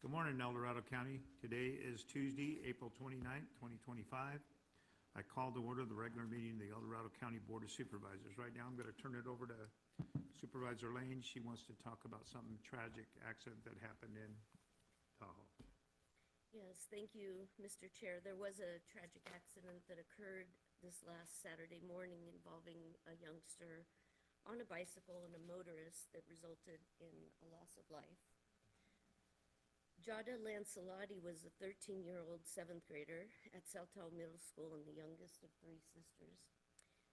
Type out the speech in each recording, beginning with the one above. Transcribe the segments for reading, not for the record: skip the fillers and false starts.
Good morning, El Dorado County. Today is Tuesday, April 29th, 2025. I call to order the regular meeting of the El Dorado County Board of Supervisors. Right now, I'm going to turn it over to Supervisor Lane. She wants to talk about some tragic accident that happened in Tahoe. Yes, thank you, Mr. Chair. There was a tragic accident that occurred this last Saturday morning involving a youngster on a bicycle and a motorist that resulted in a loss of life. Jada Lancelotti was a 13-year-old seventh grader at Salto Middle School and the youngest of three sisters.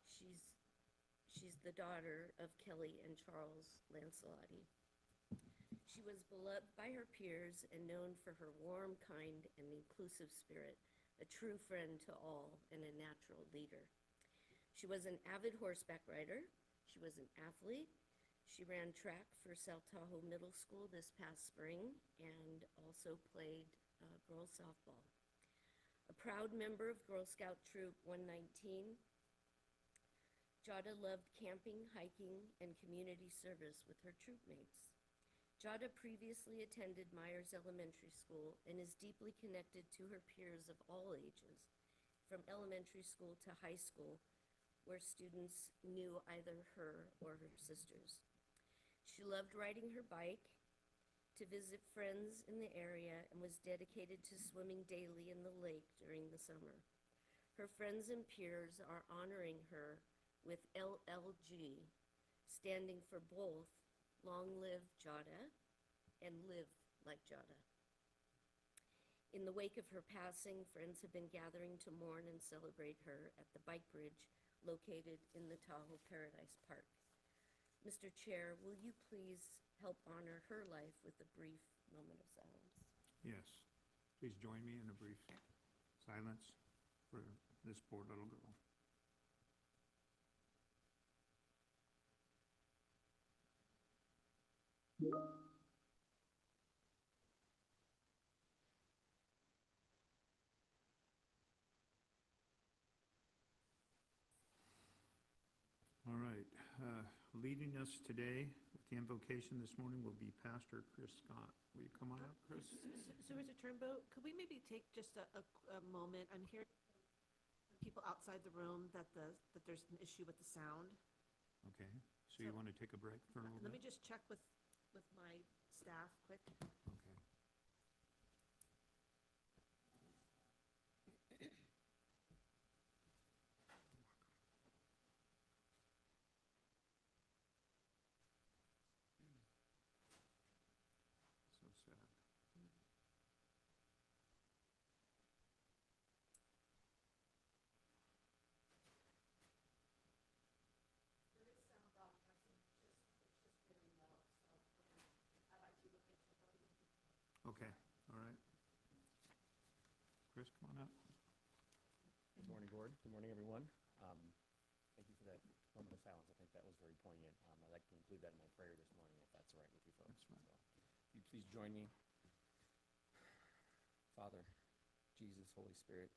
She's the daughter of Kelly and Charles Lancelotti. She was beloved by her peers and known for her warm, kind, and inclusive spirit, a true friend to all and a natural leader. She was an avid horseback rider. She was an athlete. She ran track for South Tahoe Middle School this past spring and also played girls softball. A proud member of Girl Scout Troop 119, Jada loved camping, hiking, and community service with her troop mates. Jada previously attended Myers Elementary School and is deeply connected to her peers of all ages, from elementary school to high school, where students knew either her or her sisters. She loved riding her bike, to visit friends in the area, and was dedicated to swimming daily in the lake during the summer. Her friends and peers are honoring her with LLG, standing for both Long Live Jada and Live Like Jada. In the wake of her passing, friends have been gathering to mourn and celebrate her at the bike bridge located in the Tahoe Paradise Park. Mr. Chair, will you please help honor her life with a brief moment of silence? Yes. Please join me in a brief silence for this poor little girl. All right. Leading us today with the invocation this morning will be Pastor Chris Scott. Will you come on up, Chris? Supervisor Turnbow, could we maybe take just a moment? I'm hearing people outside the room that there's an issue with the sound. Okay. So you want to take a break for a little bit? Let me just check with my staff quick. Okay. So sad. Okay, all right. Chris, come on up. Good morning, Board. Good morning, everyone. Thank you for that moment of silence. I think that was very poignant. I'd like to include that in my prayer this morning, if that's all right with you folks. That's fine. So, if you please join me. Father, Jesus, Holy Spirit,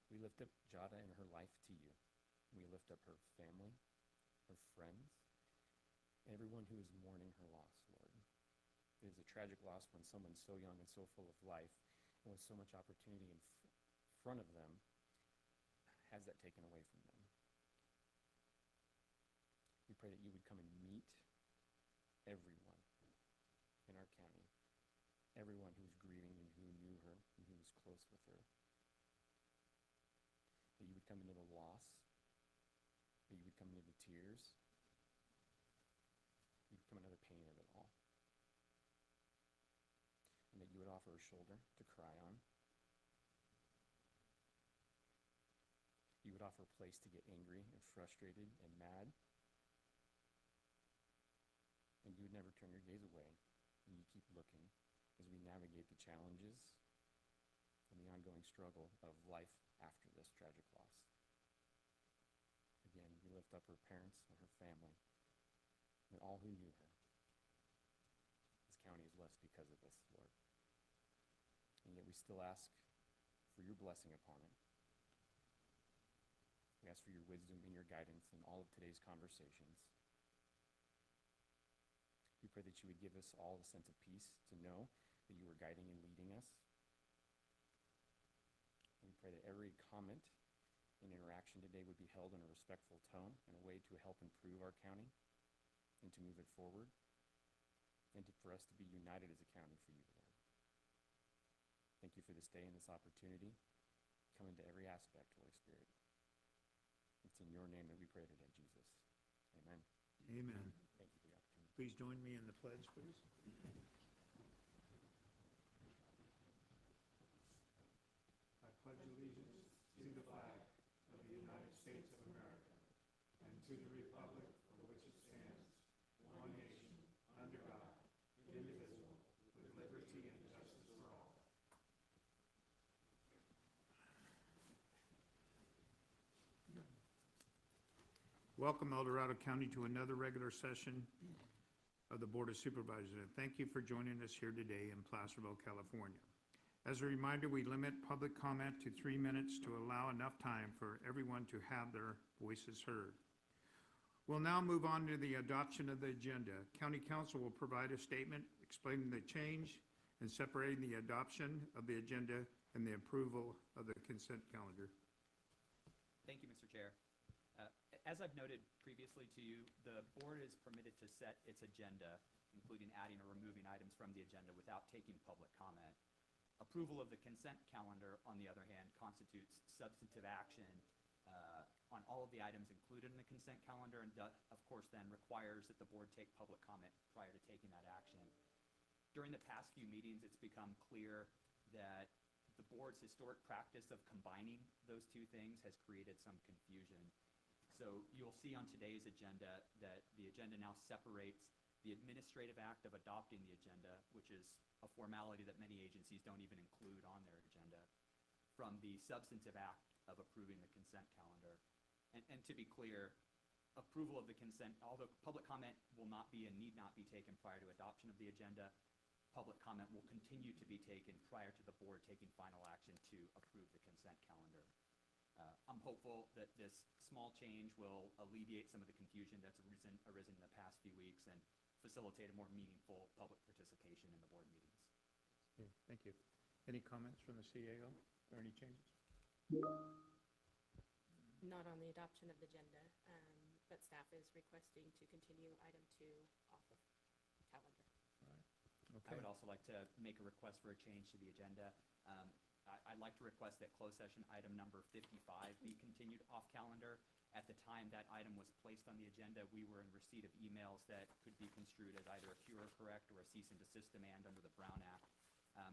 we lift up Jada and her life to you. We lift up her family, her friends, and everyone who is mourning her loss, Lord. It is a tragic loss when someone so young and so full of life and with so much opportunity in front of them has that taken away from them. We pray that you would come and meet everyone in our county, everyone who is grieving and who knew her and who was close with her. That you would come into the loss, that you would come into the tears, you would come into the pain of it all. And that you would offer a shoulder to cry on. You would offer a place to get angry and frustrated and mad. And you would never turn your gaze away. And you keep looking as we navigate the challenges and the ongoing struggle of life after this tragic loss. Again, we lift up her parents and her family and all who knew her. This county is blessed because of this, Lord. And yet we still ask for your blessing upon it. We ask for your wisdom and your guidance in all of today's conversations. We pray pray that you would give us all a sense of peace to know that you are guiding and leading us. We pray that every comment and interaction today would be held in a respectful tone and a way to help improve our county and to move it forward, and for us to be united as a county for you, Lord. Thank you for this day and this opportunity. Come into every aspect, Holy Spirit. It's in your name that we pray today, Jesus. Amen. Amen. Thank you for the opportunity. Please join me in the pledge, please. I pledge allegiance to the flag of the United States of America and to the republic for which it stands, one nation, under God, indivisible, with liberty and justice for all. Welcome, El Dorado County, to another regular session of the Board of Supervisors, and thank you for joining us here today in Placerville, California. As a reminder, we limit public comment to 3 minutes to allow enough time for everyone to have their voices heard. We'll now move on to the adoption of the agenda. County Council will provide a statement explaining the change and separating the adoption of the agenda and the approval of the consent calendar. Thank you, Mr. Chair. As I've noted previously to you, the board is permitted to set its agenda, including adding or removing items from the agenda without taking public comment. Approval of the consent calendar, on the other hand, constitutes substantive action on all of the items included in the consent calendar, and of course then requires that the board take public comment prior to taking that action. During the past few meetings, it's become clear that the board's historic practice of combining those two things has created some confusion. So you'll see on today's agenda that the agenda now separates the administrative act of adopting the agenda, which is a formality that many agencies don't even include on their agenda, from the substantive act of approving the consent calendar. And to be clear, approval of the consent, although public comment will not be and need not be taken prior to adoption of the agenda, public comment will continue to be taken prior to the board taking final action to approve the consent calendar. I'm hopeful that this small change will alleviate some of the confusion that's arisen in the past few weeks and facilitate a more meaningful public participation in the board meetings. Okay, thank you. Any comments from the CAO or any changes? Not on the adoption of the agenda, but staff is requesting to continue item 2 off of calendar. Okay. I would also like to make a request for a change to the agenda. I'd like to request that closed session item number 55 be continued off calendar. At the time that item was placed on the agenda, we were in receipt of emails that could be construed as either a cure or correct or a cease and desist demand under the Brown Act.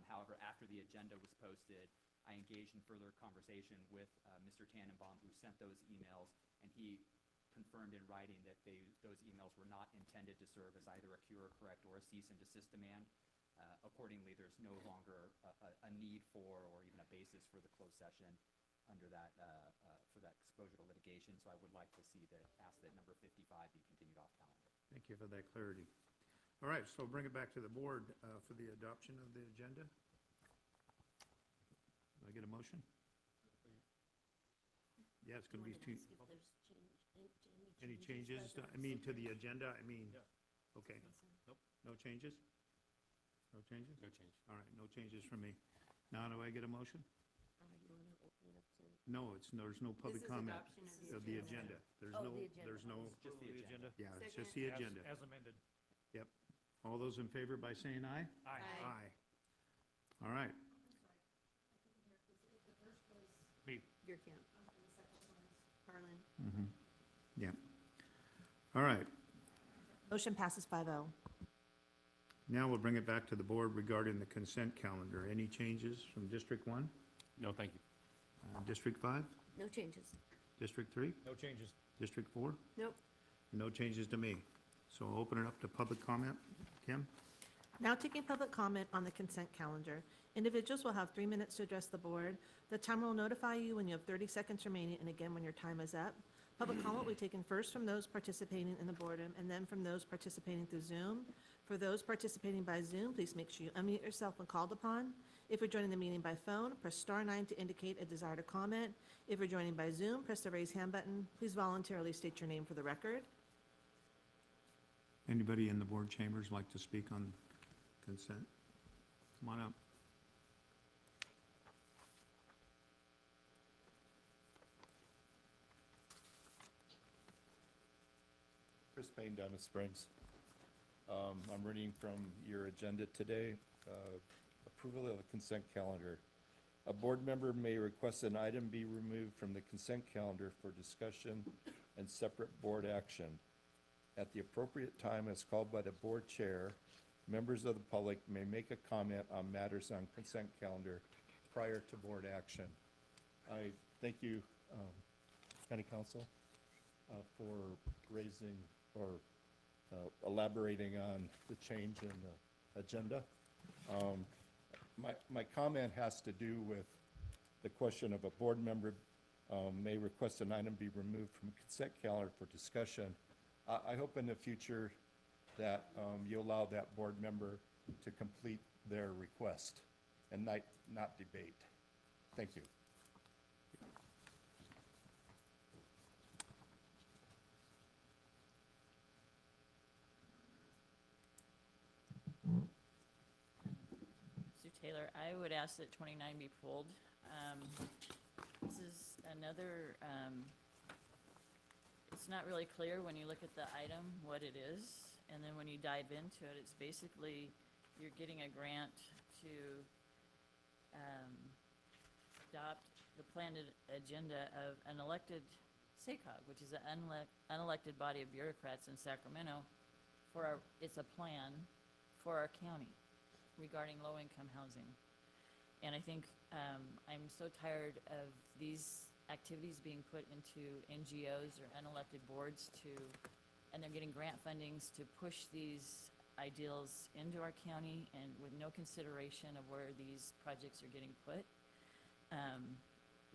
However, after the agenda was posted, I engaged in further conversation with Mr. Tannenbaum, who sent those emails, and he confirmed in writing that those emails were not intended to serve as either a cure or correct or a cease and desist demand. Accordingly, there's no longer a need for or even a basis for the closed session under that for that exposure to litigation. So I would like to ask that number 55 be continued off calendar. Thank you for that clarity. All right, so bring it back to the board for the adoption of the agenda. Do I get a motion? Yeah, it's going to be two. Any changes? I mean, to the agenda? I mean, okay. Nope. No changes? No changes? No change. All right, no changes from me. Now, do I get a motion? You want to open it up to? No, there's no public This is comment adoption of the agenda. There's Oh, no, the agenda. there's no, Just the agenda. yeah, it's just the agenda. As amended. Yep. All those in favor by saying aye? Aye. Aye. All right. Me. Your count. Harlan. Yeah. All right. Motion passes 5-0. Now we'll bring it back to the board regarding the consent calendar. Any changes from District 1, No, thank you. District 5, No changes. District 3, No changes. District 4? Nope. No changes to me. So I'll open it up to public comment. Kim? Now taking public comment on the consent calendar. Individuals will have 3 minutes to address the board. The timer will notify you when you have 30 seconds remaining, and again when your time is up. Public comment will be taken first from those participating in the boardroom and then from those participating through Zoom. For those participating by Zoom, please make sure you unmute yourself when called upon. If you're joining the meeting by phone, press star 9 to indicate a desire to comment. If you're joining by Zoom, press the raise hand button. Please voluntarily state your name for the record. Anybody in the board chambers like to speak on consent? Come on up. Chris Payne, Diamond Springs. I'm reading from your agenda today, approval of the consent calendar. A board member may request an item be removed from the consent calendar for discussion and separate board action. At the appropriate time as called by the board chair, members of the public may make a comment on matters on consent calendar prior to board action. I thank you, County Council, for raising or elaborating on the change in the agenda. My comment has to do with the question of a board member may request an item be removed from consent calendar for discussion. I hope in the future that you allow that board member to complete their request and not debate. Thank you. Mr. Taylor, I would ask that 29 be pulled. This is another, it's not really clear when you look at the item what it is, and then when you dive into it, it's basically you're getting a grant to adopt the planned agenda of an elected SACOG, which is an unelected body of bureaucrats in Sacramento. It's a plan for our county regarding low-income housing. And I think I'm so tired of these activities being put into NGOs or unelected boards and they're getting grant fundings to push these ideals into our county and with no consideration of where these projects are getting put.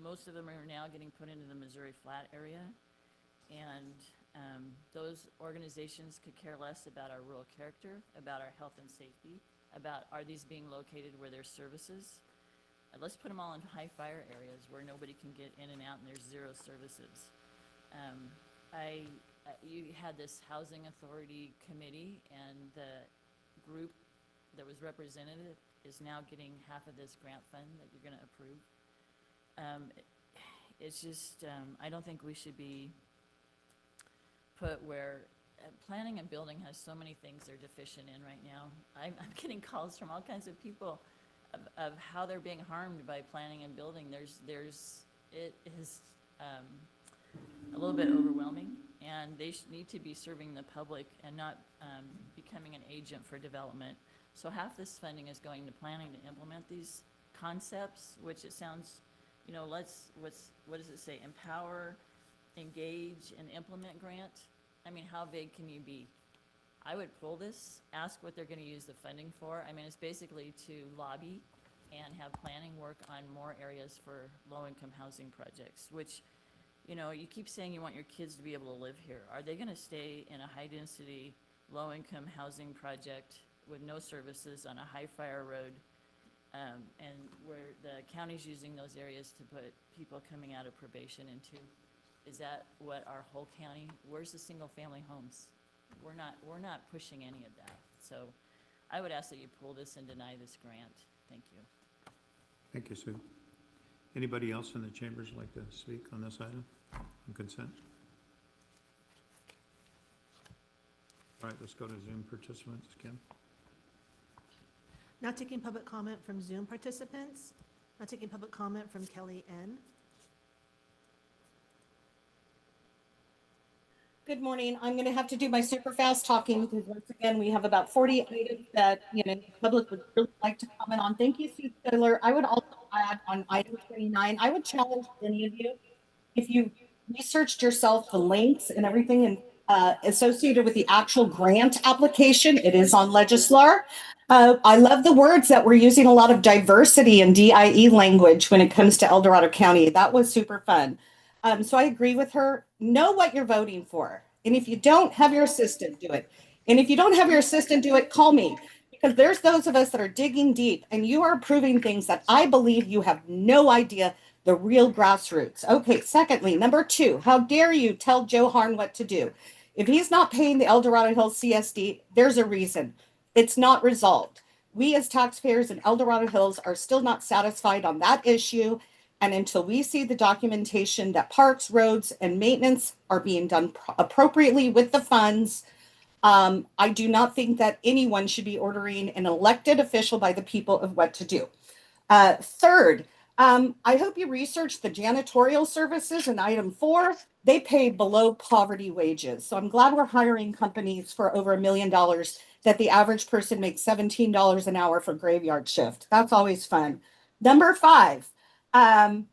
Most of them are now getting put into the Missouri Flat area. And those organizations could care less about our rural character, about our health and safety, about are these being located where there's services. Let's put them all in high fire areas where nobody can get in and out and there's zero services. You had this housing authority committee, and the group that was represented is now getting half of this grant fund that you're going to approve. It's just, I don't think we should be put where planning and building has so many things they're deficient in right now. I'm getting calls from all kinds of people of how they're being harmed by planning and building. It is a little bit overwhelming, and they need to be serving the public and not becoming an agent for development. So half this funding is going to planning to implement these concepts, which it sounds, you know, what does it say? Empower, engage, and implement grant. I mean, how vague can you be? I would pull this, ask what they're going to use the funding for. I mean, it's basically to lobby and have planning work on more areas for low-income housing projects, which, you know, you keep saying you want your kids to be able to live here. Are they going to stay in a high-density, low-income housing project with no services on a high-fire road, and where the county's using those areas to put people coming out of probation into? Is that what our whole county, where's the single-family homes? We're not pushing any of that. So I would ask that you pull this and deny this grant. Thank you. Thank you, Sue. Anybody else in the chambers like to speak on this item on consent? All right, let's go to Zoom participants. Kim? Now taking public comment from Zoom participants. Now taking public comment from Kelly N. Good morning. I'm going to have to do my super fast talking because once again, we have about 40 items that, you know, the public would really like to comment on. Thank you, Sue Taylor. I would also add on item 29, I would challenge any of you, if you researched yourself the links and everything and associated with the actual grant application, it is on Legislar. I love the words that we're using a lot of diversity and DIE language when it comes to El Dorado County. That was super fun. So I agree with her. Know what you're voting for. And if you don't, have your assistant do it. And if you don't have your assistant do it, call me. Because there's those of us that are digging deep and you are approving things that I believe you have no idea the real grassroots. Okay, secondly, number 2, how dare you tell Joe Harn what to do? If he's not paying the El Dorado Hills CSD, there's a reason. It's not resolved. We as taxpayers in El Dorado Hills are still not satisfied on that issue. And until we see the documentation that parks, roads, and maintenance are being done appropriately with the funds, I do not think that anyone should be ordering an elected official by the people of what to do. Third, I hope you research the janitorial services in item 4. They pay below poverty wages. So I'm glad we're hiring companies for over $1 million that the average person makes $17 an hour for graveyard shift. That's always fun. Number 5, I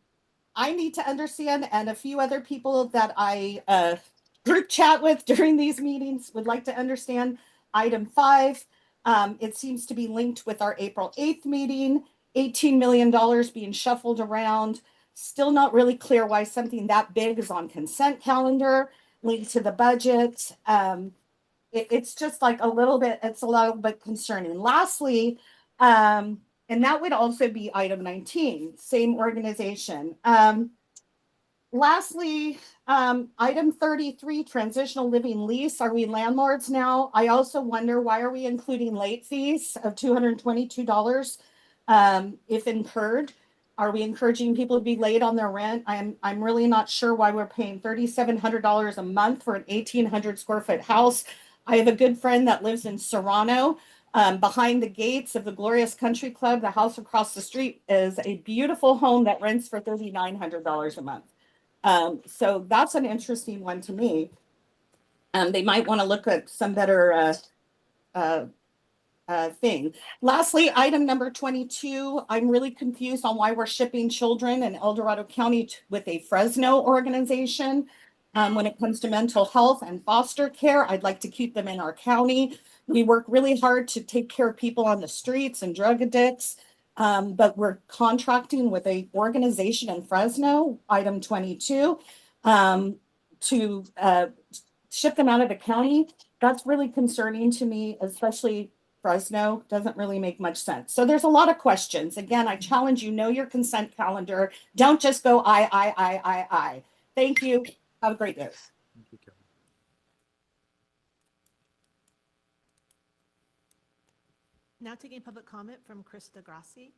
need to understand, and a few other people that I group chat with during these meetings would like to understand item 5. It seems to be linked with our April 8th meeting, $18 million being shuffled around. Still not really clear why something that big is on consent calendar linked to the budget. It's just like it's a little bit concerning. Lastly, and that would also be item 19, same organization. Lastly, item 33, transitional living lease. Are we landlords now? I also wonder, why are we including late fees of $222 if incurred? Are we encouraging people to be late on their rent? I'm really not sure why we're paying $3,700 a month for an 1,800 square foot house. I have a good friend that lives in Serrano. Behind the gates of the Glorious Country Club, the house across the street is a beautiful home that rents for $3,900 a month. So that's an interesting one to me. They might want to look at some better thing. Lastly, item number 22, I'm really confused on why we're shipping children in El Dorado County with a Fresno organization. When it comes to mental health and foster care, I'd like to keep them in our county. We work really hard to take care of people on the streets and drug addicts, but we're contracting with an organization in Fresno, item 22, to ship them out of the county. That's really concerning to me, especially Fresno. Doesn't really make much sense. So there's a lot of questions. Again, I challenge you, know your consent calendar. Don't just go I. Thank you. Have a great day. Thank you, Kelly. Now taking public comment from Krista Grassi.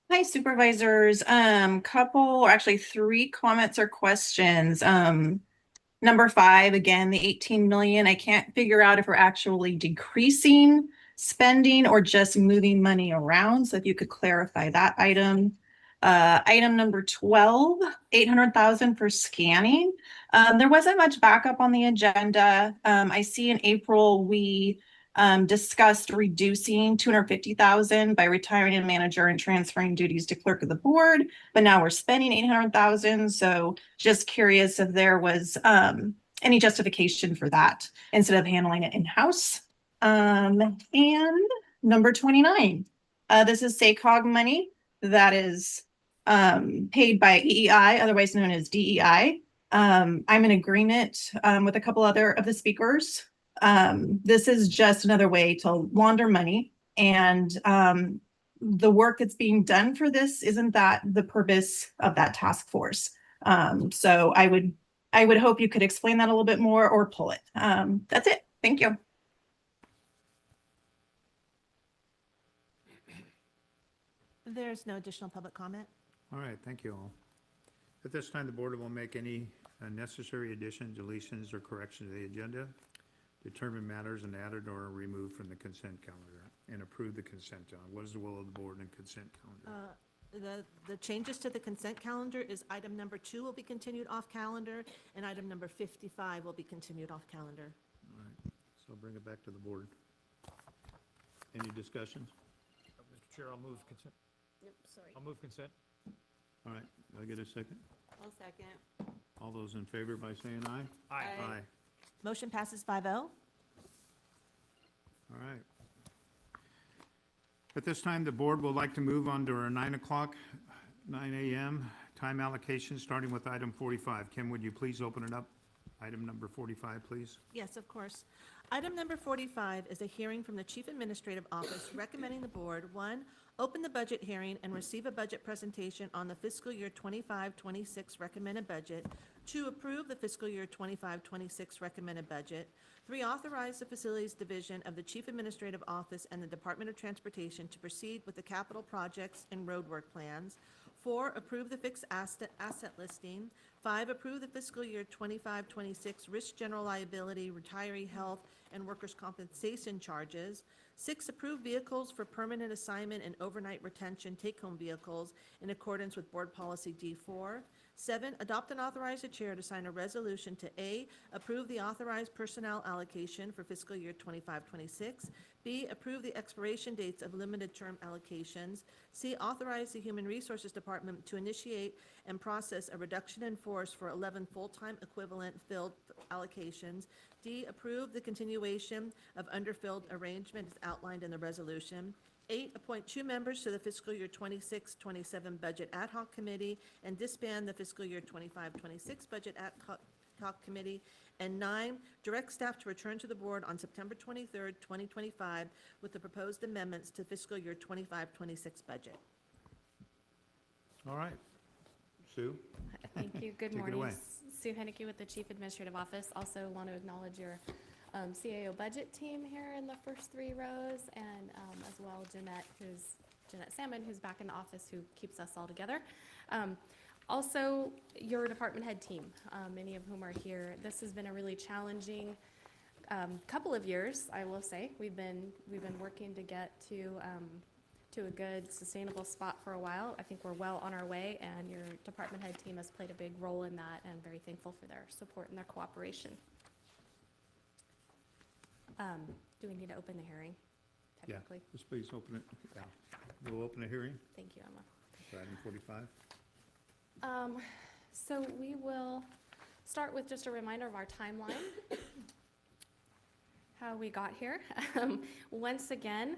Hi supervisors, or actually 3 comments or questions. Number 5, again, the 18 million, I can't figure out if we're actually decreasing spending or just moving money around. So if you could clarify that item. Item number 12, 800,000 for scanning. There wasn't much backup on the agenda. I see in April we discussed reducing 250,000 by retiring a manager and transferring duties to clerk of the board, but now we're spending 800,000. So just curious if there was any justification for that instead of handling it in-house. And number 29, this is SACOG money that is paid by EEI, otherwise known as DEI. I'm in agreement with a couple other of the speakers. This is just another way to launder money, and the work that's being done for this isn't that the purpose of that task force. So I would hope you could explain that a little bit more or pull it. That's it. Thank you. There's no additional public comment. All right, thank you all. At this time, the board will make any necessary additions, deletions, or corrections to the agenda, determine matters and added or removed from the consent calendar, and approve the consent calendar. What is the will of the board and consent calendar? The changes to the consent calendar is item number 2 will be continued off calendar, and item number 55 will be continued off calendar. All right, so I'll bring it back to the board. Any discussions? Mr. Chair, I'll move consent. Nope, sorry. I'll move consent. All right, do I get a second? I'll second. All those in favor by saying aye? Aye. Aye. Motion passes 5-0. All right. At this time, the board would like to move on to our 9 a.m. time allocation, starting with item 45. Kim, would you please open it up? Item number 45, please. Yes, of course. Item number 45 is a hearing from the Chief Administrative Office recommending the board, 1, open the budget hearing and receive a budget presentation on the fiscal year 25-26 recommended budget. 2, approve the fiscal year 25-26 recommended budget. 3, authorize the Facilities Division of the Chief Administrative Office and the Department of Transportation to proceed with the capital projects and roadwork plans. 4, approve the fixed asset listing. 5, approve the fiscal year 25-26 risk general liability, retiree health, and workers' compensation charges. 6, approve vehicles for permanent assignment and overnight retention take-home vehicles in accordance with Board Policy D4. 7, adopt and authorize the chair to sign a resolution to A, approve the authorized personnel allocation for fiscal year 25-26. B, approve the expiration dates of limited term allocations. C, authorize the Human Resources Department to initiate and process a reduction in force for 11 full-time equivalent filled allocations. D, approve the continuation of underfilled arrangements outlined in the resolution. 8, appoint 2 members to the fiscal year 26-27 Budget Ad Hoc Committee and disband the fiscal year 25-26 Budget Ad Hoc Committee. And 9, direct staff to return to the board on September 23rd, 2025 with the proposed amendments to fiscal year 25-26 budget. All right. Sue? Thank you. Good Take it morning. away. Sue Henneke with the Chief Administrative Office. Also want to acknowledge your CAO budget team here in the first 3 rows, and as well Jeanette Salmon, who's back in the office, who keeps us all together. Also, your department head team, many of whom are here. This has been a really challenging couple of years, I will say. We've been working to get to a good, sustainable spot for a while. I think we're well on our way, and your department head team has played a big role in that, and very thankful for their support and their cooperation. Do we need to open the hearing, Yeah, technically? just please open it. Yeah. We'll open a hearing Thank you, Emma. for item 45. So we will start with just a reminder of our timeline, how we got here. Once again,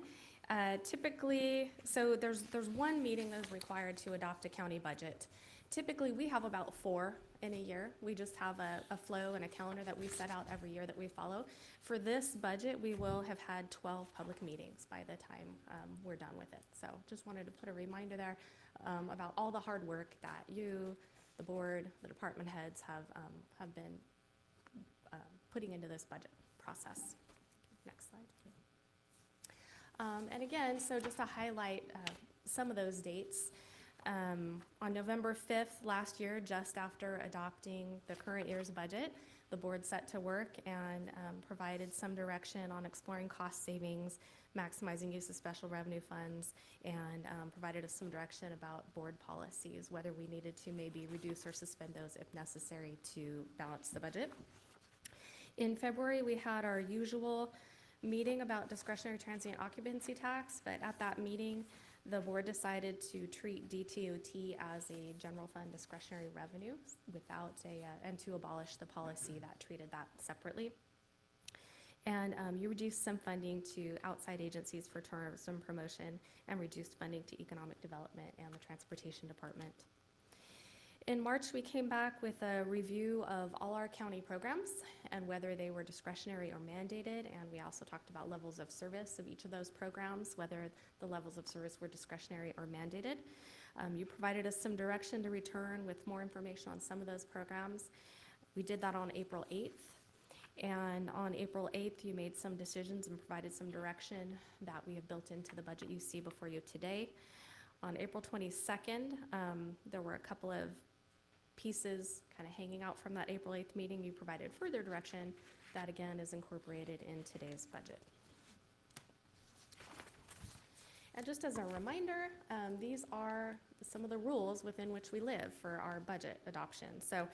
typically, so there's one meeting that is required to adopt a county budget. Typically, we have about 4 in a year. We just have a flow and a calendar that we set out every year that we follow. For this budget, we will have had 12 public meetings by the time we're done with it. So just wanted to put a reminder there about all the hard work that you, the board, the department heads have been putting into this budget process. Next slide. And again, so just to highlight some of those dates, on November 5th last year, just after adopting the current year's budget, the board set to work and provided some direction on exploring cost savings, maximizing use of special revenue funds, and provided us some direction about board policies, whether we needed to maybe reduce or suspend those if necessary to balance the budget. In February, we had our usual meeting about discretionary transient occupancy tax, but at that meeting, the board decided to treat DTOT as a general fund discretionary revenue and to abolish the policy that treated that separately. And you reduced some funding to outside agencies for tourism promotion and reduced funding to economic development and the transportation department. In March, we came back with a review of all our county programs and whether they were discretionary or mandated, and we also talked about levels of service of each of those programs, whether the levels of service were discretionary or mandated. You provided us some direction to return with more information on some of those programs. We did that on April 8th, and on April 8th, you made some decisions and provided some direction that we have built into the budget you see before you today. On April 22nd, there were a couple of pieces kind of hanging out from that April 8th meeting. You provided further direction that again is incorporated in today's budget. And just as a reminder, these are some of the rules within which we live for our budget adoption. So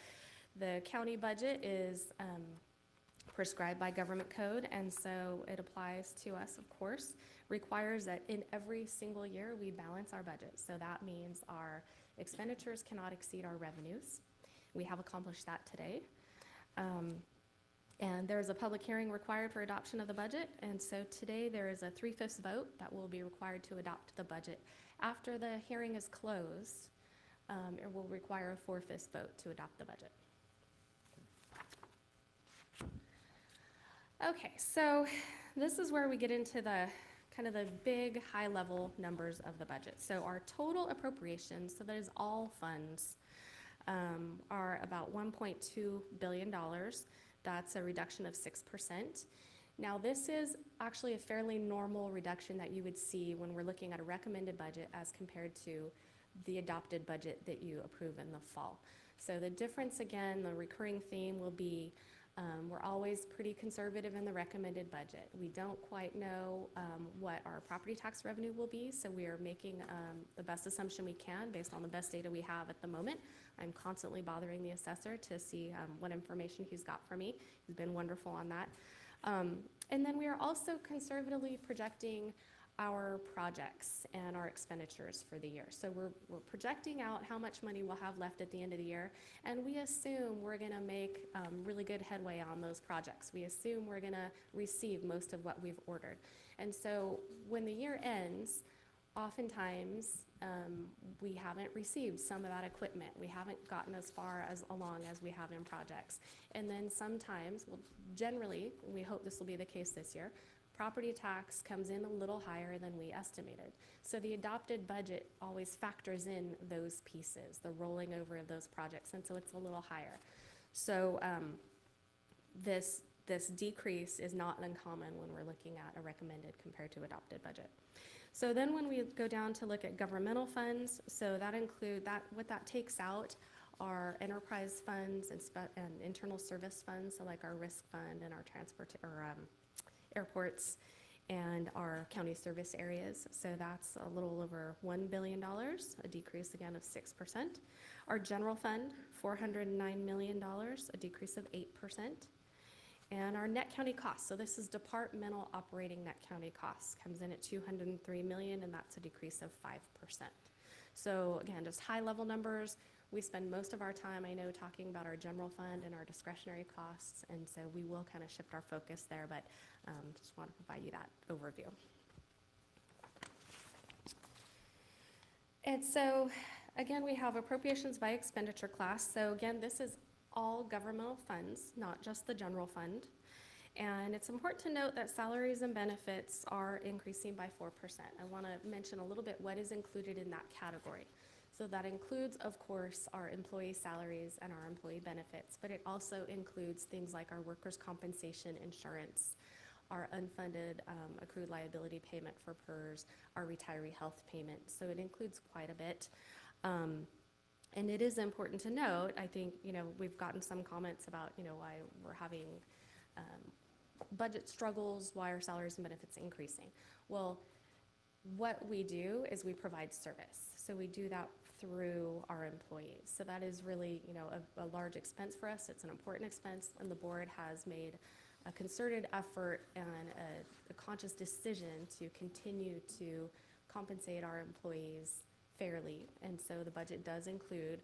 the county budget is prescribed by government code, and so it applies to us, of course, requires that in every single year we balance our budget. So that means our expenditures cannot exceed our revenues. We have accomplished that today. And there's a public hearing required for adoption of the budget, and so today there is a 3/5 vote that will be required to adopt the budget. After the hearing is closed, it will require a 4/5 vote to adopt the budget. Okay, so this is where we get into the kind of the big high-level numbers of the budget. So our total appropriations, so that is all funds, are about $1.2 billion. That's a reduction of 6%. Now, this is actually a fairly normal reduction that you would see when we're looking at a recommended budget as compared to the adopted budget that you approve in the fall. So the difference, again, the recurring theme will be we're always pretty conservative in the recommended budget. We don't quite know what our property tax revenue will be, so we are making the best assumption we can based on the best data we have at the moment. I'm constantly bothering the assessor to see what information he's got for me. He's been wonderful on that. And then we are also conservatively projecting our projects and our expenditures for the year. So we're projecting out how much money we'll have left at the end of the year, and we assume we're gonna make really good headway on those projects. We assume we're gonna receive most of what we've ordered. And so when the year ends, oftentimes we haven't received some of that equipment. We haven't gotten as far along as we have in projects. And then sometimes, well, generally, we hope this will be the case this year, property tax comes in a little higher than we estimated. So the adopted budget always factors in those pieces, the rolling over of those projects, and so it's a little higher. So this decrease is not uncommon when we're looking at a recommended compared to adopted budget. So then when we go down to look at governmental funds, so that what that takes out are enterprise funds and internal service funds, so like our risk fund and our airports and our county service areas. So that's a little over $1 billion, a decrease again of 6%. Our general fund, $409 million, a decrease of 8%. And our net county costs, so this is departmental operating net county costs, comes in at $203 million, and that's a decrease of 5%. So again, just high level numbers. We spend most of our time, I know, talking about our general fund and our discretionary costs, and so we will kind of shift our focus there, but just want to provide you that overview. And so, again, we have appropriations by expenditure class. So again, this is all governmental funds, not just the general fund. And it's important to note that salaries and benefits are increasing by 4%. I want to mention a little bit what is included in that category. So that includes, of course, our employee salaries and our employee benefits, but it also includes things like our workers' compensation insurance, our unfunded accrued liability payment for PERS, our retiree health payment. So it includes quite a bit. And it is important to note, I think, we've gotten some comments about, why we're having budget struggles, why are salaries and benefits increasing? Well, what we do is we provide service. So we do that through our employees. So that is really, a large expense for us. It's an important expense, and the board has made a concerted effort and a conscious decision to continue to compensate our employees fairly. And so the budget does include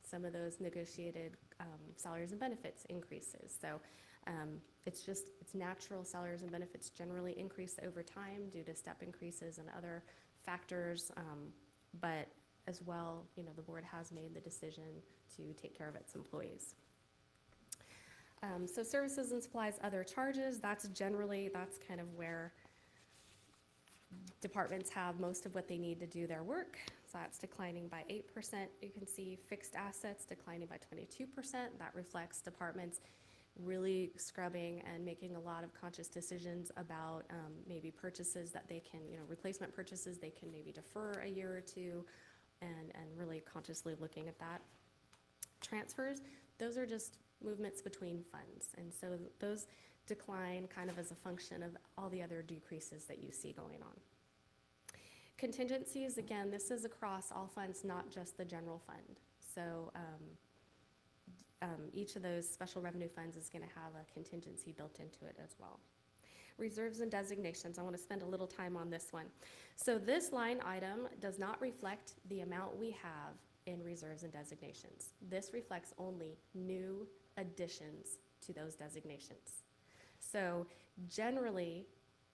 some of those negotiated salaries and benefits increases. So it's natural. Salaries and benefits generally increase over time due to step increases and other factors. But as well, the board has made the decision to take care of its employees. So services and supplies, other charges, that's kind of where departments have most of what they need to do their work. So that's declining by 8%. You can see fixed assets declining by 22%. That reflects departments really scrubbing and making a lot of conscious decisions about maybe purchases that they can, replacement purchases they can maybe defer a year or two, and really consciously looking at that. Transfers, those are just movements between funds. And so those decline kind of as a function of all the other decreases that you see going on. Contingencies, again, this is across all funds, not just the general fund. So each of those special revenue funds is going to have a contingency built into it as well. Reserves and designations, I want to spend a little time on this one. So this line item does not reflect the amount we have in reserves and designations. This reflects only new additions to those designations. So generally,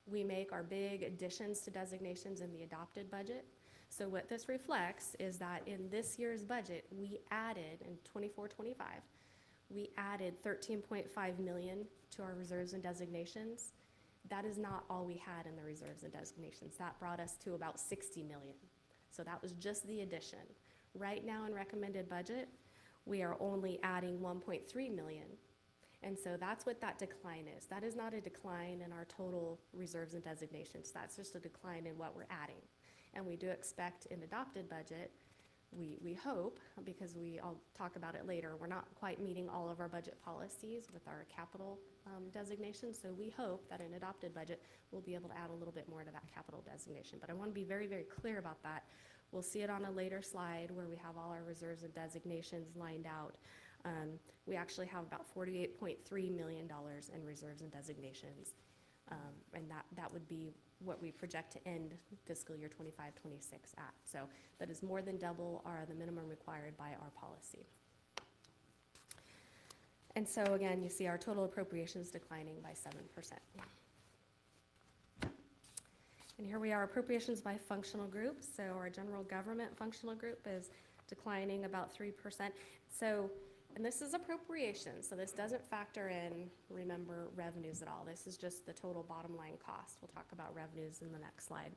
we make our big additions to designations in the adopted budget. So what this reflects is that in this year's budget, we added, in 24-25, we added $13.5 million to our reserves and designations. That is not all we had in the reserves and designations. That brought us to about $60 million. So that was just the addition. Right now in recommended budget, we are only adding 1.3 million. And so that's what that decline is. That is not a decline in our total reserves and designations. That's just a decline in what we're adding. And we do expect in adopted budget, we hope, because I'll talk about it later, we're not quite meeting all of our budget policies with our capital designations. So we hope that in adopted budget, we'll be able to add a little bit more to that capital designation. But I want to be very, very clear about that. We'll see it on a later slide where we have all our reserves and designations lined out. We actually have about $48.3 million in reserves and designations. And that would be what we project to end fiscal year 25-26 at. So that is more than double the minimum required by our policy. And so again, you see our total appropriations declining by 7%. And here we are, appropriations by functional group. So our general government functional group is declining about 3%. So, and this is appropriations, so this doesn't factor in, remember, revenues at all. This is just the total bottom line cost. We'll talk about revenues in the next slide.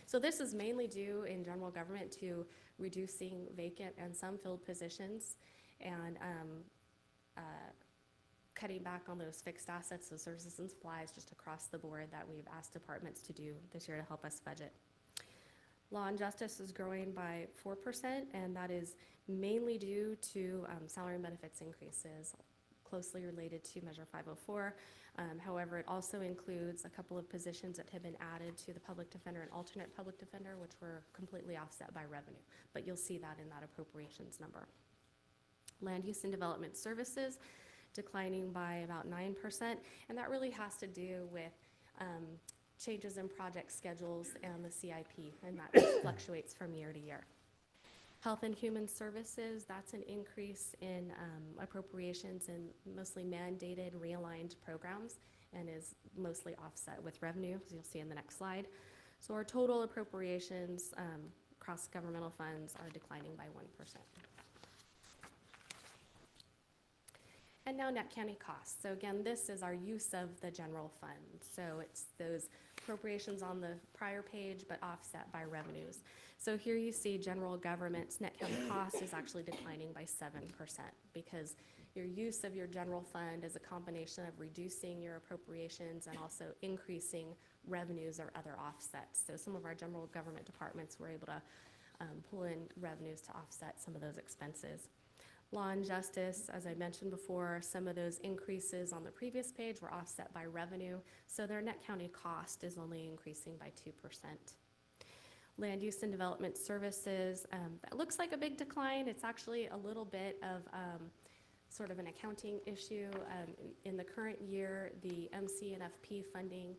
So this is mainly due in general government to reducing vacant and some filled positions and cutting back on those fixed assets, so services and supplies just across the board that we've asked departments to do this year to help us budget. Law and justice is growing by 4%, and that is mainly due to salary and benefits increases closely related to Measure 504. However, it also includes a couple of positions that have been added to the public defender and alternate public defender, which were completely offset by revenue. But you'll see that in that appropriations number. Land use and development services declining by about 9%, and that really has to do with changes in project schedules and the CIP, and that fluctuates from year to year. Health and Human Services, that's an increase in appropriations and mostly mandated realigned programs and is mostly offset with revenue, as you'll see in the next slide. So our total appropriations across governmental funds are declining by 1%. And now net county costs. So again, this is our use of the general fund. So it's those appropriations on the prior page, but offset by revenues. So here you see general government's net county cost is actually declining by 7% because your use of your general fund is a combination of reducing your appropriations and also increasing revenues or other offsets. So some of our general government departments were able to pull in revenues to offset some of those expenses. Law and justice, as I mentioned before, some of those increases on the previous page were offset by revenue, so their net county cost is only increasing by 2%. Land use and development services, that looks like a big decline. It's actually a little bit of sort of an accounting issue. In the current year, the MC and FP funding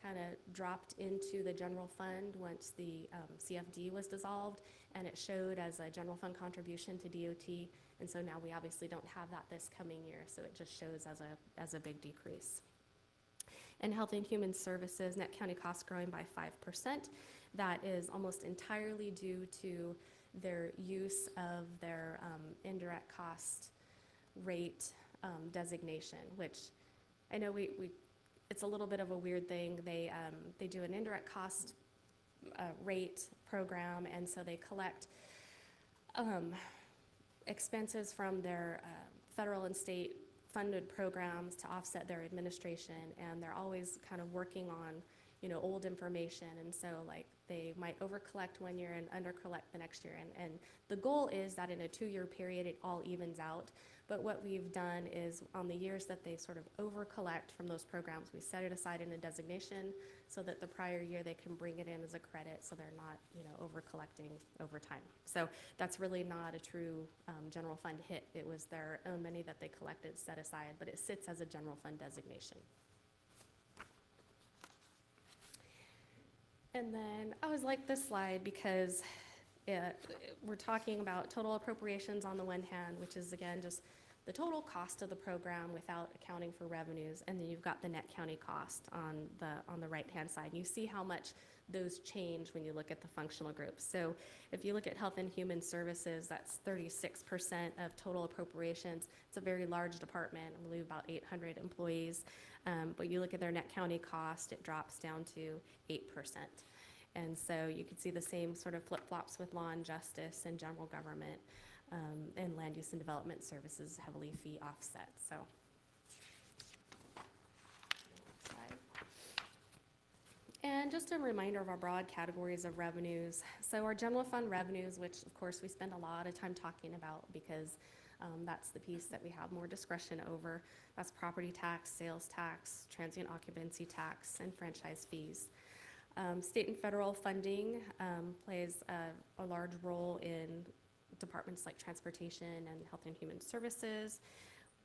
kind of dropped into the general fund once the CFD was dissolved, and it showed as a general fund contribution to DOT. And so now we obviously don't have that this coming year, so it just shows as a big decrease. And Health and Human Services, net county costs growing by 5%. That is almost entirely due to their use of their indirect cost rate designation, which I know it's a little bit of a weird thing. They do an indirect cost rate program, and so they collect expenses from their federal and state funded programs to offset their administration, and they're always kind of working on, you know, old information, and so like they might over collect one year and under collect the next year, and the goal is that in a 2-year period it all evens out. But what we've done is on the years that they sort of over collect from those programs, we set it aside in a designation so that the prior year they can bring it in as a credit, so they're not, you know, over collecting over time. So that's really not a true general fund hit. It was their own money that they collected set aside, but it sits as a general fund designation. And then I always like this slide because we're talking about total appropriations on the one hand, which is again just the total cost of the program without accounting for revenues, and then you've got the net county cost on the right hand side. And you see how much those change when you look at the functional groups. So if you look at Health and Human Services, that's 36% of total appropriations. It's a very large department, I believe about 800 employees. But you look at their net county cost, it drops down to 8%. And so you can see the same sort of flip-flops with law and justice and general government. and land use and development services heavily fee offset, so. Slide. And just a reminder of our broad categories of revenues. So our general fund revenues, which of course we spend a lot of time talking about because that's the piece that we have more discretion over. That's property tax, sales tax, transient occupancy tax, and franchise fees. State and federal funding plays a large role in departments like transportation and health and human services.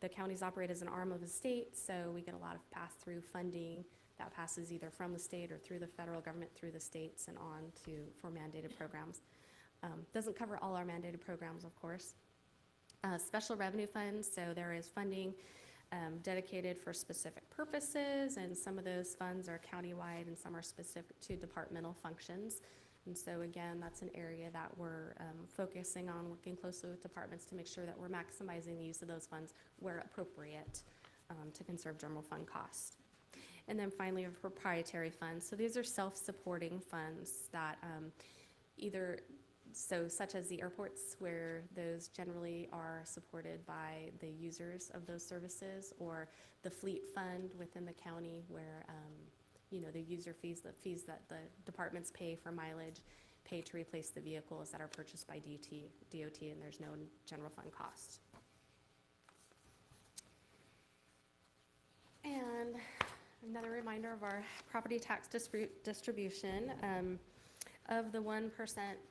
The counties operate as an arm of the state, so we get a lot of pass-through funding that passes either from the state or through the federal government, through the states and on to for mandated programs. Doesn't cover all our mandated programs, of course. Special revenue funds, so there is funding dedicated for specific purposes, and some of those funds are countywide and some are specific to departmental functions. And so again, that's an area that we're focusing on, working closely with departments to make sure that we're maximizing the use of those funds where appropriate to conserve general fund costs. And then finally, our proprietary funds. So these are self-supporting funds that such as the airports, where those generally are supported by the users of those services, or the fleet fund within the county where, the user fees, the fees that the departments pay for mileage, pay to replace the vehicles that are purchased by DOT, and there's no general fund cost. And another reminder of our property tax distribution. Of the 1%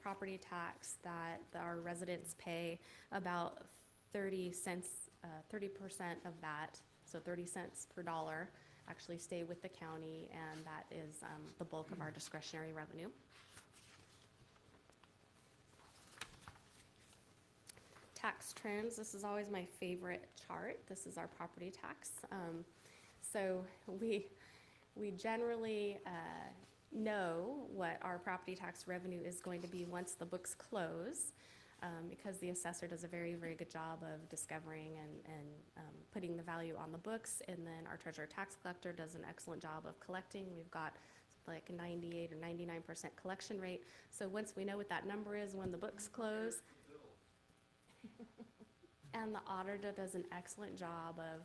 property tax that our residents pay, about 30 cents, 30% of that, so 30 cents per dollar, actually stay with the county, and that is the bulk of our discretionary revenue. Tax trends, this is always my favorite chart. This is our property tax. So we generally know what our property tax revenue is going to be once the books close, because the assessor does a very, very good job of discovering and putting the value on the books, and then our treasurer tax collector does an excellent job of collecting. We've got like 98 or 99% collection rate. So once we know what that number is when the books close, and the auditor does an excellent job of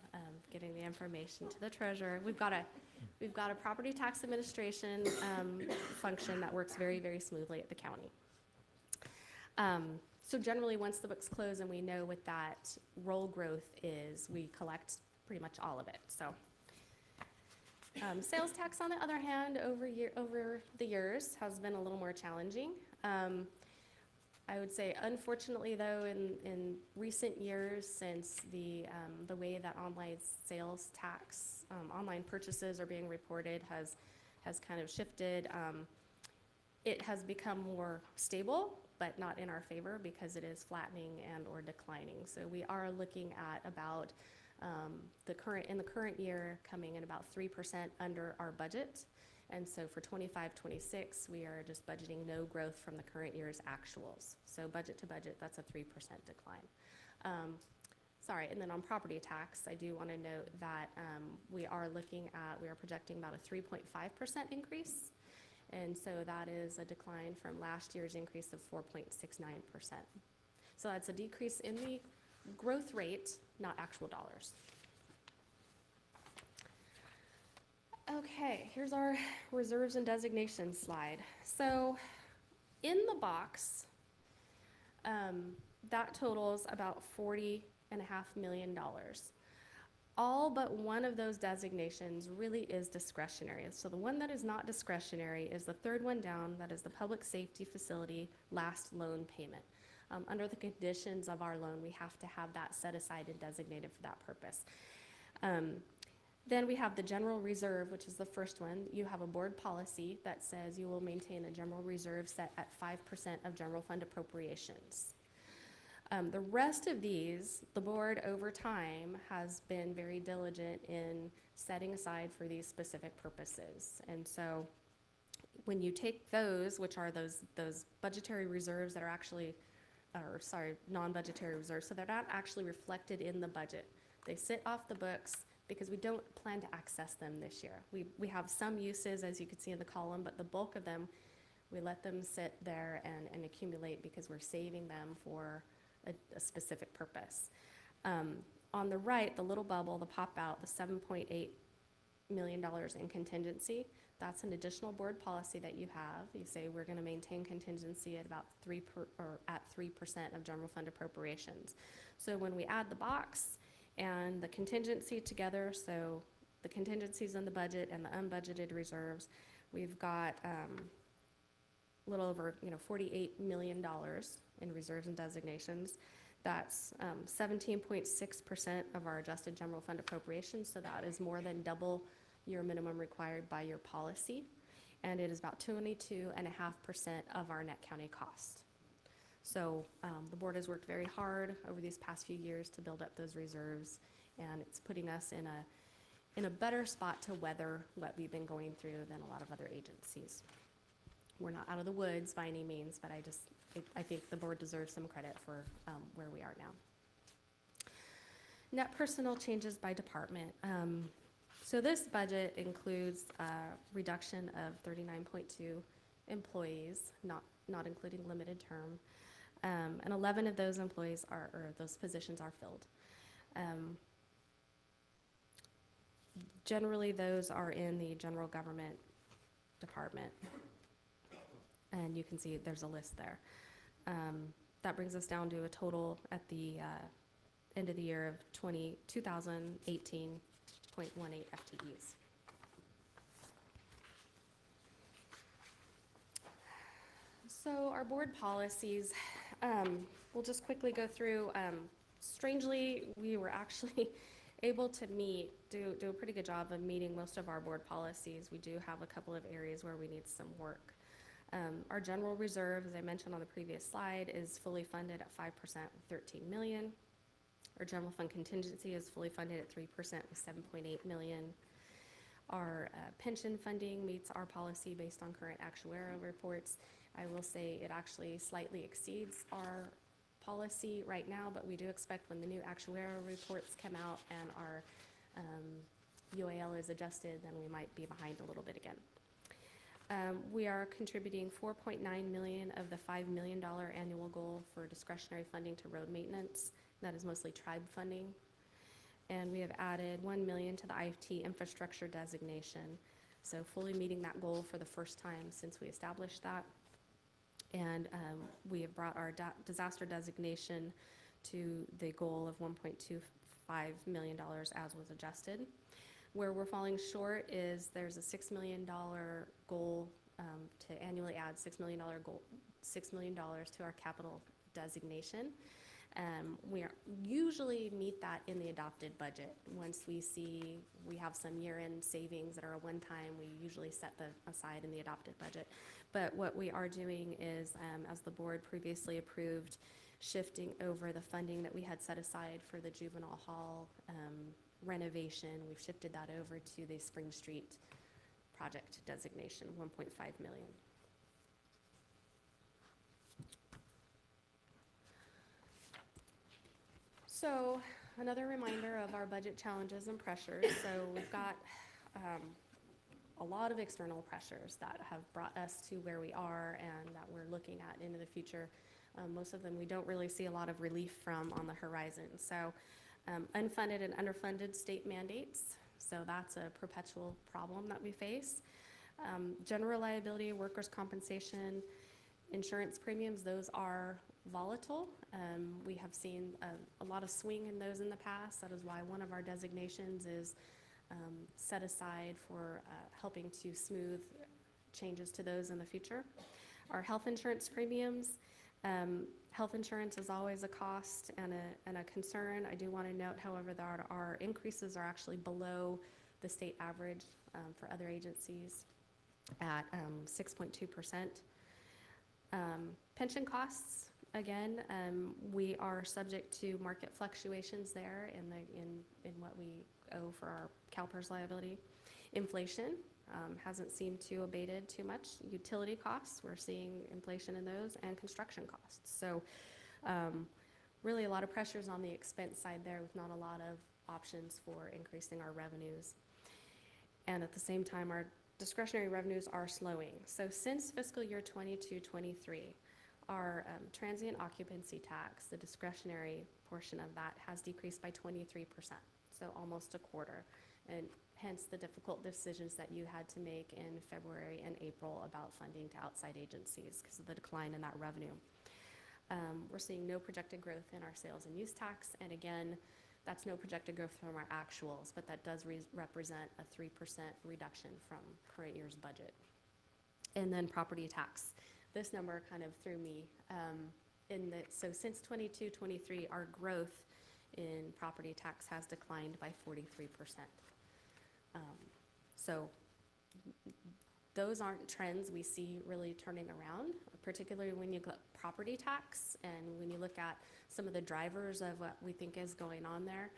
getting the information to the treasurer. We've got a property tax administration function that works very, very smoothly at the county. So generally, once the books close and we know what that roll growth is, we collect pretty much all of it. So sales tax, on the other hand, over the years has been a little more challenging. I would say, unfortunately, though, in recent years, since the way that online sales tax, online purchases are being reported has kind of shifted, it has become more stable, but not in our favor because it is flattening and or declining. So we are looking at about in the current year coming in about 3% under our budget. And so for 25-26, we are just budgeting no growth from the current year's actuals. So budget to budget, that's a 3% decline. Sorry, and then on property tax, I do want to note that we are projecting about a 3.5% increase. And so that is a decline from last year's increase of 4.69%. So that's a decrease in the growth rate, not actual dollars. Okay, here's our reserves and designations slide. So in the box, that totals about $40.5 million. All but one of those designations really is discretionary. So the one that is not discretionary is the third one down, that is the public safety facility last loan payment. Under the conditions of our loan, we have to have that set aside and designated for that purpose. Then we have the general reserve, which is the first one. You have a board policy that says you will maintain a general reserve set at 5% of general fund appropriations. The rest of these, the board over time has been very diligent in setting aside for these specific purposes. And so when you take those, which are those budgetary reserves that are actually, non-budgetary reserves, so they're not actually reflected in the budget. They sit off the books because we don't plan to access them this year. We have some uses, as you can see in the column, but the bulk of them, we let them sit there and accumulate because we're saving them for a specific purpose. On the right, the little bubble, the pop out, the $7.8 million in contingency, that's an additional board policy that you have. You say we're going to maintain contingency at about 3% of general fund appropriations. So when we add the box and the contingency together, so the contingencies in the budget and the unbudgeted reserves, we've got a little over $48 million in reserves and designations. That's 17.6% of our adjusted general fund appropriations, so that is more than double your minimum required by your policy, and it is about 22.5% of our net county cost. So the board has worked very hard over these past few years to build up those reserves, and it's putting us in a better spot to weather what we've been going through than a lot of other agencies. We're not out of the woods by any means, but I think the board deserves some credit for where we are now. Net personnel changes by department. So this budget includes a reduction of 39.2 employees, not including limited term, and 11 of those employees or those positions are filled. Generally, those are in the general government department, and you can see there's a list there. That brings us down to a total at the end of the year of 2,018.18 FTEs. So our board policies, we'll just quickly go through. Strangely, we were actually able to do a pretty good job of meeting most of our board policies. We do have a couple of areas where we need some work. Our general reserve, as I mentioned on the previous slide, is fully funded at 5% with $13 million. Our general fund contingency is fully funded at 3% with $7.8 million. Our pension funding meets our policy based on current actuarial reports. I will say it actually slightly exceeds our policy right now, but we do expect when the new actuarial reports come out and our UAL is adjusted, then we might be behind a little bit again. We are contributing $4.9 million of the $5 million annual goal for discretionary funding to road maintenance. That is mostly tribe funding. And we have added $1 million to the IFT infrastructure designation. So fully meeting that goal for the first time since we established that. And we have brought our disaster designation to the goal of $1.25 million as was adjusted. Where we're falling short is there's a $6 million goal to annually add $6 million to our capital designation. We usually meet that in the adopted budget. Once we see we have some year-end savings that are a one-time, we usually set them aside in the adopted budget. But what we are doing is, as the board previously approved, shifting over the funding that we had set aside for the juvenile hall renovation. We've shifted that over to the Spring Street project designation, $1.5 million. So another reminder of our budget challenges and pressures. So we've got a lot of external pressures that have brought us to where we are and that we're looking at into the future. Most of them we don't really see a lot of relief from on the horizon. So unfunded and underfunded state mandates. So that's a perpetual problem that we face. General liability, workers' compensation, insurance premiums, those are volatile. We have seen a lot of swing in those in the past. That is why one of our designations is set aside for helping to smooth changes to those in the future. Our health insurance premiums, health insurance is always a cost and a concern. I do want to note, however, that our increases are actually below the state average for other agencies at 6.2%. Pension costs, again, we are subject to market fluctuations there in what we owe for our CalPERS liability. Inflation hasn't seemed to abated too much. Utility costs, we're seeing inflation in those, and construction costs. So really a lot of pressures on the expense side there with not a lot of options for increasing our revenues. And at the same time, our discretionary revenues are slowing. So since fiscal year 22-23, Our transient occupancy tax, the discretionary portion of that, has decreased by 23%, so almost a quarter. And hence the difficult decisions that you had to make in February and April about funding to outside agencies because of the decline in that revenue. We're seeing no projected growth in our sales and use tax, and again, that's no projected growth from our actuals, but that does represent a 3% reduction from current year's budget. And then property tax. This number kind of threw me so since 22-23, our growth in property tax has declined by 43%. So those aren't trends we see really turning around, particularly when you look at property tax and when you look at some of the drivers of what we think is going on there.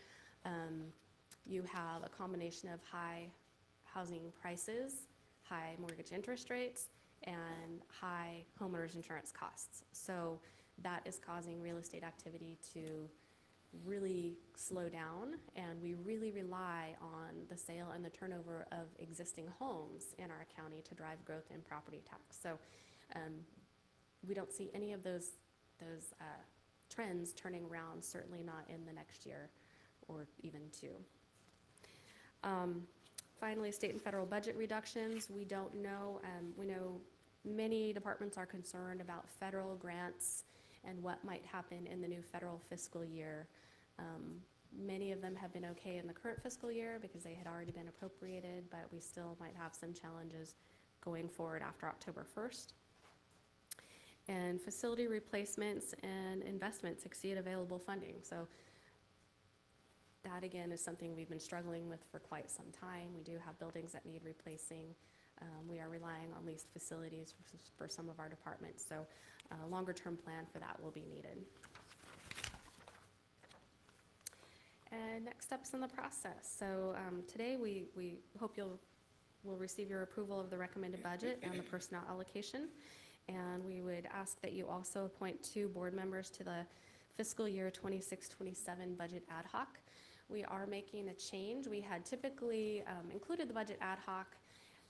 You have a combination of high housing prices, high mortgage interest rates, and high homeowners insurance costs. So that is causing real estate activity to really slow down, and we really rely on the sale and the turnover of existing homes in our county to drive growth in property tax. So we don't see any of those trends turning around, certainly not in the next year or even two. Finally, state and federal budget reductions. We don't know. We know many departments are concerned about federal grants and what might happen in the new federal fiscal year. Many of them have been okay in the current fiscal year because they had already been appropriated, but we still might have some challenges going forward after October 1st. And facility replacements and investments exceed available funding. So that again is something we've been struggling with for quite some time. We do have buildings that need replacing. We are relying on leased facilities for some of our departments. So a longer term plan for that will be needed. And next steps in the process. So today we hope we'll receive your approval of the recommended budget and the personnel allocation. And we would ask that you also appoint 2 board members to the fiscal year 26-27 budget ad hoc. We are making a change. We had typically included the budget ad hoc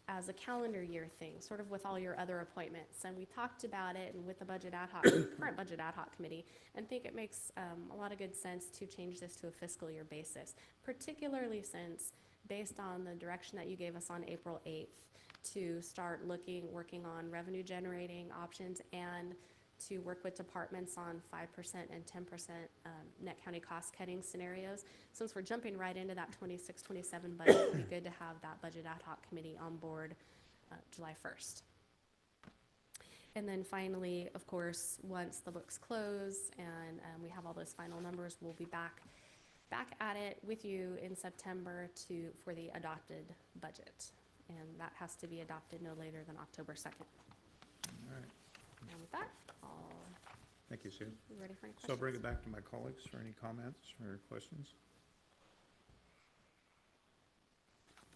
as a calendar year thing, sort of with all your other appointments. And we talked about it and with the budget ad hoc, current budget ad hoc committee, and think it makes a lot of good sense to change this to a fiscal year basis, particularly since based on the direction that you gave us on April 8th to start working on revenue generating options and to work with departments on 5% and 10% net county cost cutting scenarios. Since we're jumping right into that 26-27 budget, it would be good to have that budget ad hoc committee on board July 1st. And then finally, of course, once the books close and we have all those final numbers, we'll be back at it with you in September for the adopted budget. And that has to be adopted no later than October 2nd. All right. And with that, Thank you, Sue. be ready for any questions. So I'll bring it back to my colleagues for any comments or questions.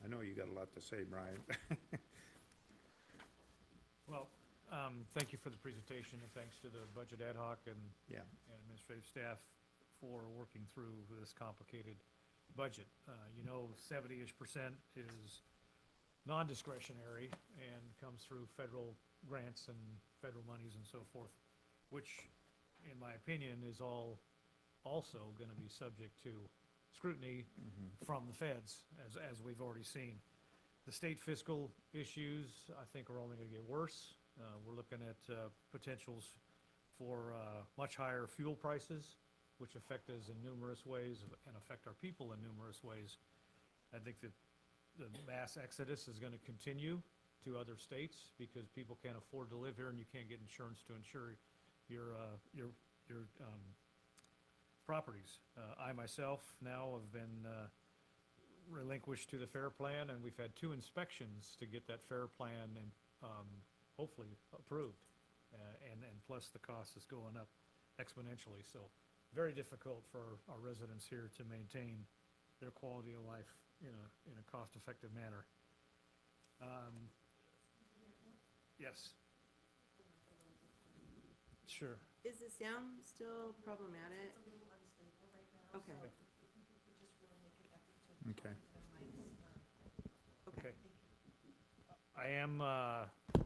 I know you got a lot to say, Brian. Well, thank you for the presentation, and thanks to the budget ad hoc and Yeah. and administrative staff for working through this complicated budget. 70-ish% is non-discretionary and comes through federal grants and federal monies and so forth, which, in my opinion, is also going to be subject to scrutiny from the feds, as we've already seen. The state fiscal issues, I think, are only going to get worse. We're looking at potentials for much higher fuel prices, which affect us in numerous ways and affect our people in numerous ways. I think that the mass exodus is going to continue to other states because people can't afford to live here and you can't get insurance to insure your properties. I myself now have been relinquished to the FAIR Plan, and we've had 2 inspections to get that FAIR Plan and hopefully approved. And plus the cost is going up exponentially. So very difficult for our residents here to maintain their quality of life in a cost-effective manner. Yes. Sure. Is the sound still problematic? Okay. Okay. Okay. I am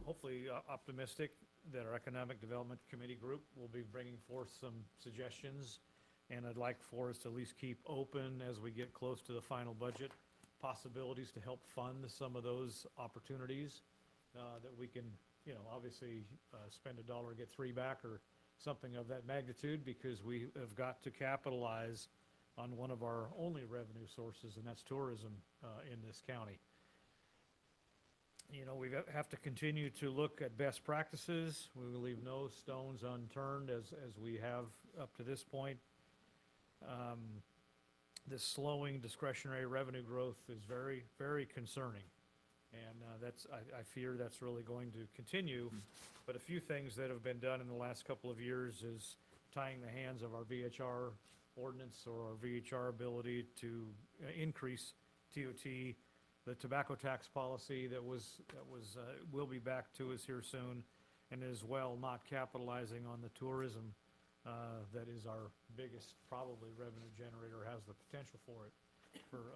hopefully optimistic that our Economic Development Committee group will be bringing forth some suggestions, and I'd like for us to at least keep open as we get close to the final budget, possibilities to help fund some of those opportunities, that we can, obviously, spend $1, get 3 back, or something of that magnitude, because we have got to capitalize on one of our only revenue sources, and that's tourism in this county. We have to continue to look at best practices. We will leave no stones unturned as we have up to this point. This slowing discretionary revenue growth is very, very concerning. And I fear that's really going to continue. But a few things that have been done in the last couple of years is tying the hands of our VHR ordinance or our VHR ability to increase TOT, the tobacco tax policy that will be back to us here soon, and as well not capitalizing on the tourism that is our biggest probably revenue generator, has the potential for it for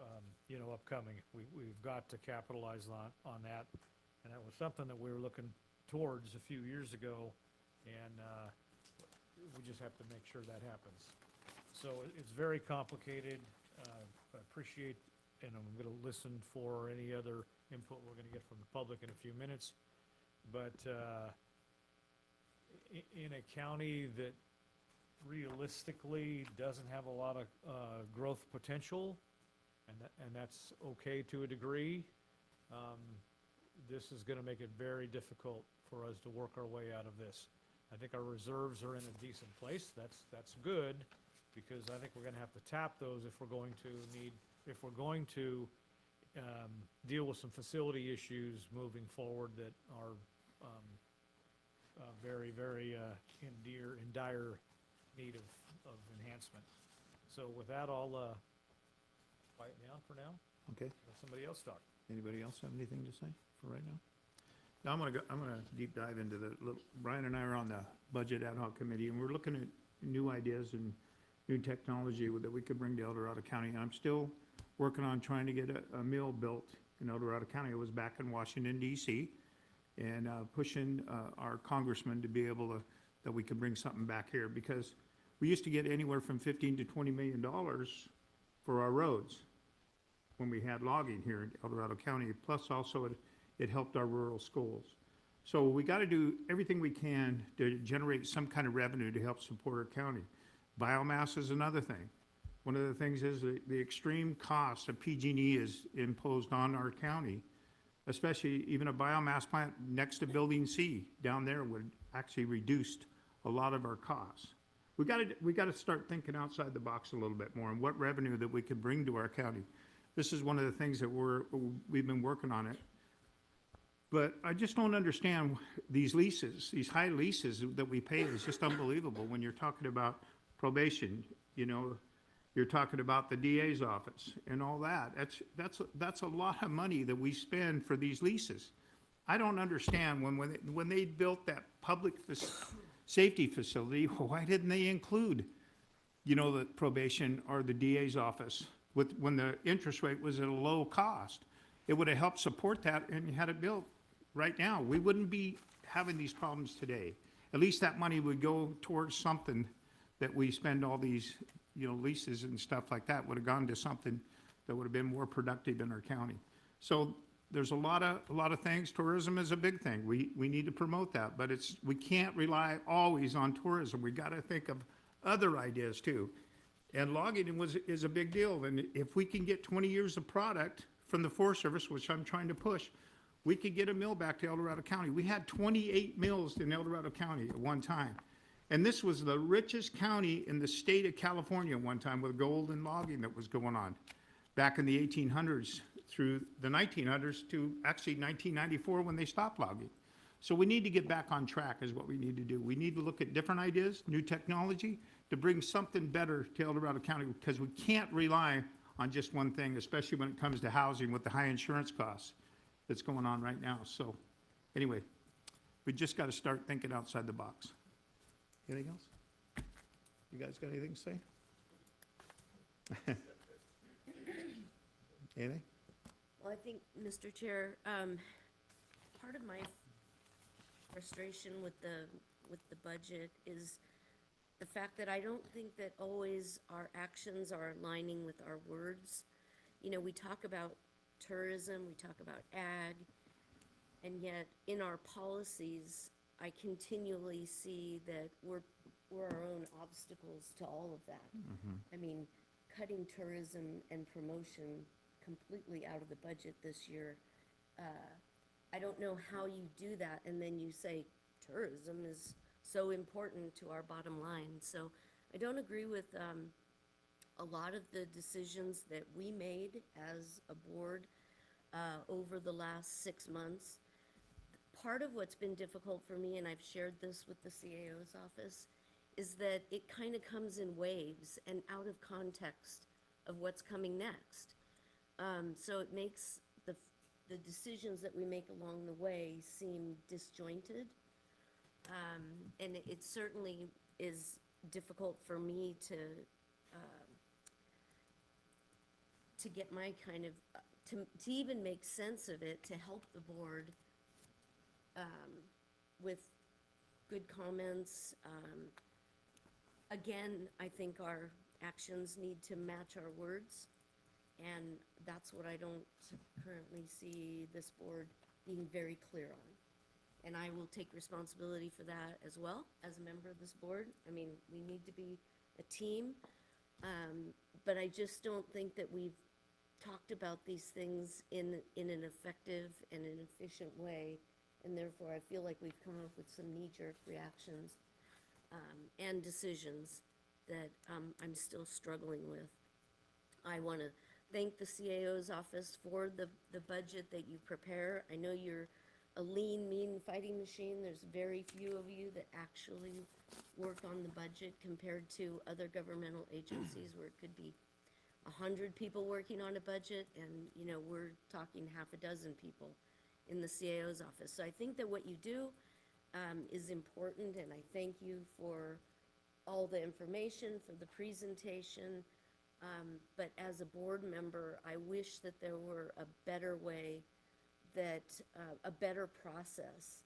upcoming. We've got to capitalize on that, and that was something that we were looking towards a few years ago, and we just have to make sure that happens. So it's very complicated. I appreciate, and I'm going to listen for any other input we're going to get from the public in a few minutes. But in a county that realistically doesn't have a lot of growth potential, and that's okay to a degree, this is going to make it very difficult for us to work our way out of this. I think our reserves are in a decent place. That's good, because I think we're going to have to tap those if we're going to deal with some facility issues moving forward that are very, very in dire need of enhancement. So with that, I'll quiet down for now. Okay. Let somebody else talk. Anybody else have anything to say for right now? Now I'm gonna deep dive into Brian and I are on the Budget Ad Hoc Committee, and we're looking at new ideas and new technology that we could bring to El Dorado County. And I'm still working on trying to get a mill built in El Dorado County. I was back in Washington, D.C., and pushing our congressman to be able to, that we could bring something back here, because we used to get anywhere from $15 to $20 million for our roads when we had logging here in El Dorado County, plus also it helped our rural schools. So we got to do everything we can to generate some kind of revenue to help support our county. Biomass is another thing. One of the things is the extreme cost of PG&E is imposed on our county, especially even a biomass plant next to Building C down there would actually reduce a lot of our costs. We got to start thinking outside the box a little bit more and what revenue that we could bring to our county. This is one of the things that we've been working on it. But I just don't understand these leases, these high leases that we pay is just unbelievable. When you're talking about probation, you're talking about the DA's office and all that. That's a lot of money that we spend for these leases. I don't understand when they built that public safety facility, why didn't they include, the probation or the DA's office when the interest rate was at a low cost? It would have helped support that, and you had it built right now. We wouldn't be having these problems today. At least that money would go towards something that we spend all these, leases and stuff like that would have gone to something that would have been more productive in our county. So there's a lot of things. Tourism is a big thing. We need to promote that, but we can't rely always on tourism. We got to think of other ideas too. And logging is a big deal. And if we can get 20 years of product from the Forest Service, which I'm trying to push, we could get a mill back to El Dorado County. We had 28 mills in El Dorado County at one time. And this was the richest county in the state of California at one time with gold and logging that was going on back in the 1800s through the 1900s to actually 1994 when they stopped logging. So we need to get back on track is what we need to do. We need to look at different ideas, new technology, to bring something better to El Dorado County, because we can't rely on just one thing, especially when it comes to housing with the high insurance costs that's going on right now. So anyway, we just got to start thinking outside the box. Anything else? You guys got anything to say? Anything? Well, I think, Mr. Chair, part of my frustration with the budget is the fact that I don't think that always our actions are aligning with our words. You know, we talk about tourism, we talk about ag, and yet in our policies, I continually see that we're our own obstacles to all of that. I mean, cutting tourism and promotion completely out of the budget this year, I don't know how you do that, and then you say tourism is so important to our bottom line. So I don't agree with a lot of the decisions that we made as a board over the last 6 months. Part of what's been difficult for me, and I've shared this with the CAO's office, is that it kind of comes in waves and out of context of what's coming next. So it makes the decisions that we make along the way seem disjointed. And it certainly is difficult for me to get my kind of, to even make sense of it, to help the board with good comments. Again, I think our actions need to match our words, and that's what I don't currently see this board being very clear on. And I will take responsibility for that as well as a member of this board. I mean, we need to be a team, but I just don't think that we've talked about these things in an effective and an efficient way, and therefore I feel like we've come up with some knee-jerk reactions and decisions that I'm still struggling with. I want to thank the CAO's office for the budget that you prepare. I know you're a lean, mean fighting machine. There's very few of you that actually work on the budget compared to other governmental agencies where it could be 100 people working on a budget, and you know, we're talking half a dozen people in the CAO's office. So I think that what you do is important, and I thank you for all the information, for the presentation. But as a board member, I wish that there were a better way, that a better process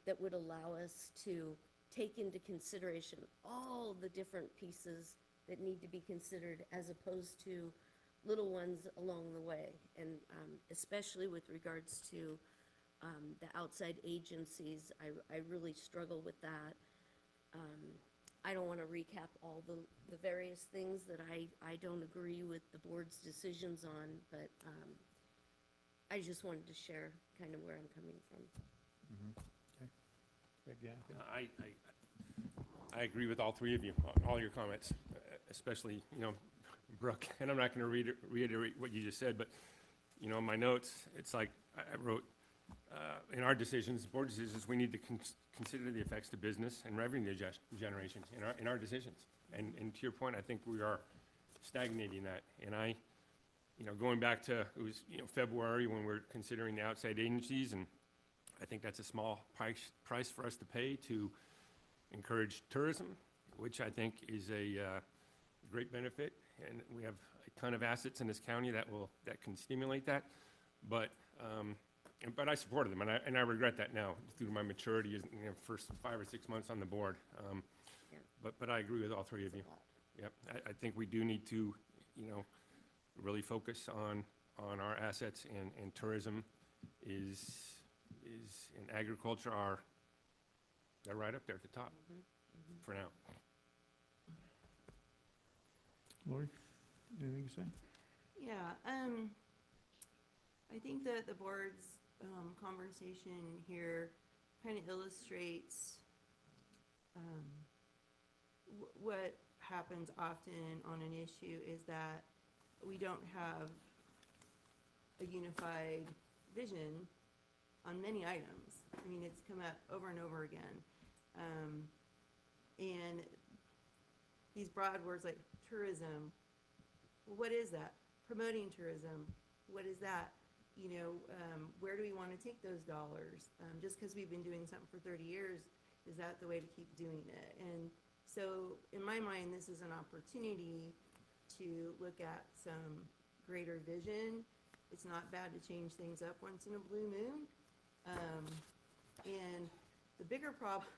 that would allow us to take into consideration all the different pieces that need to be considered, as opposed to little ones along the way. And especially with regards to the outside agencies, I really struggle with that. I don't want to recap all the various things that I don't agree with the board's decisions on, but I just wanted to share kind of where I'm coming from. I agree with all three of you, all your comments, especially, you know, Brooke, and I'm not going to reiterate what you just said, but, you know, in my notes, it's like I wrote, in our decisions, board decisions, we need to consider the effects to business and revenue generation in our decisions. And to your point, I think we are stagnating that. And you know, going back to, it was, you know, February when we're considering the outside agencies, and I think that's a small price for us to pay to encourage tourism, which I think is a great benefit. And we have a ton of assets in this county that can stimulate that. But I supported them, and I regret that now through my maturity, you know, first 5 or 6 months on the board. Yeah. But I agree with all three of you. Yep, I think we do need to, you know, really focus on our assets, and tourism is in agriculture they're right up there at the top for now. Lori, anything to say? Yeah, I think that the board's conversation here kind of illustrates what happens often on an issue is that we don't have a unified vision on many items. I mean, it's come up over and over again. And these broad words like tourism, what is that? Promoting tourism, what is that? You know, where do we want to take those dollars? Just because we've been doing something for 30 years, is that the way to keep doing it? And so in my mind, this is an opportunity to look at some greater vision. It's not bad to change things up once in a blue moon. And The bigger problem,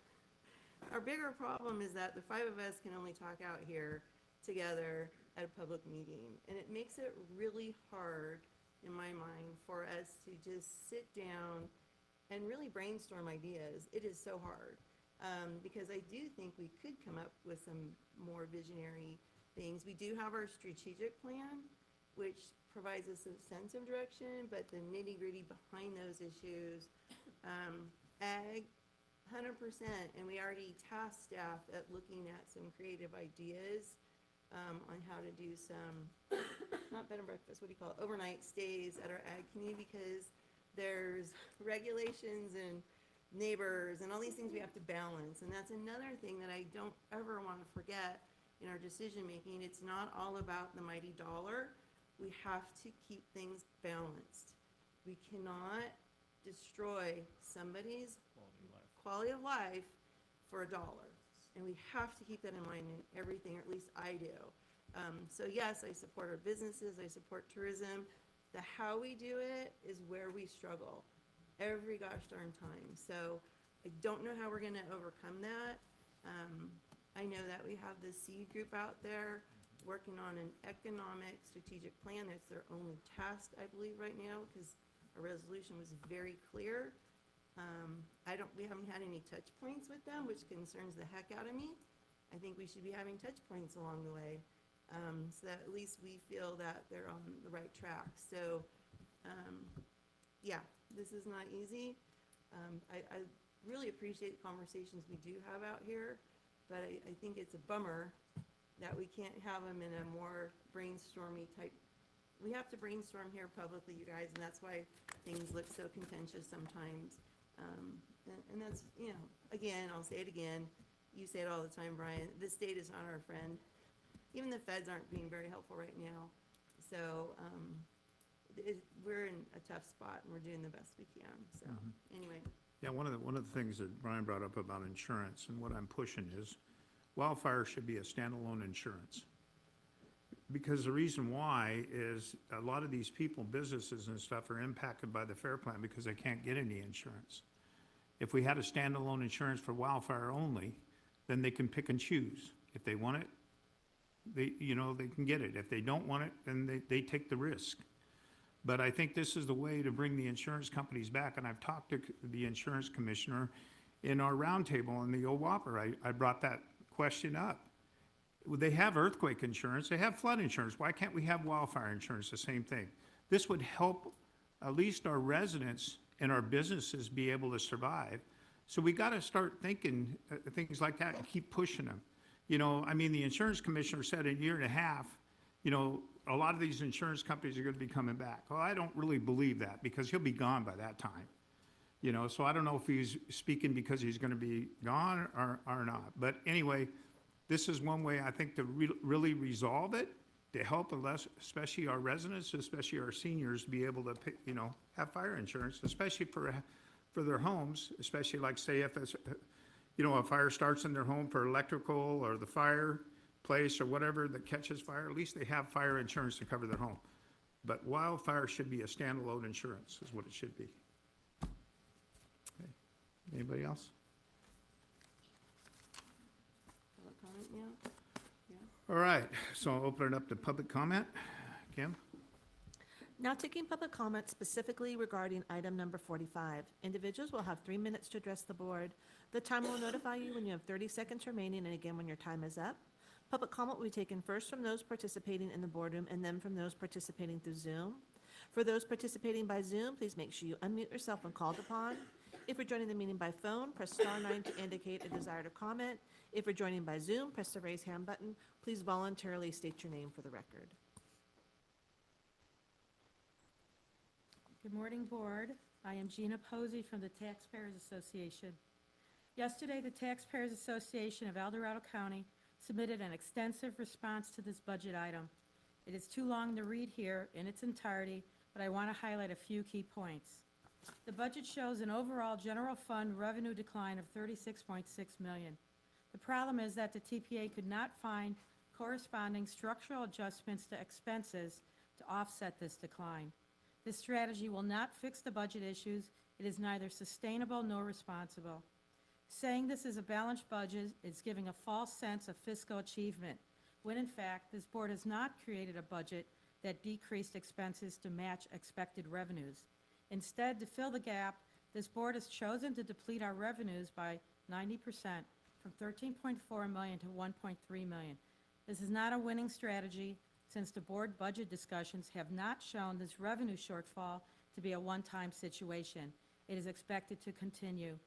our bigger problem is that the five of us can only talk out here together at a public meeting. And it makes it really hard, in my mind, for us to just sit down and really brainstorm ideas. It is so hard. Because I do think we could come up with some more visionary things. We do have our strategic plan, which provides us a sense of direction, but the nitty-gritty behind those issues, ag, 100%, and we already tasked staff at looking at some creative ideas on how to do some, not bed and breakfast, what do you call it, overnight stays at our ag community, because there's regulations and neighbors and all these things we have to balance. And that's another thing that I don't ever want to forget in our decision making. It's not all about the mighty dollar. We have to keep things balanced. We cannot destroy somebody's quality of life for $1. And we have to keep that in mind in everything, or at least I do. So yes, I support our businesses, I support tourism. The how we do it is where we struggle every gosh darn time. So I don't know how we're gonna overcome that. I know that we have the seed group out there working on an economic strategic plan. That's their only task, I believe, right now, because our resolution was very clear. We haven't had any touch points with them, which concerns the heck out of me. I think we should be having touch points along the way, so that at least we feel that they're on the right track. So, yeah, this is not easy. I really appreciate the conversations we do have out here, but I think it's a bummer that we can't have them in a more brainstormy type. We have to brainstorm here publicly, you guys, and that's why things look so contentious sometimes. And that's, you know, again, I'll say it again. You say it all the time, Brian. The state is not our friend. Even the feds aren't being very helpful right now. So we're in a tough spot, and we're doing the best we can. So anyway. Yeah, one of the things that Brian brought up about insurance, and what I'm pushing is wildfire should be a standalone insurance. Because the reason why is a lot of these people, businesses and stuff, are impacted by the FAIR Plan because they can't get any insurance. If we had a standalone insurance for wildfire only, then they can pick and choose. If they want it, they can get it. If they don't want it, then they take the risk. But I think this is the way to bring the insurance companies back, and I've talked to the insurance commissioner in our roundtable in the OWAPR. I brought that question up. They have earthquake insurance, they have flood insurance. Why can't we have wildfire insurance? The same thing. This would help at least our residents and our businesses be able to survive. So we got to start thinking things like that and keep pushing them. You know, I mean, the insurance commissioner said in a year and a half, you know, a lot of these insurance companies are going to be coming back. Well, I don't really believe that, because he'll be gone by that time. You know, so I don't know if he's speaking because he's going to be gone or not. But anyway, this is one way, I think, to really resolve it, to help especially our residents, especially our seniors, be able to, have fire insurance, especially for their homes, especially like, say, if it's, a fire starts in their home for electrical or the fireplace or whatever that catches fire, at least they have fire insurance to cover their home. But wildfire should be a standalone insurance, is what it should be. Okay. Anybody else? All right, so I'll open it up to public comment. Kim? Now taking public comment specifically regarding item number 45. Individuals will have 3 minutes to address the board. The timer will notify you when you have 30 seconds remaining, and again when your time is up. Public comment will be taken first from those participating in the boardroom and then from those participating through Zoom. For those participating by Zoom, please make sure you unmute yourself when called upon. If you're joining the meeting by phone, press *9 to indicate a desire to comment. If you're joining by Zoom, press the raise hand button. Please voluntarily state your name for the record. Good morning, Board. I am Gina Posey from the Taxpayers Association. Yesterday, the Taxpayers Association of El Dorado County submitted an extensive response to this budget item. It is too long to read here in its entirety, but I want to highlight a few key points. The budget shows an overall general fund revenue decline of $36.6 million. The problem is that the TPA could not find corresponding structural adjustments to expenses to offset this decline. This strategy will not fix the budget issues. It is neither sustainable nor responsible. Saying this is a balanced budget is giving a false sense of fiscal achievement, when in fact, this board has not created a budget that decreased expenses to match expected revenues. Instead, to fill the gap, this board has chosen to deplete our revenues by 90% from $13.4 million to $1.3 million. This is not a winning strategy, since the board budget discussions have not shown this revenue shortfall to be a one-time situation. It is expected to continue.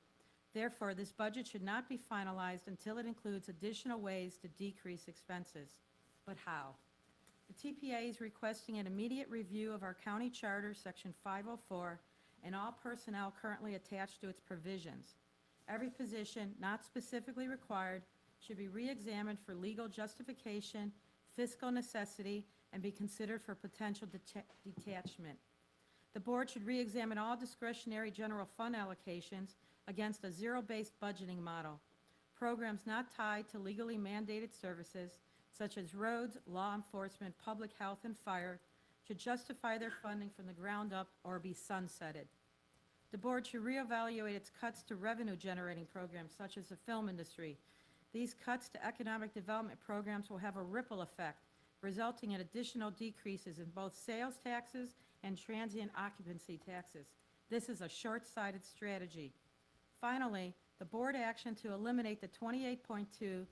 Therefore, this budget should not be finalized until it includes additional ways to decrease expenses. But how? The TPA is requesting an immediate review of our county charter, Section 504, and all personnel currently attached to its provisions. Every position not specifically required should be re-examined for legal justification, fiscal necessity, and be considered for potential detachment. The board should re-examine all discretionary general fund allocations against a zero-based budgeting model. Programs not tied to legally mandated services, such as roads, law enforcement, public health, and fire, should justify their funding from the ground up or be sunsetted. The board should reevaluate its cuts to revenue-generating programs, such as the film industry. These cuts to economic development programs will have a ripple effect, resulting in additional decreases in both sales taxes and transient occupancy taxes. This is a short-sighted strategy. Finally, the board action to eliminate the 28.2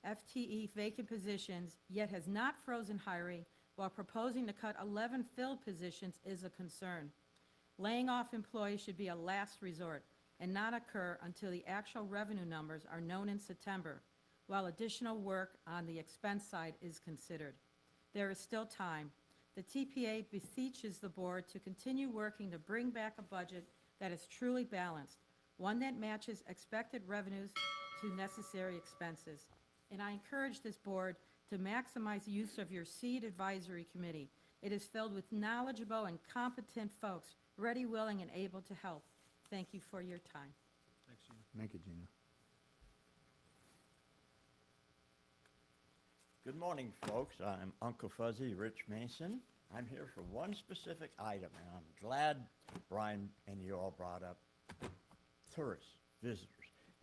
FTE vacant positions, yet has not frozen hiring, while proposing to cut 11 filled positions is a concern. Laying off employees should be a last resort and not occur until the actual revenue numbers are known in September, while additional work on the expense side is considered. There is still time. The TPA beseeches the board to continue working to bring back a budget that is truly balanced, one that matches expected revenues to necessary expenses. And I encourage this board to maximize the use of your SEED Advisory Committee. It is filled with knowledgeable and competent folks, ready, willing, and able to help. Thank you for your time. Thanks, Gina. Thank you, Gina. Good morning, folks. I'm Uncle Fuzzy Rich Mason. I'm here for one specific item, and I'm glad Brian and you all brought up tourists, visitors.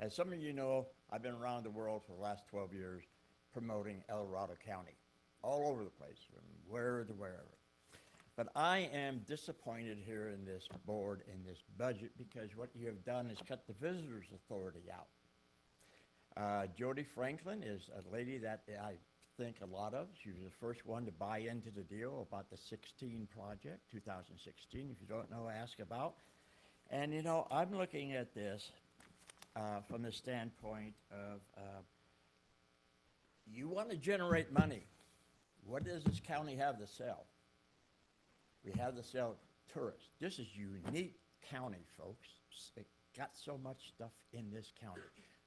As some of you know, I've been around the world for the last 12 years promoting El Dorado County, all over the place, from where to wherever. But I am disappointed here in this board, in this budget, because what you have done is cut the Visitors Authority out. Jody Franklin is a lady that I think a lot of. She was the first one to buy into the deal about the 16 project, 2016. If you don't know, ask about. And you know, I'm looking at this from the standpoint of you want to generate money. What does this county have to sell? We have to sell tourists. This is unique county, folks. It got so much stuff in this county.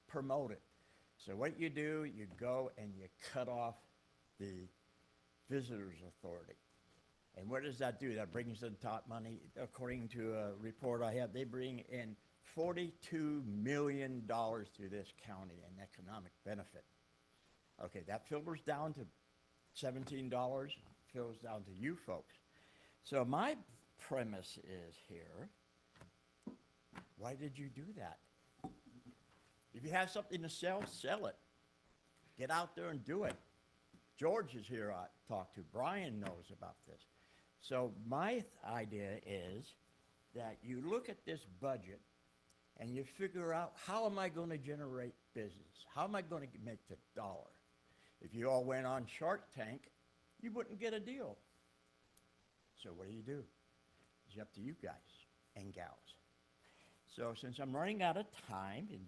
Promote it. So what you do, you go and you cut off the Visitors Authority. And what does that do? That brings in top money. According to a report I have, they bring in $42 million to this county in economic benefit. Okay, that filters down to $17, filters down to you folks. So my premise is here, why did you do that? If you have something to sell, sell it. Get out there and do it. George is here I talked to. Brian knows about this. So my idea is that you look at this budget and you figure out, how am I going to generate business? How am I going to make the dollar? If you all went on Shark Tank, you wouldn't get a deal. So what do? It's up to you guys and gals. So since I'm running out of time, and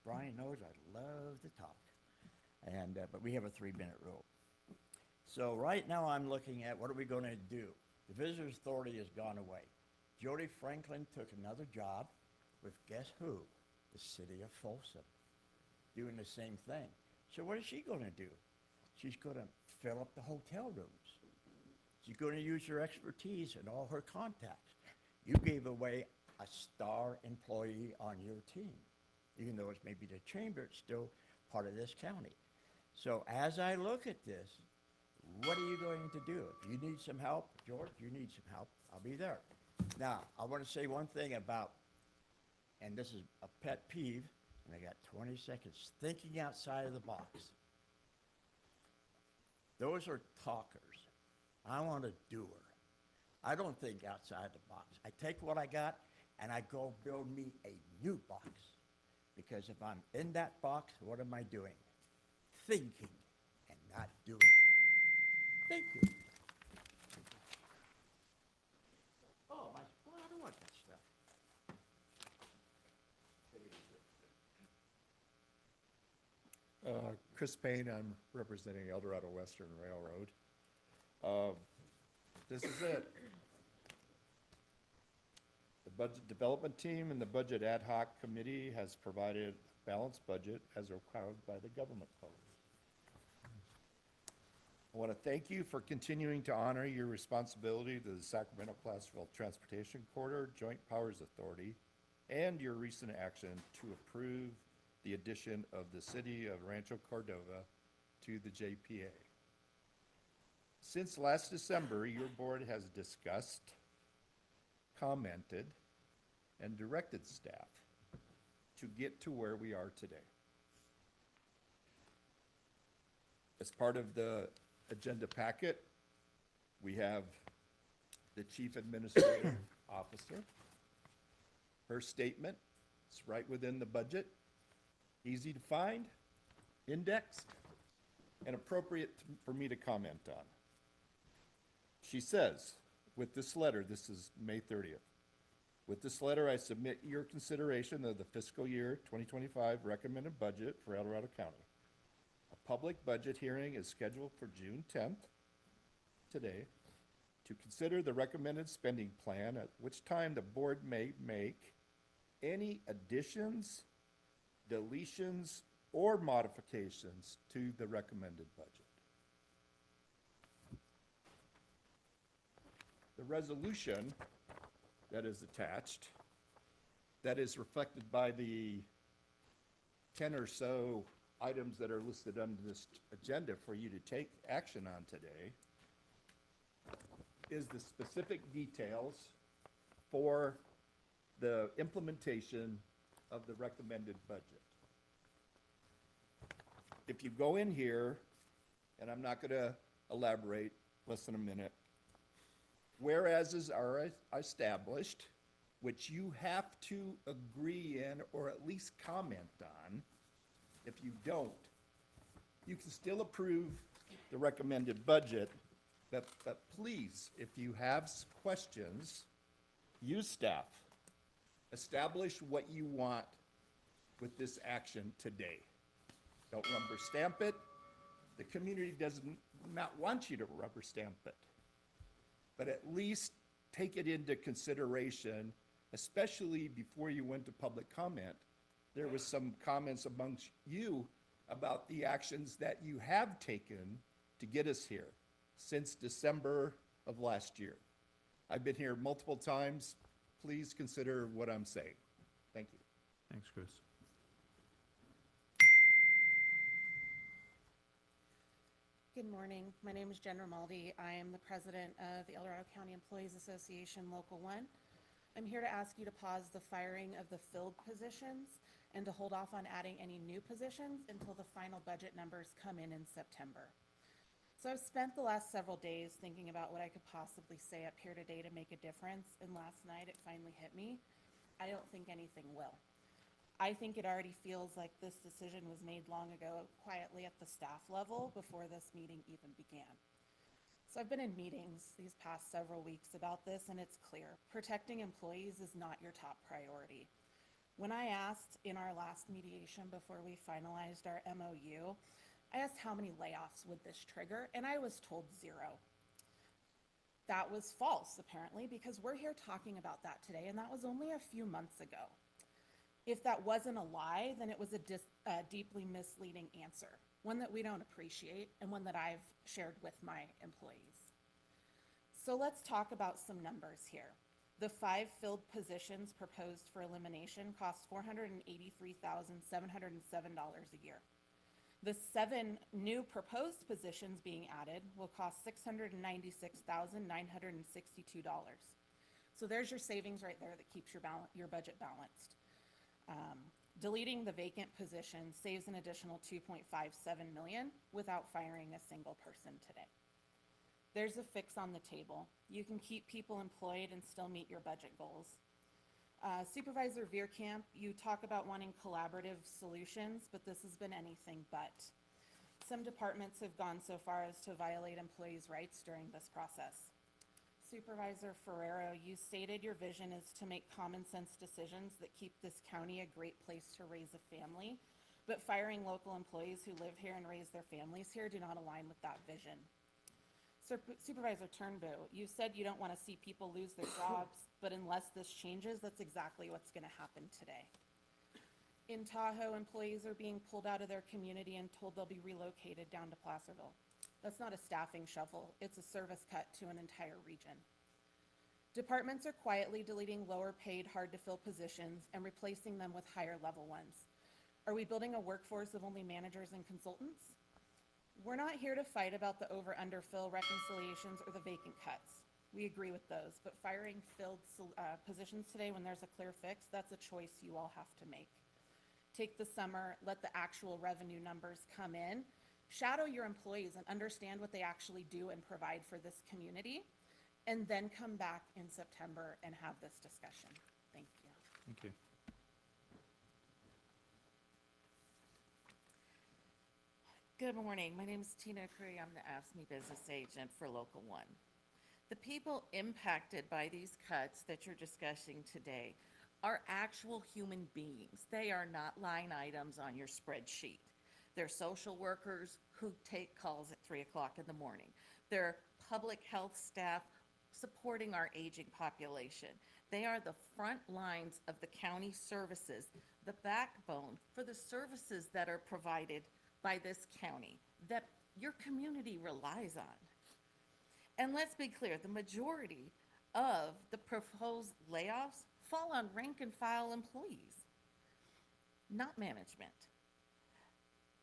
Brian knows I love to talk, and but we have a 3-minute rule. So right now I'm looking at what are we going to do? The Visitors Authority has gone away. Jody Franklin took another job with, guess who? The city of Folsom, doing the same thing. So what is she going to do? She's going to fill up the hotel rooms. She's going to use her expertise and all her contacts. You gave away a star employee on your team. Even though it's maybe the chamber, it's still part of this county. So as I look at this, what are you going to do? If you need some help, George, you need some help, I'll be there. Now, I want to say one thing about, and this is a pet peeve, and I got 20 seconds thinking outside of the box. Those are talkers. I want a doer. I don't think outside the box. I take what I got and I go build me a new box. Because if I'm in that box, what am I doing? Thinking and not doing. Thank you. Oh, well, I don't want that stuff. Chris Payne, I'm representing El Dorado Western Railroad. This is it. The Budget Development Team and the Budget Ad Hoc Committee has provided a balanced budget as required by the government code. I want to thank you for continuing to honor your responsibility to the Sacramento-Placerville Transportation Corridor Joint Powers Authority and your recent action to approve the addition of the city of Rancho Cordova to the JPA. Since last December, your board has discussed, commented, and directed staff to get to where we are today. As part of the agenda packet, we have the Chief Administrative Officer. Her statement is right within the budget, easy to find, indexed, and appropriate for me to comment on. She says, with this letter, this is May 30th, with this letter, I submit your consideration of the fiscal year 2025 recommended budget for El Dorado County. A public budget hearing is scheduled for June 10th, today, to consider the recommended spending plan, at which time the board may make any additions, deletions, or modifications to the recommended budget. The resolution that is attached, that is reflected by the 10 or so items that are listed under this agenda for you to take action on today, is the specific details for the implementation of the recommended budget. If you go in here, and I'm not going to elaborate less than a minute, whereases are established, which you have to agree in or at least comment on. If you don't, you can still approve the recommended budget, but please, if you have questions, use staff. Establish what you want with this action today. Don't rubber stamp it. The community does not want you to rubber stamp it. But at least take it into consideration, especially before you went to public comment. There was some comments amongst you about the actions that you have taken to get us here since December of last year. I've been here multiple times. Please consider what I'm saying. Thank you. Thanks, Chris. Good morning. My name is Jen Romaldi. I am the president of the El Dorado County Employees Association Local 1. I'm here to ask you to pause the firing of the filled positions and to hold off on adding any new positions until the final budget numbers come in September. So I've spent the last several days thinking about what I could possibly say up here today to make a difference, and last night it finally hit me. I don't think anything will. I think it already feels like this decision was made long ago, quietly at the staff level before this meeting even began. So I've been in meetings these past several weeks about this, and it's clear, protecting employees is not your top priority. When I asked in our last mediation before we finalized our MOU, I asked how many layoffs would this trigger, and I was told 0. That was false, apparently, because we're here talking about that today, and that was only a few months ago. If that wasn't a lie, then it was a deeply misleading answer, one that we don't appreciate and one that I've shared with my employees. So let's talk about some numbers here. The 5 filled positions proposed for elimination cost $483,707 a year. The 7 new proposed positions being added will cost $696,962. So there's your savings right there that keeps your budget balanced. Deleting the vacant position saves an additional 2.57 million without firing a single person today. There's a fix on the table. You can keep people employed and still meet your budget goals. Supervisor Veerkamp, you talk about wanting collaborative solutions, but this has been anything but. Some departments have gone so far as to violate employees' rights during this process. Supervisor Ferrero, you stated your vision is to make common sense decisions that keep this county a great place to raise a family, but firing local employees who live here and raise their families here do not align with that vision. Supervisor Turnbow, you said you don't want to see people lose their jobs, but unless this changes, that's exactly what's going to happen today. In Tahoe, employees are being pulled out of their community and told they'll be relocated down to Placerville. That's not a staffing shuffle, it's a service cut to an entire region. Departments are quietly deleting lower paid, hard to fill positions and replacing them with higher level ones. Are we building a workforce of only managers and consultants? We're not here to fight about the over-under fill reconciliations or the vacant cuts. We agree with those, but firing filled positions today when there's a clear fix, that's a choice you all have to make. Take the summer, let the actual revenue numbers come in, shadow your employees and understand what they actually do and provide for this community, and then come back in September and have this discussion. Thank you. Thank you. Good morning. My name is Tina Curry. I'm the Ask Me Business agent for Local 1. The people impacted by these cuts that you're discussing today are actual human beings. They are not line items on your spreadsheet. They're social workers who take calls at 3 o'clock in the morning. They're public health staff supporting our aging population. They are the front lines of the county services, the backbone for the services that are provided by this county that your community relies on. And let's be clear, the majority of the proposed layoffs fall on rank and file employees, not management.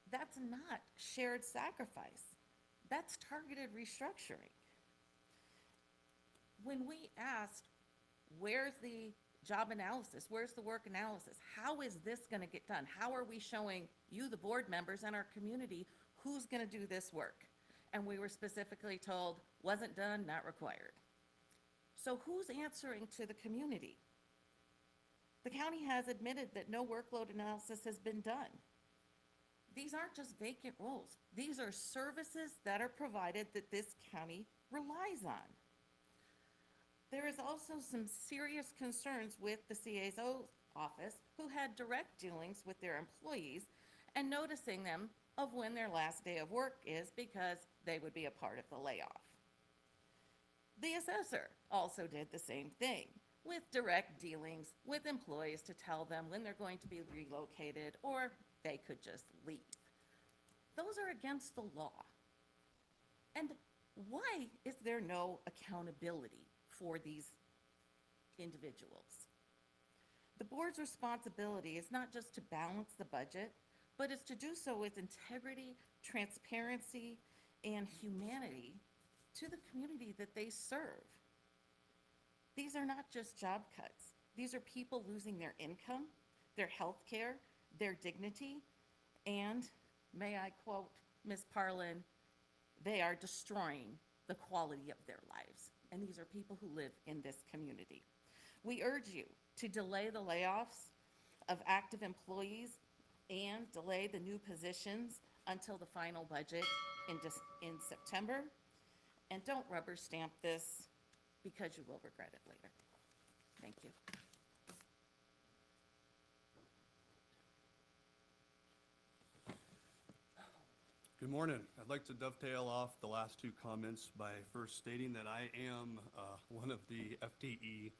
That's not shared sacrifice. That's targeted restructuring. When we asked, where's the job analysis? Where's the work analysis? How is this going to get done? How are we showing you, the board members, and our community who's going to do this work? And we were specifically told, wasn't done, not required. So who's answering to the community? The county has admitted that no workload analysis has been done. These aren't just vacant roles. These are services that are provided that this county relies on. There is also some serious concerns with the CAO's office, who had direct dealings with their employees and noticing them of when their last day of work is because they would be a part of the layoff. The assessor also did the same thing with direct dealings with employees to tell them when they're going to be relocated or they could just leave. Those are against the law. And why is there no accountability for these individuals? The board's responsibility is not just to balance the budget, but is to do so with integrity, transparency, and humanity to the community that they serve. These are not just job cuts. These are people losing their income, their health care, their dignity, and, may I quote Ms. Parlin, they are destroying the quality of their lives. And these are people who live in this community. We urge you to delay the layoffs of active employees and delay the new positions until the final budget in September. And don't rubber stamp this because you will regret it later. Thank you. Good morning. I'd like to dovetail off the last two comments by first stating that I am one of the FTE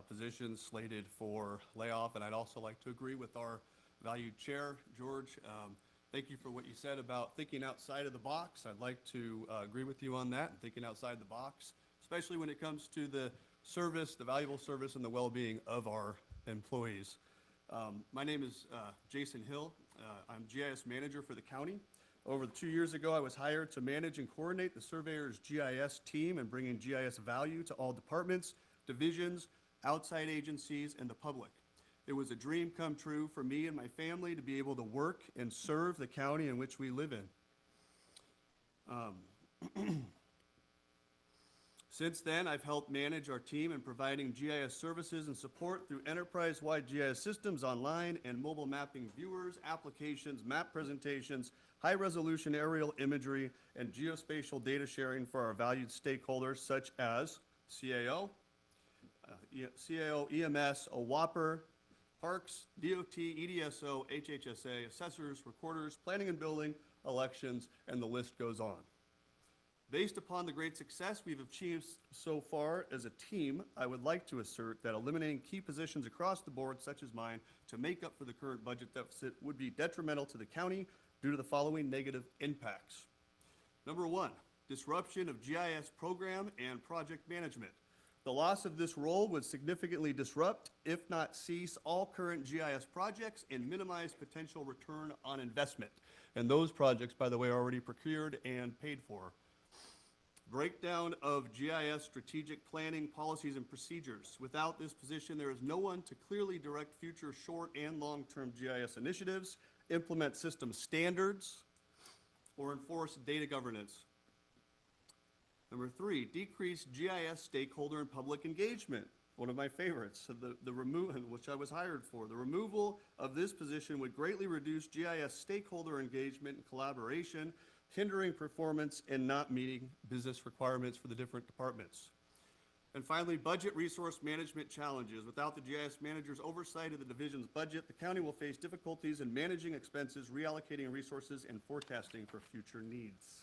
positions slated for layoff, and I'd also like to agree with our valued chair, George. Thank you for what you said about thinking outside of the box. I'd like to agree with you on that, thinking outside the box, especially when it comes to the service, the valuable service, and the well-being of our employees. My name is Jason Hill. I'm GIS manager for the county. Over 2 years ago, I was hired to manage and coordinate the surveyor's GIS team and bringing GIS value to all departments, divisions, outside agencies, and the public. It was a dream come true for me and my family to be able to work and serve the county in which we live in. Since then, I've helped manage our team in providing GIS services and support through enterprise-wide GIS systems online and mobile mapping viewers, applications, map presentations, high-resolution aerial imagery, and geospatial data sharing for our valued stakeholders such as CAO, EMS, OWAPR, Parks, DOT, EDSO, HHSA, assessors, recorders, planning and building, elections, and the list goes on. Based upon the great success we've achieved so far as a team, I would like to assert that eliminating key positions across the board, such as mine, to make up for the current budget deficit would be detrimental to the county due to the following negative impacts. Number one, disruption of GIS program and project management. The loss of this role would significantly disrupt, if not cease, all current GIS projects and minimize potential return on investment. And those projects, by the way, are already procured and paid for. Breakdown of GIS strategic planning policies and procedures. Without this position, there is no one to clearly direct future short and long-term GIS initiatives, implement system standards, or enforce data governance. Number three, decreased GIS stakeholder and public engagement. One of my favorites, which I was hired for. The removal of this position would greatly reduce GIS stakeholder engagement and collaboration, hindering performance and not meeting business requirements for the different departments. And finally, budget resource management challenges. Without the GIS manager's oversight of the division's budget, the county will face difficulties in managing expenses, reallocating resources, and forecasting for future needs.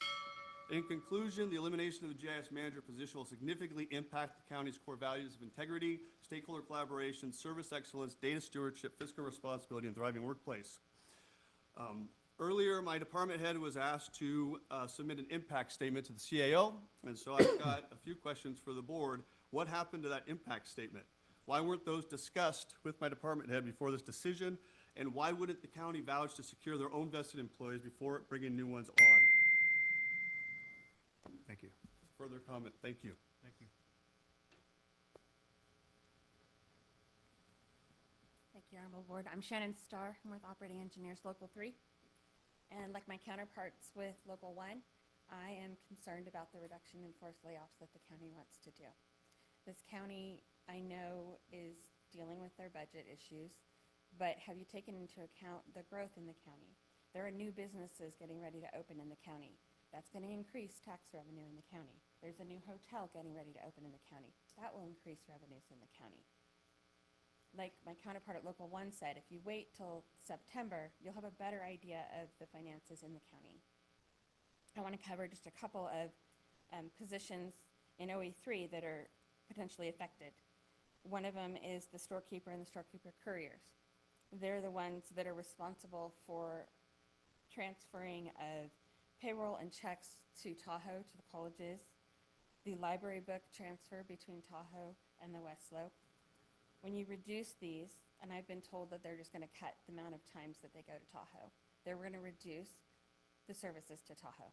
In conclusion, the elimination of the GIS manager position will significantly impact the county's core values of integrity, stakeholder collaboration, service excellence, data stewardship, fiscal responsibility, and thriving workplace. Earlier, my department head was asked to submit an impact statement to the CAO, and so I've got a few questions for the board. What happened to that impact statement? Why weren't those discussed with my department head before this decision? And why wouldn't the county vouch to secure their own vested employees before bringing new ones on? Thank you. Further comment? Thank you. Thank you. Thank you, Honorable Board. I'm Shannon Starr. I'm with Operating Engineers Local 3. And like my counterparts with Local 1, I am concerned about the reduction in forced layoffs that the county wants to do. This county, I know, is dealing with their budget issues, but have you taken into account the growth in the county? There are new businesses getting ready to open in the county. That's going to increase tax revenue in the county. There's a new hotel getting ready to open in the county. That will increase revenues in the county. Like my counterpart at Local 1 said, if you wait till September, you'll have a better idea of the finances in the county. I want to cover just a couple of positions in OE3 that are potentially affected. One of them is the storekeeper and the storekeeper couriers. They're the ones that are responsible for transferring of payroll and checks to Tahoe, to the colleges, the library book transfer between Tahoe and the West Slope. When you reduce these, and I've been told that they're just going to cut the amount of times that they go to Tahoe, they're going to reduce the services to Tahoe.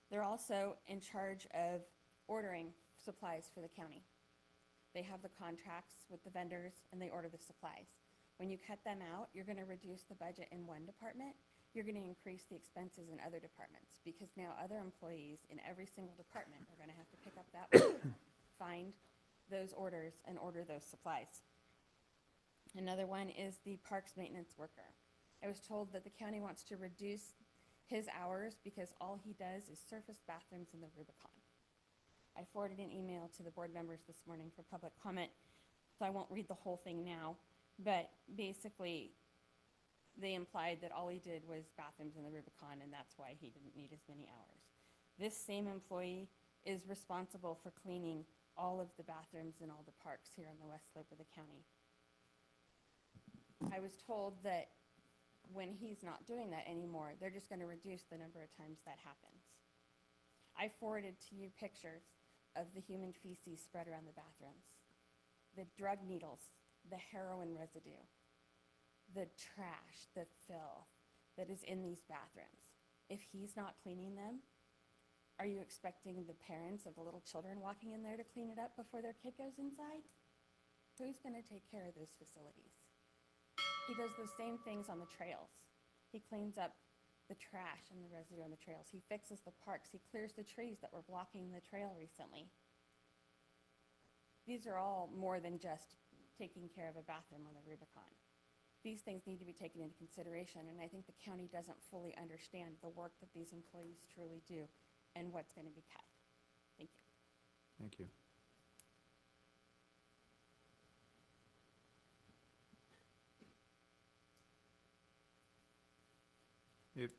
They're also in charge of ordering supplies for the county. They have the contracts with the vendors and they order the supplies. When you cut them out, you're going to reduce the budget in one department. You're going to increase the expenses in other departments because now other employees in every single department are going to have to pick up that work, find those orders, and order those supplies. Another one is the parks maintenance worker. I was told that the county wants to reduce his hours because all he does is surface bathrooms in the Rubicon. I forwarded an email to the board members this morning for public comment, so I won't read the whole thing now, but basically they implied that all he did was bathrooms in the Rubicon and that's why he didn't need as many hours. This same employee is responsible for cleaning all of the bathrooms in all the parks here on the west slope of the county. I was told that when he's not doing that anymore, they're just going to reduce the number of times that happens. I forwarded to you pictures of the human feces spread around the bathrooms, the drug needles, the heroin residue, the trash, the filth that is in these bathrooms. If he's not cleaning them, are you expecting the parents of the little children walking in there to clean it up before their kid goes inside? Who's going to take care of those facilities? He does those same things on the trails. He cleans up the trash and the residue on the trails. He fixes the parks. He clears the trees that were blocking the trail recently. These are all more than just taking care of a bathroom on the Rubicon. These things need to be taken into consideration, and I think the county doesn't fully understand the work that these employees truly do and what's going to be cut. Thank you. Thank you.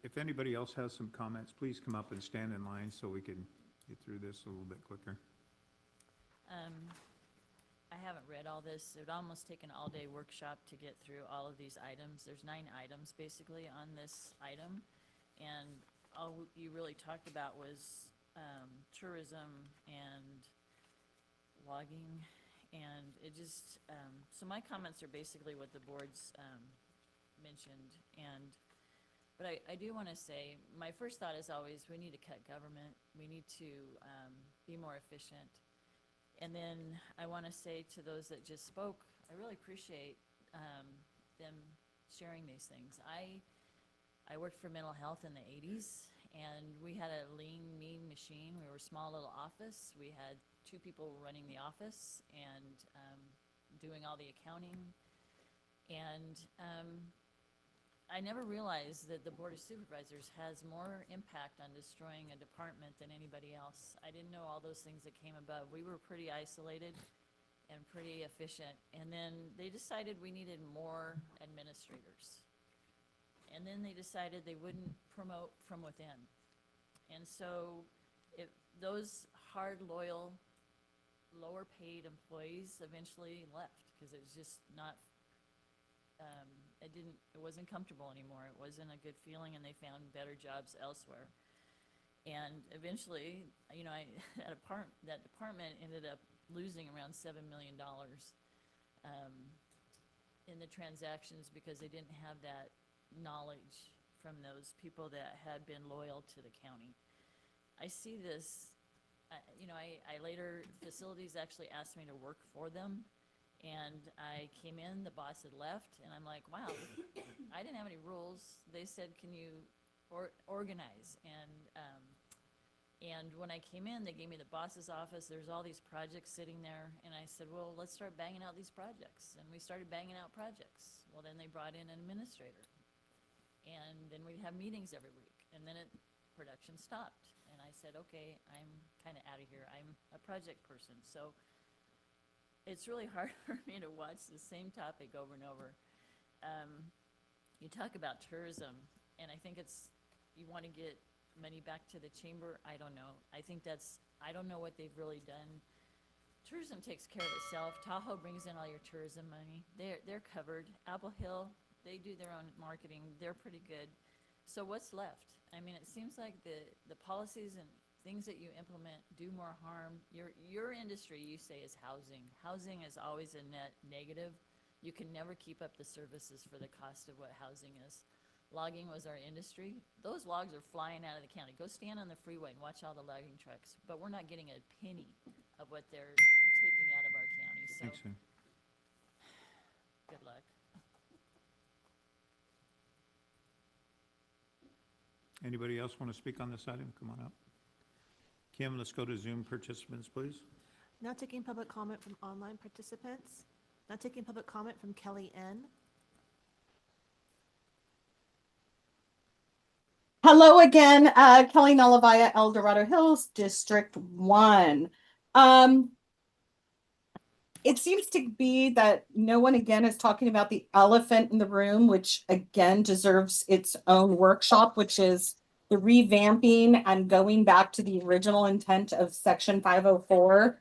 If anybody else has some comments, please come up and stand in line so we can get through this a little bit quicker. I haven't read all this. It would almost take an all-day workshop to get through all of these items. There's 9 items basically on this item, and all you really talked about was tourism and logging, and it just, so my comments are basically what the board's mentioned, but I do want to say, my first thought is always, we need to cut government. We need to be more efficient. And then I want to say to those that just spoke, I really appreciate them sharing these things. I worked for mental health in the 80s, and we had a lean, mean machine. We were a small little office. We had 2 people running the office and doing all the accounting. And I never realized that the Board of Supervisors has more impact on destroying a department than anybody else. I didn't know all those things that came above. We were pretty isolated and pretty efficient. And then they decided we needed more administrators. And then they decided they wouldn't promote from within. And so those hard, loyal, lower paid employees eventually left because it was just not it wasn't comfortable anymore. It wasn't a good feeling, and they found better jobs elsewhere. And eventually, you know, that department ended up losing around $7 million in the transactions because they didn't have that knowledge from those people that had been loyal to the county. I see this, you know, I later, facilities actually asked me to work for them. And I came in, the boss had left, and I'm like, wow, I didn't have any rules. They said, can you organize? And when I came in, they gave me the boss's office. There's all these projects sitting there, and I said, well, let's start banging out these projects. And we started banging out projects. Well, then they brought in an administrator. And then we'd have meetings every week. And then production stopped. And I said, okay, I'm kind of out of here. I'm a project person. So it's really hard for me to watch the same topic over and over. You talk about tourism, and I think you want to get money back to the chamber. I don't know. I don't know what they've really done. Tourism takes care of itself. Tahoe brings in all your tourism money. They're covered. Apple Hill, they do their own marketing. They're pretty good. So what's left? I mean, it seems like the policies and things that you implement do more harm. Your industry, you say, is housing. Housing is always a net negative. You can never keep up the services for the cost of what housing is. Logging was our industry. Those logs are flying out of the county. Go stand on the freeway and watch all the logging trucks. But we're not getting a penny of what they're taking out of our county. So Thanks, Sue. good luck. Anybody else want to speak on this item? Come on up. Kim, let's go to Zoom participants, please. Now taking public comment from online participants. Now taking public comment from Kelly N. Hello again, Kelly Nalavaya, El Dorado Hills, District 1. It seems to be that no one again is talking about the elephant in the room, which again deserves its own workshop, which is the revamping and going back to the original intent of Section 504,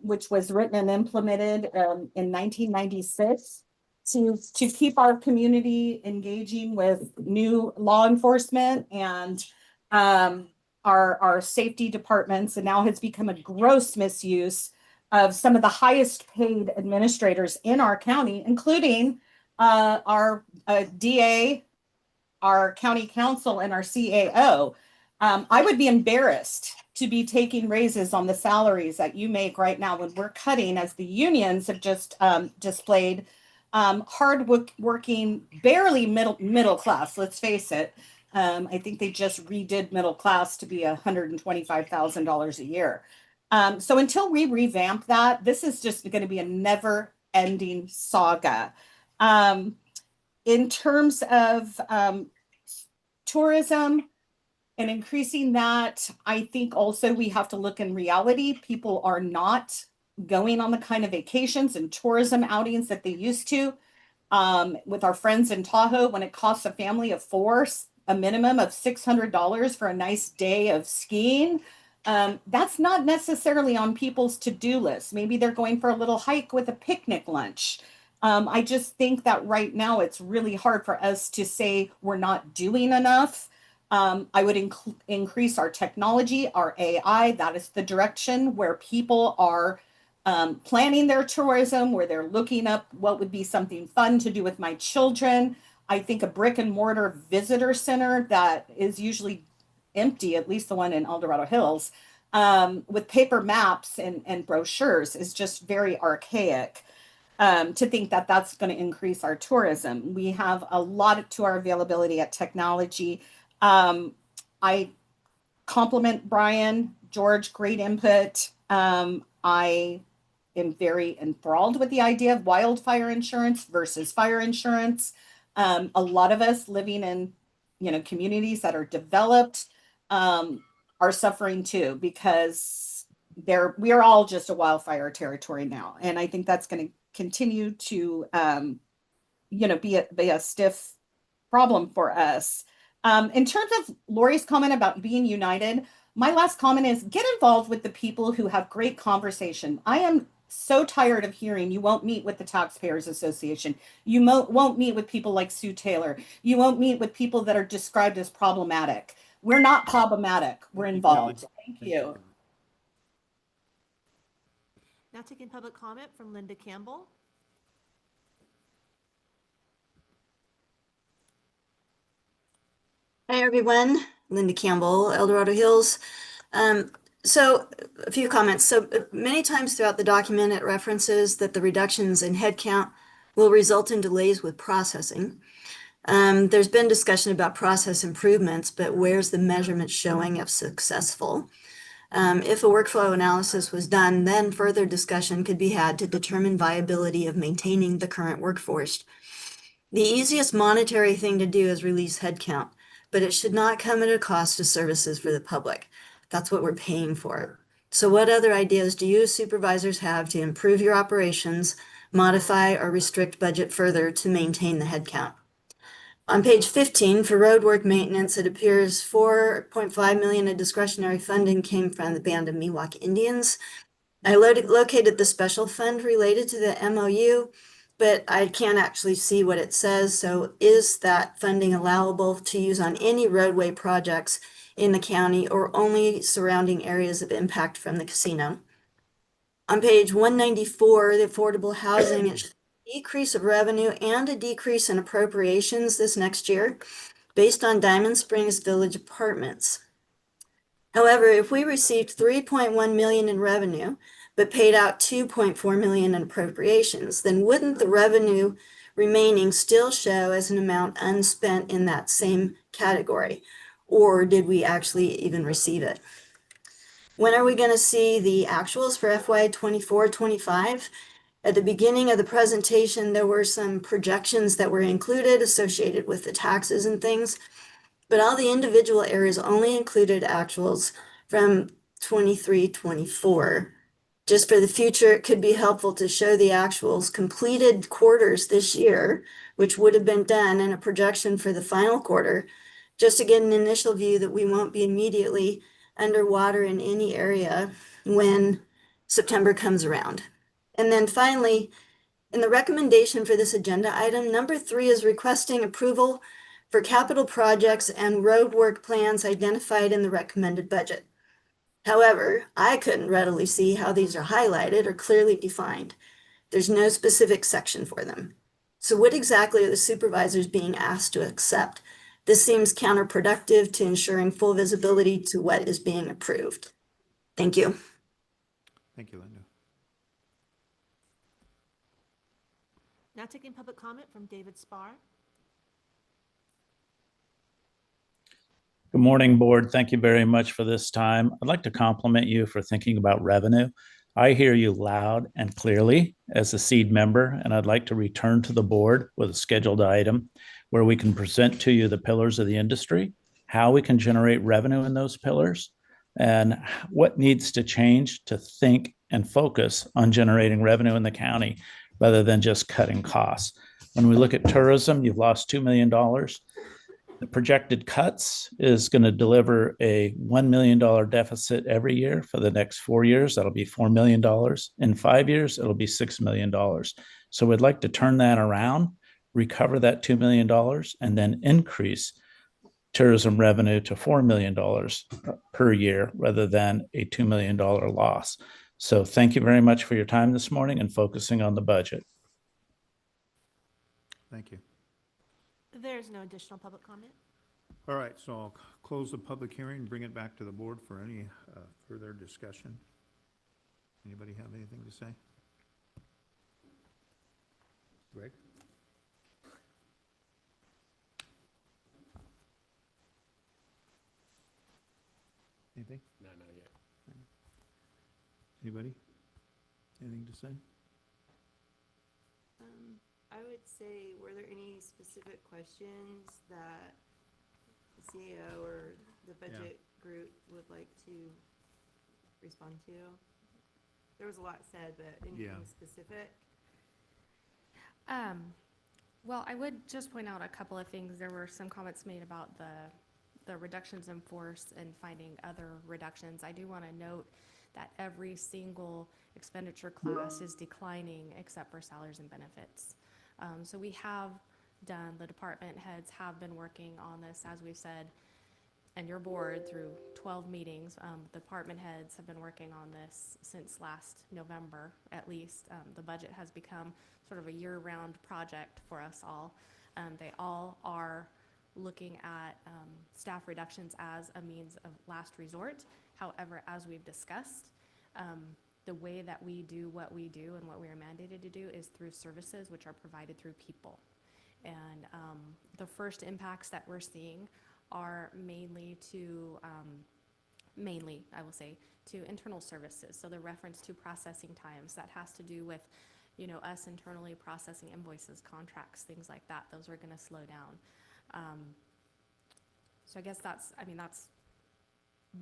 which was written and implemented in 1996 to keep our community engaging with new law enforcement and our safety departments, and now has become a gross misuse of some of the highest paid administrators in our county, including our DA, our county council, and our CAO. I would be embarrassed to be taking raises on the salaries that you make right now when we're cutting, as the unions have just displayed, working, barely middle class, let's face it. I think they just redid middle class to be $125,000 a year. So until we revamp that, this is just going to be a never ending saga. In terms of tourism and increasing that, I think also we have to look in reality. People are not going on the kind of vacations and tourism outings that they used to. With our friends in Tahoe, when it costs a family of four a minimum of $600 for a nice day of skiing, that's not necessarily on people's to-do list. Maybe they're going for a little hike with a picnic lunch. I just think that right now it's really hard for us to say we're not doing enough. I would increase our technology, our AI. That is the direction where people are planning their tourism, where they're looking up what would be something fun to do with my children. I think a brick and mortar visitor center that is usually empty, at least the one in El Dorado Hills, with paper maps and brochures is just very archaic. To think that that's going to increase our tourism. We have a lot to our availability at technology. I compliment Brian, George, great input. I am very enthralled with the idea of wildfire insurance versus fire insurance. A lot of us living in, communities that are developed are suffering too, because we are all just a wildfire territory now. And I think that's going to continue to, be a stiff problem for us. In terms of Lori's comment about being united, my last comment is get involved with the people who have great conversation. I am so tired of hearing you won't meet with the Taxpayers Association. You won't meet with people like Sue Taylor. You won't meet with people that are described as problematic. We're not problematic. We're involved. Thank you. Now taking public comment from Linda Campbell. Hi, everyone. Linda Campbell, El Dorado Hills. So a few comments. So many times throughout the document, it references that the reductions in headcount will result in delays with processing. There's been discussion about process improvements, but where's the measurement showing if successful? If a workflow analysis was done, then further discussion could be had to determine viability of maintaining the current workforce. The easiest monetary thing to do is release headcount, but it should not come at a cost to services for the public. That's what we're paying for. So what other ideas do you supervisors have to improve your operations, modify or restrict budget further to maintain the headcount? On page 15, for roadwork maintenance, it appears $4.5 million of discretionary funding came from the Band of Miwok Indians. I located the special fund related to the MOU, but I can't actually see what it says. So is that funding allowable to use on any roadway projects in the county or only surrounding areas of impact from the casino? On page 194, the affordable housing, it shows a decrease of revenue and a decrease in appropriations this next year based on Diamond Springs Village Apartments. However, if we received $3.1 million in revenue, but paid out $2.4 million in appropriations, then wouldn't the revenue remaining still show as an amount unspent in that same category? Or did we actually even receive it? When are we going to see the actuals for FY 24-25? At the beginning of the presentation, there were some projections that were included associated with the taxes and things, but all the individual areas only included actuals from 23-24. Just for the future, it could be helpful to show the actuals completed quarters this year, which would have been done, and a projection for the final quarter, just to get an initial view that we won't be immediately underwater in any area when September comes around. And then finally, in the recommendation for this agenda item, number 3 is requesting approval for capital projects and road work plans identified in the recommended budget. However, I couldn't readily see how these are highlighted or clearly defined. There's no specific section for them. So what exactly are the supervisors being asked to accept? This seems counterproductive to ensuring full visibility to what is being approved. Thank you. Thank you, Linda. Now taking public comment from David Spar. Good morning, Board. Thank you very much for this time. I'd like to compliment you for thinking about revenue. I hear you loud and clearly as a SEED member, and I'd like to return to the board with a scheduled item where we can present to you the pillars of the industry, how we can generate revenue in those pillars, and what needs to change to think and focus on generating revenue in the county rather than just cutting costs. When we look at tourism, you've lost $2 million. The projected cuts is going to deliver a $1 million deficit every year for the next 4 years. That'll be $4 million. In 5 years, it'll be $6 million. So we'd like to turn that around, recover that $2 million, and then increase tourism revenue to $4 million per year rather than a $2 million loss. So thank you very much for your time this morning and focusing on the budget. Thank you. There's no additional public comment. All right, so I'll close the public hearing and bring it back to the board for any further discussion. Anybody have anything to say? Greg? Anything? No, not yet. Anybody? Anything to say? I would say, were there any specific questions that the CAO or the budget group would like to respond to? There was a lot said, but anything specific? Well, I would just point out a couple of things. There were some comments made about the reductions in force and finding other reductions. I do want to note that every single expenditure class is declining except for salaries and benefits. So we have done, the department heads have been working on this, as we said, and your board through 12 meetings. Department heads have been working on this since last November, at least. The budget has become sort of a year-round project for us all. They all are looking at staff reductions as a means of last resort. However, as we've discussed, the way that we do what we do and what we are mandated to do is through services which are provided through people. And the first impacts that we're seeing are mainly, I will say, to internal services. So the reference to processing times, that has to do with, us internally processing invoices, contracts, things like that. Those are going to slow down. So I guess that's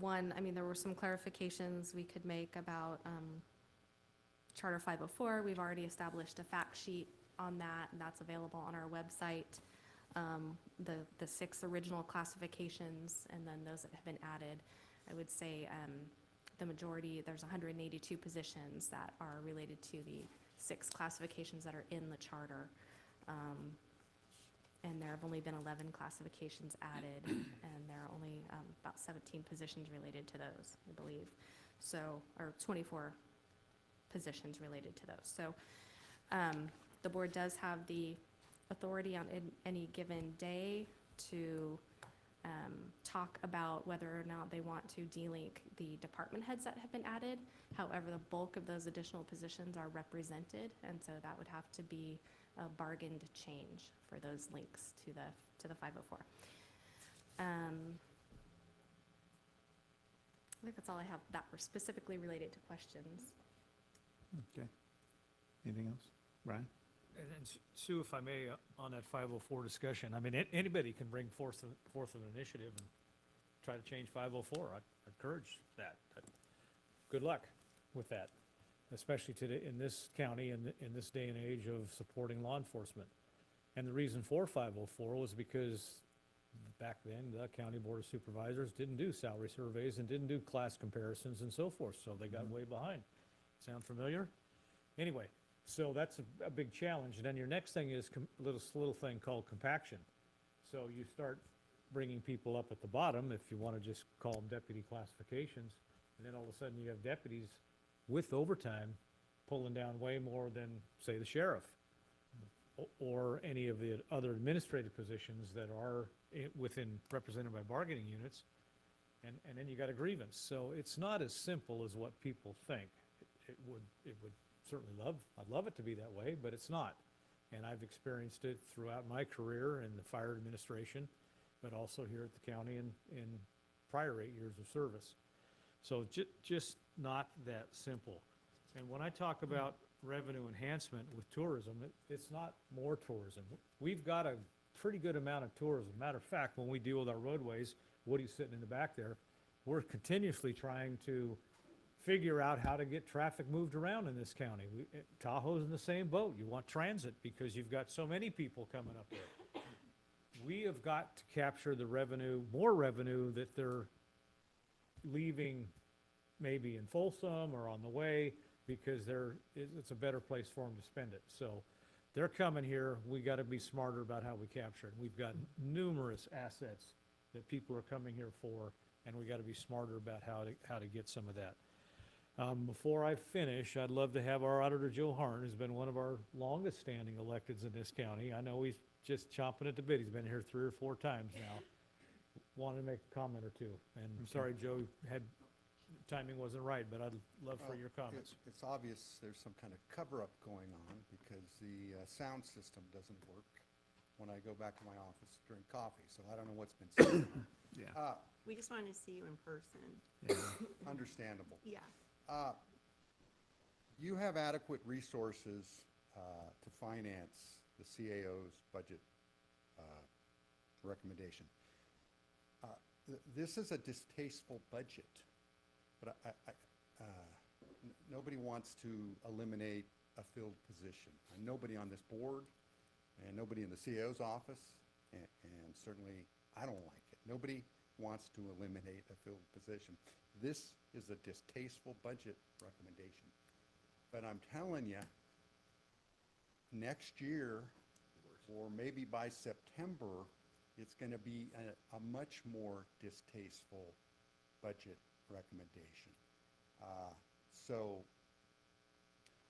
one. There were some clarifications we could make about Charter 504. We've already established a fact sheet on that, and that's available on our website. The 6 original classifications and then those that have been added, I would say the majority, there's 182 positions that are related to the 6 classifications that are in the charter. And there have only been 11 classifications added, and there are only about 17 positions related to those, I believe. So, or 24 positions related to those. So the board does have the authority on any given day to talk about whether or not they want to delink the department heads that have been added. However, the bulk of those additional positions are represented, and so that would have to be a bargained change for those links to the 504. I think that's all I have that were specifically related to questions. Okay. Anything else? Brian? And Sue, if I may, on that 504 discussion, anybody can bring forth an initiative and try to change 504. I encourage that. Good luck with that, especially today in this county and in this day and age of supporting law enforcement. And the reason for 504 was because back then the County Board of Supervisors didn't do salary surveys and didn't do class comparisons and so forth, so they got way behind. Sound familiar? Anyway, so that's a big challenge. And then your next thing is little thing called compaction. So you start bringing people up at the bottom, if you want to just call them deputy classifications, and then all of a sudden you have deputies with overtime pulling down way more than, say, the sheriff or any of the other administrative positions that are represented by bargaining units. and then you got a grievance. So it's not as simple as what people think. It would certainly I'd love it to be that way, but it's not. And I've experienced it throughout my career in the fire administration, but also here at the county in prior 8 years of service. So just not that simple. And when I talk about revenue enhancement with tourism, it's not more tourism. We've got a pretty good amount of tourism. Matter of fact, when we deal with our roadways, Woody's sitting in the back there, we're continuously trying to figure out how to get traffic moved around in this county. Tahoe's in the same boat. You want transit because you've got so many people coming up there. We have got to capture the revenue, more revenue that they're leaving maybe in Folsom or on the way, because it's a better place for them to spend it. So they're coming here. We got to be smarter about how we capture it. We've got numerous assets that people are coming here for, and we got to be smarter about how to get some of that. Before I finish, I'd love to have our auditor, Joe Harn, who's been one of our longest standing electeds in this county. I know he's just chomping at the bit. He's been here 3 or 4 times now. Wanted to make a comment or two. And I'm sorry, Joe, timing wasn't right, but I'd love for your comments. It's obvious there's some kind of cover-up going on because the sound system doesn't work when I go back to my office to drink coffee, so I don't know what's been said. Yeah. We just wanted to see you in person. Understandable. Yeah. You have adequate resources to finance the CAO's budget recommendation. This is a distasteful budget, but nobody wants to eliminate a filled position. Nobody on this board, and nobody in the CAO's office, and certainly I don't like it. Nobody wants to eliminate a filled position. This is a distasteful budget recommendation. But I'm telling you, next year, or maybe by September, it's going to be a much more distasteful budget recommendation. So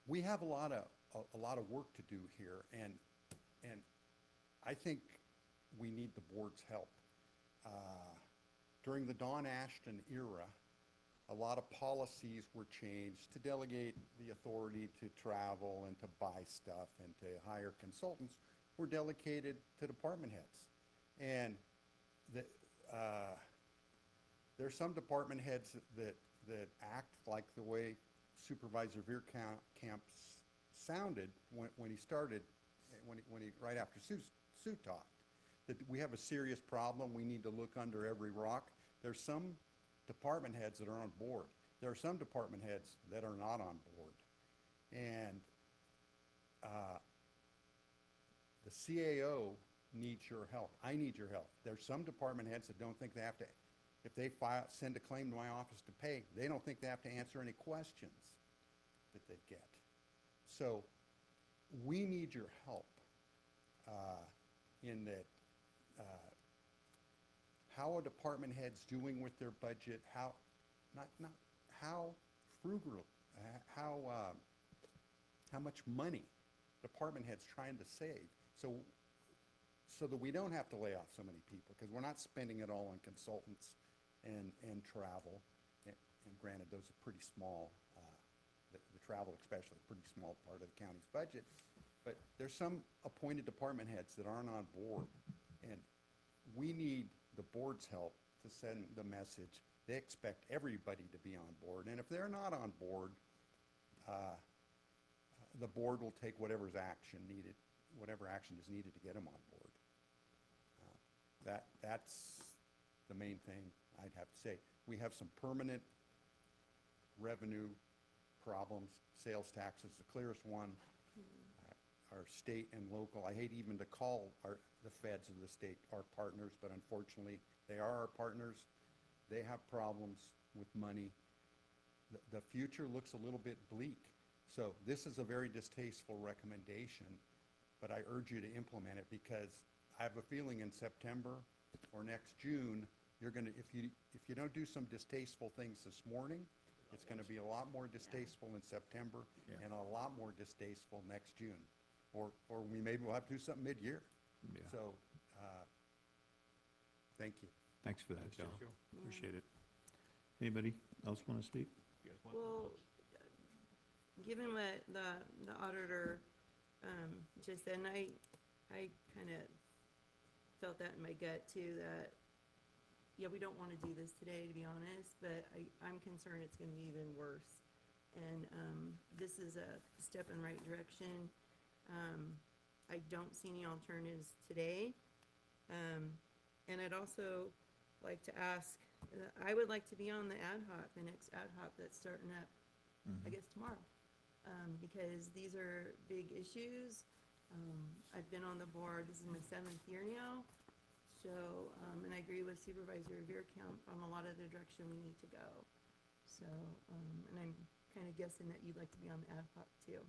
we have a lot of work to do here, and I think we need the board's help. During the Don Ashton era, a lot of policies were changed to delegate the authority to travel and to buy stuff and to hire consultants were delegated to department heads. And there's some department heads that act like the way Supervisor Veerkamp sounded when he started, right after Sue talked, that we have a serious problem. We need to look under every rock. There's some department heads that are on board. There are some department heads that are not on board. And the CAO needs your help. I need your help. There's some department heads that don't think they have to, if they send a claim to my office to pay, they don't think they have to answer any questions that they get. So we need your help in that. How a department head's doing with their budget, how frugal, how much money department head's trying to save, so that we don't have to lay off so many people, because we're not spending it all on consultants and travel. And granted, those are pretty small, the travel especially, a pretty small part of the county's budget. But there's some appointed department heads that aren't on board, and we need the board's help to send the message. They expect everybody to be on board, and if they're not on board, the board will take whatever action is needed to get them on board. That's the main thing I'd have to say. We have some permanent revenue problems. Sales tax is the clearest one. Our state and local, I hate even to call the feds of the state our partners, but unfortunately, they are our partners. They have problems with money. The future looks a little bit bleak. So this is a very distasteful recommendation, but I urge you to implement it, because I have a feeling in September or next June, you're going to, if you don't do some distasteful things this morning, it's going to be a lot more distasteful in September and a lot more distasteful next June. Or we maybe will have to do something mid-year. So, thank you. Thanks for that, Joe. Appreciate it. Anybody else want to speak? Well, given what the auditor just said, and I kind of felt that in my gut too, that, yeah, we don't want to do this today, to be honest, but I'm concerned it's going to be even worse. And this is a step in the right direction. I don't see any alternatives today. And I'd also like to ask, I would like to be on the ad hoc, the next ad hoc that's starting up, I guess, tomorrow. Because these are big issues. I've been on the board, this is my 7th year now. So, and I agree with Supervisor Veerkamp on a lot of the direction we need to go. So, and I'm kind of guessing that you'd like to be on the ad hoc too.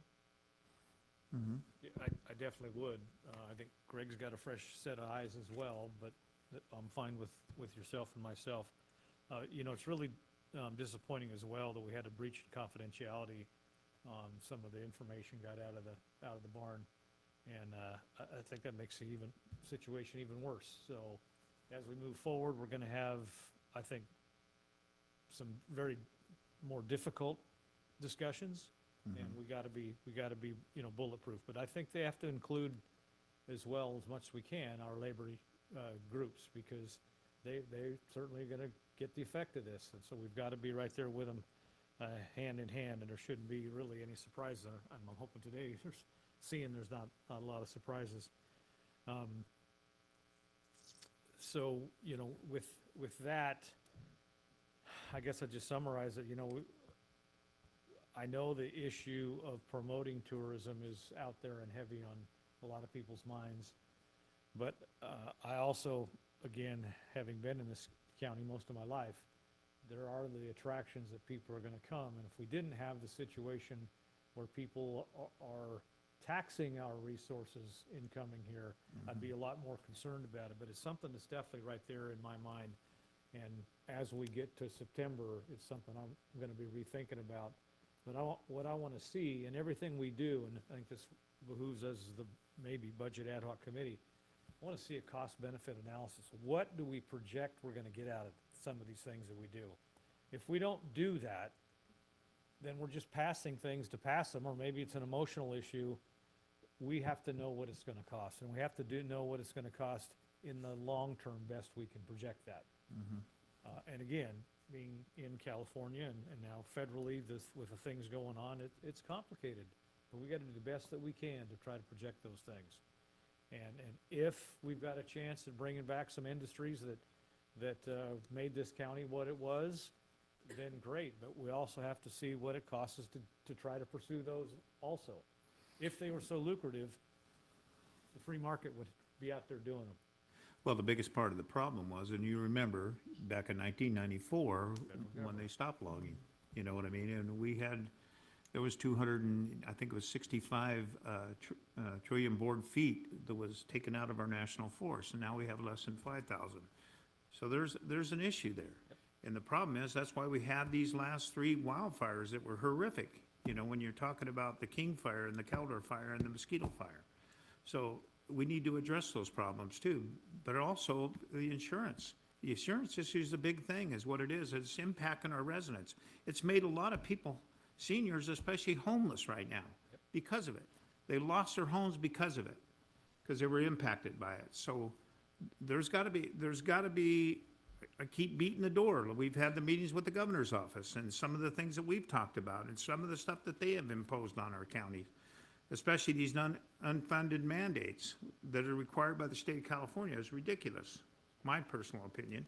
Yeah, I definitely would. I think Greg's got a fresh set of eyes as well, but I'm fine with yourself and myself. You know, it's really disappointing as well that we had to breach confidentiality on some of the information got out of the barn. And I think that makes the situation even worse. So as we move forward, we're going to have, I think, some very more difficult discussions, and we got to be, you know, bulletproof. But I think they have to include as well as much as we can our labor groups, because they certainly are going to get the effect of this, and so we've got to be right there with them, hand in hand, and there shouldn't be really any surprises. I'm hoping today there's not a lot of surprises. So, you know, with that, I guess I'd just summarize it. You know, I know the issue of promoting tourism is out there and heavy on a lot of people's minds, but I also, again, having been in this county most of my life, there are the attractions that people are going to come, and if we didn't have the situation where people are taxing our resources in coming here, I'd be a lot more concerned about it. But it's something that's definitely right there in my mind. And as we get to September, it's something I'm going to be rethinking about. But what I want to see in everything we do, and I think this behooves us as the maybe budget ad hoc committee, I want to see a cost-benefit analysis. What do we project we're going to get out of some of these things that we do? If we don't do that, then we're just passing things to pass them, or maybe it's an emotional issue. We have to know what it's going to cost, and we have to know what it's going to cost in the long term best we can project that. And again, being in California and now federally, with the things going on, it's complicated, but we got to do the best that we can to try to project those things. And if we've got a chance at bringing back some industries that made this county what it was, then great. But we also have to see what it costs us to try to pursue those also. If they were so lucrative, the free market would be out there doing them. Well, the biggest part of the problem was, and you remember, back in 1994, when they stopped logging, you know what I mean? And there was 200 and, I think it was 65 trillion board feet that was taken out of our national forest, and now we have less than 5,000. So there's an issue there. And the problem is, that's why we had these last 3 wildfires that were horrific. You know, when you're talking about the King Fire and the Caldor Fire and the Mosquito Fire. So we need to address those problems too, but also the insurance. The insurance issue is a big thing, is what it is. It's impacting our residents. It's made a lot of people, seniors especially, homeless right now because of it. They lost their homes because of it, because they were impacted by it. So there's got to be, I keep beating the door. We've had the meetings with the governor's office and some of the things that we've talked about and some of the stuff that they have imposed on our county, especially these unfunded mandates that are required by the state of California, is ridiculous, my personal opinion.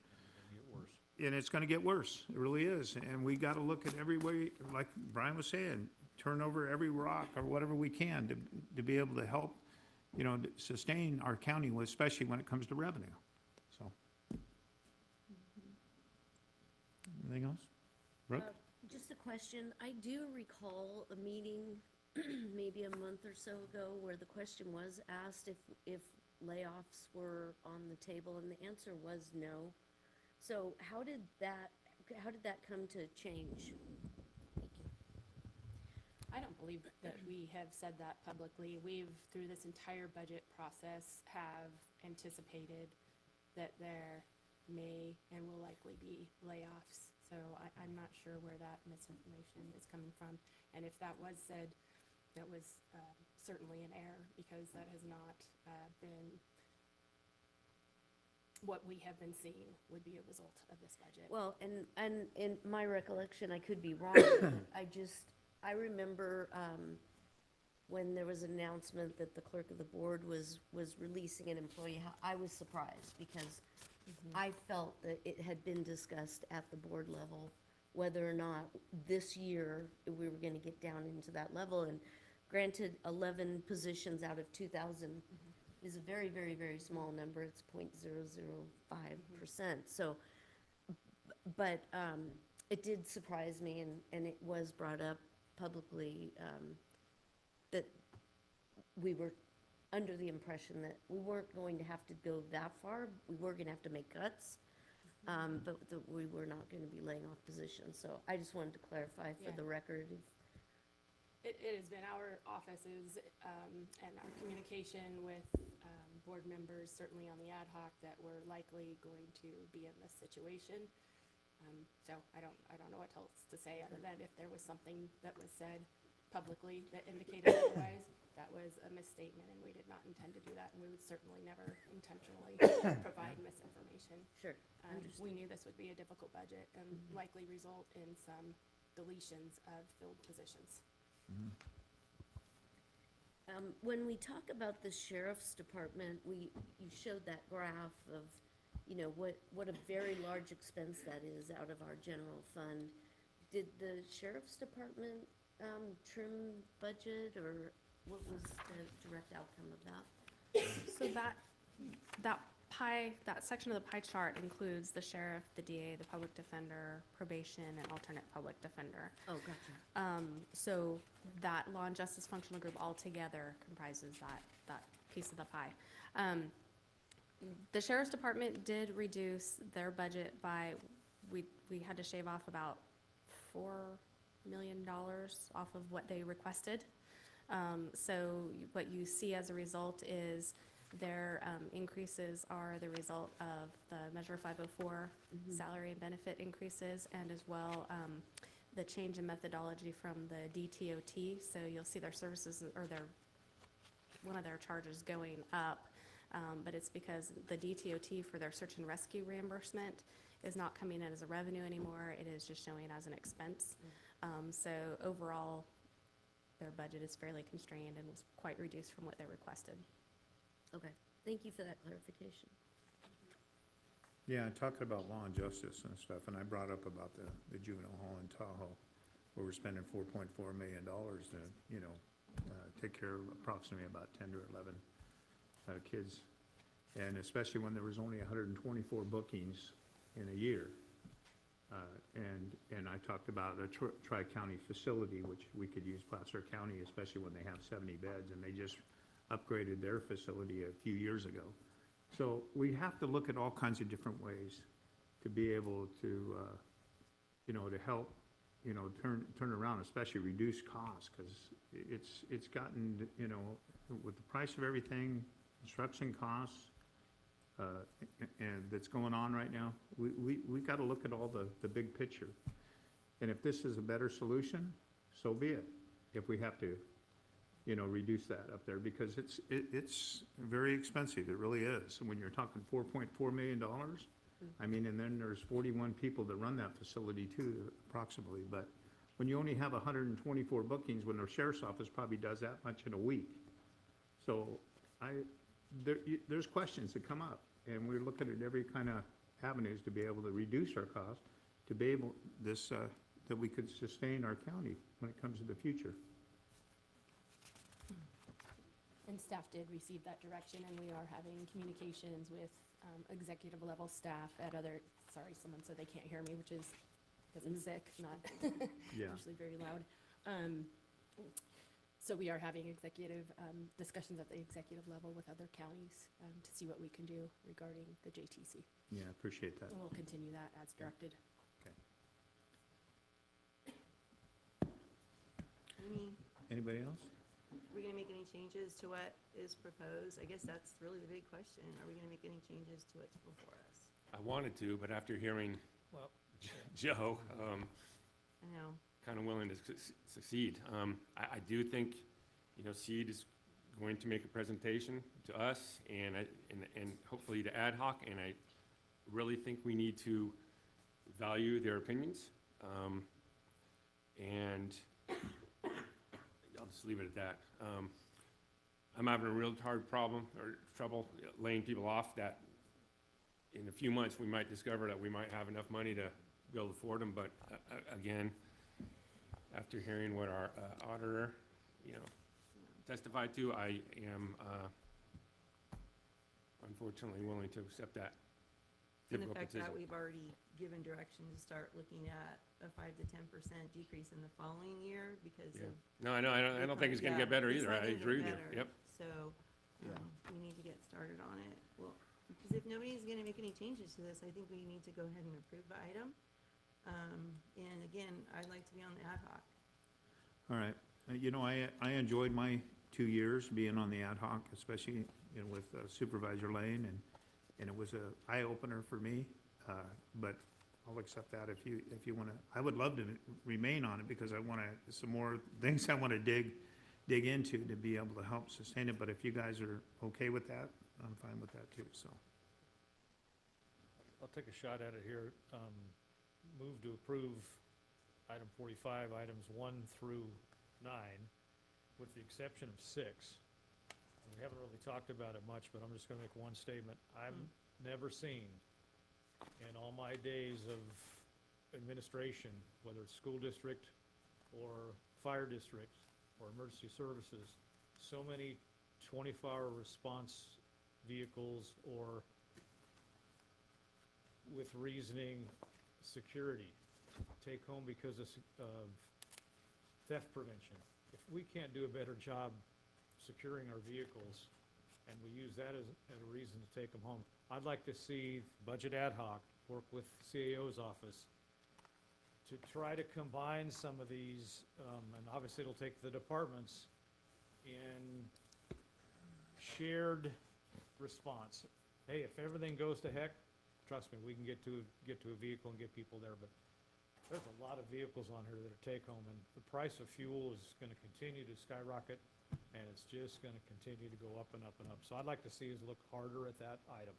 And it's going to get worse. It really is. And we got to look at every way, like Brian was saying, turn over every rock or whatever we can to be able to help, you know, sustain our county, especially when it comes to revenue. So. Anything else? Brooke? Just a question. I do recall a meeting maybe a month or so ago where the question was asked if layoffs were on the table, and the answer was no. So how did that come to change? Thank you. I don't believe that we have said that publicly. We've, through this entire budget process, have anticipated that there may and will likely be layoffs. So So I'm not sure where that misinformation is coming from. And if that was said, that was certainly an error, because that has not been what we have been seeing would be a result of this budget. Well, and in my recollection, I could be wrong, but I remember when there was an announcement that the clerk of the board was releasing an employee, I was surprised, because I felt that it had been discussed at the board level whether or not this year we were gonna get down into that level. And granted, 11 positions out of 2,000 is a very, very, very small number. It's 0.005%. So, but it did surprise me, and it was brought up publicly that we were under the impression that we weren't going to have to go that far. We were going to have to make cuts, but that we were not going to be laying off positions. So I just wanted to clarify for the record. It has been our offices and our communication with board members, certainly on the ad hoc, that we're likely going to be in this situation. So I don't know what else to say other than if there was something that was said publicly that indicated otherwise, that was a misstatement, and we did not intend to do that, and we would certainly never intentionally provide misinformation. Sure. We knew this would be a difficult budget and likely result in some deletions of filled positions. When we talk about the sheriff's department, you showed that graph of, you know, what a very large expense that is out of our general fund. Did the sheriff's department trim budget, or what was the direct outcome of that? So that section of the pie chart includes the sheriff, the DA, the public defender, probation, and alternate public defender. Oh, gotcha. So that law and justice functional group altogether comprises that piece of the pie. The sheriff's department did reduce their budget by, we had to shave off about $4 million off of what they requested. So what you see as a result is their increases are the result of the Measure 504 salary and benefit increases, and as well the change in methodology from the DTOT. So you'll see their services, or one of their charges going up, but it's because the DTOT for their search and rescue reimbursement is not coming in as a revenue anymore. It is just showing as an expense. So overall, their budget is fairly constrained and was quite reduced from what they requested. Okay, thank you for that clarification. Yeah, talking about law and justice and stuff, and I brought up about the juvenile hall in Tahoe, where we're spending $4.4 million to, you know, take care of approximately about 10 to 11 kids. And especially when there was only 124 bookings in a year. And I talked about a tri-county facility, which we could use Placer County, especially when they have 70 beds, and they just upgraded their facility a few years ago. So we have to look at all kinds of different ways to be able to, you know, to help, you know, turn around, especially reduce costs, because it's gotten, you know, with the price of everything, construction costs, and that's going on right now, we've got to look at all the big picture. And if this is a better solution, so be it. If we have to, you know, reduce that up there, because it's very expensive. It really is. And when you're talking $4.4 million, I mean, and then there's 41 people that run that facility too, approximately. But when you only have 124 bookings, when the sheriff's office probably does that much in a week. So there's questions that come up, and we're looking at every kind of avenues to be able to reduce our costs, to be able that we could sustain our county when it comes to the future. And staff did receive that direction, and we are having communications with executive level staff at other, sorry, someone said they can't hear me, which is because I'm sick, not usually very loud. So we are having executive discussions at the executive level with other counties to see what we can do regarding the JTC. Yeah, appreciate that. And we'll continue that as directed. Okay. Anybody else? Are we gonna make any changes to what is proposed? I guess that's really the big question. Are we gonna make any changes to what's before us? I wanted to, but after hearing Well, Joe, I know. kind of willing to succeed. I do think, Seed is going to make a presentation to us and hopefully to ad hoc, and I really think we need to value their opinions. And I'll just leave it at that. I'm having a real hard problem or trouble laying people off that in a few months we might discover that we might have enough money to be able to afford them. But again, after hearing what our auditor, testified to, I am unfortunately willing to accept that And the difficult fact decision. that we've already given direction to start looking at a 5 to 10% decrease in the following year because Yeah. of. No, I know, I don't think it's gonna get better it's either. not I gonna get agree with you. better. Yep. So, we need to get started on it. Well, because if nobody's gonna make any changes to this, I think we need to go ahead and approve the item. And again, I'd like to be on the ad hoc. All right. I enjoyed my 2 years being on the ad hoc, especially, with Supervisor Lane, and it was a eye-opener for me. But I'll accept that if you want to. I would love to remain on it because I want to, some more things I want to dig into to be able to help sustain it. But if you guys are okay with that, I'm fine with that too, so. I'll take a shot at it here. Move to approve item 45, items 1 through 9, with the exception of 6. We haven't really talked about it much, but I'm just going to make one statement. I've never seen in all my days of administration, whether it's school district or fire district or emergency services, so many 24-hour response vehicles or with reasoning security, take home because of theft prevention. If we can't do a better job securing our vehicles, and we use that as a reason to take them home, I'd like to see Budget Ad Hoc work with CAO's office to try to combine some of these, and obviously it'll take the departments in shared response. Hey, if everything goes to heck, trust me, we can get to a vehicle and get people there, but there's a lot of vehicles on here that are take-home, and the price of fuel is gonna continue to skyrocket, and it's just gonna continue to go up and up and up. So I'd like to see us look harder at that item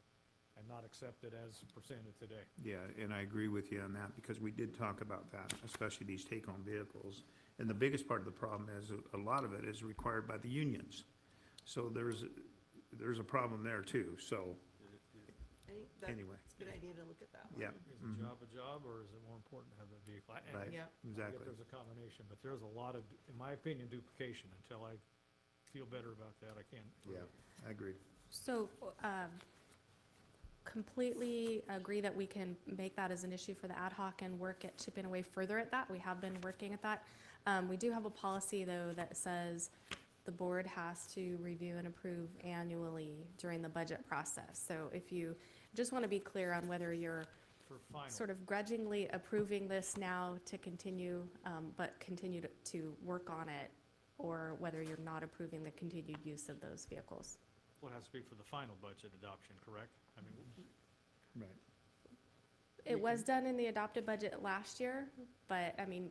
and not accept it as presented today. Yeah, and I agree with you on that, because we did talk about that, especially these take-home vehicles. And the biggest part of the problem is, a lot of it is required by the unions. So there's a problem there too, so, I think that's anyway. a good idea to look at that one. Yeah. Is a job, or is it more important to have that vehicle? And Right, I get exactly. there's a combination, but there's a lot of, in my opinion, duplication. Until I feel better about that, I can't. Yeah, I agree. So, completely agree that we can make that as an issue for the ad hoc and work at chipping away further at that. We have been working at that. We do have a policy, though, that says the board has to review and approve annually during the budget process. So if you just want to be clear on whether you're For final. sort of grudgingly approving this now to continue, but continue to work on it, or whether you're not approving the continued use of those vehicles. Well, it has to be for the final budget adoption, correct? I mean, Right. It was done in the adopted budget last year, but I mean,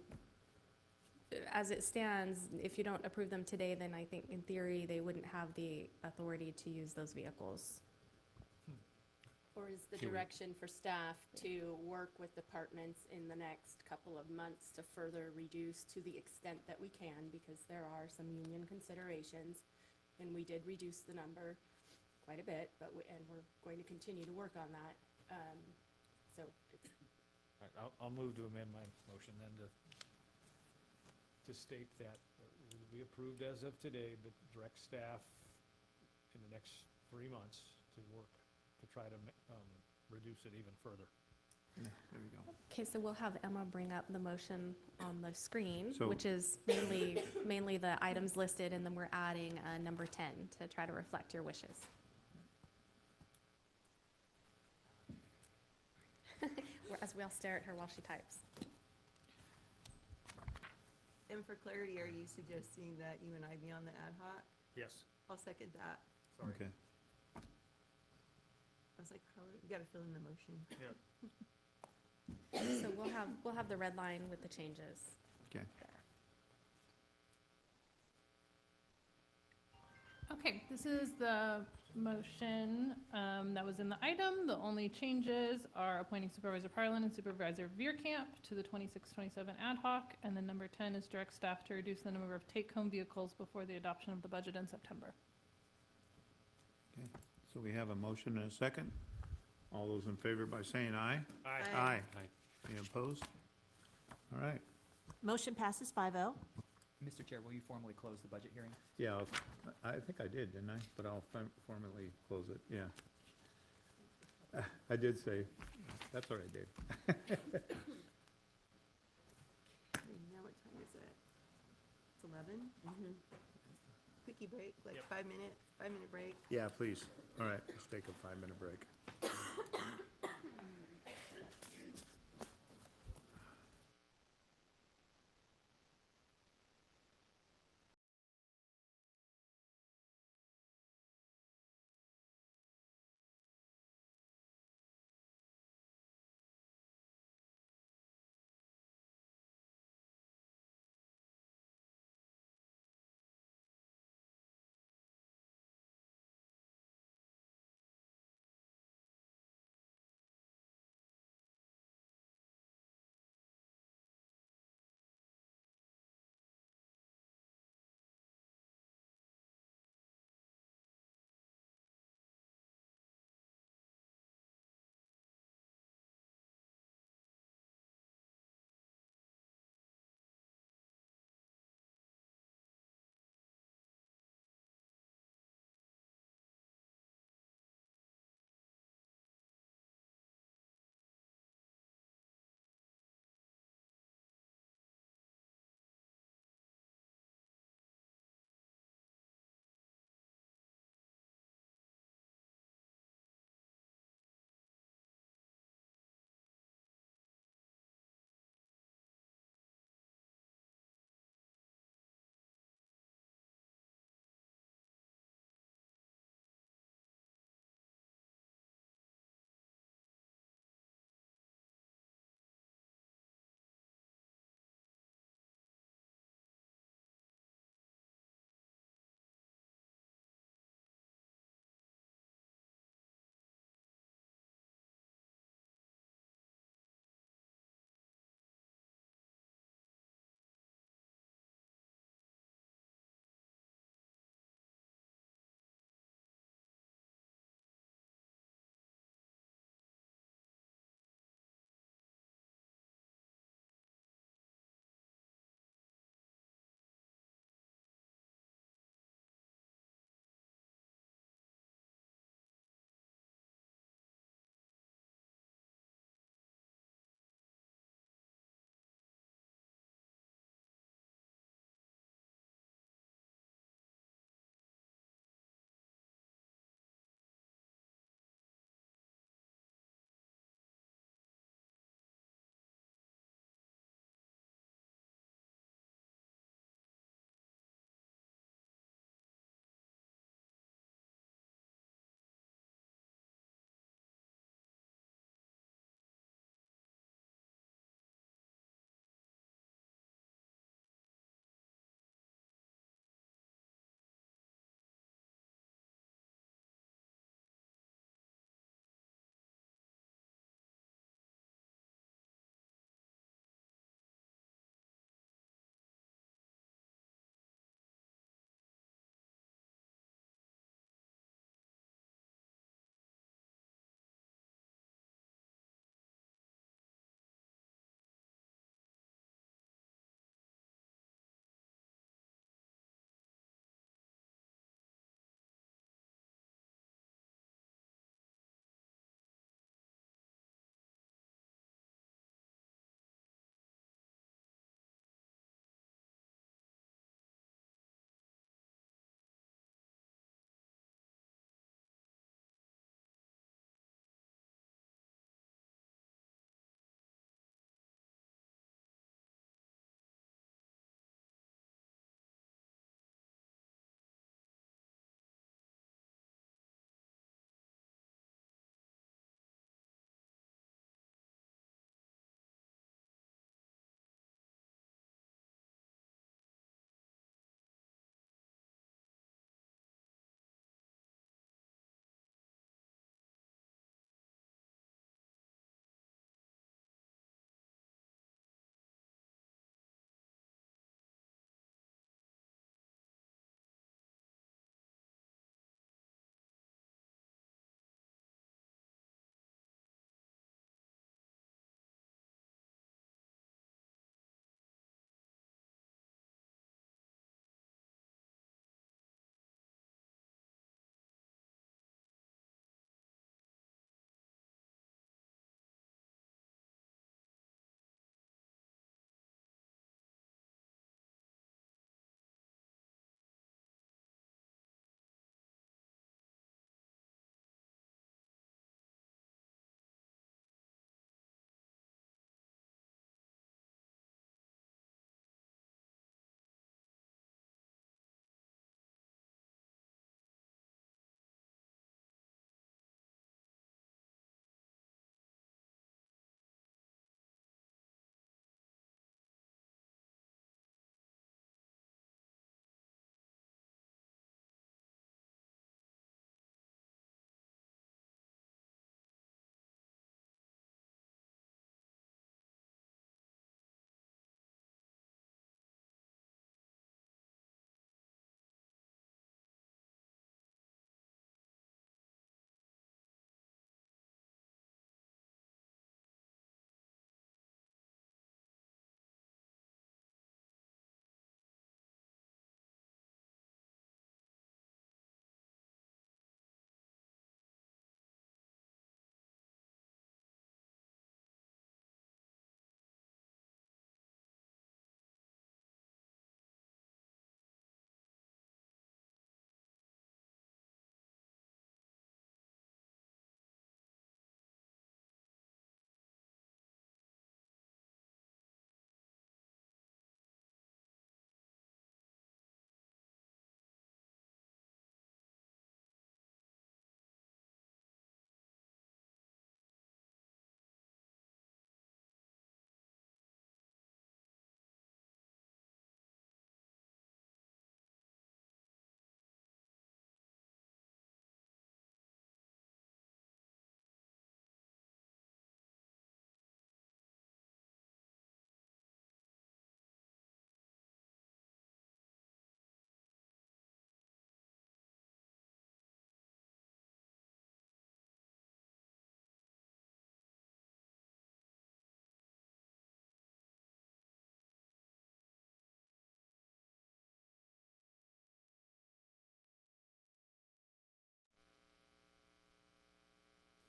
as it stands, if you don't approve them today, then I think in theory, they wouldn't have the authority to use those vehicles. Or is the Can we- direction for staff to work with departments in the next couple of months to further reduce to the extent that we can, because there are some union considerations, and we did reduce the number quite a bit, and we're going to continue to work on that. So it's, all right, I'll move to amend my motion then to state that it will be approved as of today, but direct staff in the next 3 months to work to try to reduce it even further. Yeah, there we go. Okay, so we'll have Emma bring up the motion on the screen, So- which is mainly the items listed, and then we're adding number 10 to try to reflect your wishes. As we all stare at her while she types. And for clarity, are you suggesting that you and I be on the ad hoc? Yes. I'll second that. Sorry. Okay. I was like, you gotta fill in the motion. Yeah. So we'll have the red line with the changes. Okay. Okay, this is the motion that was in the item. The only changes are appointing Supervisor Parlin and Supervisor Veerkamp to the 26-27 ad hoc, and then number 10 is direct staff to reduce the number of take-home vehicles before the adoption of the budget in September. Okay, so we have a motion and a second. All those in favor by saying aye? Aye. Aye. Any opposed? All right. Motion passes 5-0. Mr. Chair, will you formally close the budget hearing? Yeah, I think I did, didn't I? But I'll formally close it, yeah. I did say, that's what I did. Now what time is it? It's 11? Quickie break, like 5-minute break. Yeah, please. All right, let's take a 5-minute break.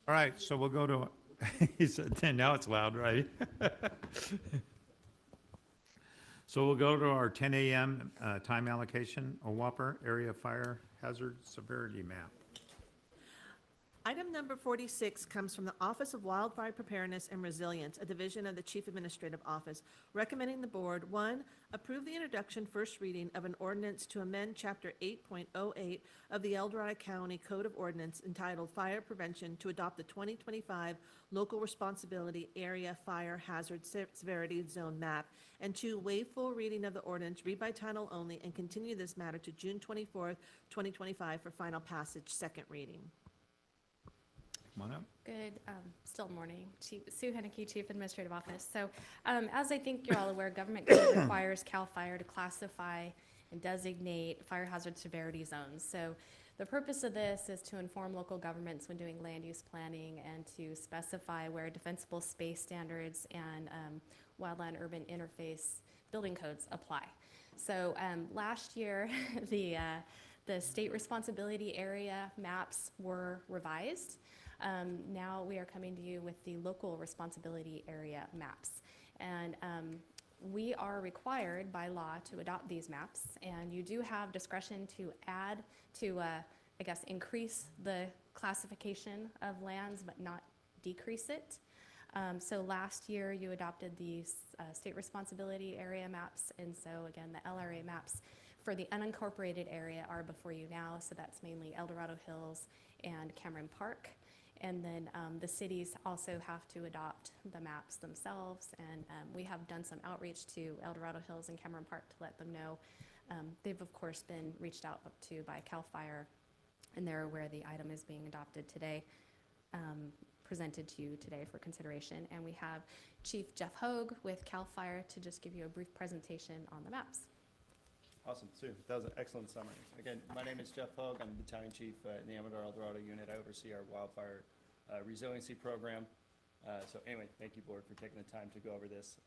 All right, so we'll go to, he said 10, now it's loud, right? So we'll go to our 10 a.m. Time allocation, a Whopper area fire hazard severity map. Item number 46 comes from the Office of Wildfire Preparedness and Resilience, a division of the Chief Administrative Office, recommending the board, 1, approve the introduction first reading of an ordinance to amend Chapter 8.08 of the El Dorado County Code of Ordinance entitled Fire Prevention to adopt the 2025 Local Responsibility Area Fire Hazard Severity Zone Map, and 2, waive full reading of the ordinance, read by title only, and continue this matter to June 24th, 2025 for final passage, second reading. Come on up. Good, still morning. Sue Henneke, Chief Administrative Office. So as I think you're all aware, government code requires CAL FIRE to classify and designate fire hazard severity zones. So the purpose of this is to inform local governments when doing land use planning and to specify where defensible space standards and wildland urban interface building codes apply. So last year, the state responsibility area maps were revised. Now we are coming to you with the local responsibility area maps. And we are required by law to adopt these maps, and you do have discretion to add, to, I guess, increase the classification of lands, but not decrease it. So last year you adopted these state responsibility area maps, and so again, the LRA maps for the unincorporated area are before you now, so that's mainly El Dorado Hills and Cameron Park. And then the cities also have to adopt the maps themselves, and we have done some outreach to El Dorado Hills and Cameron Park to let them know. They've of course been reached out to by CAL FIRE, and they're aware the item is being adopted today, presented to you today for consideration. And we have Chief Jeff Hogue with CAL FIRE to just give you a brief presentation on the maps. Awesome, Sue. That was an excellent summary. Again, my name is Jeff Hogue. I'm the Battalion Chief in the Amador El Dorado Unit. I oversee our wildfire resiliency program. So anyway, thank you, Board, for taking the time to go over this.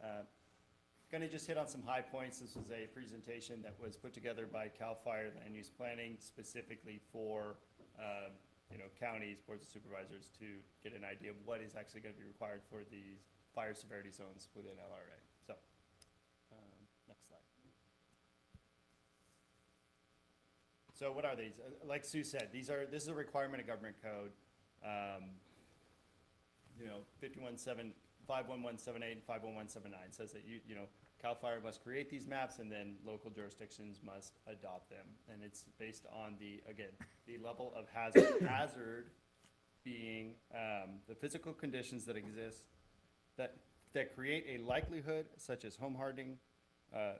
Going to just hit on some high points. This was a presentation that was put together by CAL FIRE Land Use Planning specifically for counties, boards of supervisors to get an idea of what is actually going to be required for the fire severity zones within LRA. So next slide. So what are these? Like Sue said, this is a requirement of government code. 51178 and 51179 says that CAL FIRE must create these maps and then local jurisdictions must adopt them. And it's based on the level of hazard. Hazard being the physical conditions that exist that create a likelihood such as home hardening, a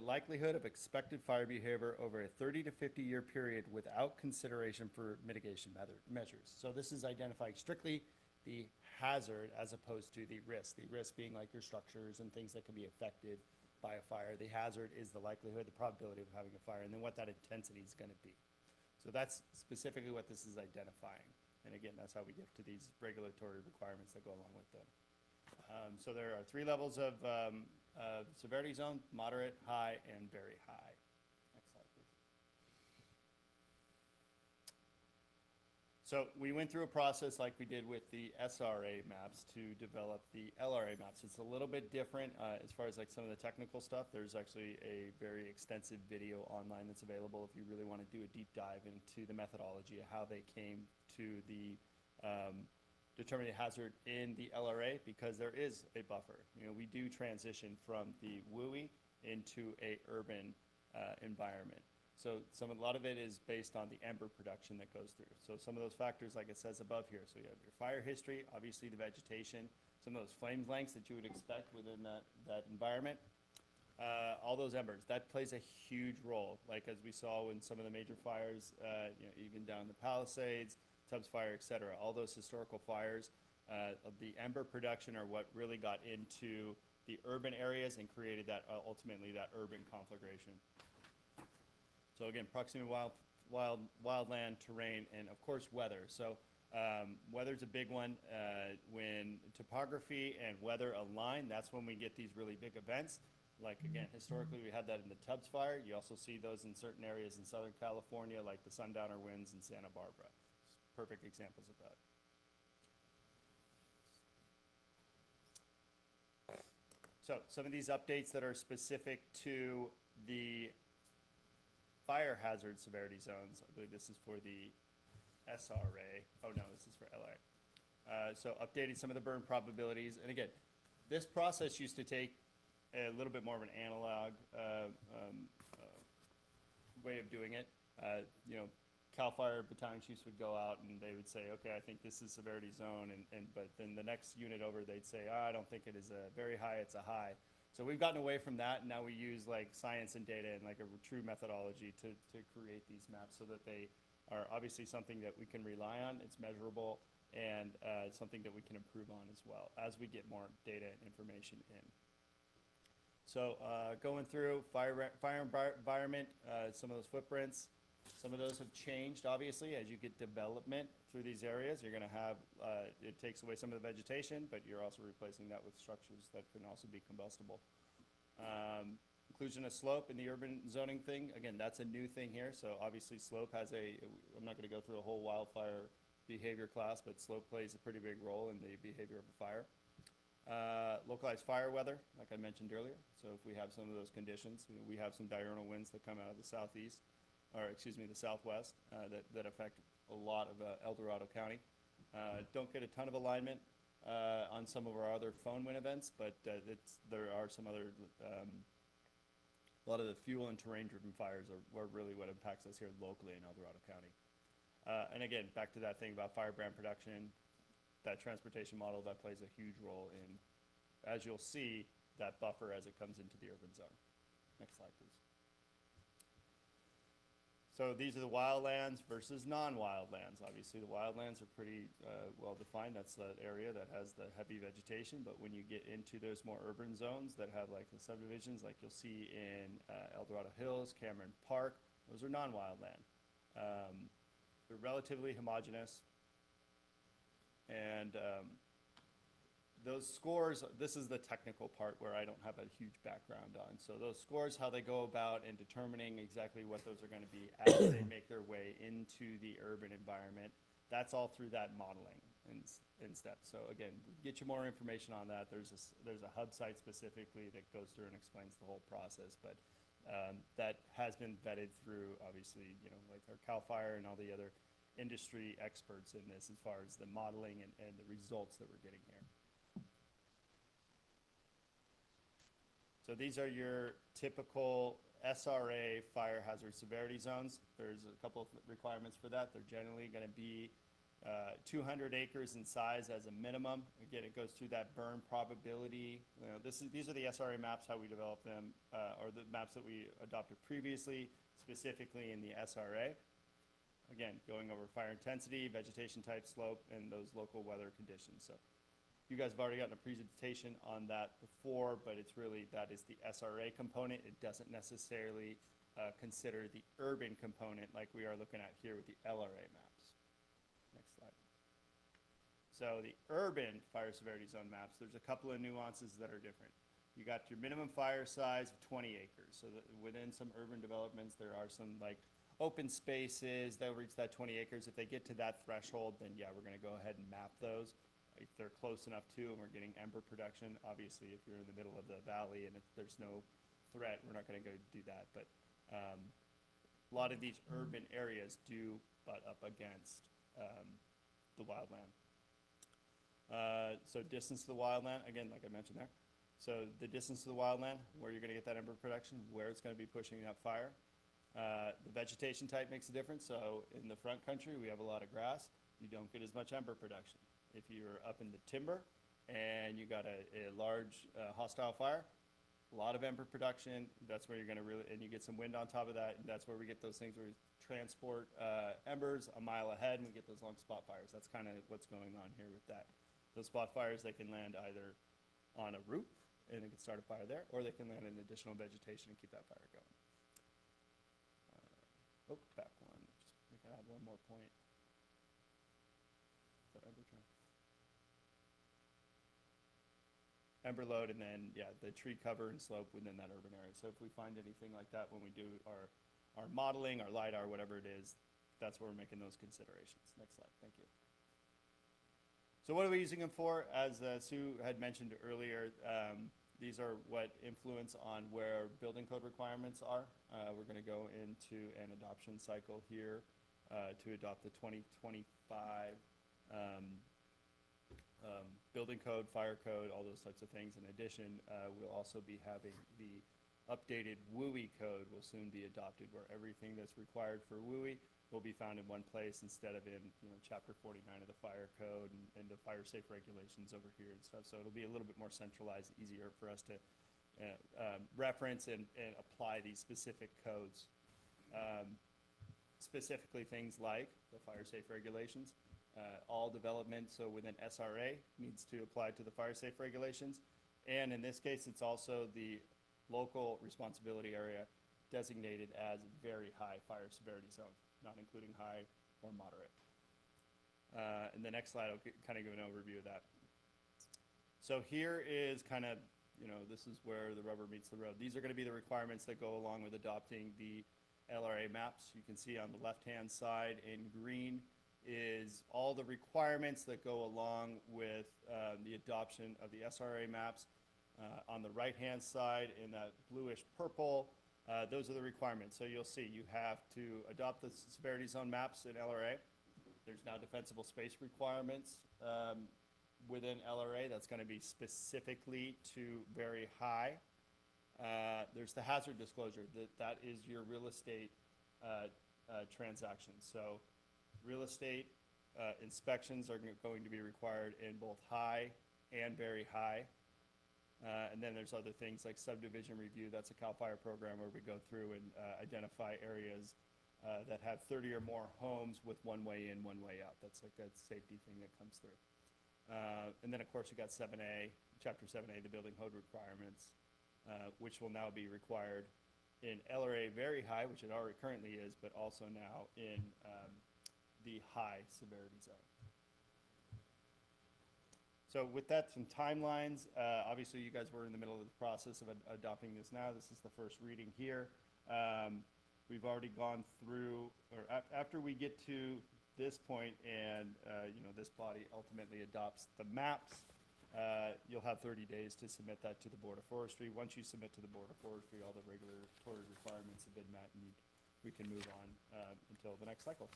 likelihood of expected fire behavior over a 30 to 50 year period without consideration for mitigation measures. So this is identifying strictly the hazard as opposed to the risk. The risk being like your structures and things that can be affected by a fire. The hazard is the likelihood, the probability of having a fire, and then what that intensity is going to be. So that's specifically what this is identifying. And again, that's how we get to these regulatory requirements that go along with them. So there are 3 levels of severity zone: moderate, high, and very high. Next slide, please. So we went through a process like we did with the SRA maps to develop the LRA maps. It's a little bit different as far as like some of the technical stuff. There's actually a very extensive video online that's available if you really want to do a deep dive into the methodology of how they came to the determining hazard in the LRA, because there is a buffer. We do transition from the WUI into a urban environment. So a lot of it is based on the ember production that goes through. So some of those factors, like it says above here. So you have your fire history, obviously the vegetation, some of those flame lengths that you would expect within that environment. All those embers, that plays a huge role. Like as we saw in some of the major fires, even down the Palisades, Tubbs Fire, et cetera, all those historical fires, the ember production are what really got into the urban areas and created that, ultimately, that urban conflagration. So again, proximity wildland, terrain, and of course weather. So weather's a big one. When topography and weather align, that's when we get these really big events. Like again, historically we had that in the Tubbs Fire. You also see those in certain areas in Southern California, like the Sundowner winds in Santa Barbara. perfect examples of that. So some of these updates that are specific to the fire hazard severity zones, I believe this is for the SRA. Oh no, this is for LA. So updating some of the burn probabilities. And again, this process used to take a little bit more of an analog way of doing it. You know, CAL FIRE battalion chiefs would go out and they would say, okay, I think this is severity zone, but then the next unit over, they'd say, oh, I don't think it is a very high, it's a high. So we've gotten away from that, and now we use like science and data and like a true methodology to create these maps so that they are obviously something that we can rely on, it's measurable, and something that we can improve on as well as we get more data and information in. So going through fire environment, some of those footprints, some of those have changed, obviously, as you get development through these areas. You're going to have, it takes away some of the vegetation, but you're also replacing that with structures that can also be combustible. Inclusion of slope in the urban zoning thing, again, that's a new thing here. So obviously slope has I'm not going to go through a whole wildfire behavior class, but slope plays a pretty big role in the behavior of a fire. Localized fire weather, like I mentioned earlier. So if we have some of those conditions, we have some diurnal winds that come out of the southeast, or excuse me, the southwest, that affect a lot of El Dorado County. Don't get a ton of alignment on some of our other phone wind events, but there are some other, a lot of the fuel and terrain-driven fires are really what impacts us here locally in El Dorado County. And again, back to that thing about firebrand production, that transportation model, that plays a huge role in, as you'll see, that buffer as it comes into the urban zone. Next slide, please. So these are the wildlands versus non-wildlands. Obviously, the wildlands are pretty well defined. That's the area that has the heavy vegetation. But when you get into those more urban zones that have like the subdivisions, like you'll see in El Dorado Hills, Cameron Park, those are non-wildland. They're relatively homogeneous. And those scores, this is the technical part where I don't have a huge background on. So those scores, how they go about in determining exactly what those are going to be as they make their way into the urban environment, that's all through that modeling in steps. So again, get you more information on that. There's a hub site specifically that goes through and explains the whole process, but that has been vetted through, obviously, you know, like our CAL FIRE and all the other industry experts in this as far as the modeling and the results that we're getting here. So these are your typical SRA fire hazard severity zones. There's a couple of requirements for that. They're generally going to be 200 acres in size as a minimum. Again, it goes through that burn probability. You know, these are the SRA maps, how we develop them, or the maps that we adopted previously, specifically in the SRA. Again, going over fire intensity, vegetation type, slope, and those local weather conditions. So you guys have already gotten a presentation on that before, but it's really, that is the SRA component. It doesn't necessarily consider the urban component like we are looking at here with the LRA maps. Next slide. So the urban fire severity zone maps, there's a couple of nuances that are different. You got your minimum fire size of 20 acres. So that within some urban developments, there are some like open spaces that reach that 20 acres. If they get to that threshold, then yeah, we're going to go ahead and map those. If they're close enough to, and we're getting ember production, obviously if you're in the middle of the valley and if there's no threat, we're not going to go do that. But a lot of these urban areas do butt up against the wildland. So distance to the wildland, again, like I mentioned there. So the distance to the wildland, where you're going to get that ember production, where it's going to be pushing that fire. The vegetation type makes a difference. So in the front country, we have a lot of grass. You don't get as much ember production. If you're up in the timber and you got a large hostile fire, a lot of ember production, that's where you're going to really, and you get some wind on top of that, and that's where we get those things where we transport embers a mile ahead and we get those long spot fires. That's kind of what's going on here with that. Those spot fires, they can land either on a roof and it can start a fire there, or they can land in additional vegetation and keep that fire going. Back one. We can add one more point. Is that ember train? Ember load, and then, yeah, the tree cover and slope within that urban area. So if we find anything like that when we do our modeling, our LiDAR, whatever it is, that's where we're making those considerations. Next slide, thank you. So what are we using them for? As Sue had mentioned earlier, these are what influence on where building code requirements are. We're going to go into an adoption cycle here to adopt the 2025 building code, fire code, all those types of things. In addition, we'll also be having the updated WUI code will soon be adopted, where everything that's required for WUI will be found in one place instead of in, Chapter 49 of the fire code and the fire safe regulations over here and stuff. So it'll be a little bit more centralized, easier for us to reference and apply these specific codes. Specifically things like the fire safe regulations. All development, so within SRA, needs to apply to the fire safe regulations. And in this case, it's also the local responsibility area designated as very high fire severity zone, not including high or moderate. And the next slide, I'll kind of give an overview of that. So here is kind of, this is where the rubber meets the road. These are going to be the requirements that go along with adopting the LRA maps. You can see on the left-hand side in green is all the requirements that go along with the adoption of the SRA maps. On the right-hand side in that bluish purple, those are the requirements. So you'll see you have to adopt the severity zone maps in LRA. There's now defensible space requirements within LRA that's going to be specifically to very high. There's the hazard disclosure. That is your real estate transactions. So real estate inspections are going to be required in both high and very high. And then there's other things like subdivision review. That's a CAL FIRE program where we go through and identify areas that have 30 or more homes with one way in, one way out. That's like a safety thing that comes through. And then, of course, you got 7A, Chapter 7A, the building code requirements, which will now be required in LRA very high, which it already currently is, but also now in the high severity zone. So with that, some timelines. Obviously, you guys were in the middle of the process of adopting this now. This is the first reading here. We've already gone through, or after we get to this point and, this body ultimately adopts the maps, you'll have 30 days to submit that to the Board of Forestry. Once you submit to the Board of Forestry, all the regulatory requirements have been met, and we can move on until the next cycle.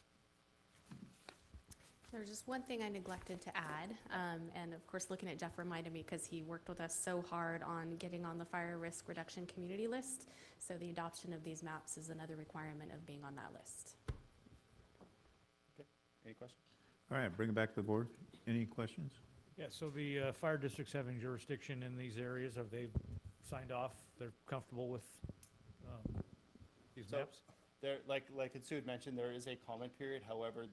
There's just one thing I neglected to add, and of course, looking at Jeff reminded me because he worked with us so hard on getting on the fire risk reduction community list. So the adoption of these maps is another requirement of being on that list. Okay, any questions? All right, bring it back to the board. Any questions? Yeah, so the fire districts having jurisdiction in these areas, have they signed off? They're comfortable with these maps? There, like Sue had mentioned, there is a comment period. However,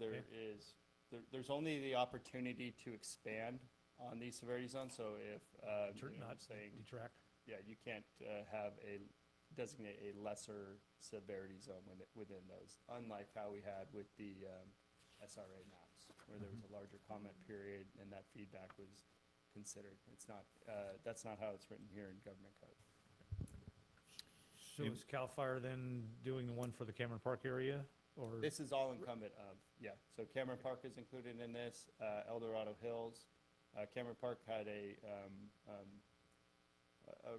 there's only the opportunity to expand on these severity zones. So if not saying detract. Yeah, you can't designate a lesser severity zone within those. Unlike how we had with the SRA maps, where there was a larger comment period and that feedback was considered. It's not. That's not how it's written here in government code. So is CAL FIRE then doing the one for the Cameron Park area? Or this is all incumbent of, yeah. So Cameron Park is included in this, El Dorado Hills. Cameron Park had a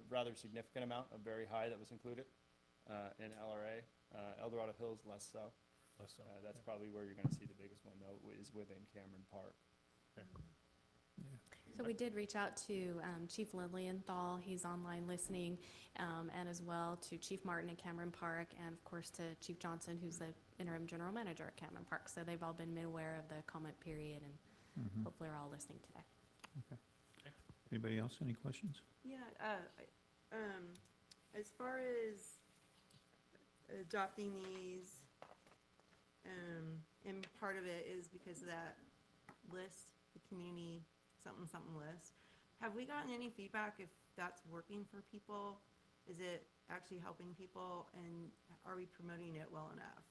rather significant amount of very high that was included in LRA. El Dorado Hills, less so. Less so. That's probably where you're going to see the biggest one, though, is within Cameron Park. Okay. So we did reach out to Chief Lilienthal, he's online listening, and as well to Chief Martin at Cameron Park, and of course to Chief Johnson, who's the interim general manager at Cameron Park. So they've all been made aware of the comment period, and hopefully are all listening today. Okay. Anybody else, any questions? Yeah, as far as adopting these, and part of it is because of that list, the community something list. Have we gotten any feedback if that's working for people? Is it actually helping people, and are we promoting it well enough?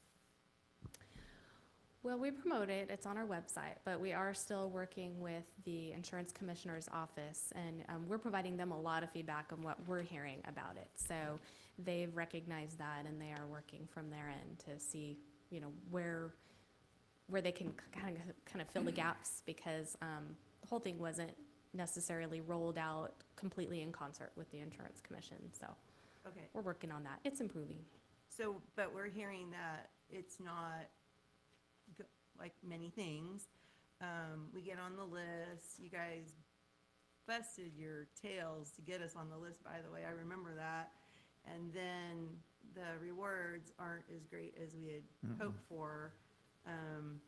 Well, we promote it, it's on our website, but we are still working with the Insurance Commissioner's Office, and we're providing them a lot of feedback on what we're hearing about it. So they've recognized that, and they are working from their end to see, where where they can kind of fill the gaps, because the whole thing wasn't necessarily rolled out completely in concert with the insurance commission. So Okay, we're working on that. It's improving. so, but we're hearing that it's not like many things. We get on the list, you guys busted your tails to get us on the list, by the way, I remember that. And then the rewards aren't as great as we had hoped for. And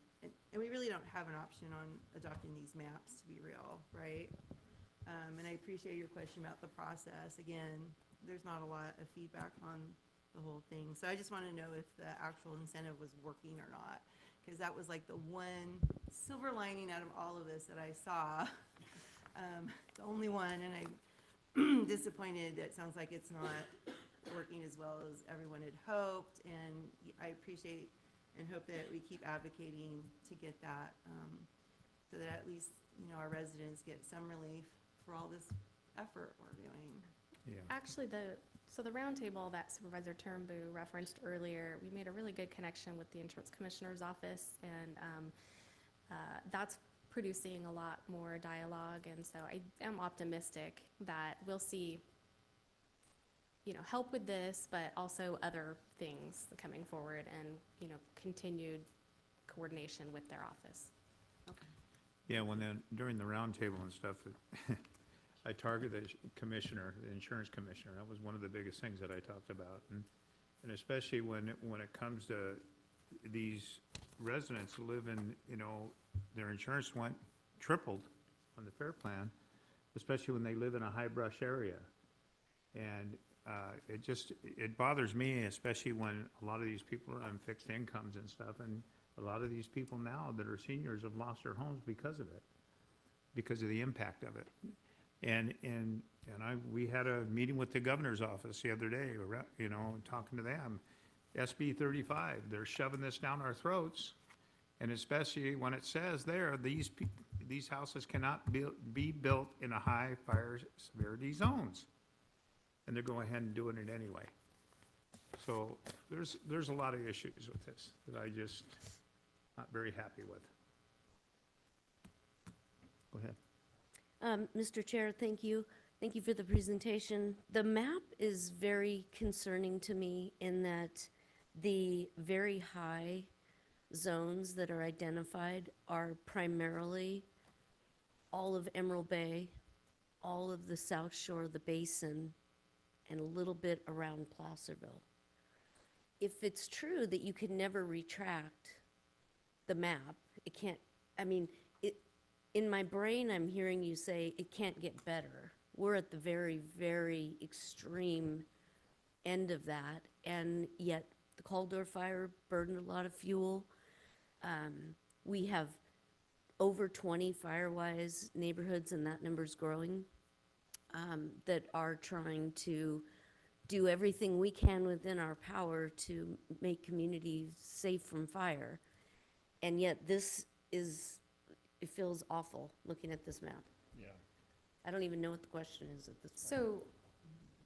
we really don't have an option on adopting these maps, to be real, right? And I appreciate your question about the process. Again, there's not a lot of feedback on the whole thing. So I just want to know if the actual incentive was working or not, because that was like the one silver lining out of all of this that I saw. The only one, and I'm disappointed that it sounds like it's not working as well as everyone had hoped. And I appreciate and hope that we keep advocating to get that, so that at least, you know, our residents get some relief for all this effort we're doing. Yeah. Actually, the roundtable that Supervisor Turnbull referenced earlier, we made a really good connection with the Insurance Commissioner's office, and that's producing a lot more dialogue. And so I am optimistic that we'll see, you know, help with this, but also other things coming forward, and, you know, continued coordination with their office. Yeah, when then, during the roundtable and stuff, I targeted the commissioner, the insurance commissioner. That was one of the biggest things that I talked about. And especially when it comes to these residents who live in, you know, their insurance tripled on the FAIR plan, especially when they live in a high brush area. And it bothers me, especially when a lot of these people are on fixed incomes and stuff, and a lot of these people now that are seniors have lost their homes because of it, because of the impact of it. And we had a meeting with the governor's office the other day, you know, talking to them. SB 35, they're shoving this down our throats, and especially when it says there, these houses cannot be built in a high fire severity zones. And they're going ahead and doing it anyway. So there's a lot of issues with this that I just not very happy with. Go ahead. Mr. Chair, thank you. Thank you for the presentation. The map is very concerning to me in that the very high zones that are identified are primarily all of Emerald Bay, all of the South Shore of the basin, and a little bit around Placerville. If it's true that you can never retract the map, it can't, I mean, in my brain, I'm hearing you say it can't get better. We're at the very, very extreme end of that, and yet the Caldor fire burned a lot of fuel. We have over 20 Firewise neighborhoods, and that number's growing, that are trying to do everything we can within our power to make communities safe from fire. And yet this is, it feels awful looking at this map. Yeah. I don't even know what the question is at this point.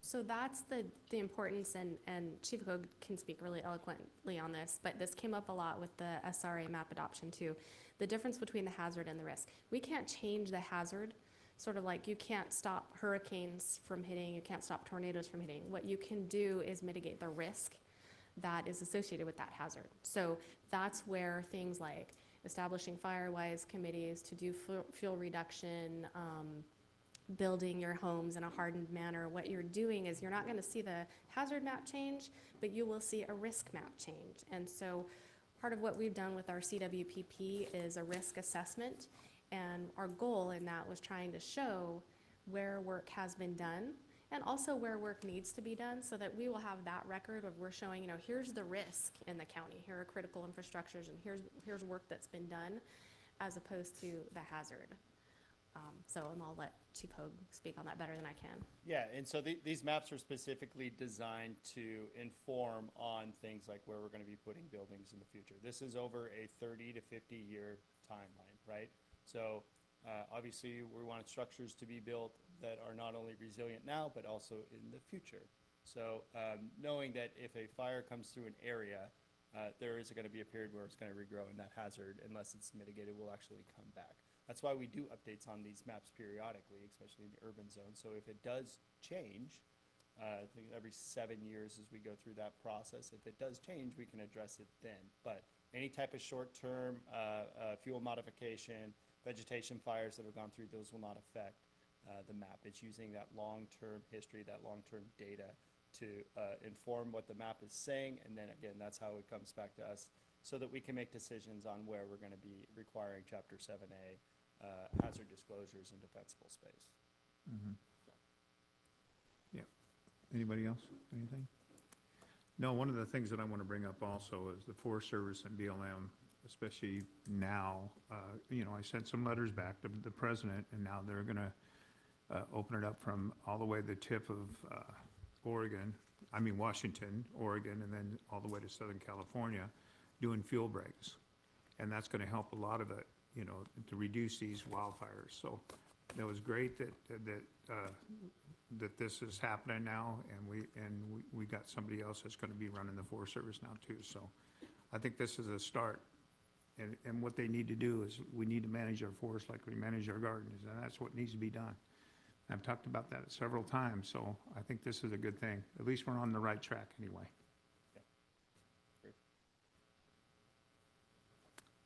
So that's the importance, and Chief Hogue can speak really eloquently on this, but this came up a lot with the SRA map adoption too. The difference between the hazard and the risk. We can't change the hazard, sort of like you can't stop hurricanes from hitting, you can't stop tornadoes from hitting. What you can do is mitigate the risk that is associated with that hazard. So that's where things like establishing Firewise committees to do fuel reduction, building your homes in a hardened manner, what you're doing is you're not going to see the hazard map change, but you will see a risk map change. And so part of what we've done with our CWPP is a risk assessment, and our goal in that was trying to show where work has been done and also where work needs to be done, so that we will have that record of we're showing, you know, here's the risk in the county, here are critical infrastructures, and here's work that's been done, as opposed to the hazard. And I'll let Chief Hogue speak on that better than I can. Yeah, and so these maps are specifically designed to inform on things like where we're going to be putting buildings in the future. This is over a 30 to 50 year timeline, right? So obviously we want structures to be built that are not only resilient now, but also in the future. So knowing that if a fire comes through an area, there is going to be a period where it's going to regrow, and that hazard, unless it's mitigated, will actually come back. That's why we do updates on these maps periodically, especially in the urban zone. So if it does change, I think every 7 years as we go through that process, if it does change, we can address it then. But any type of short-term fuel modification, vegetation fires that have gone through, those will not affect the map. It's using that long-term history, that long-term data to inform what the map is saying, and then again, that's how it comes back to us, so that we can make decisions on where we're going to be requiring Chapter 7A hazard disclosures in defensible space. Yeah. Anybody else? Anything? No, one of the things that I want to bring up also is the Forest Service and BLM, especially now. You know, I sent some letters back to the president, and now they're going to open it up from all the way to the tip of Washington, Oregon, and then all the way to Southern California, doing fuel breaks. And that's going to help a lot of it, you know, to reduce these wildfires. So that was great that this is happening now, and we got somebody else that's going to be running the Forest Service now too. So I think this is a start. And what they need to do is we need to manage our forests like we manage our gardens, and that's what needs to be done. I've talked about that several times, so I think this is a good thing. At least we're on the right track anyway.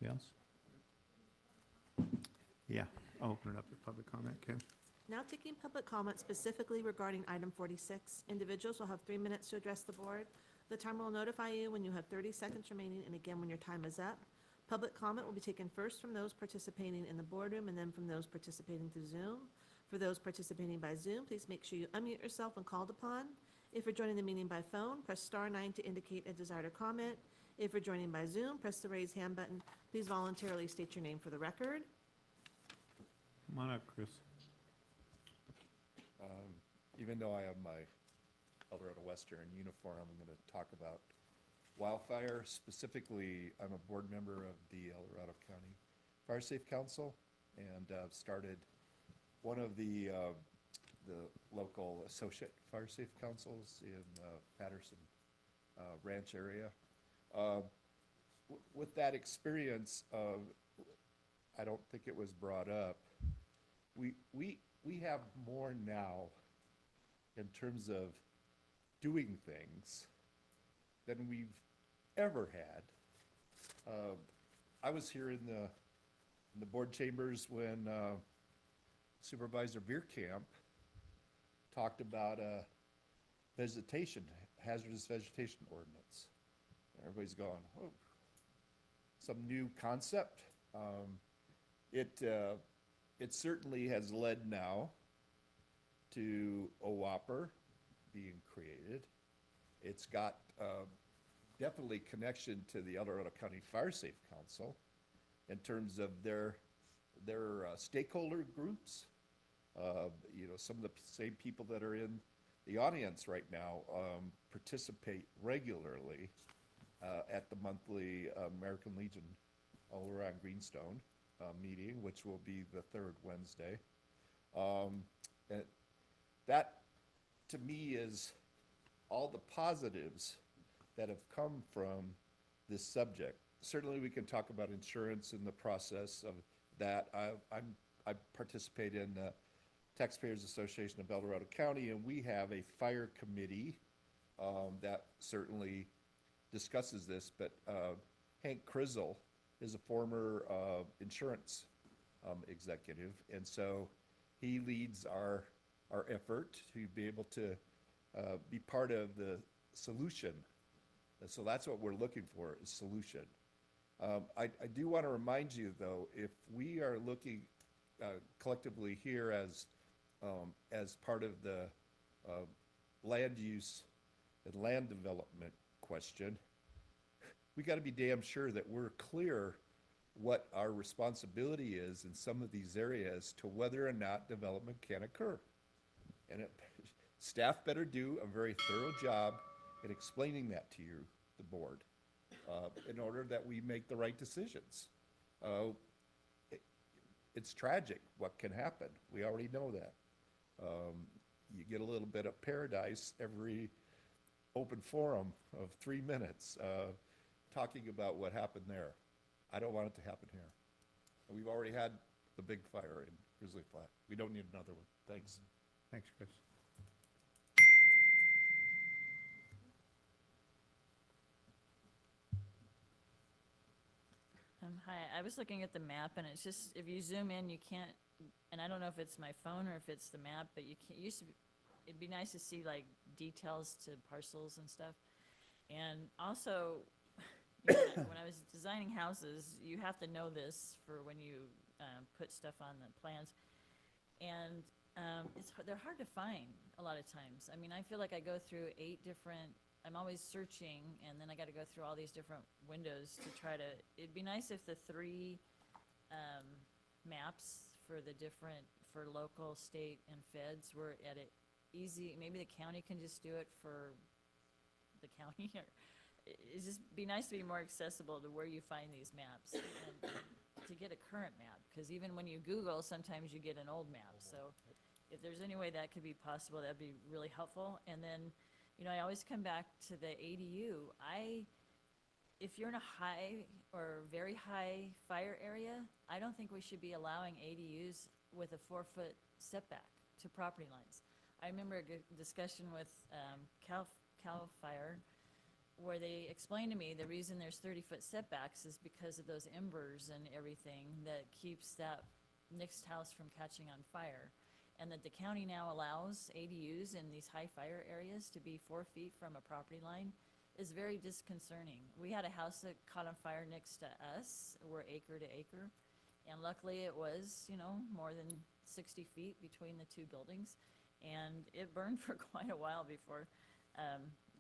Yeah. Else? Yeah, I'll open it up to public comment, Kim. Now taking public comment specifically regarding item 46. Individuals will have 3 minutes to address the board. The timer will notify you when you have 30 seconds remaining, and again when your time is up. Public comment will be taken first from those participating in the boardroom and then from those participating through Zoom. For those participating by Zoom, please make sure you unmute yourself when called upon. If you're joining the meeting by phone, press *9 to indicate a desire to comment. If you're joining by Zoom, press the raise hand button. Please voluntarily state your name for the record. Come on up, Chris. Even though I have my Eldorado Western uniform, I'm going to talk about wildfire. Specifically, I'm a board member of the El Dorado County Fire Safe Council, and started one of the local associate fire safe councils in Patterson Ranch area. With that experience, I don't think it was brought up. We have more now in terms of doing things than we've ever had. I was here in the board chambers when Supervisor Veerkamp talked about a hazardous vegetation ordinance. Everybody's going, oh, some new concept. It certainly has led now to a WOPR being created. It's got definitely connection to the El Dorado County Fire Safe Council in terms of their stakeholder groups. You know, some of the same people that are in the audience right now participate regularly at the monthly American Legion all around Greenstone meeting, which will be the third Wednesday. And that, to me, is all the positives that have come from this subject. Certainly, we can talk about insurance in the process of that. I participate in the Taxpayers Association of El Dorado County, and we have a fire committee that certainly discusses this, but Hank Crizzle is a former insurance executive, and so he leads our effort to be able to be part of the solution. And so that's what we're looking for, is solution. I do want to remind you, though, if we are looking collectively here as part of the land use and land development question, we got to be damn sure that we're clear what our responsibility is in some of these areas to whether or not development can occur. And staff better do a very thorough job in explaining that to you, the board, in order that we make the right decisions. It's tragic what can happen. We already know that. You get a little bit of paradise every open forum of 3 minutes. talking about what happened there. I don't want it to happen here. We've already had the big fire in Grizzly Flat. We don't need another one. Thanks. Thanks, Chris. Hi, I was looking at the map and it's just, if you zoom in, you can't, and I don't know if it's my phone or if it's the map, but you can't, it'd be nice to see like details to parcels and stuff. And also, you know, when I was designing houses, you have to know this for when you put stuff on the plans. And they're hard to find a lot of times. I mean, I feel like I go through 8 different, I'm always searching, and then I got to go through all these different windows to try to, it'd be nice if the 3 maps for the different, for local, state, and feds were at it easy. Maybe the county can just do it for the county, or it's just be nice to be more accessible to where you find these maps and to get a current map, because even when you Google, sometimes you get an old map. So if there's any way that could be possible, that'd be really helpful. And then, you know, I always come back to the ADU. If you're in a high or very high fire area, I don't think we should be allowing ADUs with a 4-foot setback to property lines. I remember a discussion with Cal Fire, where they explained to me the reason there's 30-foot setbacks is because of those embers and everything that keeps that next house from catching on fire. And that the county now allows ADUs in these high fire areas to be 4 feet from a property line is very disconcerting. We had a house that caught on fire next to us. We're acre to acre. And luckily it was, you know, more than 60 feet between the 2 buildings. And it burned for quite a while before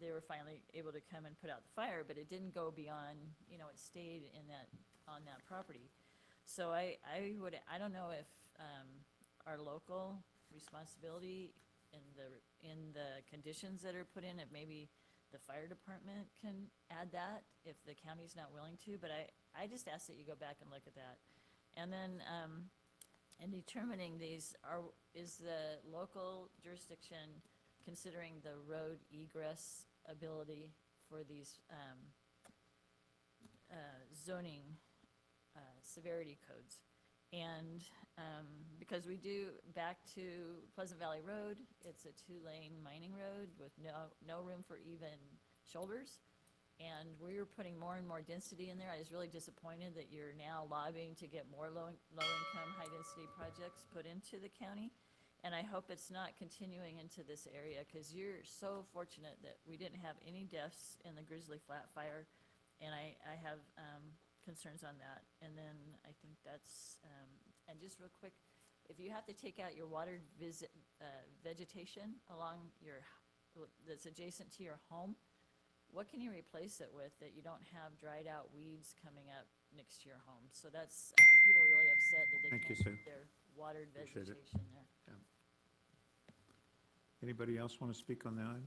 they were finally able to come and put out the fire, but it didn't go beyond, you know, it stayed in that, on that property. So I don't know if our local responsibility in the conditions that are put in, if maybe the fire department can add that if the county's not willing to, but I just ask that you go back and look at that. And then in determining these, is the local jurisdiction considering the road egress ability for these zoning severity codes? And because we do, back to Pleasant Valley Road, it's a 2-lane mining road with no room for even shoulders. And we're putting more and more density in there. I was really disappointed that you're now lobbying to get more low-income, high-density projects put into the county. And I hope it's not continuing into this area, because you're so fortunate that we didn't have any deaths in the Grizzly Flat fire. And I have concerns on that. And then I think that's, and just real quick, if you have to take out your watered vegetation along that's adjacent to your home, what can you replace it with that you don't have dried out weeds coming up next to your home? So that's, people are really upset that they Thank you, can't Sue. keep their watered Appreciate it. vegetation there. Yeah. Anybody else want to speak on that?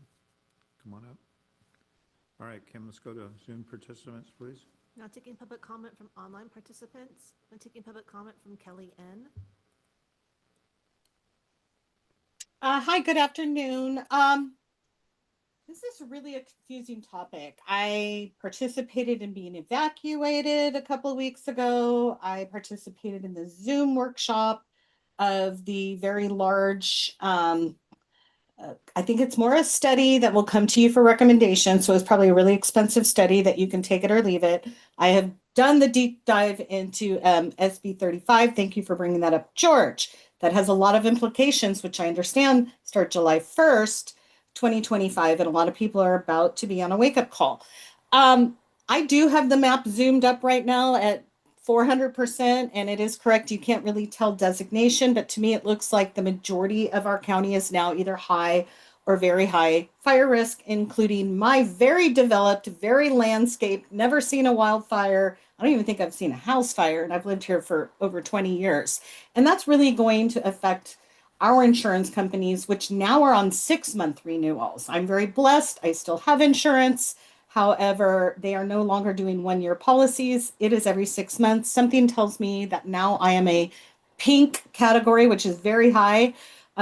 Come on up. All right, Kim, let's go to Zoom participants, please. Now taking public comment from online participants. I'm taking public comment from Kelly N. Hi, good afternoon. This is really a confusing topic. I participated in being evacuated a couple of weeks ago. I participated in the Zoom workshop of the very large, I think it's more a study that will come to you for recommendation. So it's probably a really expensive study that you can take it or leave it. I have done the deep dive into SB 35. Thank you for bringing that up, George. That has a lot of implications, which I understand start July 1st, 2025, and a lot of people are about to be on a wake-up call. I do have the map zoomed up right now at 400%, and it is correct. You can't really tell designation, but to me, it looks like the majority of our county is now either high or very high fire risk, including my very developed, very landscaped, never seen a wildfire. I don't even think I've seen a house fire, and I've lived here for over 20 years. And that's really going to affect our insurance companies, which now are on 6-month renewals. I'm very blessed. I still have insurance. However, they are no longer doing 1-year policies. It is every 6 months. Something tells me that now I am a pink category, which is very high,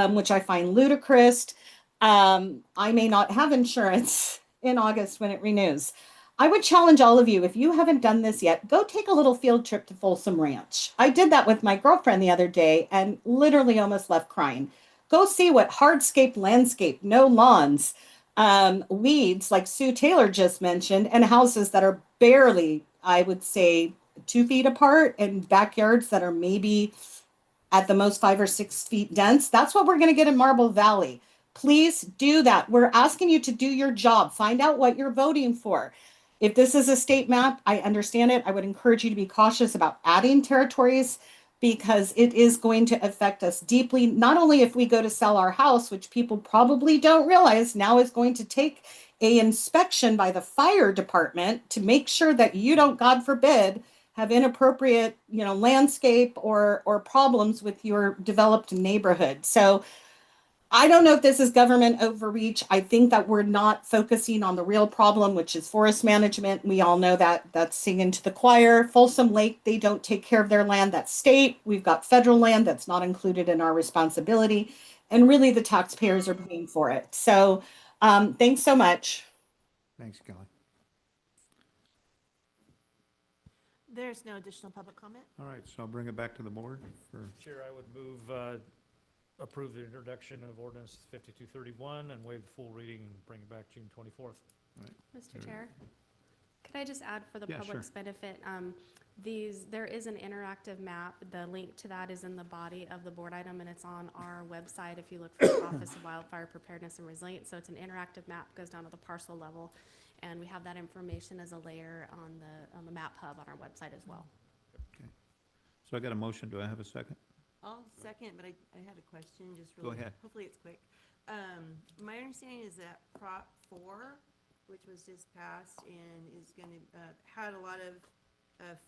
which I find ludicrous. I may not have insurance in August when it renews. I would challenge all of you, if you haven't done this yet, go take a little field trip to Folsom Ranch. I did that with my girlfriend the other day and literally almost left crying. Go see what hardscape landscape, no lawns, weeds like Sue Taylor just mentioned, and houses that are barely, I would say, 2 feet apart, and backyards that are maybe at the most 5 or 6 feet dense. That's what we're going to get in Marble Valley. Please do that. We're asking you to do your job. Find out what you're voting for. If this is a state map, I understand it. I would encourage you to be cautious about adding territories because it is going to affect us deeply. Not only if we go to sell our house, which people probably don't realize now is going to take a inspection by the fire department to make sure that you don't, God forbid, have inappropriate, landscape or problems with your developed neighborhood. So I don't know if this is government overreach. I think that we're not focusing on the real problem, which is forest management. We all know that. That's singing to the choir. Folsom Lake, they don't take care of their land. That's state. We've got federal land that's not included in our responsibility. And really, the taxpayers are paying for it. So thanks so much. Thanks, Kelly. There's no additional public comment. All right, so I'll bring it back to the board for, Chair, I would move, approve the introduction of ordinance 5231 and waive the full reading and bring it back June 24th. Mr. Chair, could I just add for the Yeah, public's benefit, there is an interactive map. The link to that is in the body of the board item, and it's on our website if you look for the Office of Wildfire Preparedness and Resilience. So it's an interactive map, goes down to the parcel level, and we have that information as a layer on the map hub on our website as well. okay. So I got a motion. Do I have a second? I'll second, but I had a question, just Go really. ahead. Hopefully it's quick. My understanding is that Prop 4, which was just passed and is going to, had a lot of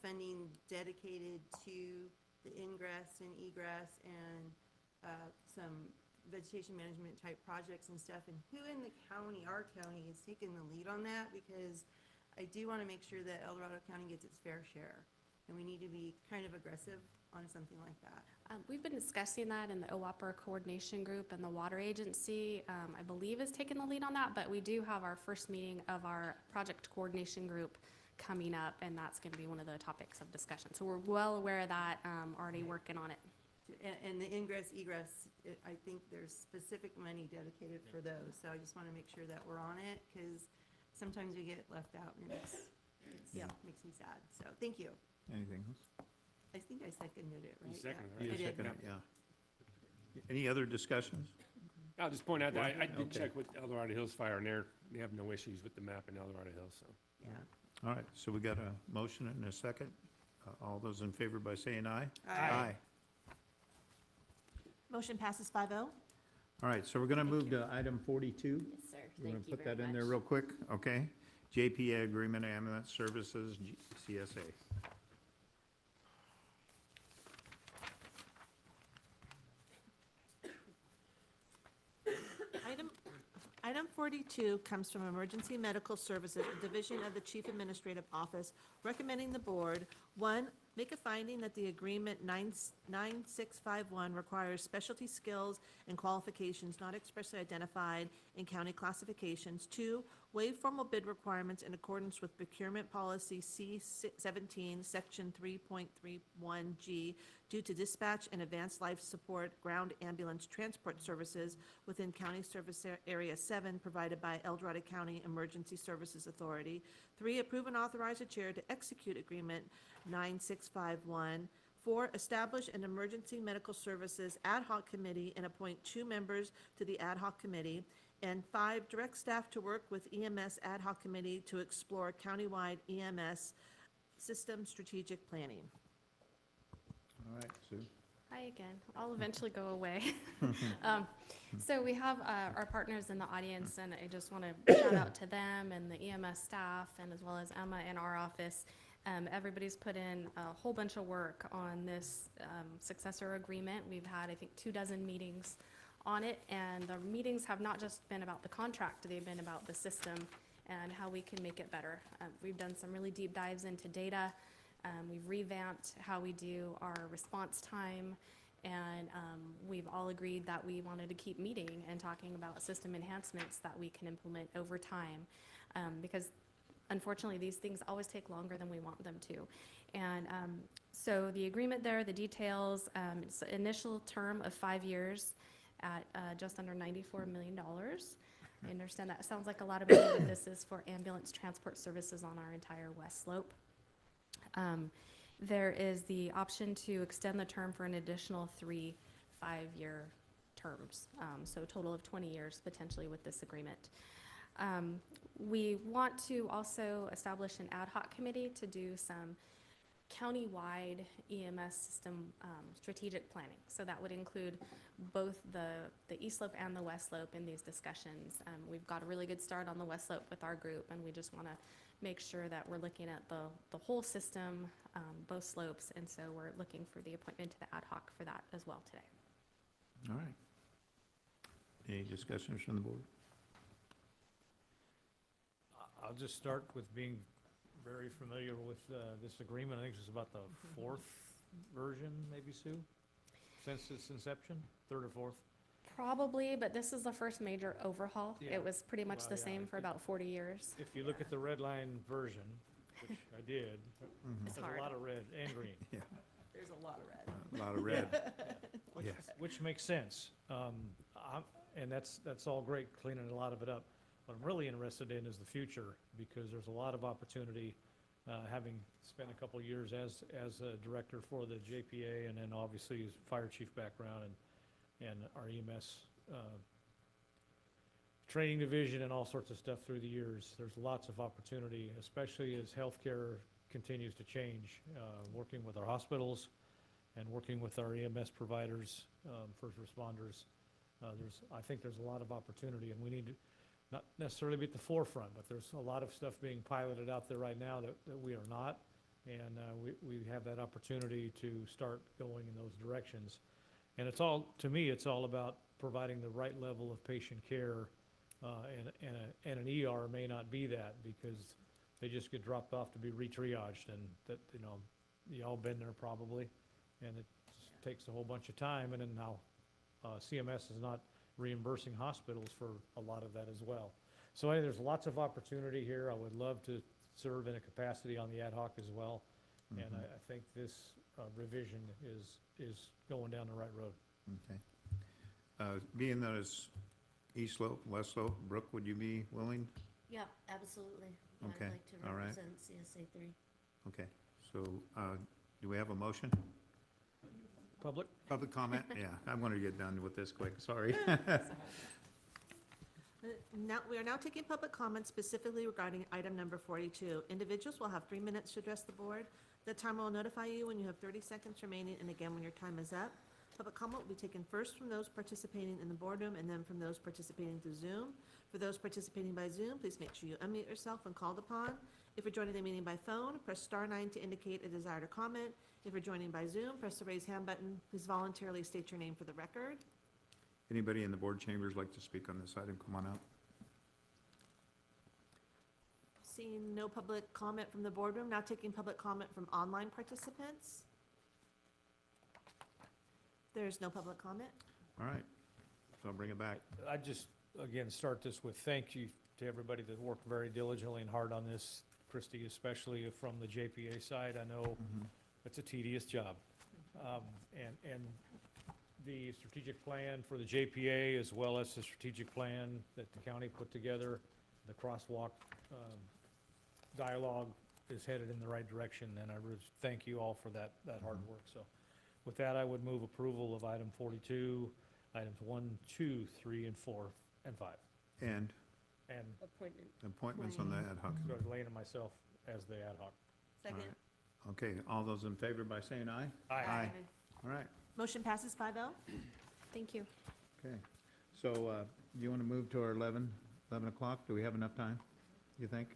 funding dedicated to the ingress and egress and some vegetation management type projects and stuff. And who in the county, our county, is taking the lead on that? Because I do want to make sure that El Dorado County gets its fair share. And we need to be kind of aggressive on something like that. We've been discussing that in the OWAPR coordination group, and the water agency, I believe, is taking the lead on that, but we do have our first meeting of our project coordination group coming up, and that's going to be one of the topics of discussion. So we're well aware of that, already working on it. And the ingress, egress, I think there's specific money dedicated for those. So I just want to make sure that we're on it, because sometimes we get left out, and makes me sad. So thank you. Anything else? I think I seconded it, right? You seconded it, You right? I did. seconded it, yeah. Any other discussions? I'll just point out that I did Okay. check with El Dorado Hills Fire, and they have no issues with the map in El Dorado Hills, so. Yeah. All right, so we got a motion and a second. All those in favor by saying aye? Aye. Motion passes 5-0. All right, so we're going to move to item 42. Yes, sir. You Thank want to you put very that in there much. real quick? Okay. JPA Agreement Ambulance Services, CSA. Item 42 comes from Emergency Medical Services, a division of the Chief Administrative Office, recommending the board, 1, make a finding that the agreement 9651 requires specialty skills and qualifications not expressly identified in county classifications. 2, waive formal bid requirements in accordance with Procurement Policy C-17, Section 3.31G, due to dispatch and advanced life support ground ambulance transport services within County Service Area 7 provided by El Dorado County Emergency Services Authority. 3, approve and authorize the chair to execute Agreement 9651. 4, establish an Emergency Medical Services Ad Hoc Committee and appoint 2 members to the Ad Hoc Committee. And 5, direct staff to work with EMS Ad Hoc Committee to explore countywide EMS system strategic planning. All right, Sue. Hi again. I'll eventually go away. So we have our partners in the audience, and I just want to shout out to them and the EMS staff, and as well as Emma in our office. Everybody's put in a whole bunch of work on this successor agreement. We've had, I think, 24 meetings on it, and the meetings have not just been about the contract, they've been about the system and how we can make it better. We've done some really deep dives into data. We've revamped how we do our response time, and we've all agreed that we wanted to keep meeting and talking about system enhancements that we can implement over time. Because unfortunately, these things always take longer than we want them to. And so the agreement there, the details, it's an initial term of 5 years at just under $94 million. I understand that sounds like a lot of money, but this is for ambulance transport services on our entire west slope. There is the option to extend the term for an additional 3 5-year terms, so a total of 20 years potentially with this agreement. We want to also establish an ad hoc committee to do some county-wide EMS system strategic planning. So that would include both the East Slope and the West Slope in these discussions. We've got a really good start on the West Slope with our group, and we just want to make sure that we're looking at the whole system, both slopes, and so we're looking for the appointment to the ad hoc for that as well today. All right. Any discussions from the board? I'll just start with being very familiar with this agreement. I think this is about the 4th version, maybe, Sue, since its inception, 3rd or 4th? Probably, but this is the first major overhaul. Yeah. It was pretty much Well, the yeah, same for about 40 years. If you look at the red line version, which I did, It's there's hard. a lot of red and green. Yeah, There's a lot of red. a lot of red. Yes. Which makes sense. And that's all great, cleaning a lot of it up. What I'm really interested in is the future, because there's a lot of opportunity, having spent a couple of years as a director for the JPA, and then obviously as fire chief background and our EMS training division and all sorts of stuff through the years. There's lots of opportunity, especially as healthcare continues to change, working with our hospitals and working with our EMS providers, first responders. I think there's a lot of opportunity, and we need to not necessarily be at the forefront, but there's a lot of stuff being piloted out there right now that we are not, and we have that opportunity to start going in those directions. And it's all, to me, it's all about providing the right level of patient care, and an ER may not be that, because they just get dropped off to be re-triaged, and that, you all been there probably, and it just takes a whole bunch of time, and then now CMS is not reimbursing hospitals for a lot of that as well. So there's lots of opportunity here. I would love to serve in a capacity on the ad hoc as well, and I think this revision is going down the right road. Okay. Being that it's East Slope, West Slope, Brooke, would you be willing? Yeah, absolutely. Okay, I'd like to all right. represent CSA 3. Okay, so do we have a motion? Public? Public comment? Yeah, I want to get done with this quick, sorry. Now, we are now taking public comments specifically regarding item number 42. Individuals will have 3 minutes to address the board. The timer will notify you when you have 30 seconds remaining, and again when your time is up. Public comment will be taken first from those participating in the boardroom and then from those participating through Zoom. For those participating by Zoom, please make sure you unmute yourself when called upon. If you're joining the meeting by phone, press *9 to indicate a desire to comment. If you're joining by Zoom, press the raise hand button. Please voluntarily state your name for the record. Anybody in the board chambers like to speak on this item, come on up. Seeing no public comment from the boardroom, now taking public comment from online participants. There's no public comment. All right, so I'll bring it back. I just, again, start this with thank you to everybody that worked very diligently and hard on this. Christie, especially from the JPA side, I know it's a tedious job. And the strategic plan for the JPA, as well as the strategic plan that the county put together, the crosswalk dialogue is headed in the right direction, and I really thank you all for that hard work. So with that, I would move approval of item 42, items 1, 2, 3, and 4, and 5. And Appointment. appointments on the ad hoc. So I've laid myself as the ad hoc. Second. Okay, all those in favor by saying aye? Aye. All right, Motion passes 5-0. Thank you. okay. So do you want to move to our 11 o'clock? Do we have enough time, you think?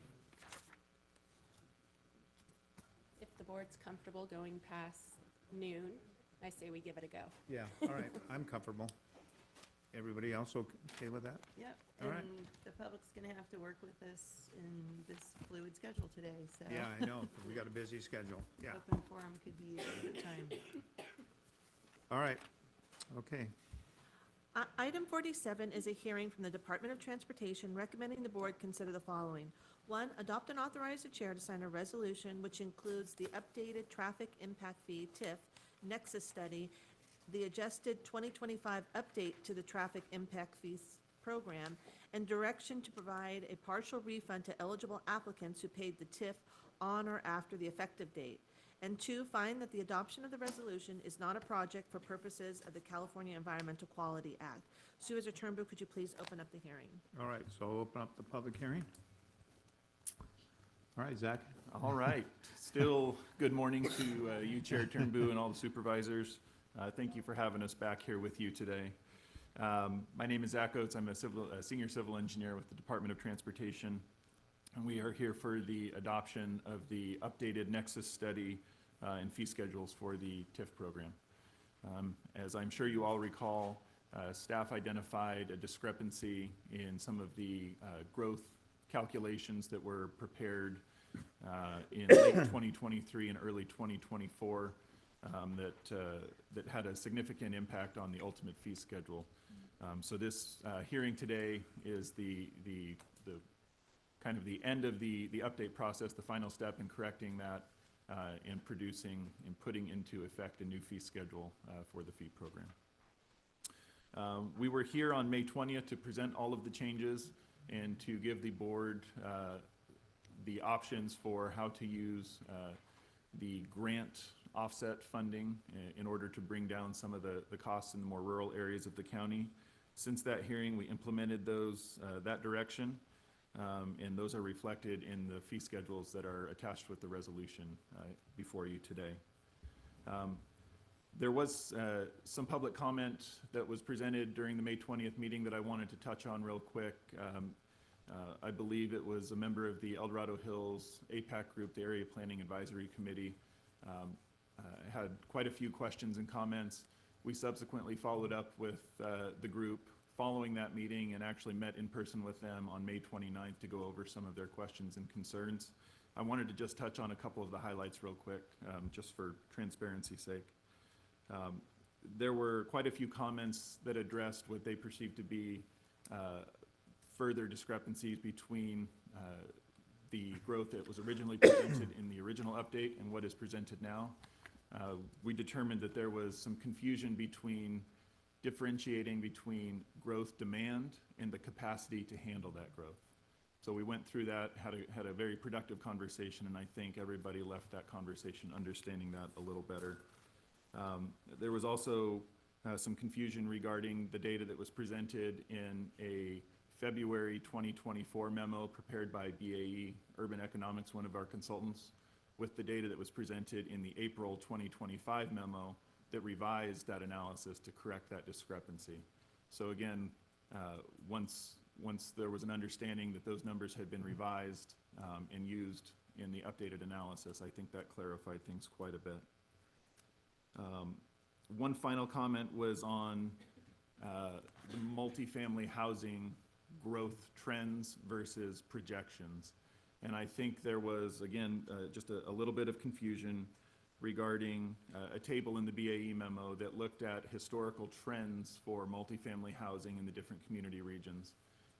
If the board's comfortable going past noon, I say we give it a go. Yeah, all right, I'm comfortable. Everybody else okay with that? Yep, All right. and the public's gonna have to work with us in this fluid schedule today, so. Yeah, I know, we got a busy schedule, yeah. Open forum could be used at the time. All right, okay. Item 47 is a hearing from the Department of Transportation recommending the board consider the following. One, adopt and authorize the chair to sign a resolution which includes the updated traffic impact fee, TIF, nexus study, the adjusted 2025 update to the traffic impact fees program, and direction to provide a partial refund to eligible applicants who paid the TIF on or after the effective date. And two, find that the adoption of the resolution is not a project for purposes of the California Environmental Quality Act. Supervisor Turnbull, could you please open up the hearing? All right, so I'll open up the public hearing. All right, Zach. All right. Still, good morning to you, Chair Turnbull, and all the supervisors. Thank you for having us back here with you today. My name is Zach Oates. I'm a senior civil engineer with the Department of Transportation, and we are here for the adoption of the updated nexus study and fee schedules for the TIF program. As I'm sure you all recall, staff identified a discrepancy in some of the growth calculations that were prepared in late 2023 and early 2024 that had a significant impact on the ultimate fee schedule. So this hearing today is the kind of the end of the update process, the final step in correcting that and producing and putting into effect a new fee schedule for the fee program. We were here on May 20th to present all of the changes and to give the board the options for how to use the grant offset funding in order to bring down some of the costs in the more rural areas of the county. Since that hearing, we implemented those that direction, and those are reflected in the fee schedules that are attached with the resolution before you today. There was some public comment that was presented during the May 20th meeting that I wanted to touch on real quick. I believe it was a member of the El Dorado Hills APAC group, the Area Planning Advisory Committee, had quite a few questions and comments. We subsequently followed up with the group following that meeting and actually met in person with them on May 29th to go over some of their questions and concerns. I wanted to just touch on a couple of the highlights real quick, just for transparency's sake. There were quite a few comments that addressed what they perceived to be further discrepancies between the growth that was originally presented in the original update and what is presented now. We determined that there was some confusion between differentiating between growth demand and the capacity to handle that growth. So we went through that, had a very productive conversation, and I think everybody left that conversation understanding that a little better. There was also some confusion regarding the data that was presented in a February 2024 memo prepared by BAE Urban Economics, one of our consultants, with the data that was presented in the April 2025 memo that revised that analysis to correct that discrepancy. So again, once there was an understanding that those numbers had been revised and used in the updated analysis, I think that clarified things quite a bit. One final comment was on the multifamily housing growth trends versus projections. And I think there was, again, just a little bit of confusion regarding a table in the BAE memo that looked at historical trends for multifamily housing in the different community regions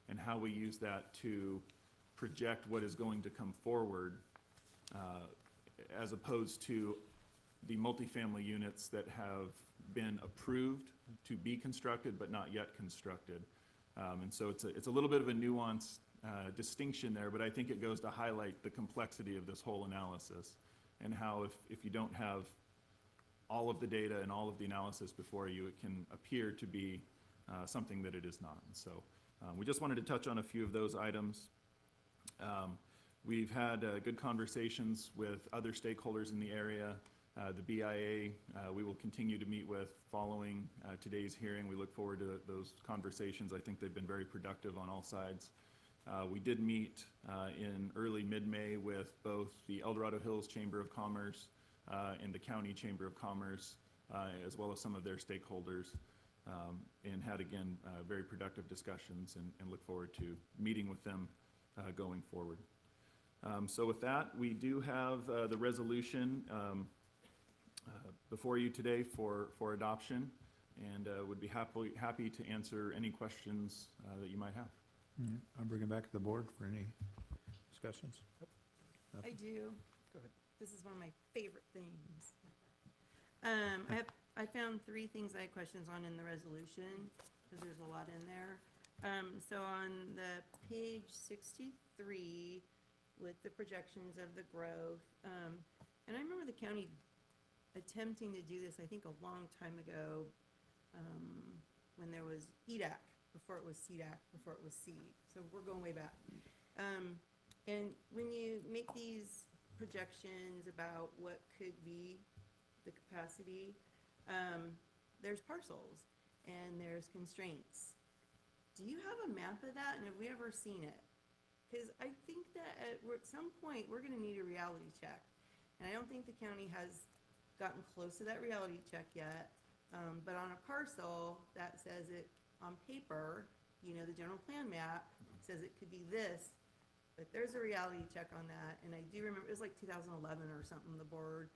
and how we use that to project what is going to come forward as opposed to the multifamily units that have been approved to be constructed but not yet constructed. And so it's a little bit of a nuanced distinction there, but I think it goes to highlight the complexity of this whole analysis and how if you don't have all of the data and all of the analysis before you, it can appear to be something that it is not. And so we just wanted to touch on a few of those items. We've had good conversations with other stakeholders in the area. The BIA, we will continue to meet with following today's hearing. We look forward to those conversations. I think they've been very productive on all sides. We did meet in early mid-May with both the El Dorado Hills Chamber of Commerce and the County Chamber of Commerce, as well as some of their stakeholders, and had, again, very productive discussions and look forward to meeting with them going forward. So with that, we do have the resolution before you today for adoption, and would be happy to answer any questions that you might have. I'll bring it back to the board for any discussions? I do. Go ahead. This is one of my favorite things. I found three things I had questions on in the resolution, because there's a lot in there. So on the page 63, with the projections of the growth, and I remember the county attempting to do this, I think, a long time ago, when there was EDAC, before it was CDAC, before it was seed. So we're going way back. And when you make these projections about what could be the capacity, there's parcels and there's constraints. Do you have a map of that, and have we ever seen it? Because I think that at some point, we're gonna need a reality check. And I don't think the county has gotten close to that reality check yet. But on a parcel, that says it on paper, you know, the general plan map says it could be this, but there's a reality check on that. And I do remember, it was like 2011 or something, the board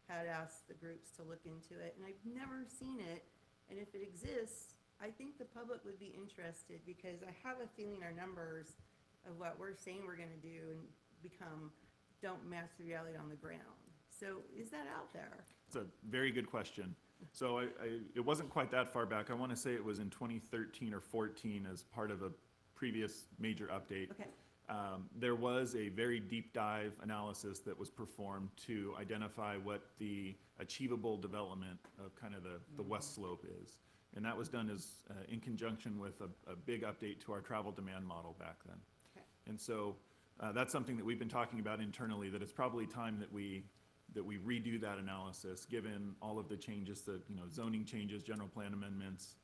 had asked the groups to look into it, and I've never seen it. And if it exists, I think the public would be interested, because I have a feeling our numbers of what we're saying we're gonna do and become don't match the reality on the ground. So is that out there? It's a very good question. So it wasn't quite that far back. I want to say it was in 2013 or 14 as part of a previous major update. Okay. There was a very deep dive analysis that was performed to identify what the achievable development of kind of the west slope is. And that was done as in conjunction with a big update to our travel demand model back then. Okay. And so that's something that we've been talking about internally, that it's probably time that we redo that analysis, given all of the changes that, you know, zoning changes, general plan amendments,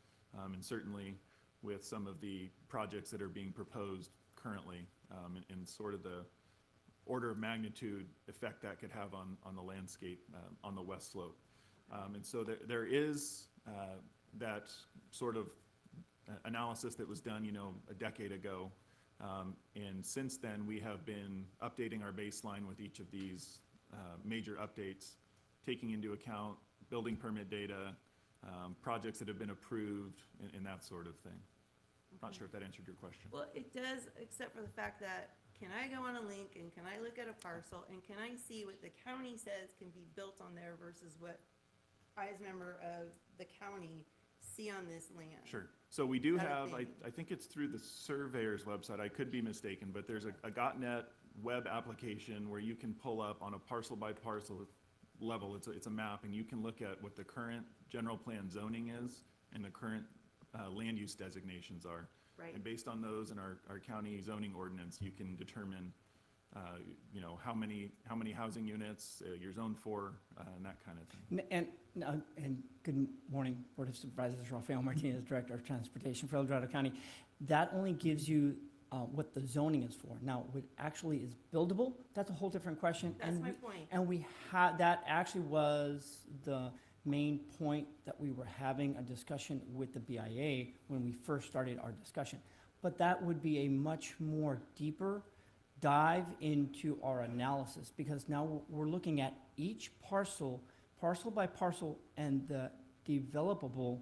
and certainly with some of the projects that are being proposed currently, and sort of the order of magnitude effect that could have on the landscape on the west slope. And so there is that sort of analysis that was done, you know, a decade ago. And since then, we have been updating our baseline with each of these major updates, taking into account building permit data, projects that have been approved, and that sort of thing. Not sure if that answered your question. Well, it does, except for the fact that, can I go on a link and can I look at a parcel and can I see what the county says can be built on there versus what I, as a member of the county, see on this land? Sure. So we do Is that a have, thing? I think it's through the surveyor's website, I could be mistaken, but there's a .NET web application where you can pull up on a parcel by parcel level, it's a map, and you can look at what the current general plan zoning is and the current land use designations are. Right. And based on those and our county zoning ordinance, you can determine, you know, how many housing units you're zoned for, and that kind of thing. And good morning, Board of Supervisors. Rafael Martinez, Director of Transportation for El Dorado County. That only gives you what the zoning is for. Now, what actually is buildable, that's a whole different question. That's my point. And we had, that actually was the main point that we were having a discussion with the BIA when we first started our discussion. But that would be a much more deeper dive into our analysis, because now we're looking at each parcel by parcel, and the developable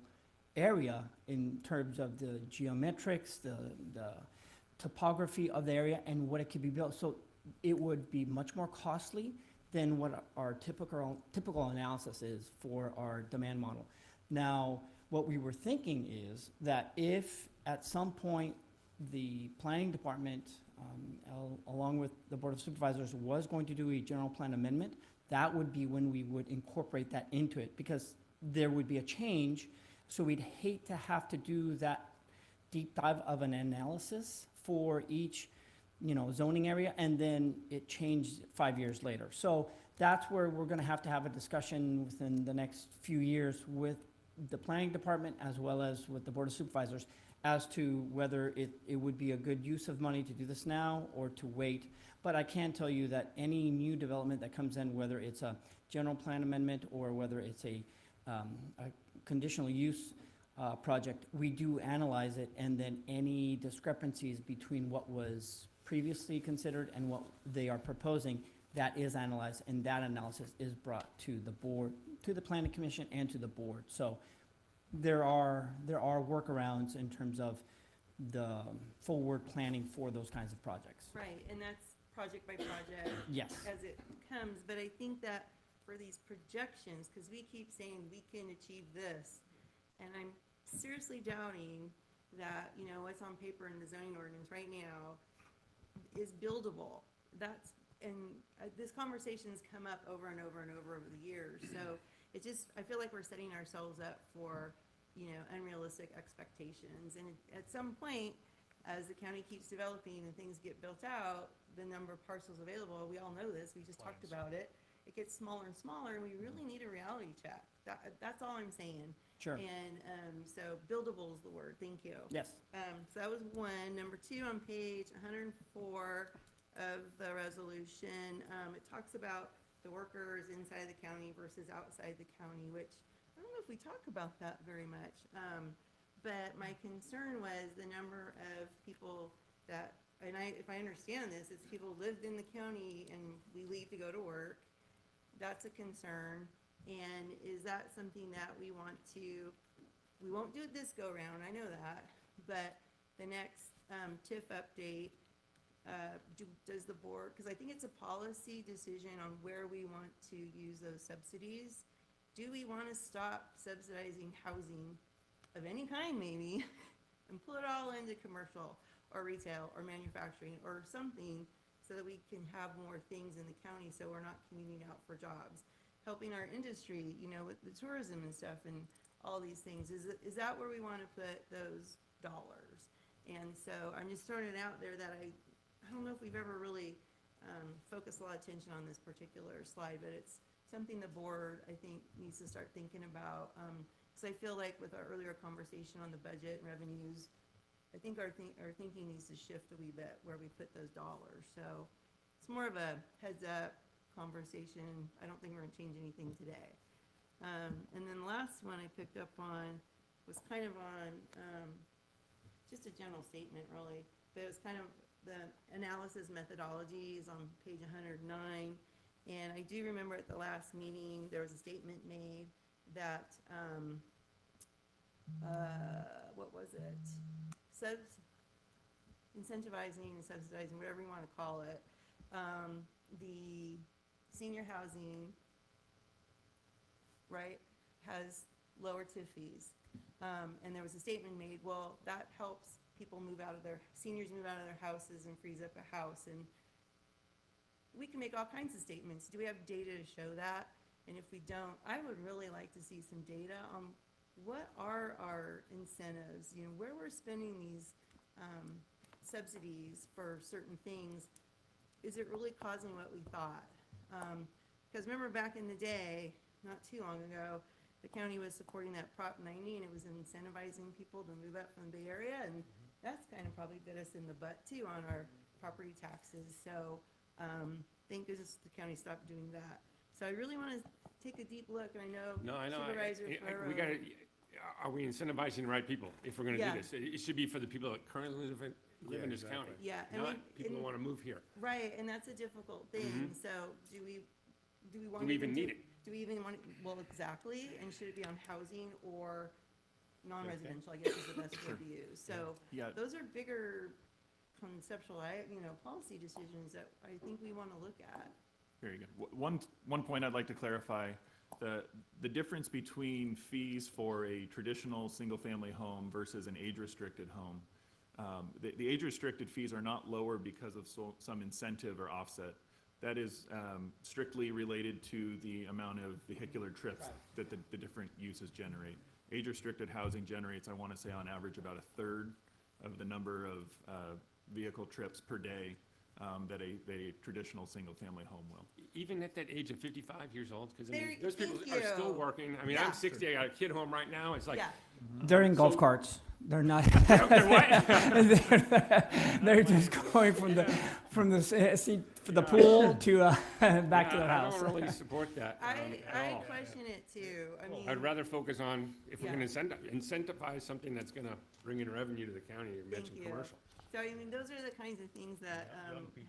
area in terms of the geometrics, the topography of the area, and what it could be built. So it would be much more costly than what our typical analysis is for our demand model. Now, what we were thinking is that if at some point the planning department, along with the Board of Supervisors, was going to do a general plan amendment, that would be when we would incorporate that into it, because there would be a change. So we'd hate to have to do that deep dive of an analysis for each, you know, zoning area, and then it changed 5 years later. So that's where we're gonna have to have a discussion within the next few years with the planning department as well as with the Board of Supervisors as to whether it would be a good use of money to do this now or to wait. But I can tell you that any new development that comes in, whether it's a general plan amendment or whether it's a conditional use project, we do analyze it, and then any discrepancies between what was previously considered and what they are proposing, that is analyzed, and that analysis is brought to the board, to the planning commission, and to the board. So there are workarounds in terms of the forward planning for those kinds of projects. Right, and that's project by project. Yes. As it comes, but I think that for these projections, because we keep saying we can achieve this, and I'm seriously doubting that, you know, what's on paper in the zoning ordinance right now is buildable. That's, and this conversation's come up over and over and over the years, so it just, I feel like we're setting ourselves up for, you know, unrealistic expectations, and at some point, as the county keeps developing and things get built out, the number of parcels available, we all know this, we just talked about it, it gets smaller and smaller, and we really need a reality check. That's all I'm saying. Sure. And so buildable is the word, thank you. Yes. So that was one. Number two, on page 104 of the resolution, it talks about the workers inside the county versus outside the county, which I don't know if we talk about that very much. But my concern was the number of people that, and if I understand this, it's people who lived in the county and we leave to go to work. That's a concern. And is that something that we want to, we won't do it this go round, I know that, but the next TIF update, does the board, because I think it's a policy decision on where we want to use those subsidies. Do we want to stop subsidizing housing of any kind maybe and pull it all into commercial or retail or manufacturing or something so that we can have more things in the county so we're not commuting out for jobs, helping our industry, you know, with the tourism and stuff and all these things. Is that where we want to put those dollars? And so I'm just throwing it out there that I don't know if we've ever really focused a lot of attention on this particular slide, but it's something the board, I think, needs to start thinking about. So I feel like with our earlier conversation on the budget and revenues, I think our thinking needs to shift a wee bit where we put those dollars. So it's more of a heads up conversation. I don't think we're gonna change anything today. And then the last one I picked up on was kind of on just a general statement really, but it was kind of the analysis methodology is on page 109. And I do remember at the last meeting, there was a statement made that, what was it? Incentivizing and subsidizing, whatever you want to call it, the senior housing, right, has lower TIF fees. And there was a statement made, well, that helps people move out of seniors move out of their houses and frees up a house. And we can make all kinds of statements. Do we have data to show that? And if we don't, I would really like to see some data on what are our incentives, you know, where we're spending these subsidies for certain things. Is it really causing what we thought? Because remember back in the day, not too long ago, the county was supporting that Prop 90 and it was incentivizing people to move up from the Bay Area, and that's kind of probably bit us in the butt too on our property taxes. So thank goodness the county stopped doing that. So I really want to take a deep look, and I know Supervisor Ferrero. We gotta, are we incentivizing the right people if we're gonna do this? It should be for the people that currently live in this county. Yeah, not people who wanna move here. Right, and that's a difficult thing. So do we want Do we even need it? Do we even want, well, exactly, and should it be on housing or non-residential, I guess is the best word to use. So those are bigger conceptual, policy decisions that I think we want to look at. Very good. One point I'd like to clarify, the difference between fees for a traditional single-family home versus an age-restricted home. The age-restricted fees are not lower because of some incentive or offset. That is strictly related to the amount of vehicular trips that the different uses generate. Age-restricted housing generates, I want to say on average, about 1/3 of the number of vehicle trips per day that a traditional single-family home will. Even at that age of 55 years old, because There- those people thank are still you. working. I mean, Yeah. I'm 60, I got a kid home right now, it's like. Yeah. They're in golf carts. They're not. They're just going from the seat for the pool to back to their house. I don't really support that I at all. question it too. I mean, I'd rather focus on, if we're Yeah. gonna incentivize something that's gonna bring in revenue to the county, you mentioned you. commercial. So, I mean, those are the kinds of things that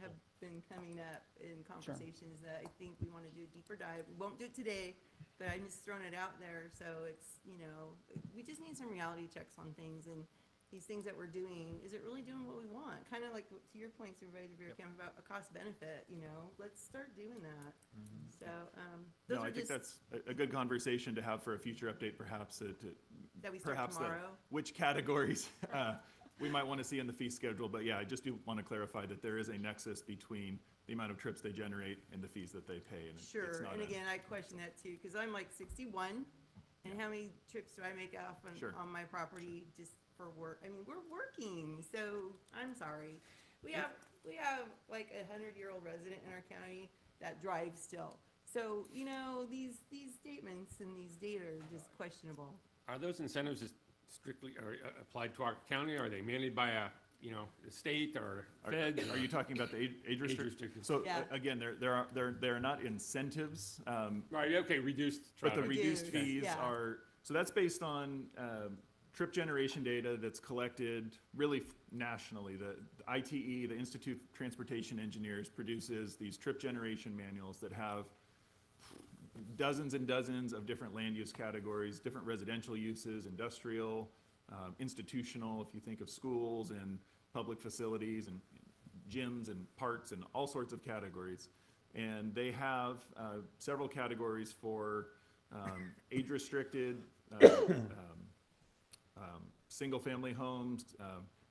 have been coming up in conversations that I think we want to do a deeper dive. We won't do it today, but I'm just throwing it out there. So it's, we just need some reality checks on things. And, these things that we're doing, is it really doing what we want? Kind of like to your point, Supervisor Beerkamp, about a cost benefit, let's start doing that. So, those No, are I think just, that's a good conversation to have for a future update, perhaps, that we start perhaps tomorrow. which categories we might want to see in the fee schedule. But yeah, I just do want to clarify that there is a nexus between the amount of trips they generate and the fees that they pay. And it's Sure, not and a- again, I question that too, because I'm like 61, and how many trips do I make off Sure. on my property just for work? I mean, we're working, so I'm sorry. We have like a 100-year-old resident in our county that drives still. So, these statements and these data are just questionable. Are those incentives just strictly applied to our county? Are they mandated by the state or feds? Are you talking about the age restriction? restrictions. So Yeah. again, there are not incentives, Right, okay, reduced but the traffic. reduced Reduced, fees yeah. are, so that's based on trip generation data that's collected really nationally. The ITE, the Institute of Transportation Engineers, produces these trip generation manuals that have dozens and dozens of different land use categories, different residential uses, industrial, institutional, if you think of schools and public facilities and gyms and parks and all sorts of categories. And they have several categories for age-restricted, single-family homes,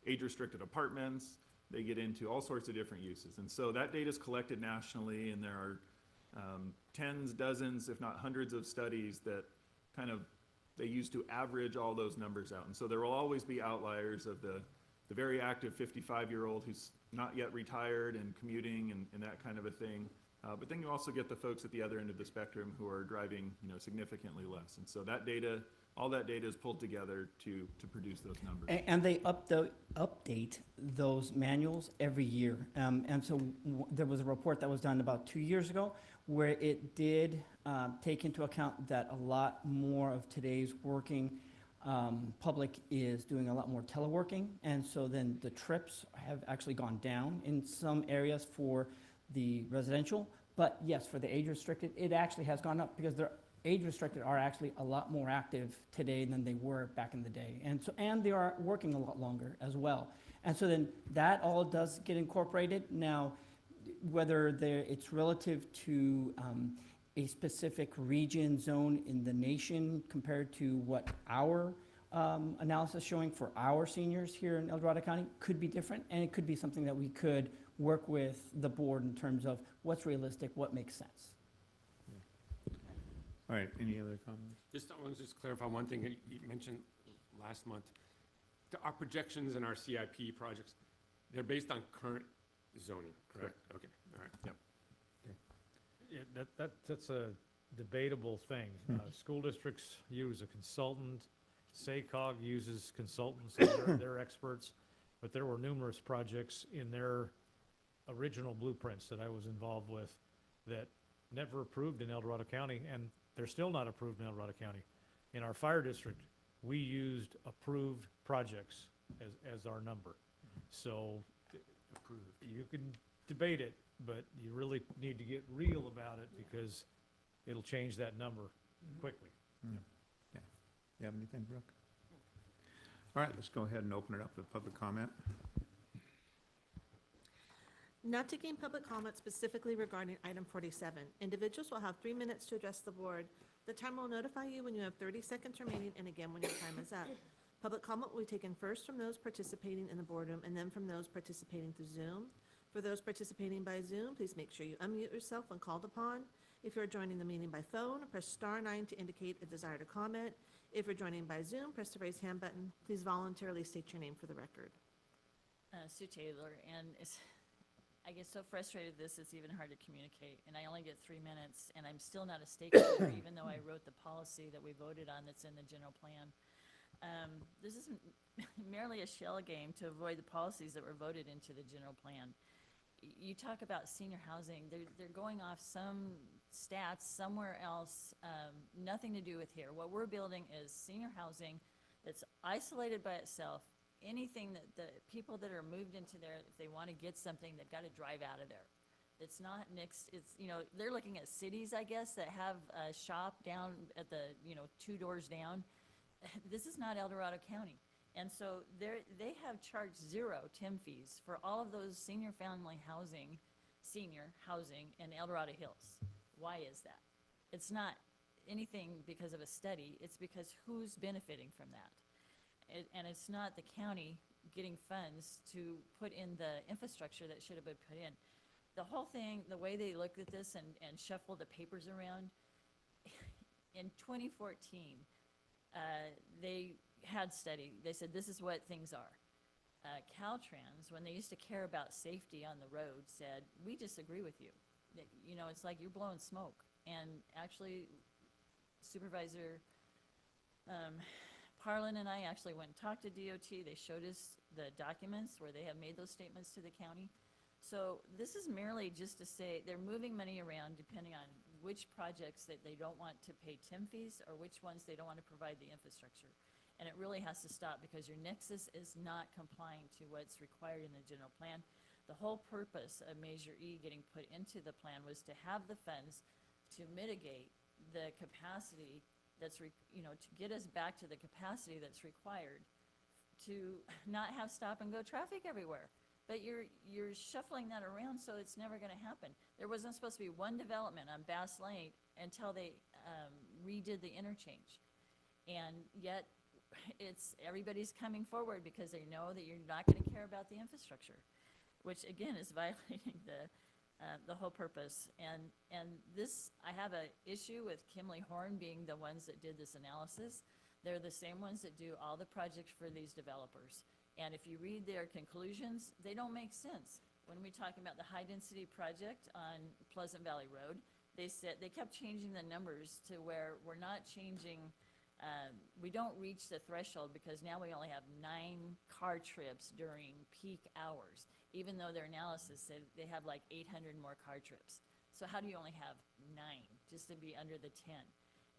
age-restricted apartments. They get into all sorts of different uses. And so that data is collected nationally, and there are tens, dozens, if not hundreds of studies that they use to average all those numbers out. And so there will always be outliers of the very active 55-year-old who's not yet retired and commuting and that kind of a thing. But then you also get the folks at the other end of the spectrum who are driving, significantly less. And so that data, all that data is pulled together to produce those numbers. And they update those manuals every year. And so there was a report that was done about 2 years ago where it did take into account that a lot more of today's working public is doing a lot more teleworking. And so then the trips have actually gone down in some areas for the residential. But yes, for the age restricted, it actually has gone up because they're age restricted are actually a lot more active today than they were back in the day. And they are working a lot longer as well. And so then that all does get incorporated. Now, whether it's relative to a specific region, zone in the nation compared to what our analysis showing for our seniors here in El Dorado County could be different. And it could be something that we could work with the board in terms of what's realistic, what makes sense. All right, any other comments? I want to just clarify one thing that you mentioned last month. Our projections and our CIP projects, they're based on current zoning, correct? Okay, all right. Yep. Yeah, that's a debatable thing. School districts use a consultant. SACOG uses consultants, and they're experts. But there were numerous projects in their original blueprints that I was involved with that never approved in El Dorado County, and they're still not approved in El Dorado County. In our fire district, we used approved projects as our number. So you can debate it, but you really need to get real about it because it'll change that number quickly. Yeah. You have anything, Brooke? All right, let's go ahead and open it up to public comment. Not taking public comment specifically regarding item 47. Individuals will have 3 minutes to address the board. The timer will notify you when you have 30 seconds remaining and again when your time is up. Public comment will be taken first from those participating in the boardroom and then from those participating through Zoom. For those participating by Zoom, please make sure you unmute yourself when called upon. If you're joining the meeting by phone, press *9 to indicate a desire to comment. If you're joining by Zoom, press the raise hand button. Please voluntarily state your name for the record. Sue Taylor, and I get so frustrated this, it's even hard to communicate, and I only get 3 minutes, and I'm still not a stakeholder, even though I wrote the policy that we voted on that's in the general plan. This isn't merely a shell game to avoid the policies that were voted into the general plan. You talk about senior housing, they're going off some stats somewhere else, nothing to do with here. What we're building is senior housing that's isolated by itself. Anything that the people that are moved into there, if they want to get something, they've got to drive out of there. It's not mixed. It's, they're looking at cities, I guess, that have a shop down at the, 2 doors down. This is not El Dorado County. And so they have charged 0 TIM fees for all of those senior housing in El Dorado Hills. Why is that? It's not anything because of a study, it's because who's benefiting from that? And it's not the county getting funds to put in the infrastructure that should have been put in. The whole thing, the way they looked at this and shuffled the papers around, in 2014, they had study, they said this is what things are. Caltrans, when they used to care about safety on the road, said, we disagree with you. You know, it's like you're blowing smoke. And actually, Supervisor Parlin and I actually went and talked to DOT. They showed us the documents where they have made those statements to the county. So this is merely just to say they're moving money around depending on which projects that they don't want to pay TIM fees or which ones they don't want to provide the infrastructure. And it really has to stop because your nexus is not complying to what's required in the general plan. The whole purpose of Measure E getting put into the plan was to have the funds to mitigate the capacity that's, to get us back to the capacity that's required to not have stop and go traffic everywhere. But you're shuffling that around, so it's never going to happen. There wasn't supposed to be one development on Bass Lane until they redid the interchange. And yet, everybody's coming forward because they know that you're not going to care about the infrastructure, which again is violating the whole purpose. And this, I have an issue with Kimley Horn being the ones that did this analysis. They're the same ones that do all the projects for these developers. And if you read their conclusions, they don't make sense. When we talk about the high-density project on Pleasant Valley Road, they said they kept changing the numbers to where we're not changing, we don't reach the threshold because now we only have 9 car trips during peak hours, even though their analysis said they have like 800 more car trips. So how do you only have 9 just to be under the 10?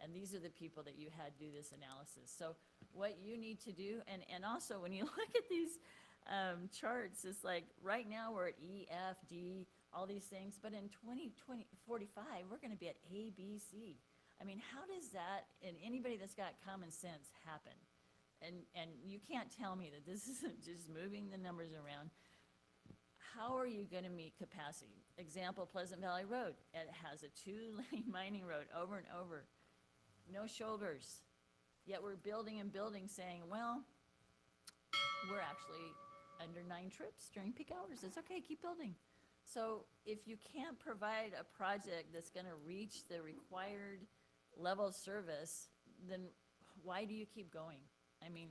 And these are the people that you had do this analysis. So what you need to do, and also when you look at these charts, it's like right now we're at E, F, D, all these things, but in 2045, we're gonna be at A, B, C. I mean, how does that, and anybody that's got common sense, happen? And you can't tell me that this isn't just moving the numbers around. How are you gonna meet capacity? Example, Pleasant Valley Road. It has a 2-lane mining road over and over. No shoulders, yet we're building and building saying, well, we're actually under 9 trips during peak hours. It's okay, keep building. So if you can't provide a project that's gonna reach the required level of service, then why do you keep going? I mean,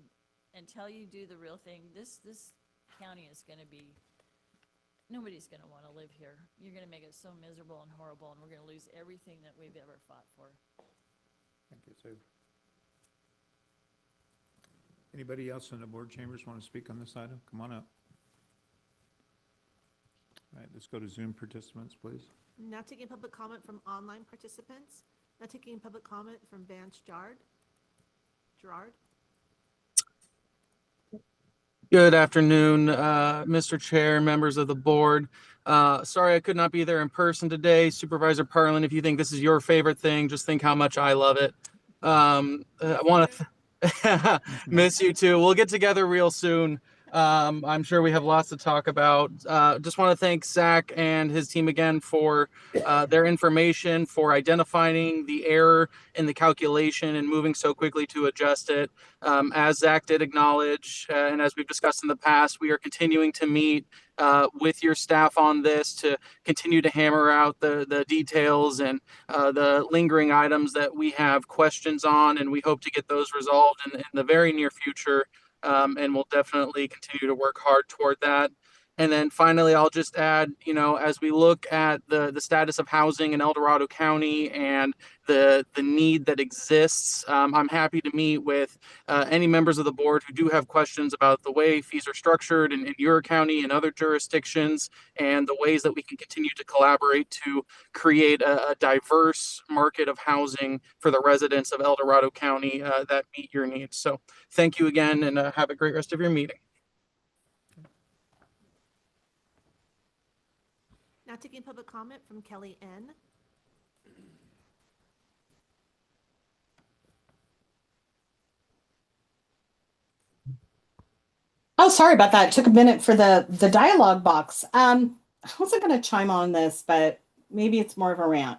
until you do the real thing, this county is gonna be, nobody's gonna wanna live here. You're gonna make it so miserable and horrible, and we're gonna lose everything that we've ever fought for. Thank you, Sue. Anybody else in the board chambers want to speak on this item? Come on up. All right, let's go to Zoom participants, please. Now taking public comment from online participants. Now taking public comment from Vance Gerard. Good afternoon, Mr. Chair, members of the board. Sorry I could not be there in person today. Supervisor Parlin, if you think this is your favorite thing, just think how much I love it. I want to miss you too. We'll get together real soon. I'm sure we have lots to talk about. Just want to thank Zach and his team again for their information, for identifying the error in the calculation and moving so quickly to adjust it. As Zach did acknowledge, and as we've discussed in the past, we are continuing to meet with your staff on this to continue to hammer out the details and the lingering items that we have questions on, and we hope to get those resolved in the very near future. And we'll definitely continue to work hard toward that. And then finally, I'll just add, as we look at the status of housing in El Dorado County and the need that exists, I'm happy to meet with any members of the board who do have questions about the way fees are structured in your county and other jurisdictions, and the ways that we can continue to collaborate to create a diverse market of housing for the residents of El Dorado County that meet your needs. So thank you again, and have a great rest of your meeting. Now taking public comment from Kelly N. Oh, sorry about that. It took a minute for the dialogue box. I wasn't going to chime on this, but maybe it's more of a rant.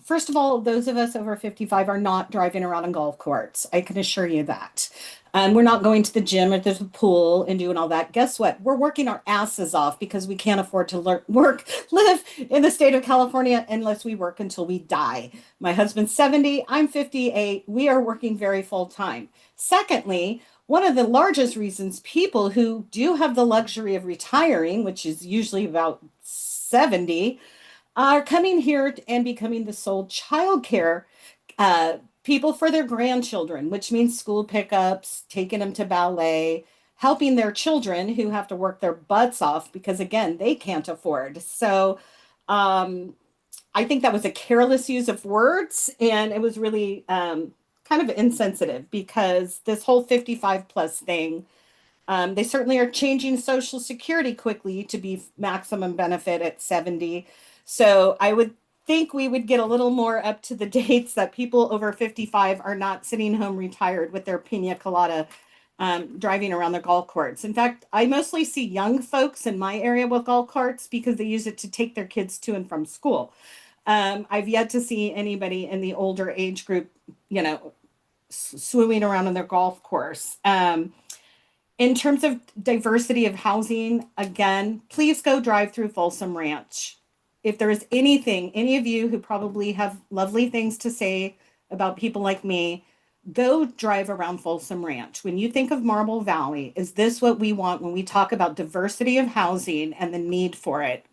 First of all, those of us over 55 are not driving around on golf courts. I can assure you that. We're not going to the gym or the pool and doing all that. Guess what? We're working our asses off because we can't afford to live in the state of California unless we work until we die. My husband's 70, I'm 58. We are working very full time. Secondly, one of the largest reasons people who do have the luxury of retiring, which is usually about 70, are coming here and becoming the sole childcare people for their grandchildren, which means school pickups, taking them to ballet, helping their children who have to work their butts off because, again, they can't afford. So I think that was a careless use of words, and it was really kind of insensitive because this whole 55 plus thing, they certainly are changing Social Security quickly to be maximum benefit at 70. So I would think we would get a little more up to the dates that people over 55 are not sitting home retired with their pina colada driving around the golf courts. In fact, I mostly see young folks in my area with golf carts because they use it to take their kids to and from school. I've yet to see anybody in the older age group, swimming around on their golf course. In terms of diversity of housing, again, please go drive through Folsom Ranch. If there is anything, any of you who probably have lovely things to say about people like me, go drive around Folsom Ranch. When you think of Marble Valley, is this what we want when we talk about diversity of housing and the need for it?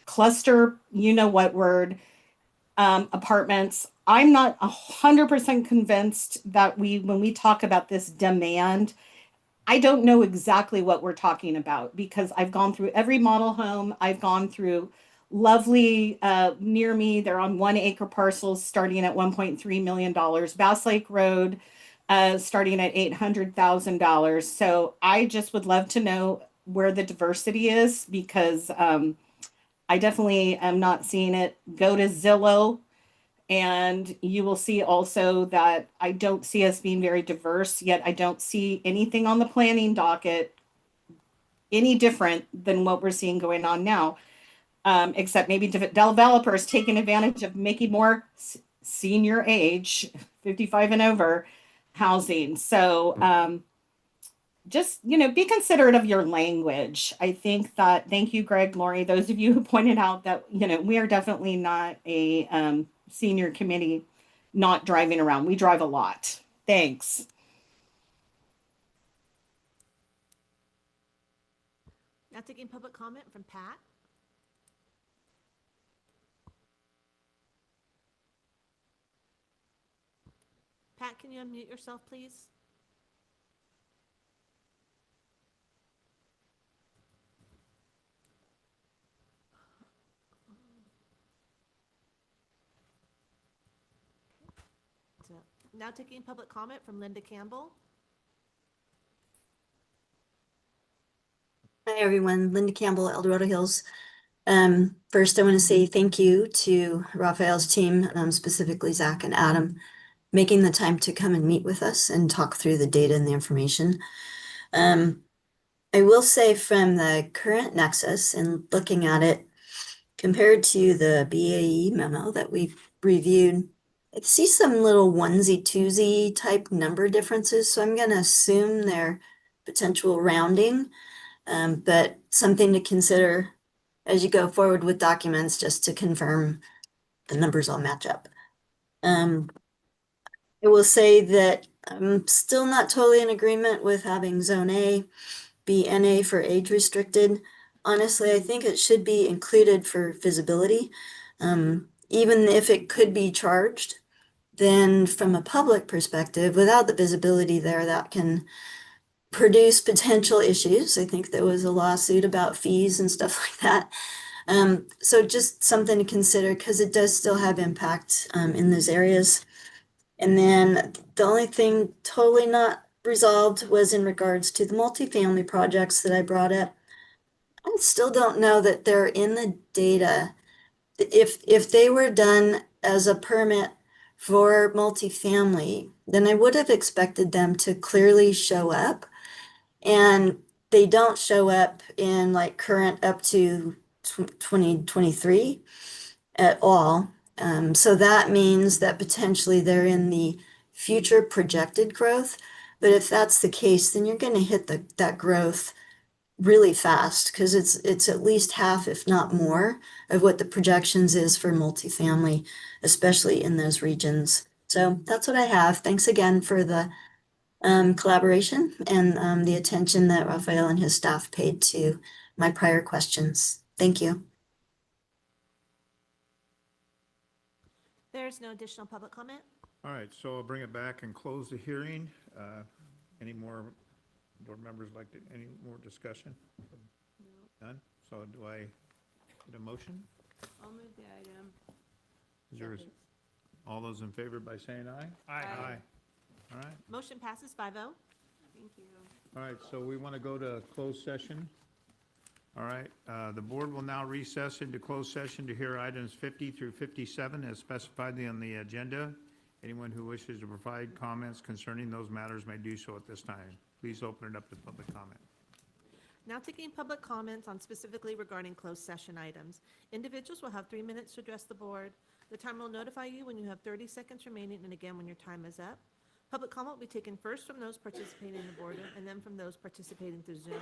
Cluster, you know what word, apartments. I'm not 100% convinced that when we talk about this demand, I don't know exactly what we're talking about because I've gone through every model home. I've gone through lovely near me. They're on 1 acre parcels starting at $1.3 million. Bass Lake Road starting at $800,000. So I just would love to know where the diversity is because I definitely am not seeing it. Go to Zillow and you will see also that I don't see us being very diverse, yet I don't see anything on the planning docket any different than what we're seeing going on now, except maybe developers taking advantage of making more senior age, 55 and over housing. So just, be considerate of your language. I think that, thank you, Greg, Lori, those of you who pointed out that, we are definitely not a senior committee not driving around. We drive a lot. Thanks. Now taking public comment from Pat. Pat, can you unmute yourself, please? Now taking public comment from Linda Campbell. Hi, everyone. Linda Campbell, El Dorado Hills. First, I want to say thank you to Raphael's team, specifically Zach and Adam, making the time to come and meet with us and talk through the data and the information. I will say from the current nexus and looking at it, compared to the BAE memo that we've reviewed, I see some little onesie-twosie type number differences, so I'm going to assume they're potential rounding, but something to consider as you go forward with documents just to confirm the numbers all match up. I will say that I'm still not totally in agreement with having Zone A be NA for age restricted. Honestly, I think it should be included for visibility. Even if it could be charged, then from a public perspective, without the visibility there, that can produce potential issues. I think there was a lawsuit about fees and stuff like that. So just something to consider because it does still have impact in those areas. And then the only thing totally not resolved was in regards to the multifamily projects that I brought up. I still don't know that they're in the data. If they were done as a permit for multifamily, then I would have expected them to clearly show up. and they don't show up in like current up to 2023 at all. So that means that potentially they're in the future projected growth. But if that's the case, then you're going to hit that growth really fast because it's at least half, if not more, of what the projections is for multifamily, especially in those regions. So that's what I have. Thanks again for the collaboration and the attention that Raphael and his staff paid to my prior questions. Thank you. There's no additional public comment? All right, so I'll bring it back and close the hearing. Any more board members like to, any more discussion? None? So do I get a motion? I'll move the item. Is there, all those in favor by saying aye? Aye. All right, Motion passes 5-0. Thank you. all right, so we want to go to closed session. All right, the board will now recess into closed session to hear items 50 through 57 as specified on the agenda. Anyone who wishes to provide comments concerning those matters may do so at this time. Please open it up to public comment. Now taking public comments on specifically regarding closed session items. Individuals will have 3 minutes to address the board. The timer will notify you when you have 30 seconds remaining and again when your time is up. Public comment will be taken first from those participating in the boardroom and then from those participating through Zoom.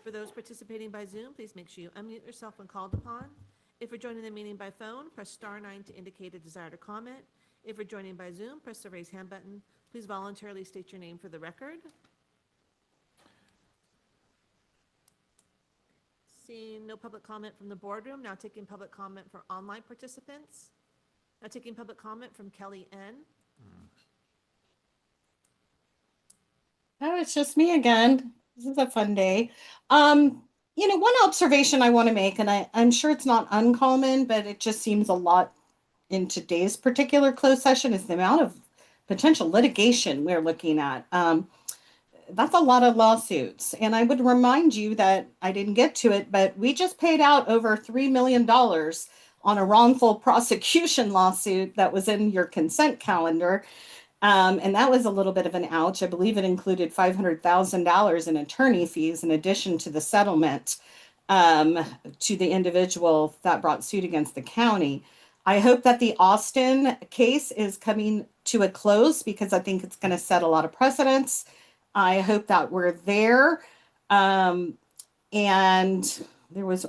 For those participating by Zoom, please make sure you unmute yourself when called upon. If you're joining the meeting by phone, press star 9 to indicate a desire to comment. If you're joining by Zoom, press the raise hand button. Please voluntarily state your name for the record. Seeing no public comment from the boardroom, now taking public comment for online participants. Now taking public comment from Kelly N. Oh, it's just me again. This is a fun day. One observation I want to make, and I'm sure it's not uncommon, but it just seems a lot in today's particular closed session, is the amount of potential litigation we're looking at. That's a lot of lawsuits. And I would remind you that I didn't get to it, but we just paid out over $3 million on a wrongful prosecution lawsuit that was in your consent calendar. And that was a little bit of an ouch. I believe it included $500,000 in attorney fees in addition to the settlement to the individual that brought suit against the county. I hope that the Austin case is coming to a close because I think it's going to set a lot of precedents. I hope that we're there. And there was,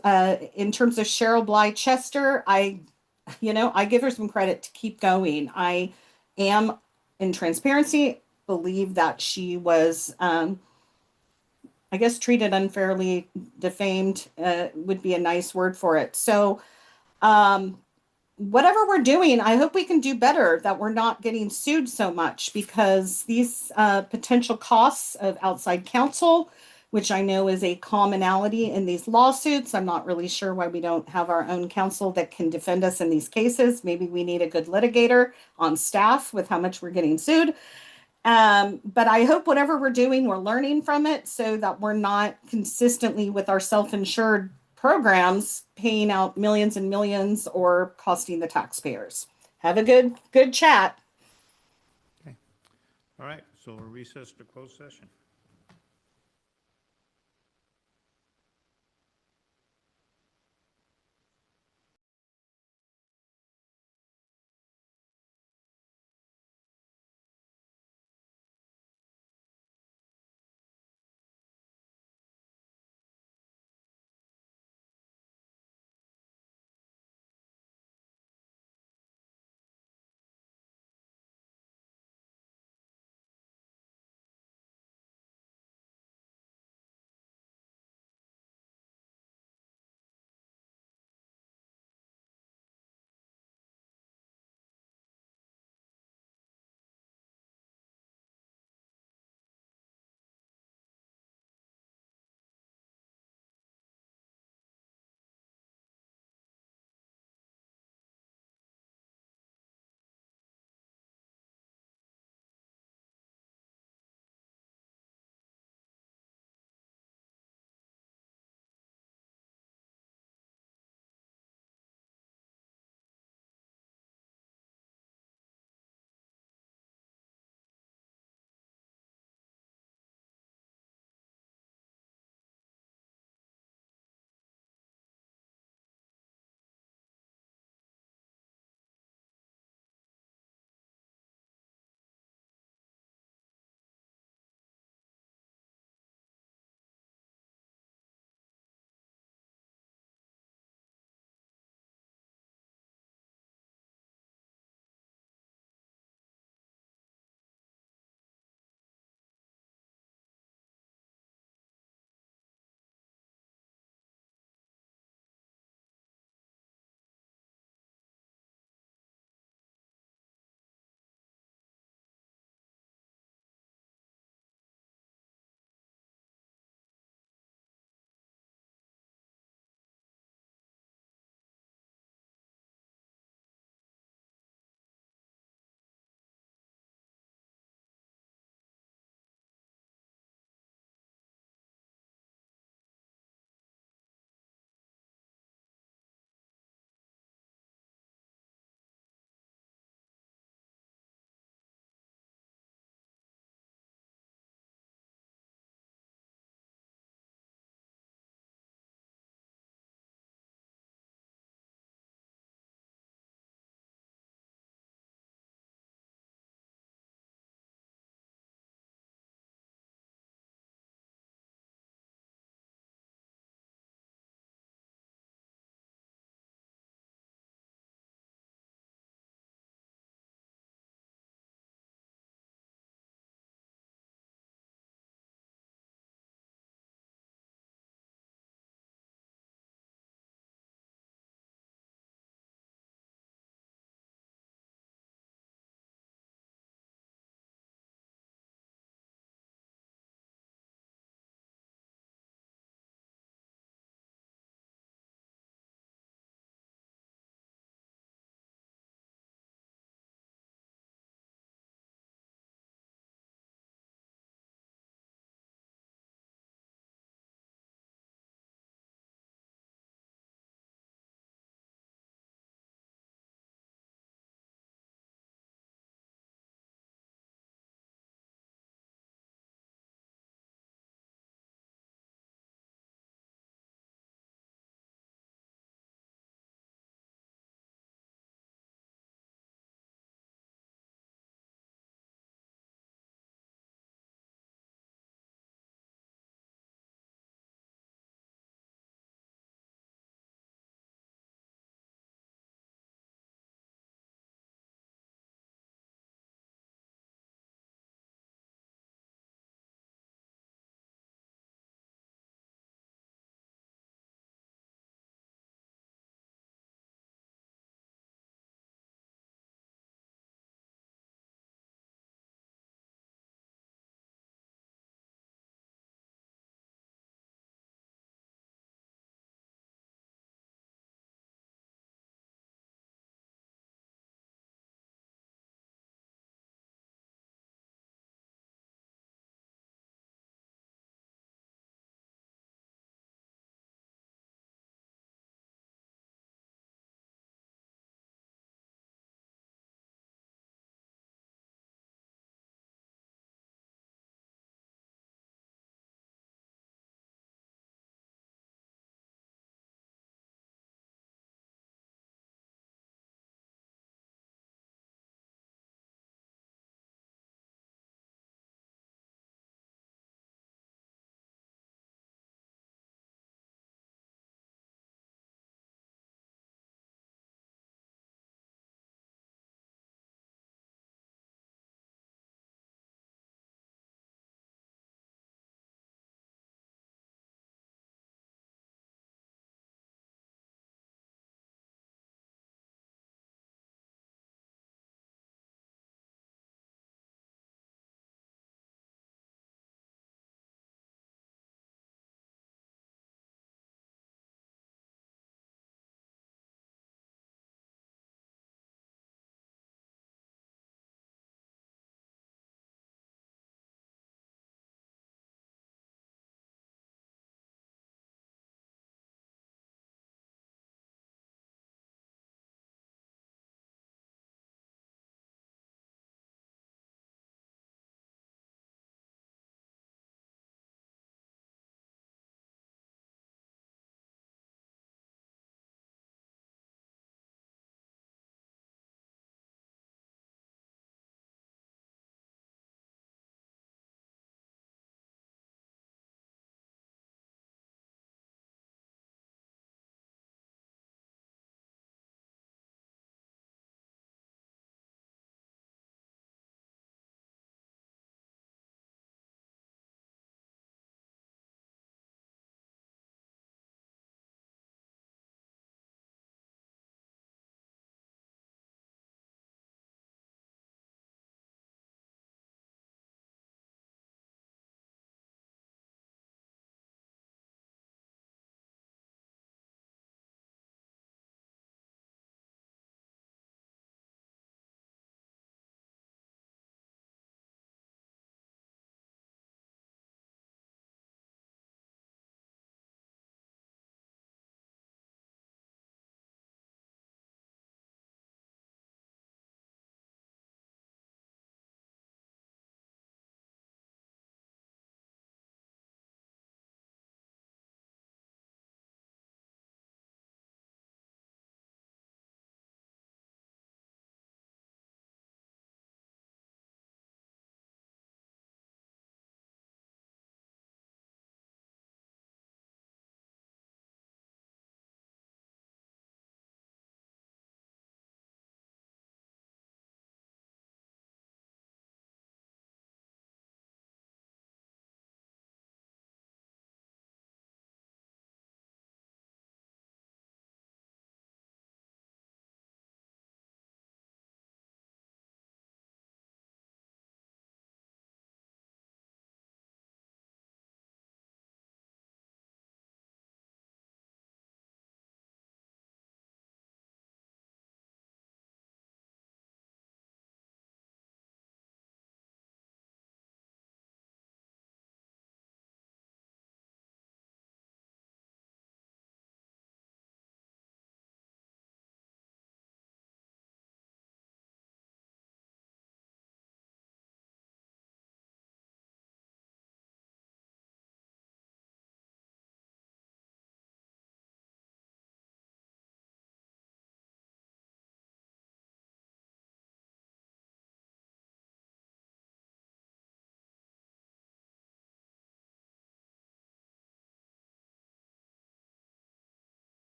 in terms of Cheryl Bly Chester, I give her some credit to keep going. I am, in transparency, believe that she was, I guess, treated unfairly, defamed would be a nice word for it. So, whatever we're doing, I hope we can do better, that we're not getting sued so much, because these potential costs of outside counsel, which I know is a commonality in these lawsuits. I'm not really sure why we don't have our own counsel that can defend us in these cases. Maybe we need a good litigator on staff with how much we're getting sued. But I hope whatever we're doing, we're learning from it so that we're not consistently with our self-insured programs paying out millions and millions or costing the taxpayers. Have a good chat. Okay. All right, so we're recessed to closed session.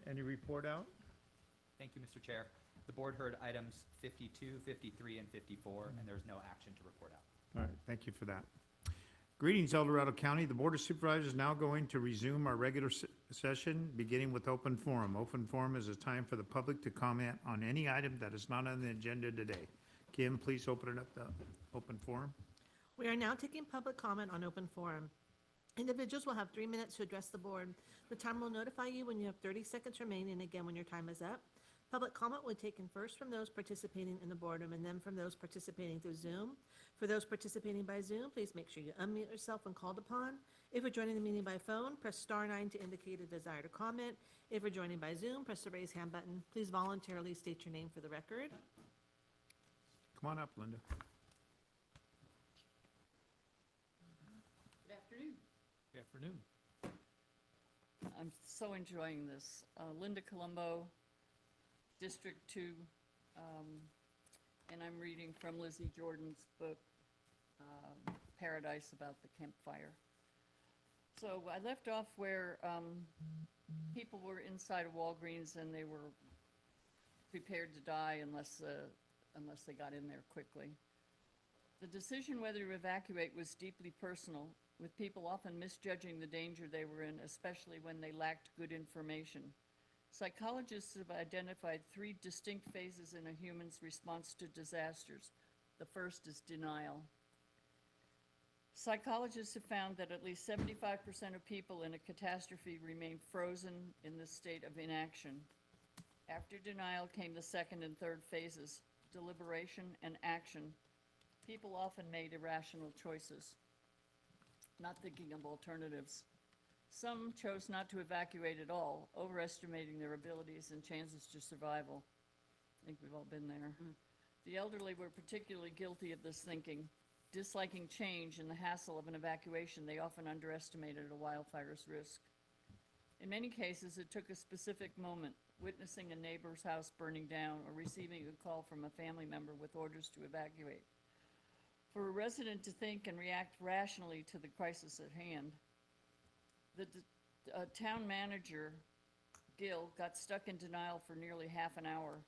any report out? Thank you, Mr. Chair. The board heard items 52, 53, and 54, and there's no action to report out. All right, thank you for that. Greetings, El Dorado County. The Board of Supervisors is now going to resume our regular session, beginning with open forum. Open forum is a time for the public to comment on any item that is not on the agenda today. Kim, please open it up, the open forum. We are now taking public comment on open forum. Individuals will have 3 minutes to address the board. The timer will notify you when you have 30 seconds remaining, again when your time is up. Public comment will be taken first from those participating in the boardroom and then from those participating through Zoom. For those participating by Zoom, please make sure you unmute yourself when called upon. If you're joining the meeting by phone, press star 9 to indicate a desire to comment. If you're joining by Zoom, press the raise hand button. Please voluntarily state your name for the record. Come on up, Linda. Good afternoon. Good afternoon. I'm so enjoying this. Linda Colombo, District 2, and I'm reading from Lizzie Jordan's book, Paradise, about the campfire. So I left off where people were inside of Walgreens and they were prepared to die unless they got in there quickly. The decision whether to evacuate was deeply personal, with people often misjudging the danger they were in, especially when they lacked good information. Psychologists have identified 3 distinct phases in a human's response to disasters. The first is denial. Psychologists have found that at least 75% of people in a catastrophe remain frozen in this state of inaction. After denial came the second and third phases, deliberation and action. People often made irrational choices, not thinking of alternatives. Some chose not to evacuate at all, overestimating their abilities and chances to survival. I think we've all been there. The elderly were particularly guilty of this thinking. Disliking change and the hassle of an evacuation, they often underestimated a wildfire's risk. In many cases, it took a specific moment, witnessing a neighbor's house burning down or receiving a call from a family member with orders to evacuate, for a resident to think and react rationally to the crisis at hand. The town manager, Gil, got stuck in denial for nearly half an hour.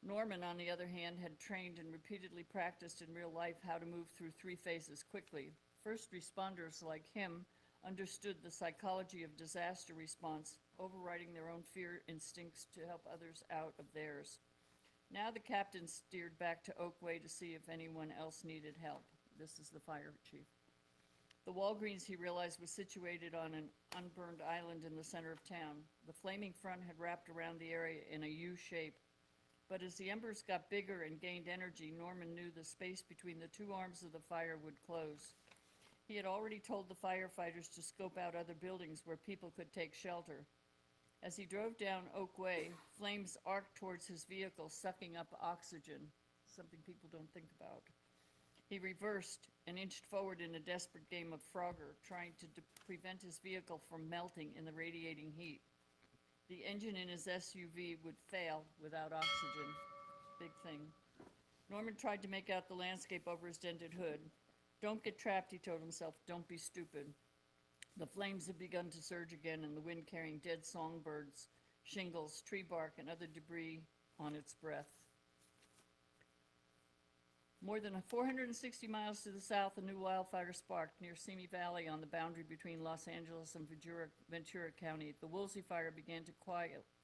Norman, on the other hand, had trained and repeatedly practiced in real life how to move through 3 phases quickly. First responders like him understood the psychology of disaster response, overriding their own fear instincts to help others out of theirs. Now the captain steered back to Oak Way to see if anyone else needed help. This is the fire chief. The Walgreens, he realized, was situated on an unburned island in the center of town. The flaming front had wrapped around the area in a U shape. But as the embers got bigger and gained energy, Norman knew the space between the 2 arms of the fire would close. He had already told the firefighters to scope out other buildings where people could take shelter. As he drove down Oak Way, flames arced towards his vehicle, sucking up oxygen, something people don't think about. He reversed and inched forward in a desperate game of Frogger, trying to prevent his vehicle from melting in the radiating heat. The engine in his SUV would fail without oxygen. Big thing. Norman tried to make out the landscape over his dented hood. Don't get trapped, he told himself. Don't be stupid. The flames had begun to surge again, and the wind carrying dead songbirds, shingles, tree bark, and other debris on its breath. More than 460 miles to the south, a new wildfire sparked near Simi Valley on the boundary between Los Angeles and Ventura County. The Woolsey fire began to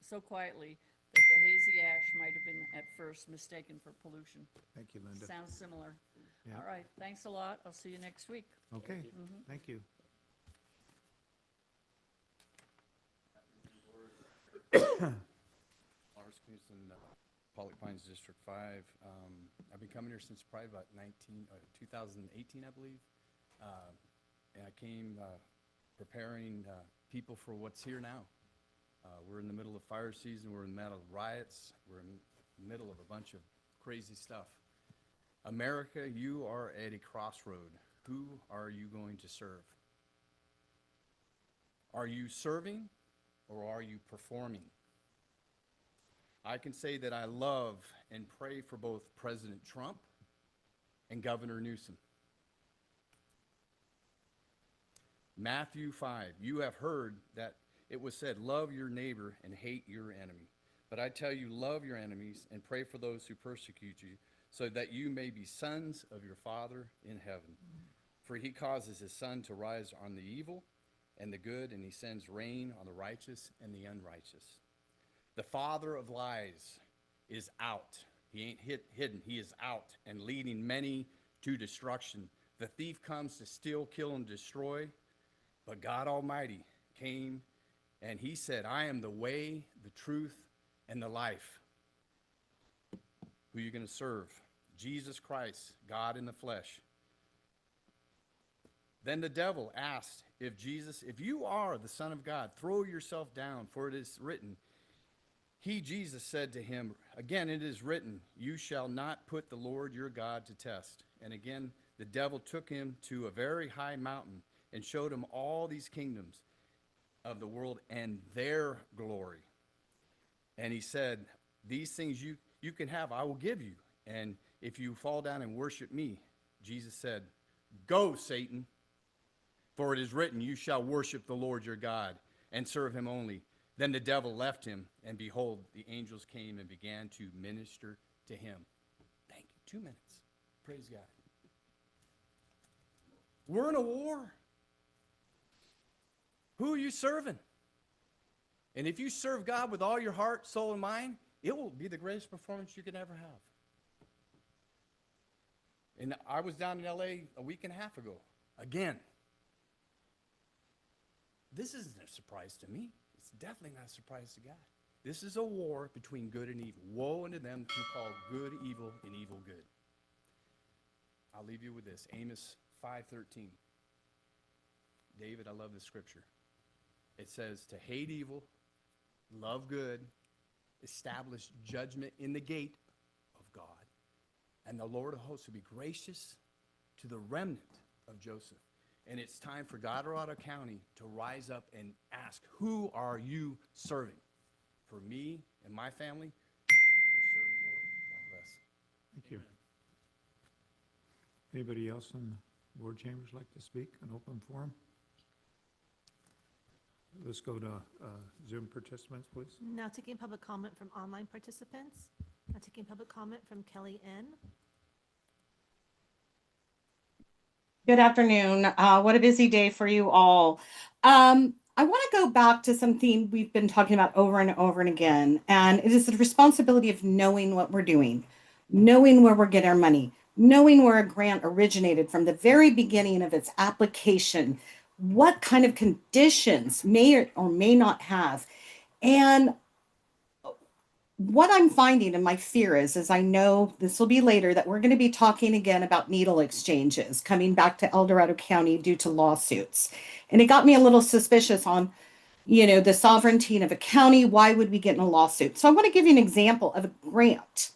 so quietly that the hazy ash might have been at first mistaken for pollution. Thank you, Linda. Sounds similar. Yeah. All right, thanks a lot. I'll see you next week. Okay, Mhm. thank you. Lars Knudsen, Pollock Pines District 5. I've been coming here since probably about 2018, I believe. And I came preparing people for what's here now. We're in the middle of fire season. We're in the middle of riots. We're in the middle of a bunch of crazy stuff. America, you are at a crossroad. Who are you going to serve? Are you serving or are you performing? I can say that I love and pray for both President Trump and Governor Newsom. Matthew 5, you have heard that it was said, love your neighbor and hate your enemy. But I tell you, love your enemies and pray for those who persecute you, so that you may be sons of your Father in heaven. For he causes his sun to rise on the evil and the good, and he sends rain on the righteous and the unrighteous. The father of lies is out. He ain't hidden. He is out and leading many to destruction. The thief comes to steal, kill, and destroy, but God Almighty came and he said, I am the way, the truth, and the life. Who are you going to serve? Jesus Christ, God in the flesh. Then the devil asked if you are the Son of God, throw yourself down, for it is written. Jesus said to him, again, it is written, you shall not put the Lord your God to test. And again, the devil took him to a very high mountain and showed him all these kingdoms of the world and their glory. And he said, these things you can have, I will give you. And if you fall down and worship me, Jesus said, go, Satan, for it is written, you shall worship the Lord your God and serve him only. Then the devil left him, and behold, the angels came and began to minister to him. Thank you. 2 minutes. Praise God. We're in a war. Who are you serving? And if you serve God with all your heart, soul, and mind, it will be the greatest performance you can ever have. And I was down in LA a week and a half ago. Again. This isn't a surprise to me. It's definitely not a surprise to God. This is a war between good and evil. Woe unto them who call good evil and evil good. I'll leave you with this. Amos 5:13. David, I love this scripture. It says to hate evil, love good, establish judgment in the gate of God, and the Lord of hosts will be gracious to the remnant of Joseph. And it's time for Colorado County to rise up and ask, who are you serving? For me and my family, we're serving the Lord. God bless. Thank you. Anybody else in the board chambers like to speak? An open forum? Let's go to Zoom participants, please. Now taking public comment from online participants. Now taking public comment from Kelly N. Good afternoon. What a busy day for you all. I want to go back to something we've been talking about over and over and again, and it is the responsibility of knowing what we're doing, knowing where we're getting our money, knowing where a grant originated from the very beginning of its application, what kind of conditions may or may not have. And what I'm finding, and my fear is I know this will be later, that we're going to be talking again about needle exchanges coming back to El Dorado County due to lawsuits. And it got me a little suspicious on, the sovereignty of a county. Why would we get in a lawsuit? So I want to give you an example of a grant.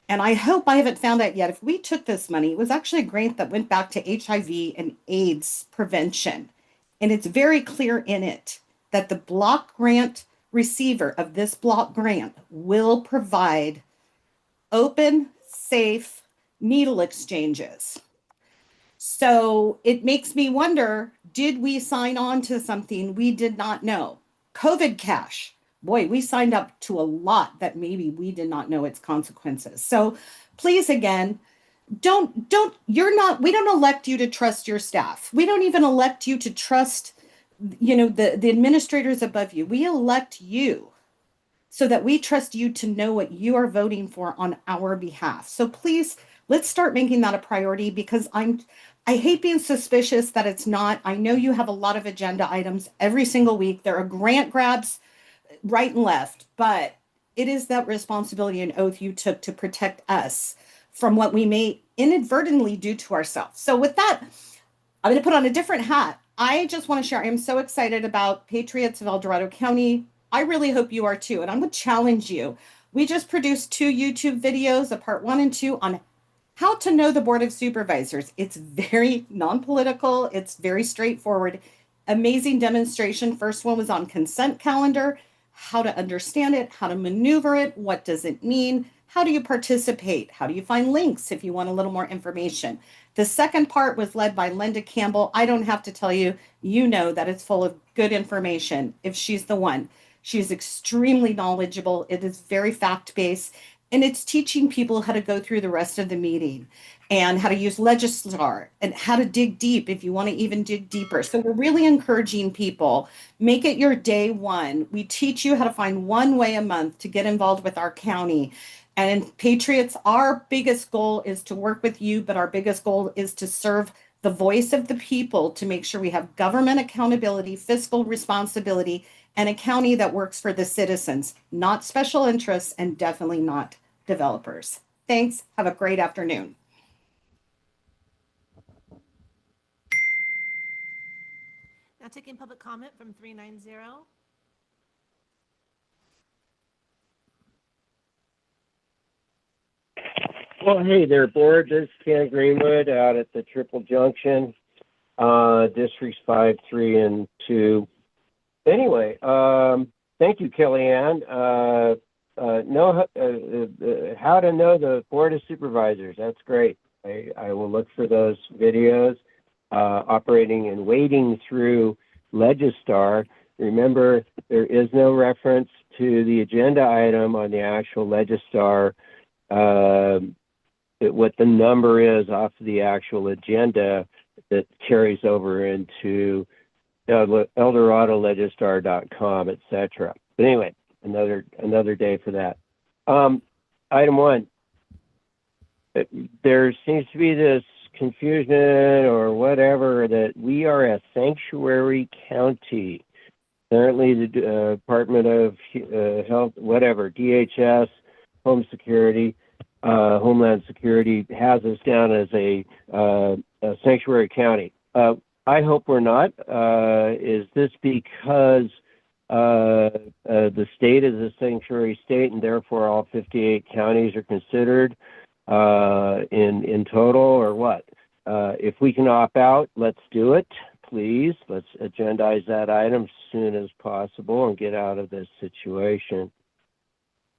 And I hope I haven't found out yet. If we took this money, it was actually a grant that went back to HIV and AIDS prevention. And it's very clear in it that the block grant receiver of this block grant will provide open, safe needle exchanges. So it makes me wonder, did we sign on to something we did not know? COVID cash. Boy, we signed up to a lot that maybe we did not know its consequences. So please, again, we don't elect you to trust your staff. We don't even elect you to trust the administrators above you. We elect you so that we trust you to know what you are voting for on our behalf. So please, let's start making that a priority, because I hate being suspicious that it's not. I know you have a lot of agenda items every single week. There are grant grabs right and left, but it is that responsibility and oath you took to protect us from what we may inadvertently do to ourselves. So with that, I'm going to put on a different hat. I just want to share, I'm so excited about Patriots of El Dorado County. I really hope you are too. And I'm going to challenge you. We just produced 2 YouTube videos, a part 1 and 2, on how to know the Board of Supervisors. It's very non-political. It's very straightforward. Amazing demonstration. First one was on consent calendar, how to understand it, how to maneuver it, what does it mean, how do you participate, how do you find links if you want a little more information. The second part was led by Linda Campbell. I don't have to tell you, you know that it's full of good information if she's the one. She's extremely knowledgeable. It is very fact-based, and it's teaching people how to go through the rest of the meeting and how to use Legistar and how to dig deep if you want to even dig deeper. So we're really encouraging people, make it your day one. We teach you how to find one way a month to get involved with our county. And in Patriots, our biggest goal is to work with you, but our biggest goal is to serve the voice of the people to make sure we have government accountability, fiscal responsibility, and a county that works for the citizens, not special interests, and definitely not developers. Thanks. Have a great afternoon. Now taking public comment from 390. Well, hey there, board. This is Ken Greenwood out at the Triple Junction, districts 5, 3, and 2. Anyway, thank you, Kellyanne. How to know the Board of Supervisors. That's great. I will look for those videos. Operating and wading through Legistar. Remember, there is no reference to the agenda item on the actual Legistar. What the number is off of the actual agenda that carries over into EldoradoLegistar.com, etc. But anyway, another day for that. Item 1. There seems to be this confusion or whatever that we are a sanctuary county. Apparently, the Department of Health, whatever, DHS, Homeland Security has us down as a sanctuary county. I hope we're not. Is this because the state is a sanctuary state and therefore all 58 counties are considered in total, or what? If we can opt out, let's do it, please. Let's agendize that item as soon as possible and get out of this situation.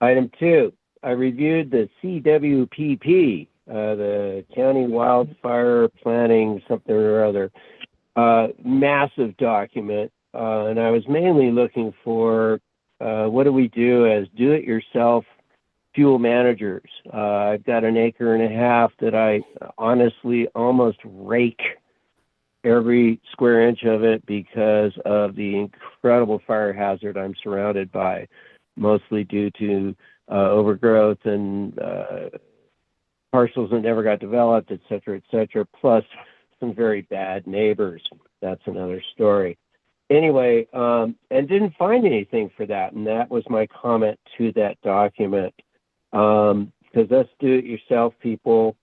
Item 2, I reviewed the CWPP, the County Wildfire Planning something or other, massive document, and I was mainly looking for what do we do as do-it-yourself fuel managers. I've got an acre and a half that I honestly almost rake every square inch of it because of the incredible fire hazard I'm surrounded by, mostly due to overgrowth and parcels that never got developed, et cetera, plus some very bad neighbors. That's another story. Anyway, and didn't find anything for that, and that was my comment to that document. Because us do-it-yourself people,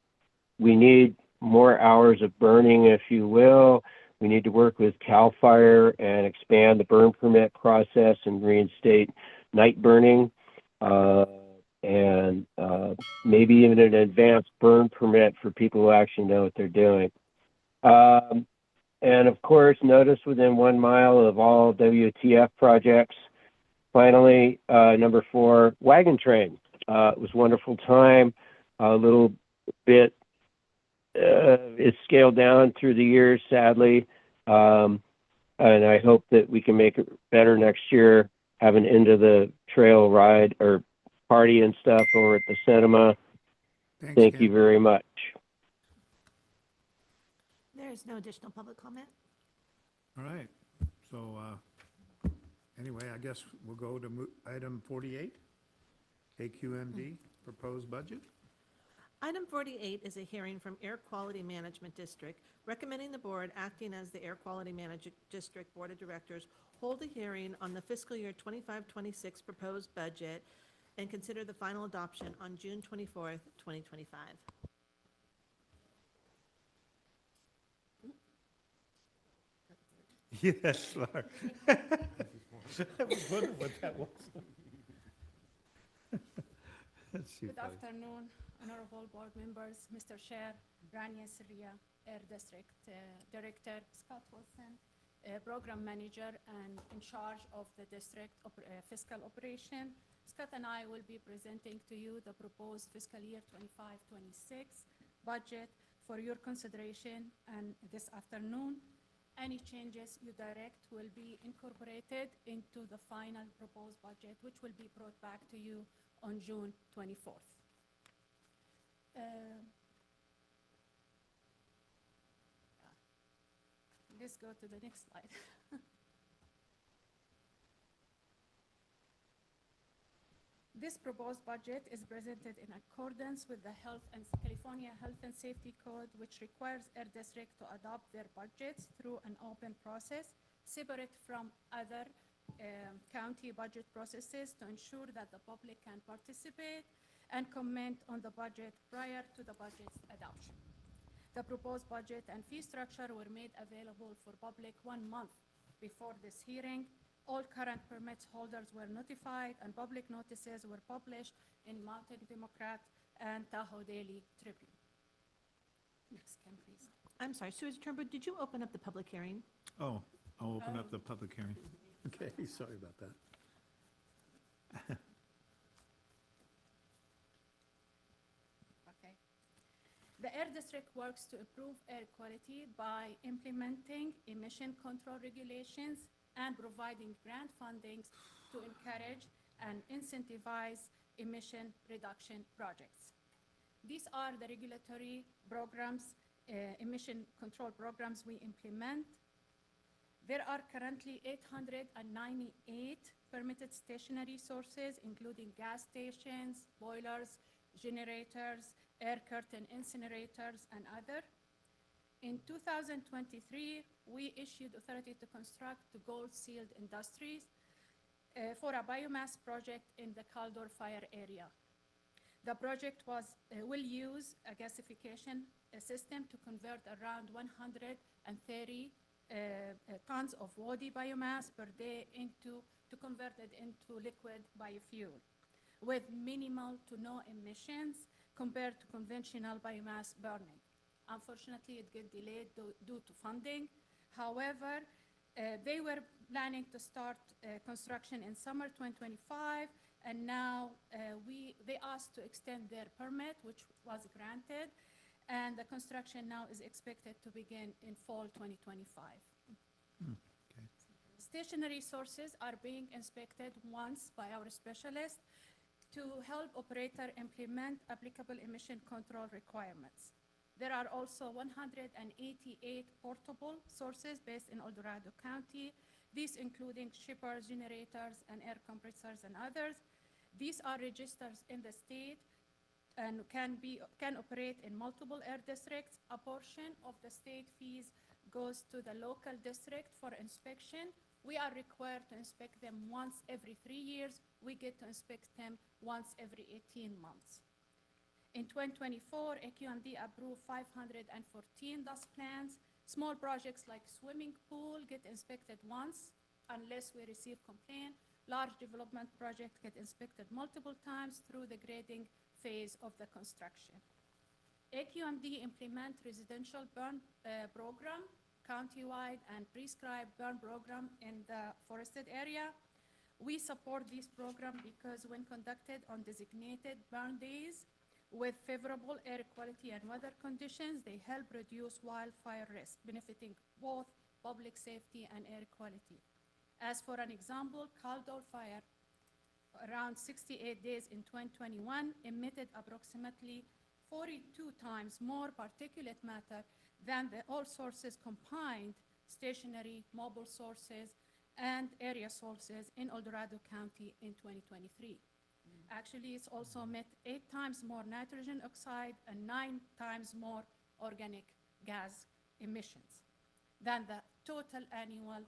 we need more hours of burning, if you will. We need to work with CAL FIRE and expand the burn permit process and reinstate night burning. And maybe even an advanced burn permit for people who actually know what they're doing. And of course, notice within 1 mile of all WTF projects. Finally, number 4, wagon train. It was a wonderful time, a little bit, it's scaled down through the years, sadly. And I hope that we can make it better next year, have an end of the trail ride or party and stuff over at the cinema. Thanks, Thank Ken. you very much. There is no additional public comment. All right, so anyway, I guess we'll go to item 48, AQMD, proposed budget. Item 48 is a hearing from Air Quality Management District, recommending the board acting as the Air Quality Management District Board of Directors hold a hearing on the fiscal year 25-26 proposed budget and consider the final adoption on June 24th, 2025. Yes, Laura. I was wondering what that was. Let's see Good if I- afternoon, honorable board members, Mr. Chair, Rania Sirria, Air District Director, Scott Wilson, Program Manager and in charge of the district fiscal operation. Scott and I will be presenting to you the proposed fiscal year 25-26 budget for your consideration and this afternoon. Any changes you direct will be incorporated into the final proposed budget, which will be brought back to you on June 24th. Let's go to the next slide. This proposed budget is presented in accordance with the California Health and Safety Code, which requires Air District to adopt their budgets through an open process, separate from other county budget processes, to ensure that the public can participate and comment on the budget prior to the budget's adoption. The proposed budget and fee structure were made available for public 1 month before this hearing. All current permits holders were notified, and public notices were published in Mountain Democrat and Tahoe Daily Tribune. Next, Ken, please. I'm sorry, Supervisor Turnbull, did you open up the public hearing? Oh, I'll open up the public hearing. Okay, sorry about that. Okay. The Air District works to improve air quality by implementing emission control regulations and providing grant fundings to encourage and incentivize emission reduction projects. These are the regulatory programs, emission control programs we implement. There are currently 898 permitted stationary sources, including gas stations, boilers, generators, air curtain incinerators, and other. In 2023, we issued authority to construct the Gold Sealed Industries for a biomass project in the Caldor Fire area. The project will use a gasification system to convert around 130 tons of woody biomass per day to convert it into liquid biofuel, with minimal to no emissions compared to conventional biomass burning. Unfortunately, it got delayed due to funding. However, they were planning to start construction in summer 2025, and now they asked to extend their permit, which was granted, and the construction now is expected to begin in fall 2025. Okay. Stationary sources are being inspected once by our specialist to help operator implement applicable emission control requirements. There are also 188 portable sources based in El Dorado County, these including shippers, generators, and air compressors, and others. These are registered in the state and can operate in multiple air districts. A portion of the state fees goes to the local district for inspection. We are required to inspect them once every 3 years. We get to inspect them once every 18 months. In 2024, AQMD approved 514 DUS plans. Small projects like swimming pool get inspected once unless we receive complaint. Large development projects get inspected multiple times through the grading phase of the construction. AQMD implement residential burn program, countywide and prescribed burn program in the forested area. We support this program because when conducted on designated burn days, with favorable air quality and weather conditions, they help reduce wildfire risk, benefiting both public safety and air quality. As for an example, Caldor Fire, around 68 days in 2021, emitted approximately 42 times more particulate matter than the all sources combined, stationary, mobile sources, and area sources in El Dorado County in 2023. Actually, it's also emit 8 times more nitrogen oxide and 9 times more organic gas emissions than the total annual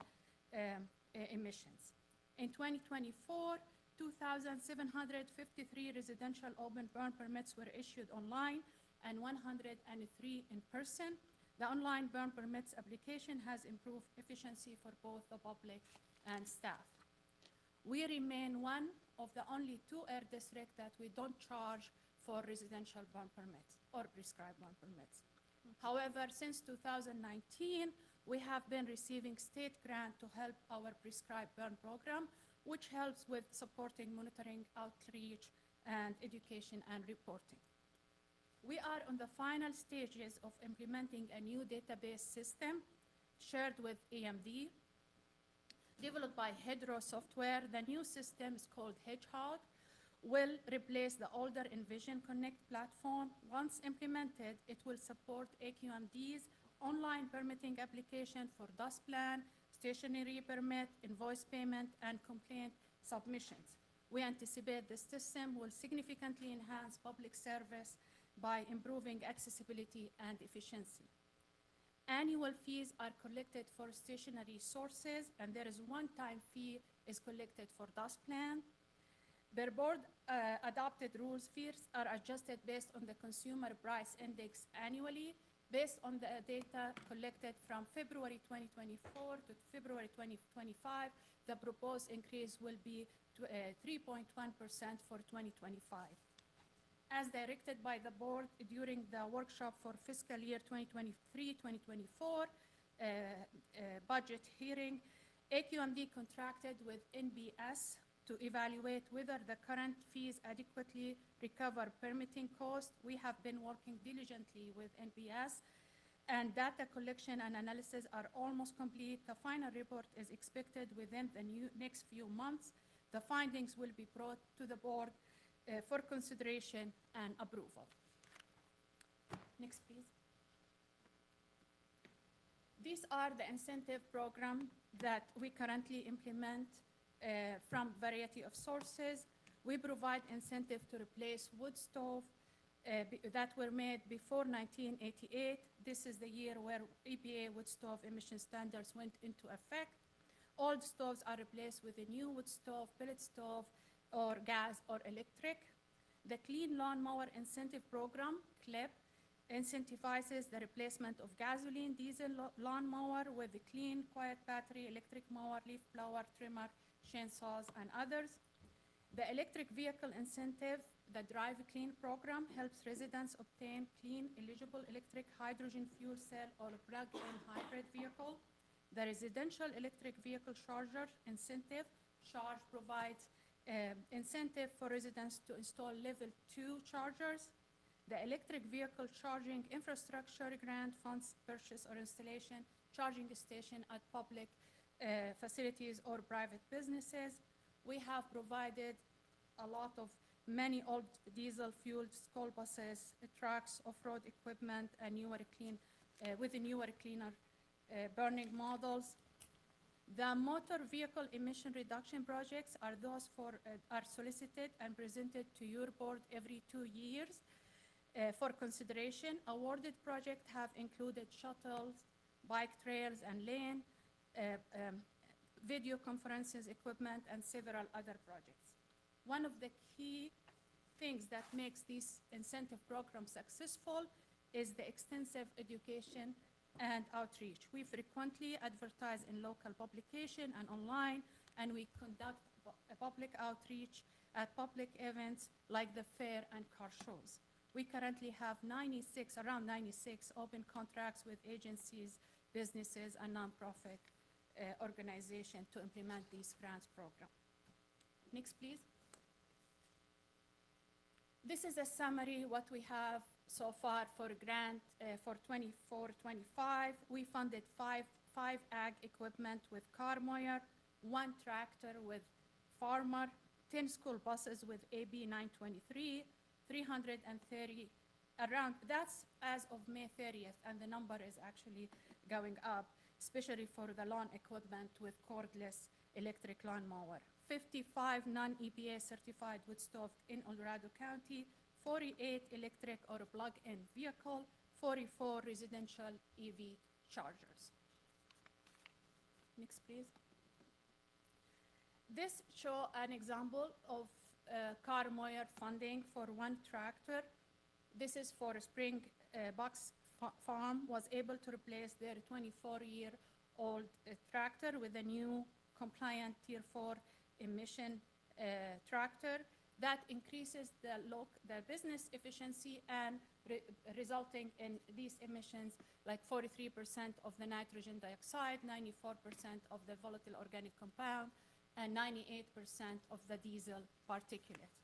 emissions. In 2024, 2,753 residential open burn permits were issued online and 103 in person. The online burn permits application has improved efficiency for both the public and staff. We remain one of the only 2 air districts that we don't charge for residential burn permits or prescribed burn permits. However, since 2019, we have been receiving state grant to help our prescribed burn program, which helps with supporting monitoring, outreach, and education and reporting. We are on the final stages of implementing a new database system shared with AMD, developed by Hydro Software. The new system is called Hedgehog, will replace the older Envision Connect platform. Once implemented, it will support AQMD's online permitting application for dust plan, stationary permit, invoice payment, and complaint submissions. We anticipate this system will significantly enhance public service by improving accessibility and efficiency. Annual fees are collected for stationary sources, and there is one-time fee is collected for dust plan. Per board adopted rules, fees are adjusted based on the consumer price index annually. Based on the data collected from February 2024 to February 2025, the proposed increase will be 3.1% for 2025. As directed by the board during the workshop for fiscal year 2023-2024 budget hearing, AQMD contracted with NBS to evaluate whether the current fees adequately recover permitting costs. We have been working diligently with NBS, and data collection and analysis are almost complete. The final report is expected within the next few months. The findings will be brought to the board for consideration and approval. Next, please. These are the incentive programs that we currently implement from variety of sources. We provide incentive to replace wood stove that were made before 1988. This is the year where EPA wood stove emission standards went into effect. Old stoves are replaced with a new wood stove, pellet stove, or gas or electric. The Clean Lawnmower Incentive Program, CLIP, incentivizes the replacement of gasoline, diesel lawnmower with a clean, quiet battery, electric mower, leaf blower, trimmer, chainsaws, and others. The electric vehicle incentive, the Drive Clean program, helps residents obtain clean, eligible electric hydrogen fuel cell or plug-in hybrid vehicle. The residential electric vehicle charger incentive, CHARGE, provides incentive for residents to install level 2 chargers. The electric vehicle charging infrastructure grant funds purchase or installation charging station at public facilities or private businesses. We have provided a lot of many old diesel fueled school buses, trucks, off-road equipment, and with the newer cleaner burning models. The motor vehicle emission reduction projects are those are solicited and presented to your board every 2 years for consideration. Awarded projects have included shuttles, bike trails and lane, video conferences equipment, and several other projects. One of the key things that makes these incentive programs successful is the extensive education and outreach. We frequently advertise in local publication and online, and we conduct a public outreach at public events like the fair and car shows. We currently have around 96 open contracts with agencies, businesses, and nonprofit organizations to implement these grants program. Next, please. This is a summary what we have so far for grant for 24-25. We funded five ag equipment with car mower, 1 tractor with farmer, 10 school buses with AB 923, 330 around. That's as of May 30th, and the number is actually going up, especially for the lawn equipment with cordless electric lawnmower. 55 non-EPA certified wood stove in El Dorado County, 48 electric or plug-in vehicle, 44 residential EV chargers. Next, please. This shows an example of car mower funding for 1 tractor. This is for a Spring Box Farm was able to replace their 24-year-old tractor with a new compliant Tier 4 emission tractor that increases the business efficiency and resulting in these emissions like 43% of the nitrogen dioxide, 94% of the volatile organic compound, and 98% of the diesel particulate.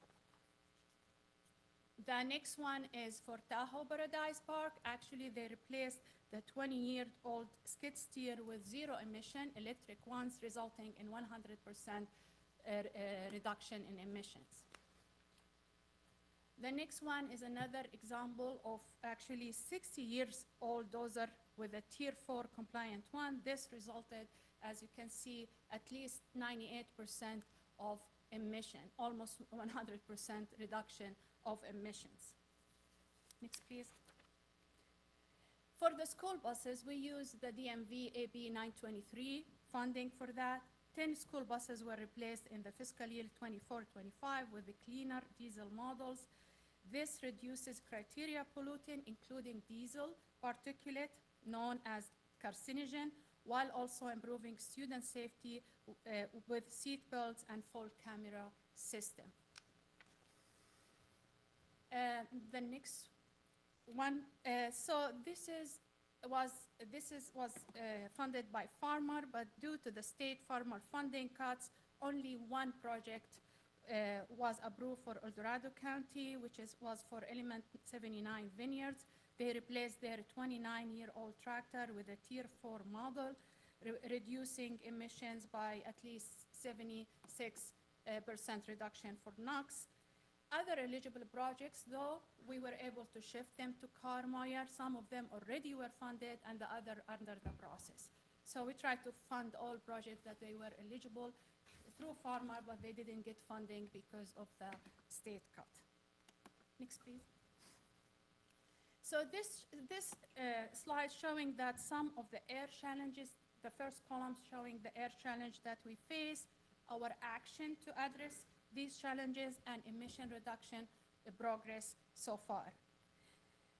The next one is for Tahoe Paradise Park. Actually, they replaced the 20-year-old skid steer with zero emission electric ones, resulting in 100% reduction in emissions. The next one is another example of actually 60 years old dozer with a Tier 4 compliant one. This resulted, as you can see, at least 98% of emission, almost 100% reduction of emissions. Next, please. For the school buses, we use the DMV AB 923 funding for that. 10 school buses were replaced in the fiscal year 24-25 with the cleaner diesel models. This reduces criteria pollutant, including diesel particulate, known as carcinogen, while also improving student safety with seat belts and full camera system. The next one, so this was funded by farmer, but due to the state farmer funding cuts, only one project was approved for El Dorado County, which was for Element 79 Vineyards. They replaced their 29-year-old tractor with a Tier 4 model, reducing emissions by at least 76% reduction for NOx. Other eligible projects, though, we were able to shift them to Carmoyer. Some of them already were funded and the other under the process. So we tried to fund all projects that they were eligible through farmer, but they didn't get funding because of the state cut. Next, please. So this slide showing that some of the air challenges, the first column showing the air challenge that we face, our action to address these challenges, and emission reduction progress so far.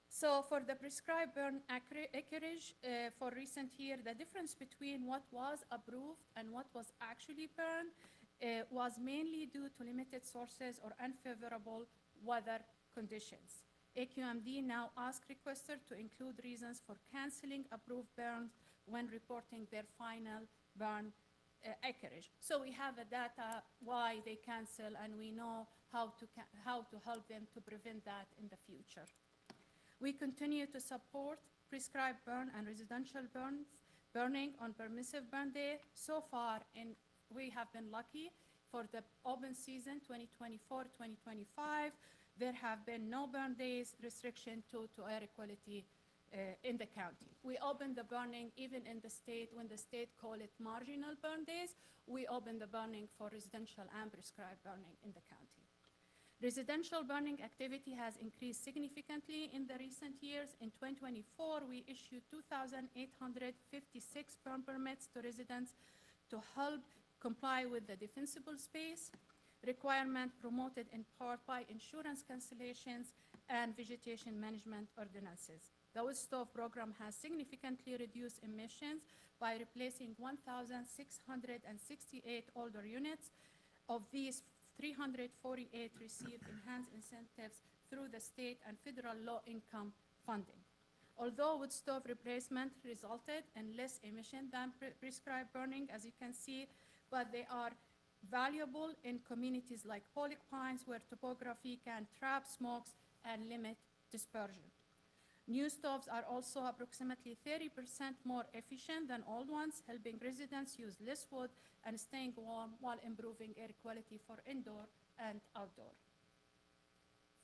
So for the prescribed burn acreage for recent year, the difference between what was approved and what was actually burned was mainly due to limited sources or unfavorable weather conditions. AQMD now asks requesters to include reasons for canceling approved burns when reporting their final burn acreage. So we have a data why they cancel, and we know how to help them to prevent that in the future. We continue to support prescribed burn and residential burning on permissive burn day. So far, we have been lucky for the open season 2024-2025. There have been no burn days restriction to air quality in the county. We opened the burning even in the state when the state call it marginal burn days. We opened the burning for residential and prescribed burning in the county. Residential burning activity has increased significantly in the recent years. In 2024, we issued 2,856 burn permits to residents to help comply with the defensible space requirement promoted in part by insurance cancellations and vegetation management ordinances. The wood stove program has significantly reduced emissions by replacing 1,668 older units. Of these, 348 received enhanced incentives through the state and federal low-income funding. Although wood stove replacement resulted in less emission than prescribed burning, as you can see, but they are valuable in communities like Pollock Pines, where topography can trap smokes and limit dispersion. New stoves are also approximately 30% more efficient than old ones, helping residents use less wood and staying warm while improving air quality for indoor and outdoor.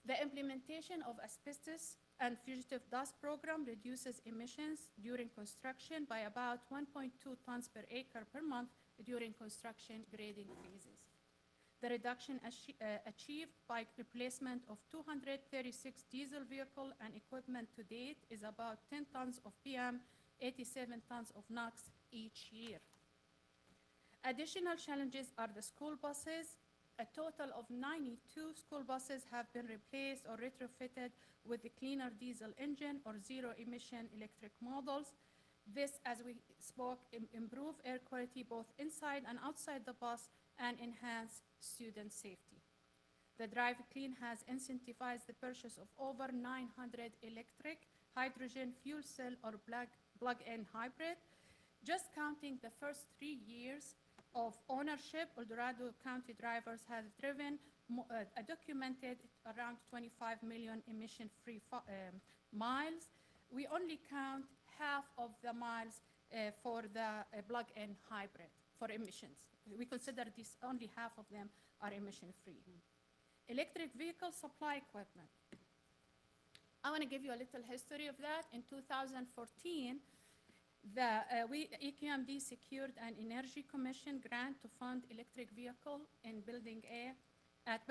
The implementation of asbestos and fugitive dust program reduces emissions during construction by about 1.2 tons per acre per month during construction grading phases. The reduction achieved by replacement of 236 diesel vehicle and equipment to date is about 10 tons of PM, 87 tons of NOx each year. Additional challenges are the school buses. A total of 92 school buses have been replaced or retrofitted with the cleaner diesel engine or zero emission electric models. This, as we spoke, improve air quality both inside and outside the bus and enhance student safety. The Drive Clean has incentivized the purchase of over 900 electric, hydrogen, fuel cell, or plug-in hybrid. Just counting the first 3 years of ownership, El Dorado County drivers have driven documented around 25 million emission-free miles. We only count half of the miles for the plug-in hybrid for emissions. We consider this only half of them are emission-free. Electric vehicle supply equipment. I want to give you a little history of that. In 2014, EQMD secured an Energy Commission grant to fund electric vehicle in Building A at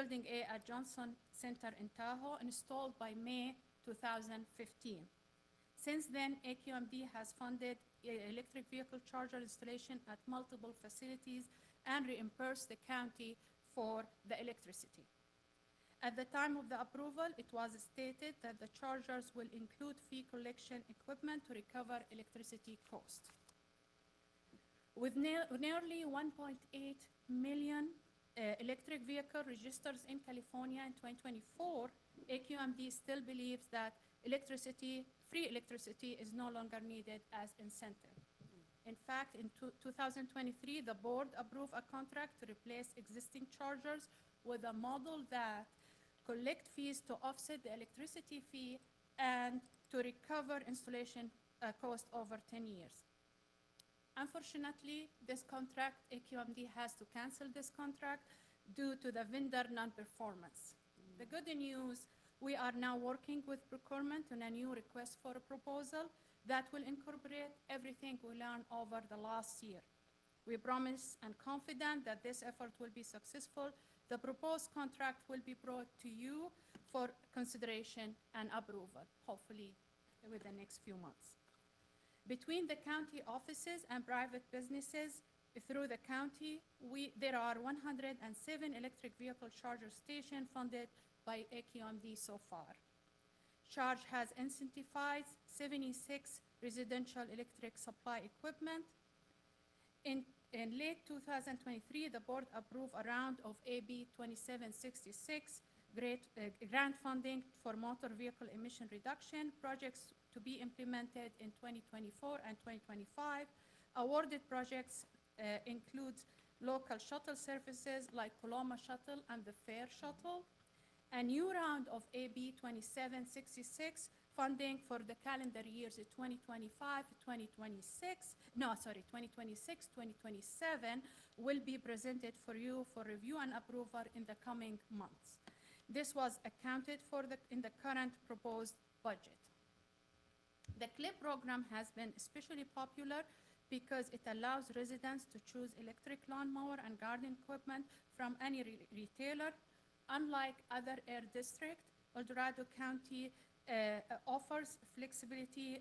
Johnson Center in Tahoe, installed by May 2015. Since then, AQMD has funded electric vehicle charger installation at multiple facilities and reimbursed the county for the electricity. At the time of the approval, it was stated that the chargers will include fee collection equipment to recover electricity costs. With nearly 1.8 million electric vehicle registers in California in 2024, AQMD still believes that free electricity is no longer needed as incentive. In fact, in 2023, the board approved a contract to replace existing chargers with a model that collect fees to offset the electricity fee and to recover installation cost over 10 years. Unfortunately, this contract, AQMD has to cancel this contract due to the vendor non-performance. The good news, we are now working with procurement on a new request for a proposal that will incorporate everything we learned over the last year. We promise and confident that this effort will be successful. The proposed contract will be brought to you for consideration and approval, hopefully within the next few months. Between the county offices and private businesses through the county, there are 107 electric vehicle charger stations funded by AQMD so far. Charge has incentivized 76 residential electric supply equipment. In late 2023, the board approved a round of AB 2766 grant funding for motor vehicle emission reduction projects to be implemented in 2024 and 2025. Awarded projects include local shuttle services like Coloma Shuttle and the Fair Shuttle. A new round of AB 2766 funding for the calendar years 2025, 2026, 2027 will be presented for you for review and approval in the coming months. This was accounted for in the current proposed budget. The CLIP program has been especially popular because it allows residents to choose electric lawnmower and garden equipment from any retailer. Unlike other air districts, El Dorado County offers flexibility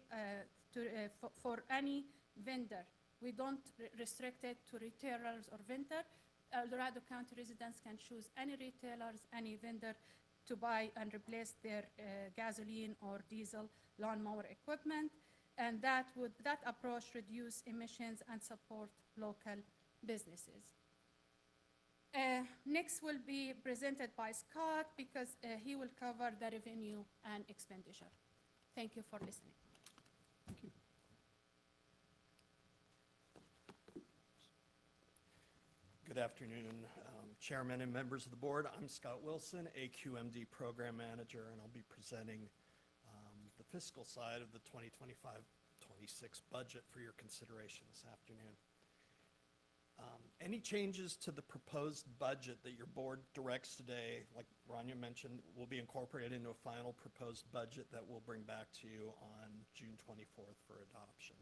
for any vendor. We don't restrict it to retailers or vendor. El Dorado County residents can choose any retailers, any vendor to buy and replace their gasoline or diesel lawnmower equipment. And that approach reduce emissions and support local businesses. Next will be presented by Scott because he will cover the revenue and expenditure. Thank you for listening. Thank you. Good afternoon, Chairman and members of the board. I'm Scott Wilson, AQMD Program Manager, and I'll be presenting the fiscal side of the 2025-26 budget for your consideration this afternoon. Any changes to the proposed budget that your board directs today, like Rania mentioned, will be incorporated into a final proposed budget that we'll bring back to you on June 24th for adoption.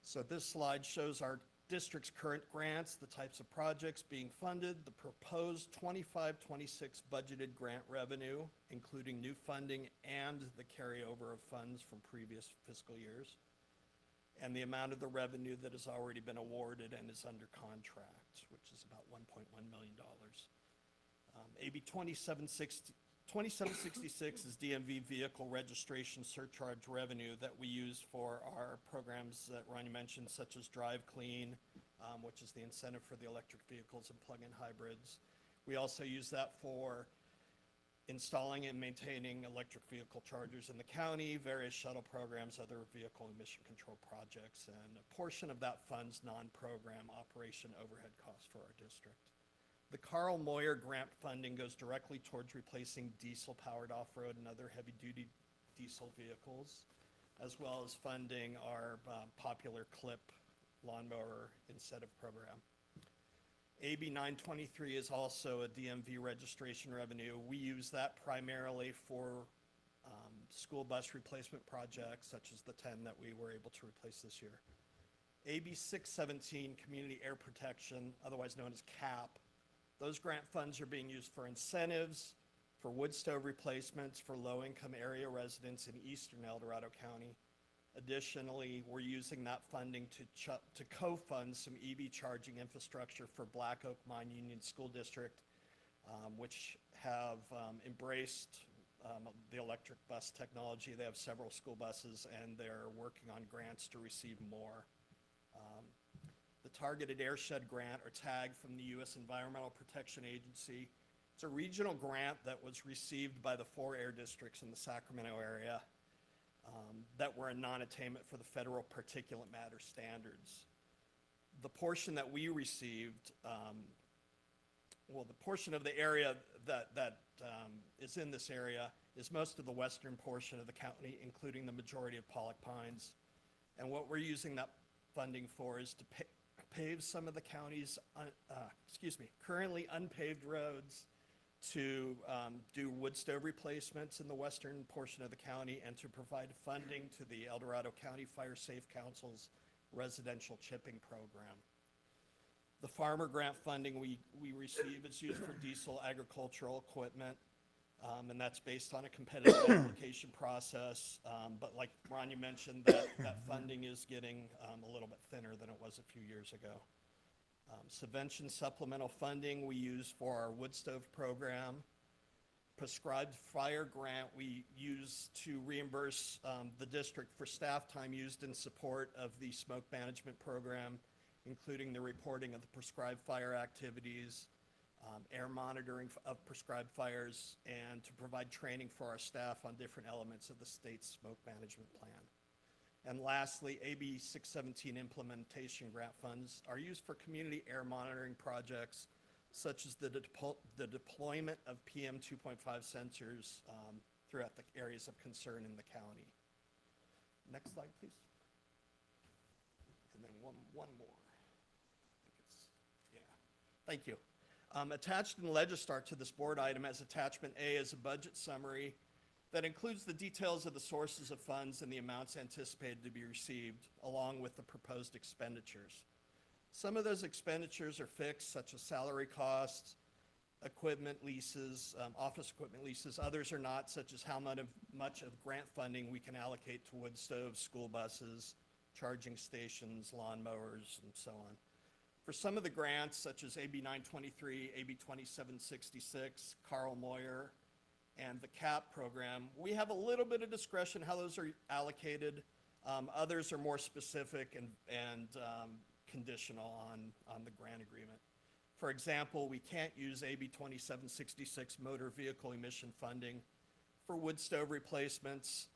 So this slide shows our district's current grants, the types of projects being funded, the proposed 25-26 budgeted grant revenue, including new funding and the carryover of funds from previous fiscal years, and the amount of the revenue that has already been awarded and is under contract, which is about $1.1 million. AB 2766 is DMV vehicle registration surcharge revenue that we use for our programs that Ronnie mentioned, such as Drive Clean, which is the incentive for the electric vehicles and plug-in hybrids. We also use that for installing and maintaining electric vehicle chargers in the county, various shuttle programs, other vehicle emission control projects, and a portion of that funds non-program operation overhead costs for our district. The Carl Moyer grant funding goes directly towards replacing diesel-powered off-road and other heavy-duty diesel vehicles, as well as funding our popular CLIP lawnmower incentive program. AB 923 is also a DMV registration revenue. We use that primarily for school bus replacement projects, such as the 10 that we were able to replace this year. AB 617, Community Air Protection, otherwise known as CAP. Those grant funds are being used for incentives, for wood stove replacements for low-income area residents in eastern El Dorado County. Additionally, we're using that funding to co-fund some EV charging infrastructure for Black Oak Mine Union School District, which have embraced the electric bus technology. They have several school buses, and they're working on grants to receive more. The Targeted Airshed Grant, or TAG, from the U.S. Environmental Protection Agency. It's a regional grant that was received by the 4 air districts in the Sacramento area that were a non-attainment for the federal particulate matter standards. The portion that we received, the portion of the area that is in this area is most of the western portion of the county, including the majority of Pollock Pines. And what we're using that funding for is to pave some of the county's, currently unpaved roads, to do wood stove replacements in the western portion of the county, and to provide funding to the El Dorado County Fire Safe Council's residential chipping program. The farmer grant funding we receive is used for diesel agricultural equipment, and that's based on a competitive application process. But like Rania mentioned, that funding is getting a little bit thinner than it was a few years ago. Subvention supplemental funding we use for our wood stove program. Prescribed fire grant we use to reimburse the district for staff time used in support of the smoke management program, including the reporting of the prescribed fire activities, air monitoring of prescribed fires, and to provide training for our staff on different elements of the state's smoke management plan. And lastly, AB 617 implementation grant funds are used for community air monitoring projects, such as the deployment of PM 2.5 sensors throughout the areas of concern in the county. Next slide, please. And then one more. Thank you. Attached in Legistar to this board item as Attachment A is a budget summary that includes the details of the sources of funds and the amounts anticipated to be received, along with the proposed expenditures. Some of those expenditures are fixed, such as salary costs, equipment leases, office equipment leases. Others are not, such as how much of grant funding we can allocate to wood stoves, school buses, charging stations, lawnmowers, and so on. For some of the grants, such as AB 923, AB 2766, Carl Moyer, and the CAP program, we have a little bit of discretion how those are allocated. Others are more specific and conditional on the grant agreement. For example, we can't use AB 2766 motor vehicle emission funding for wood stove replacements.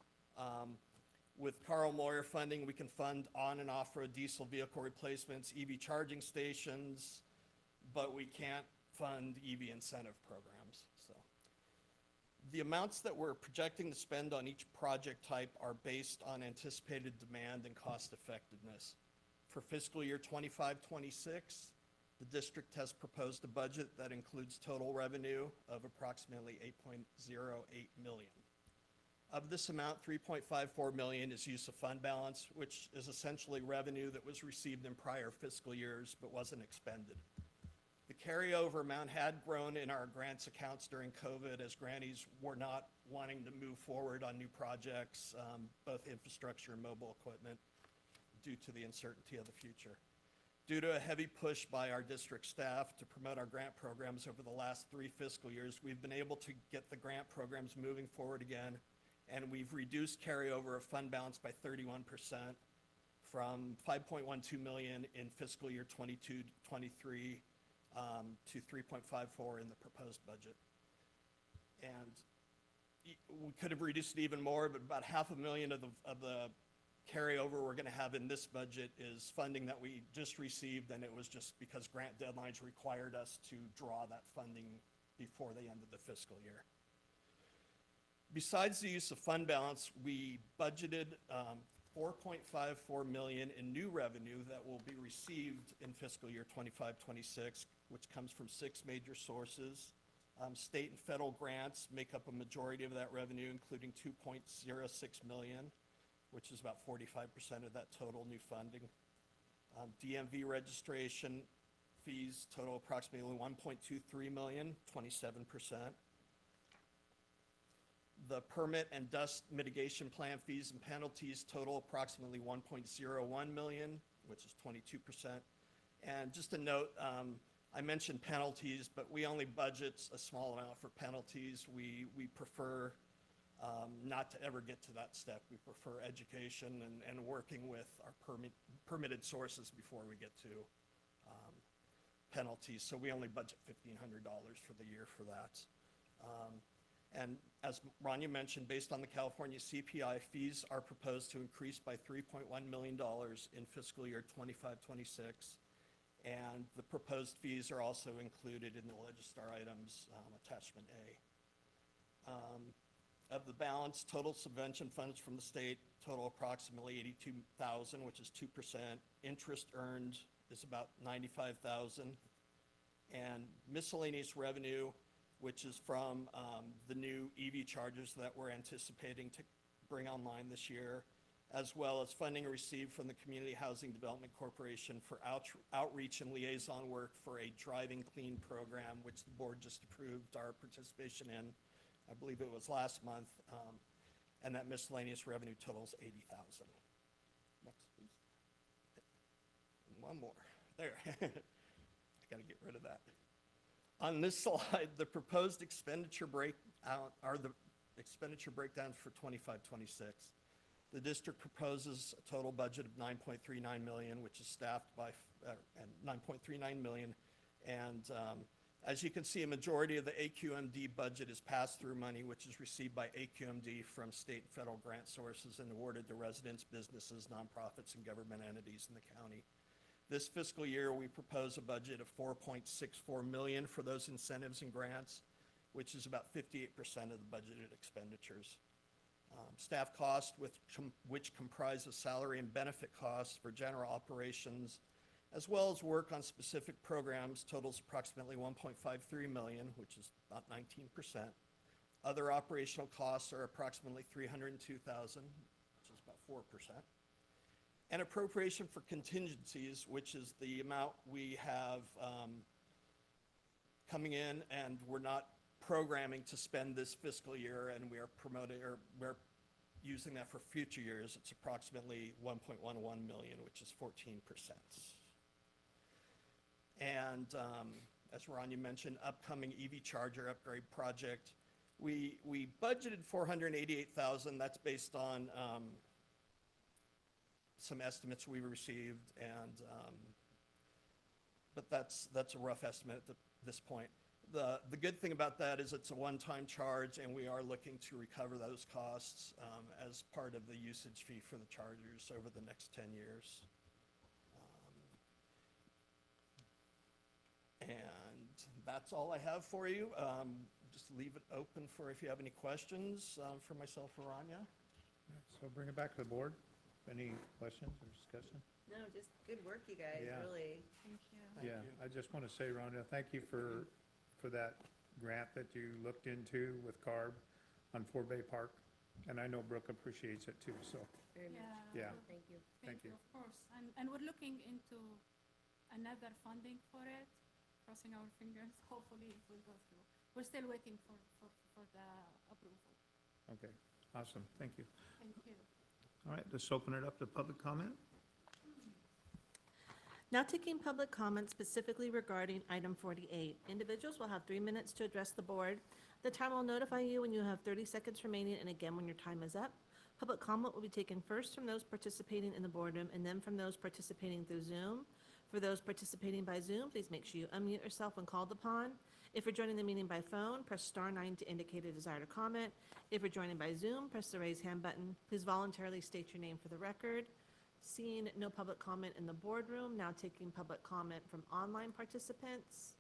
With Carl Moyer funding, we can fund on and off-road diesel vehicle replacements, EV charging stations, but we can't fund EV incentive programs. So the amounts that we're projecting to spend on each project type are based on anticipated demand and cost effectiveness. For fiscal year 25-26, the district has proposed a budget that includes total revenue of approximately $8.08 million. Of this amount, $3.54 million is use of fund balance, which is essentially revenue that was received in prior fiscal years but wasn't expended. The carryover amount had grown in our grants accounts during COVID, as grantees were not wanting to move forward on new projects, both infrastructure and mobile equipment, due to the uncertainty of the future. Due to a heavy push by our district staff to promote our grant programs over the last 3 fiscal years, we've been able to get the grant programs moving forward again, and we've reduced carryover of fund balance by 31%, from $5.12 million in fiscal year 22-23 to $3.54 in the proposed budget. And we could have reduced it even more, but about $500,000 of the carryover we're going to have in this budget is funding that we just received, and it was just because grant deadlines required us to draw that funding before the end of the fiscal year. Besides the use of fund balance, we budgeted $4.54 million in new revenue that will be received in fiscal year 25-26, which comes from 6 major sources. State and federal grants make up a majority of that revenue, including $2.06 million, which is about 45% of that total new funding. DMV registration fees total approximately $1.23 million, 27%. The permit and dust mitigation plan fees and penalties total approximately $1.01 million, which is 22%. And just a note, I mentioned penalties, but we only budget a small amount for penalties. We prefer not to ever get to that step. We prefer education and working with our permitted sources before we get to penalties. So we only budget $1,500 for the year for that. And as Rania mentioned, based on the California CPI, fees are proposed to increase by $3.1 million in fiscal year 25-26. And the proposed fees are also included in the Legistar items, attachment A. Of the balance, total subvention funds from the state total approximately $82,000, which is 2%. Interest earned is about $95,000. And miscellaneous revenue, which is from the new EV chargers that we're anticipating to bring online this year, as well as funding received from the Community Housing Development Corporation for outreach and liaison work for a driving clean program, which the board just approved our participation in. I believe it was last month, and that miscellaneous revenue totals $80,000. Next, please. One more. There. I got to get rid of that. On this slide, the proposed expenditure breakdown are the expenditure breakdowns for 25-26. The district proposes a total budget of $9.39 million, which is staffed by $9.39 million, and as you can see, a majority of the AQMD budget is pass-through money, which is received by AQMD from state and federal grant sources and awarded to residents, businesses, nonprofits, and government entities in the county. This fiscal year, we propose a budget of $4.64 million for those incentives and grants, which is about 58% of the budgeted expenditures. Staff costs, which comprise of salary and benefit costs for general operations, as well as work on specific programs, totals approximately $1.53 million, which is about 19%. Other operational costs are approximately $302,000, which is about 4%. And appropriation for contingencies, which is the amount we have coming in, and we're not programming to spend this fiscal year, and we are we're using that for future years. It's approximately $1.11 million, which is 14%. And as Rania mentioned, upcoming EV charger upgrade project, we budgeted $488,000. That's based on some estimates we received, and but that's a rough estimate at this point. The good thing about that is it's a one-time charge, and we are looking to recover those costs as part of the usage fee for the chargers over the next 10 years. And that's all I have for you. Just leave it open for if you have any questions for myself or Rania. So bring it back to the board. Any questions or discussion? No, just good work, you guys, Yeah. really. Thank you. Yeah, I just want to say, Rhonda, thank you for that grant that you looked into with CARB on Fort Bay Park. And I know Brooke appreciates it too, so, Very much. yeah. Thank you. Thank you. Of course. And we're looking into another funding for it, crossing our fingers. Hopefully it will go through. We're still waiting for the approval. Okay, awesome, thank you. Thank you. All right, let's open it up to public comment. Now taking public comment specifically regarding item 48. Individuals will have 3 minutes to address the board. The timer will notify you when you have 30 seconds remaining and again when your time is up. Public comment will be taken first from those participating in the boardroom and then from those participating through Zoom. For those participating by Zoom, please make sure you unmute yourself when called upon. If you're joining the meeting by phone, press star 9 to indicate a desire to comment. If you're joining by Zoom, press the raise hand button. Please voluntarily state your name for the record. Seeing no public comment in the boardroom, now taking public comment from online participants.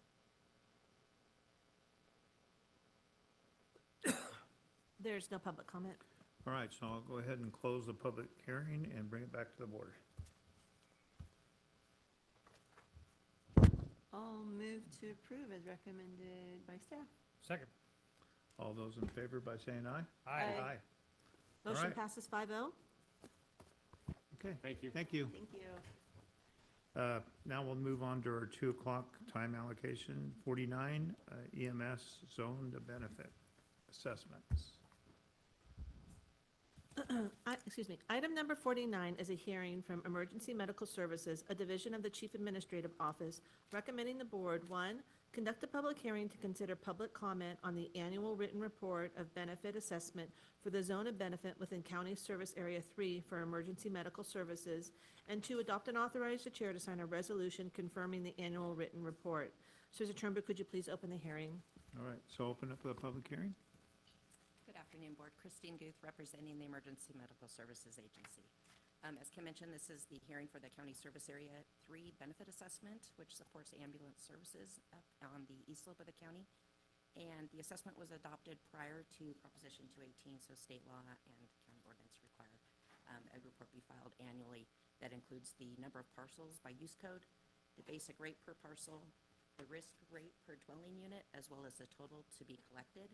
There's no public comment. All right, so I'll go ahead and close the public hearing and bring it back to the board. I'll move to approve as recommended by staff. Second. All those in favor by saying aye? Aye. Aye. All Motion right. passes 5-0. Okay. Thank you. Thank you. Thank you. Now we'll move on to our 2 o'clock time allocation, 49 EMS zone to benefit assessments. Excuse me. Item number 49 is a hearing from Emergency Medical Services, a division of the Chief Administrative Office, recommending the board, 1, conduct a public hearing to consider public comment on the annual written report of benefit assessment for the zone of benefit within County Service Area 3 for emergency medical services, and 2, adopt and authorize the chair to sign a resolution confirming the annual written report. Supervisor Turnbull, could you please open the hearing? All right, so open up the public hearing. Good afternoon, Board. Christine Guth, representing the Emergency Medical Services Agency. As Kim mentioned, this is the hearing for the County Service Area 3 Benefit Assessment, which supports ambulance services up on the east slope of the county. And the assessment was adopted prior to Proposition 218, so state law and county ordinance require a report be filed annually that includes the number of parcels by use code, the basic rate per parcel, the risk rate per dwelling unit, as well as the total to be collected.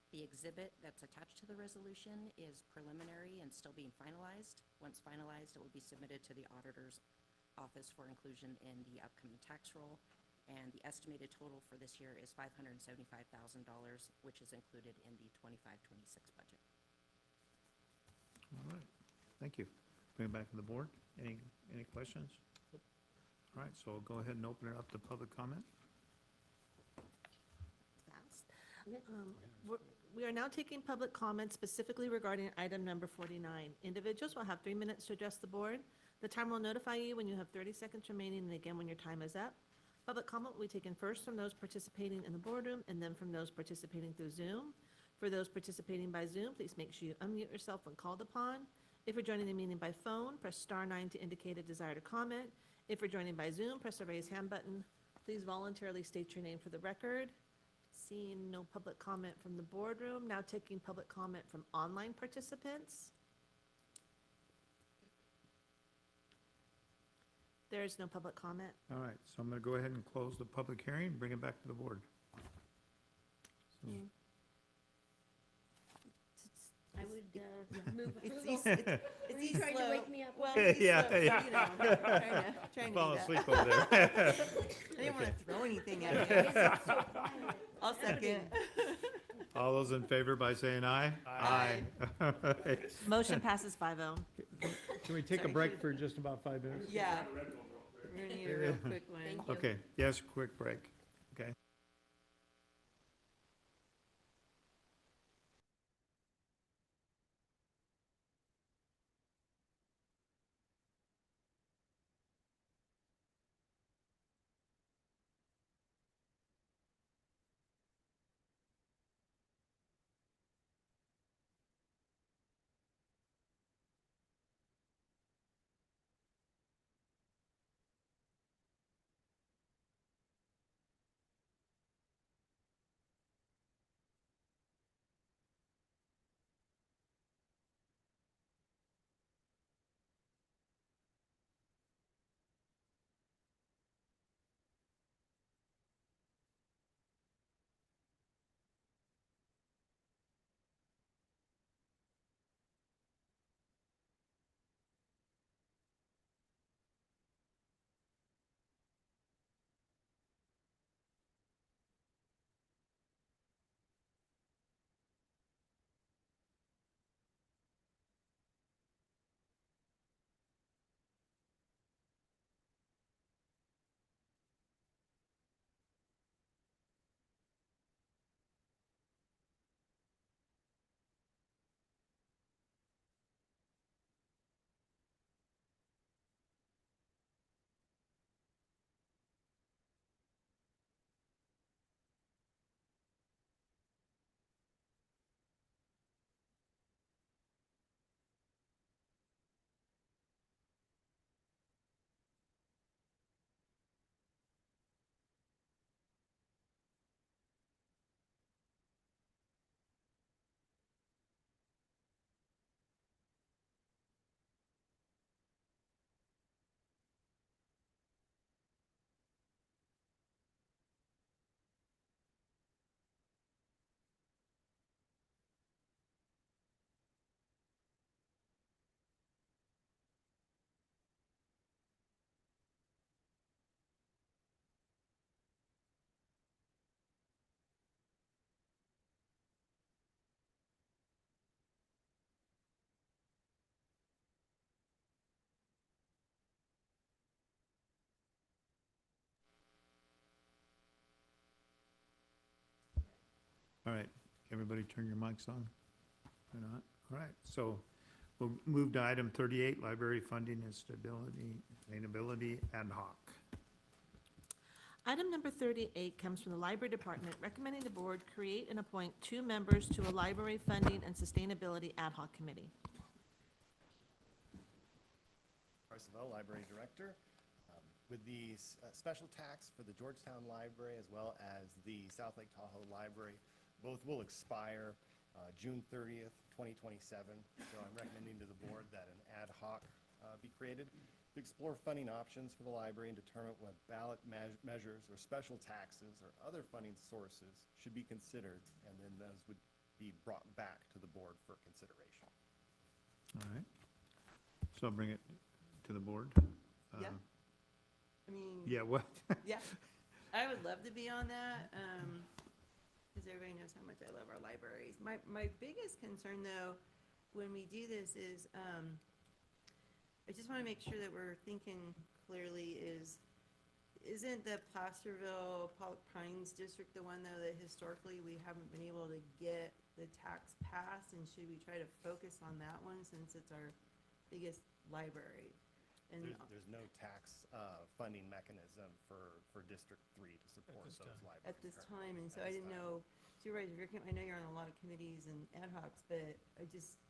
The exhibit that's attached to the resolution is preliminary and still being finalized. Once finalized, it will be submitted to the auditor's office for inclusion in the upcoming tax roll. And the estimated total for this year is $575,000, which is included in the 25-26 budget. All right, thank you. Bring it back to the board. Any questions? All right, so I'll go ahead and open it up to public comment. We are now taking public comments specifically regarding item number 49. Individuals will have 3 minutes to address the board. The timer will notify you when you have 30 seconds remaining, and again when your time is up. Public comment will be taken first from those participating in the boardroom and then from those participating through Zoom. For those participating by Zoom, please make sure you unmute yourself when called upon. If you're joining the meeting by phone, press star 9 to indicate a desire to comment. If you're joining by Zoom, press the raise hand button. Please voluntarily state your name for the record. Seeing no public comment from the boardroom, now taking public comment from online participants. There is no public comment. All right, so I'm going to go ahead and close the public hearing and bring it back to the board. So, I would move It's approval. easy- Were it's you easy trying to slow. wake me up? Well, Yeah, it's easy yeah, slow, yeah. you know, trying to Fall do that. asleep over there. I didn't want to throw anything at you. I'll second. All those in favor by saying aye? Aye. Motion passes 5-0. Can we take a break for just about 5 minutes? Yeah. We're gonna need a real quick one. Thank you. Okay, yes, quick break. Okay. All right, everybody turn your mics on. Or not? All right, so we'll move to item 38, library funding and stability, sustainability ad hoc. Item number 38 comes from the Library Department, recommending the board create and appoint 2 members to a library funding and sustainability ad hoc committee. Parsifal, Library Director. With the special tax for the Georgetown Library as well as the South Lake Tahoe Library, both will expire June 30th, 2027. So I'm recommending to the board that an ad hoc be created to explore funding options for the library and determine what ballot measures or special taxes or other funding sources should be considered, and then those would be brought back to the board for consideration. All right, so I'll bring it to the board. Yeah. I mean. Yeah, what? Yeah, I would love to be on that, because everybody knows how much I love our libraries. My biggest concern, though, when we do this is, I just want to make sure that we're thinking clearly isn't the Placerville Pollock Pines district the one, though, that historically we haven't been able to get the tax passed? And should we try to focus on that one since it's our biggest library? And There's no tax funding mechanism for District 3 to support those libraries. at this time, and so I didn't know, Supervisor Griffin, I know you're on a lot of committees and ad hocs, but I just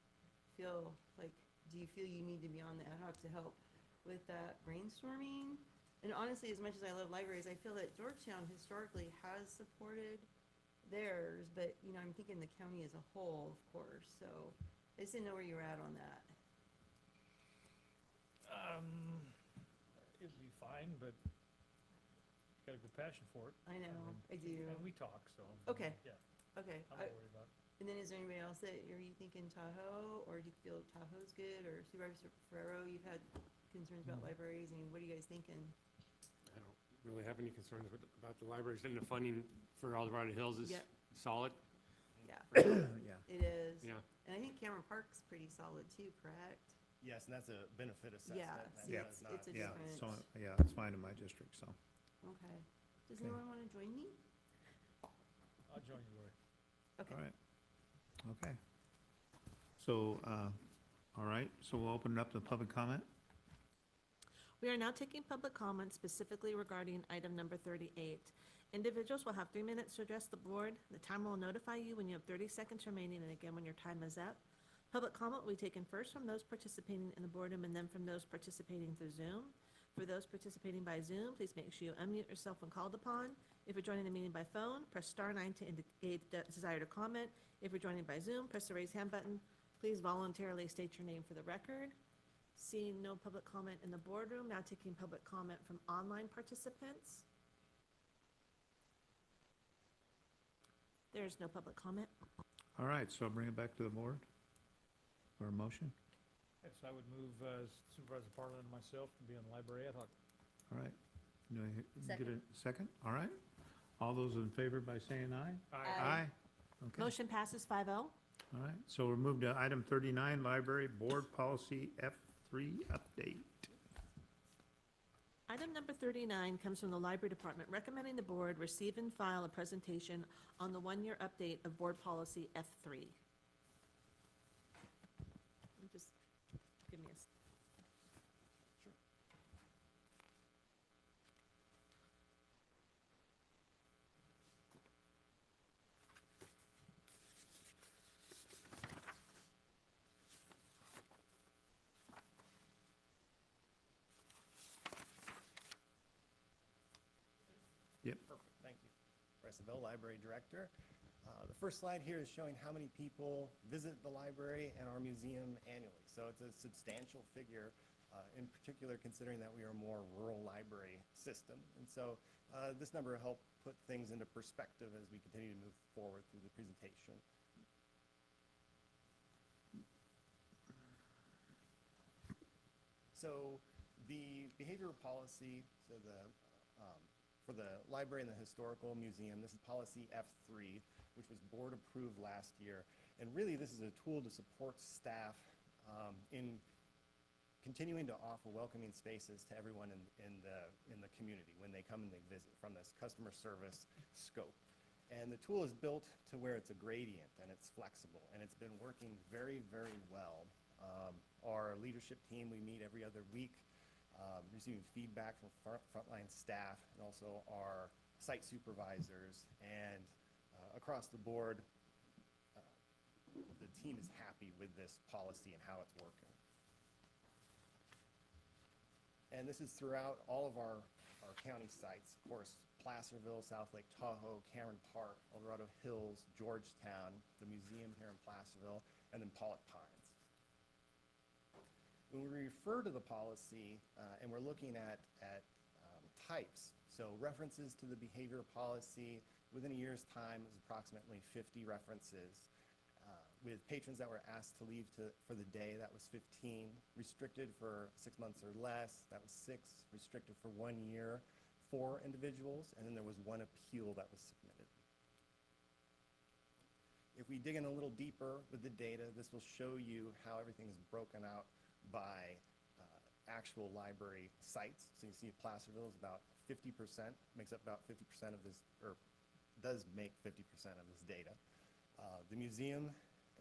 feel like, do you feel you need to be on the ad hoc to help with that brainstorming? And honestly, as much as I love libraries, I feel that Georgetown historically has supported theirs, but, you know, I'm thinking the county as a whole, of course, so I just didn't know where you were at on that. It'd be fine, but got a good passion for it. I know, I do. And we talk, so. Okay. Yeah, Okay. I'm not worried about it. And then is there anybody else that, are you thinking Tahoe, or do you feel Tahoe's good, or Supervisor Ferrero, you've had concerns about libraries, I mean, what are you guys thinking? I don't really have any concerns about the libraries, and the funding for Eldorado Hills is Yep. solid. Yeah. Yeah. It is. Yeah. And I think Cameron Park's pretty solid too, correct? Yes, and that's a benefit assessment. Yeah, That see, Yeah. does it's a not- Yeah, different. so, yeah, it's fine in my district, so. Okay. Does Okay. anyone want to join me? I'll join you, Lori. Okay. All right, okay. So, all right, so we'll open it up to public comment. We are now taking public comments specifically regarding item number 38. Individuals will have 3 minutes to address the board. The timer will notify you when you have 30 seconds remaining, and again when your time is up. Public comment will be taken first from those participating in the boardroom and then from those participating through Zoom. For those participating by Zoom, please make sure you unmute yourself when called upon. If you're joining the meeting by phone, press *9 to indicate the desire to comment. If you're joining by Zoom, press the raise hand button. Please voluntarily state your name for the record. Seeing no public comment in the boardroom, now taking public comment from online participants. There is no public comment. All right, so I'll bring it back to the board for a motion. Yes, I would move Supervisor Parlin and myself to be on library ad hoc. All right. Do I get Second. a second? All right. All those in favor by saying aye? Aye. Okay, Motion passes 5-0. all right. So we'll move to item 39, Library Board Policy F3 Update. Item number 39 comes from the Library Department, recommending the board receive and file a presentation on the 1-year update of Board Policy F3. Just give me a. Yep. Perfect, thank you. Parsifal, Library Director. The first slide here is showing how many people visit the library and our museum annually. So it's a substantial figure, in particular considering that we are a more rural library system. And so this number will help put things into perspective as we continue to move forward through the presentation. So the behavioral policy, so for the library and the historical museum, this is policy F3, which was board approved last year. And really this is a tool to support staff in continuing to offer welcoming spaces to everyone in the community when they come and they visit from this customer service scope. And the tool is built to where it's a gradient and it's flexible, and it's been working very, very well. Our leadership team, we meet every other week, receiving feedback from frontline staff and also our site supervisors, and across the board, the team is happy with this policy and how it's working. And this is throughout all of our county sites. Of course, Placerville, South Lake Tahoe, Cameron Park, El Dorado Hills, Georgetown, the museum here in Placerville, and then Pollock Pines. When we refer to the policy, and we're looking at types, so references to the behavior policy, within a year's time is approximately 50 references. With patrons that were asked to leave for the day, that was 15. Restricted for 6 months or less, that was 6. Restricted for 1 year, 4 individuals, and then there was 1 appeal that was submitted. If we dig in a little deeper with the data, this will show you how everything is broken out by actual library sites. So you see Placerville is about 50%, makes up about 50% of this, or does make 50% of this data. The museum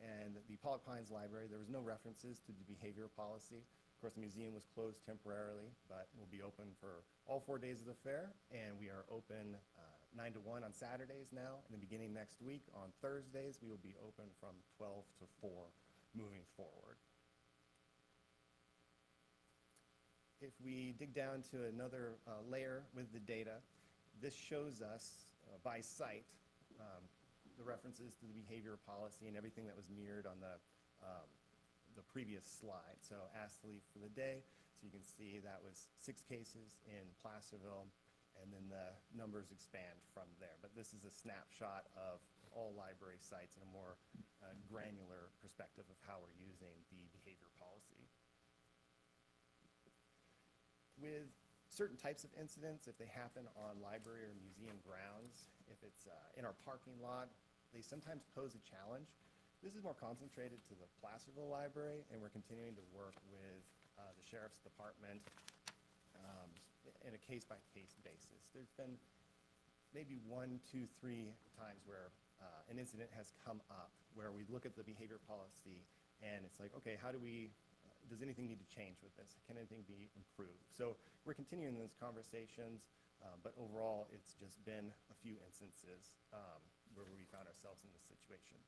and the Pollock Pines Library, there was no references to the behavior policy. Of course, the museum was closed temporarily, but will be open for all 4 days of the fair, and we are open 9 to 1 on Saturdays now, and then beginning next week on Thursdays, we will be open from 12 to 4 moving forward. If we dig down to another layer with the data, this shows us by site the references to the behavior policy and everything that was mirrored on the previous slide. So asked to leave for the day, so you can see that was 6 cases in Placerville, and then the numbers expand from there. But this is a snapshot of all library sites in a more granular perspective of how we're using the behavior policy. With certain types of incidents, if they happen on library or museum grounds, if it's in our parking lot, they sometimes pose a challenge. This is more concentrated to the Placerville Library, and we're continuing to work with the Sheriff's Department in a case-by-case basis. There's been maybe 1, 2, 3 times where an incident has come up where we look at the behavior policy and it's like, okay, how do we, does anything need to change with this? Can anything be improved? So we're continuing those conversations, but overall it's just been a few instances where we found ourselves in this situation.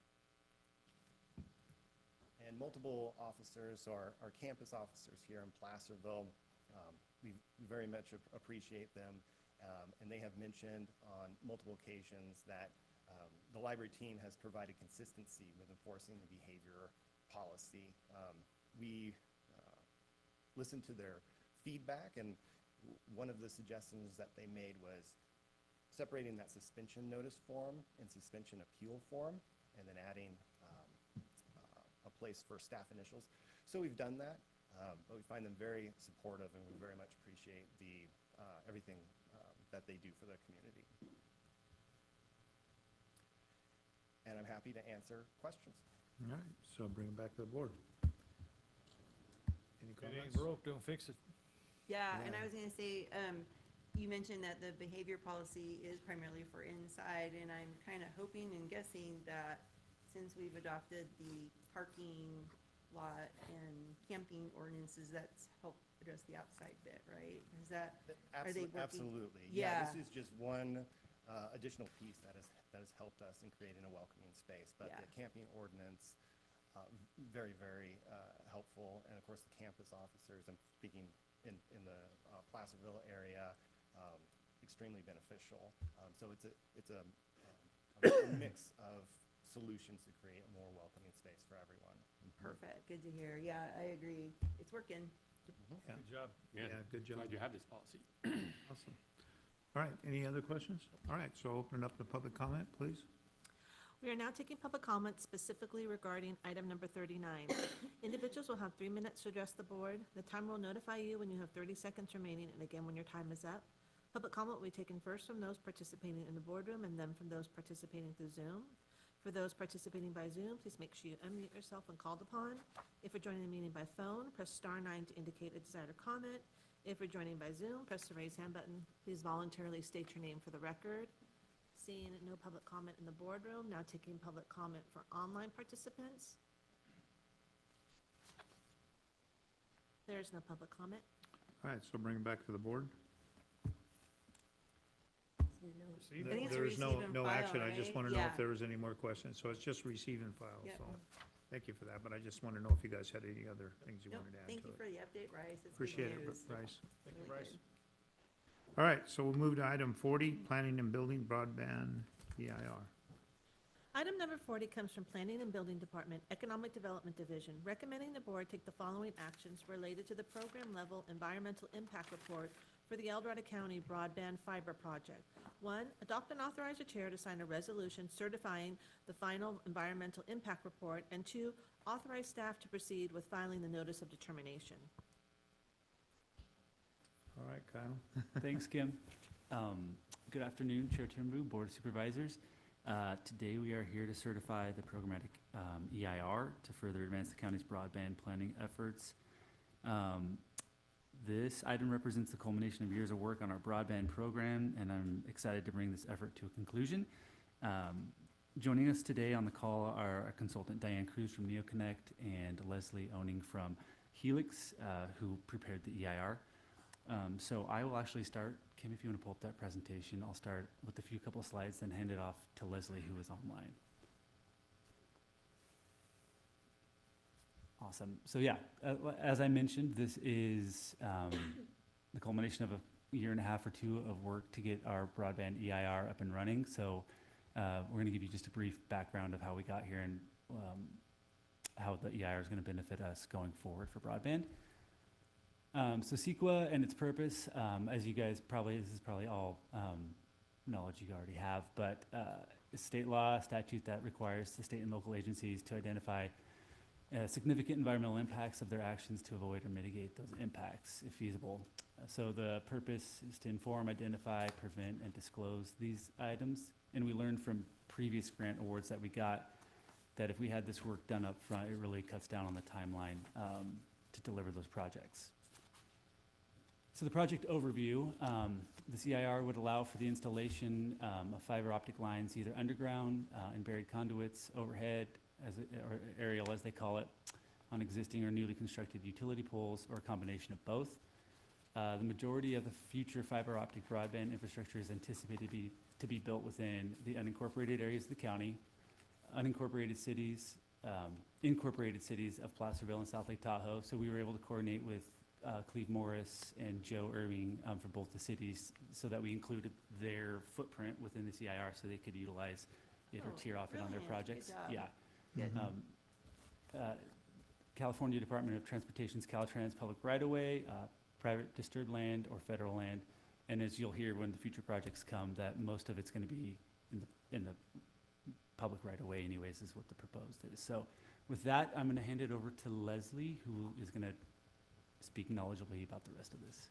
And multiple officers, our campus officers here in Placerville, we very much appreciate them, and they have mentioned on multiple occasions that the library team has provided consistency with enforcing the behavior policy. We listened to their feedback, and one of the suggestions that they made was separating that suspension notice form and suspension appeal form, and then adding a place for staff initials. So we've done that, but we find them very supportive, and we very much appreciate the everything that they do for the community. And I'm happy to answer questions. All right, so bring it back to the board. Any If it ain't comments? broke, don't fix it. Yeah, and I was gonna say, you mentioned that the behavior policy is primarily for inside, and I'm kind of hoping and guessing that since we've adopted the parking lot and camping ordinances, that's helped address the outside bit, right? Is that, are they working? Absolutely. Yeah. This is just one additional piece that has helped us in creating a welcoming space. But Yeah. the camping ordinance, very, very helpful. And of course, the campus officers, I'm speaking in the Placerville area, extremely beneficial. So it's a mix of solutions to create a more welcoming space for everyone. Perfect, good to hear. Yeah, I agree. It's working. Yeah. Good job. Yeah, good job. Glad you have this policy. Awesome. All right, any other questions? All right, so open it up to public comment, please. We are now taking public comments specifically regarding item number 39. Individuals will have 3 minutes to address the board. The timer will notify you when you have 30 seconds remaining, and again when your time is up. Public comment will be taken first from those participating in the boardroom and then from those participating through Zoom. For those participating by Zoom, please make sure you unmute yourself when called upon. If you're joining the meeting by phone, press *9 to indicate a desire to comment. If you're joining by Zoom, press the raise hand button. Please voluntarily state your name for the record. Seeing no public comment in the boardroom, now taking public comment for online participants. There's no public comment. All right, so bring it back to the board. I think it's There's receive and no file, action. I just right? want to know Yeah. if there was any more questions. So it's just receive and file, Yep. so. Thank you for that, but I just want to know if you guys had any other things you Nope, wanted to add thank to you it. for the update, Bryce. It's good Appreciate it, news. Bryce. Thank you, Really Bryce. good. All right, so we'll move to item 40, planning and building broadband EIR. Item number 40 comes from Planning and Building Department, Economic Development Division, recommending the board take the following actions related to the program-level environmental impact report for the El Dorado County Broadband Fiber Project. 1, adopt and authorize the chair to sign a resolution certifying the final environmental impact report, and 2, authorize staff to proceed with filing the notice of determination. All right, Kyle. Thanks, Kim. Good afternoon, Chair Turnbull, Board of Supervisors. Today we are here to certify the programmatic EIR to further advance the county's broadband planning efforts. This item represents the culmination of years of work on our broadband program, and I'm excited to bring this effort to a conclusion. Joining us today on the call are our consultant Diane Cruz from NeoConnect and Leslie Owning from Helix, who prepared the EIR. So I will actually start. Kim, if you want to pull up that presentation, I'll start with a couple of slides, then hand it off to Leslie, who is online. Awesome. So yeah, as I mentioned, this is the culmination of a year and a half or two of work to get our broadband EIR up and running. So we're going to give you just a brief background of how we got here and how the EIR is going to benefit us going forward for broadband. So CEQA and its purpose, as you guys this is probably all knowledge you already have, but state law, statute that requires the state and local agencies to identify significant environmental impacts of their actions to avoid or mitigate those impacts if feasible. So the purpose is to inform, identify, prevent, and disclose these items. And we learned from previous grant awards that we got that if we had this work done up front, it really cuts down on the timeline to deliver those projects. So the project overview, the CIR would allow for the installation of fiber optic lines, either underground in buried conduits, overhead, or aerial as they call it, on existing or newly constructed utility poles, or a combination of both. The majority of the future fiber optic broadband infrastructure is anticipated to be built within the unincorporated areas of the county, incorporated cities of Placerville and South Lake Tahoe. So we were able to coordinate with Cleve Morris and Joe Irving for both the cities, so that we included their footprint within the CIR so they could utilize it or tier off it on their projects. Yeah. Good. California Department of Transportation's Caltrans public right-of-way, private disturbed land, or federal land. And as you'll hear when the future projects come, that most of it's going to be in the public right-of-way anyways, is what the proposed is. So with that, I'm going to hand it over to Leslie, who is going to speak knowledgeably about the rest of this.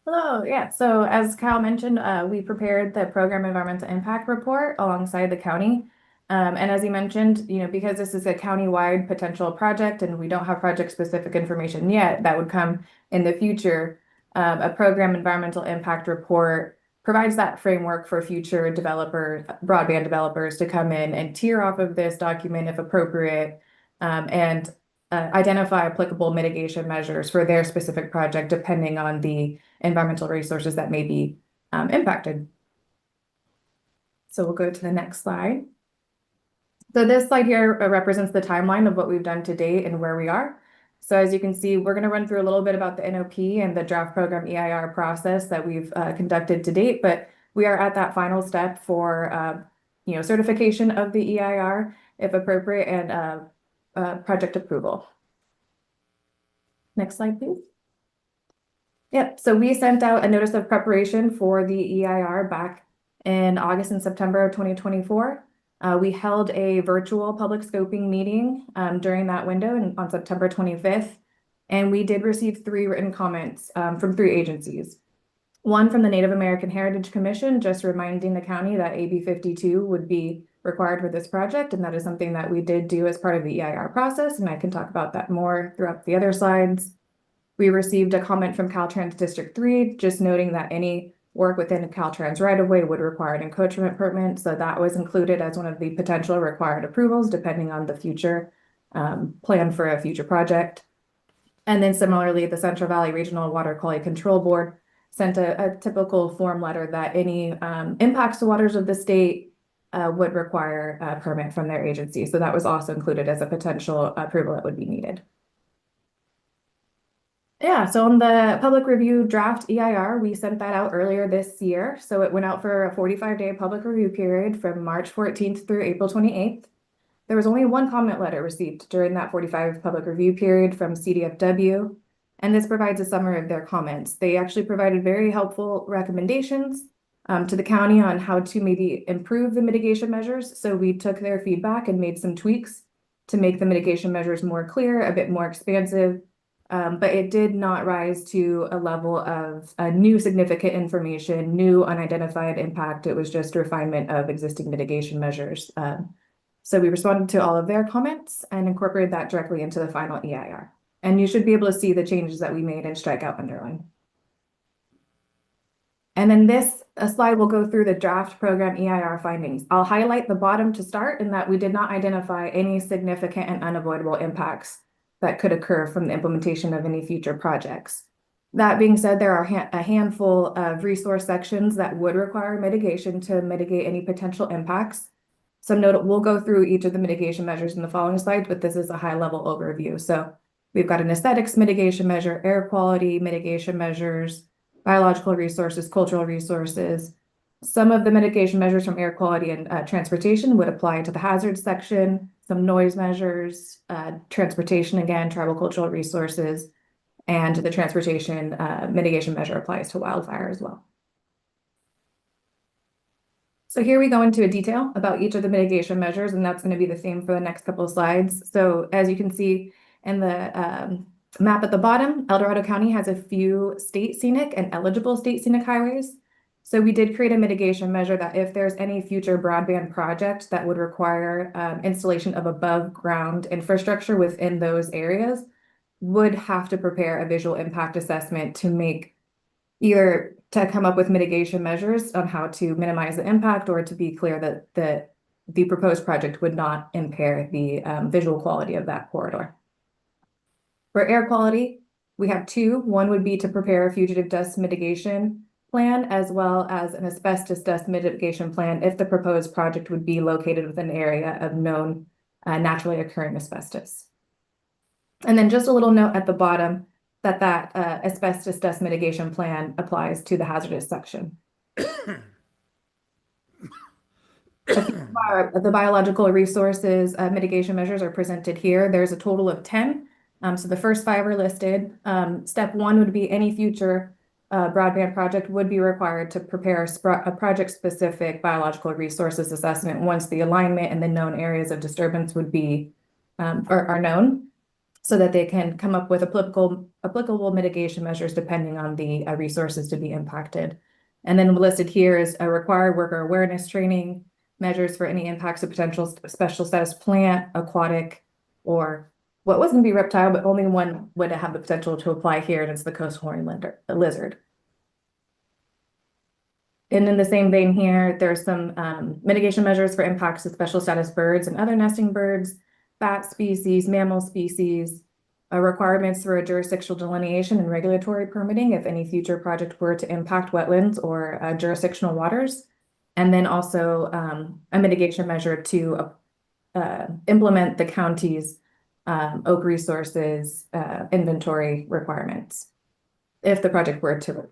Hello, yeah, so as Kyle mentioned, we prepared the program environmental impact report alongside the county. And as he mentioned, because this is a county-wide potential project and we don't have project-specific information yet, that would come in the future. A program environmental impact report provides that framework for future broadband developers to come in and tier off of this document if appropriate, and identify applicable mitigation measures for their specific project, depending on the environmental resources that may be impacted. So we'll go to the next slide. So this slide here represents the timeline of what we've done to date and where we are. So as you can see, we're going to run through a little bit about the NOP and the draft program EIR process that we've conducted to date, but we are at that final step for certification of the EIR, if appropriate, and project approval. Next slide, please. Yep, so we sent out a notice of preparation for the EIR back in August and September of 2024. We held a virtual public scoping meeting during that window on September 25th, and we did receive 3 written comments from 3 agencies. One from the Native American Heritage Commission, just reminding the county that AB 52 would be required for this project, and that is something that we did do as part of the EIR process, and I can talk about that more throughout the other slides. We received a comment from Caltrans District 3, just noting that any work within a Caltrans right-of-way would require an encroachment permit. So that was included as one of the potential required approvals, depending on the future plan for a future project. And then similarly, the Central Valley Regional Water Quality Control Board sent a typical form letter that any impacts to waters of the state would require a permit from their agency. So that was also included as a potential approval that would be needed. Yeah, so on the public review draft EIR, we sent that out earlier this year. So it went out for a 45-day public review period from March 14th through April 28th. There was only one comment letter received during that 45 public review period from CDFW, and this provides a summary of their comments. They actually provided very helpful recommendations to the county on how to maybe improve the mitigation measures. So we took their feedback and made some tweaks to make the mitigation measures more clear, a bit more expansive, but it did not rise to a level of new significant information, new unidentified impact. It was just refinement of existing mitigation measures. So we responded to all of their comments and incorporated that directly into the final EIR. And you should be able to see the changes that we made in strikeout underline. And then this slide will go through the draft program EIR findings. I'll highlight the bottom to start in that we did not identify any significant and unavoidable impacts that could occur from the implementation of any future projects. That being said, there are a handful of resource sections that would require mitigation to mitigate any potential impacts. Some note, we'll go through each of the mitigation measures in the following slides, but this is a high-level overview. So we've got an aesthetics mitigation measure, air quality mitigation measures, biological resources, cultural resources. Some of the mitigation measures from air quality and transportation would apply to the hazards section, some noise measures, transportation again, tribal cultural resources, and the transportation mitigation measure applies to wildfire as well. So here we go into a detail about each of the mitigation measures, and that's going to be the theme for the next couple of slides. So as you can see in the map at the bottom, El Dorado County has a few state scenic and eligible state scenic highways. So we did create a mitigation measure that if there's any future broadband project that would require installation of above ground infrastructure within those areas, would have to prepare a visual impact assessment to make either to come up with mitigation measures on how to minimize the impact or to be clear that the proposed project would not impair the visual quality of that corridor. For air quality, we have two. One would be to prepare a fugitive dust mitigation plan as well as an asbestos dust mitigation plan if the proposed project would be located within an area of known naturally occurring asbestos. And then just a little note at the bottom that asbestos dust mitigation plan applies to the hazardous section. The biological resources mitigation measures are presented here. There's a total of 10. So the first 5 are listed. Step 1 would be any future broadband project would be required to prepare a project-specific biological resources assessment once the alignment and the known areas of disturbance would be are known, so that they can come up with applicable mitigation measures depending on the resources to be impacted. And then listed here is a required worker awareness training, measures for any impacts of potential special status plant, aquatic, or what was going to be reptile, but only one would have the potential to apply here, and it's the coastal horned lizard. And in the same vein here, there's some mitigation measures for impacts of special status birds and other nesting birds, bat species, mammal species, requirements for a jurisdictional delineation and regulatory permitting if any future project were to impact wetlands or jurisdictional waters, and then also a mitigation measure to implement the county's oak resources inventory requirements if the project were to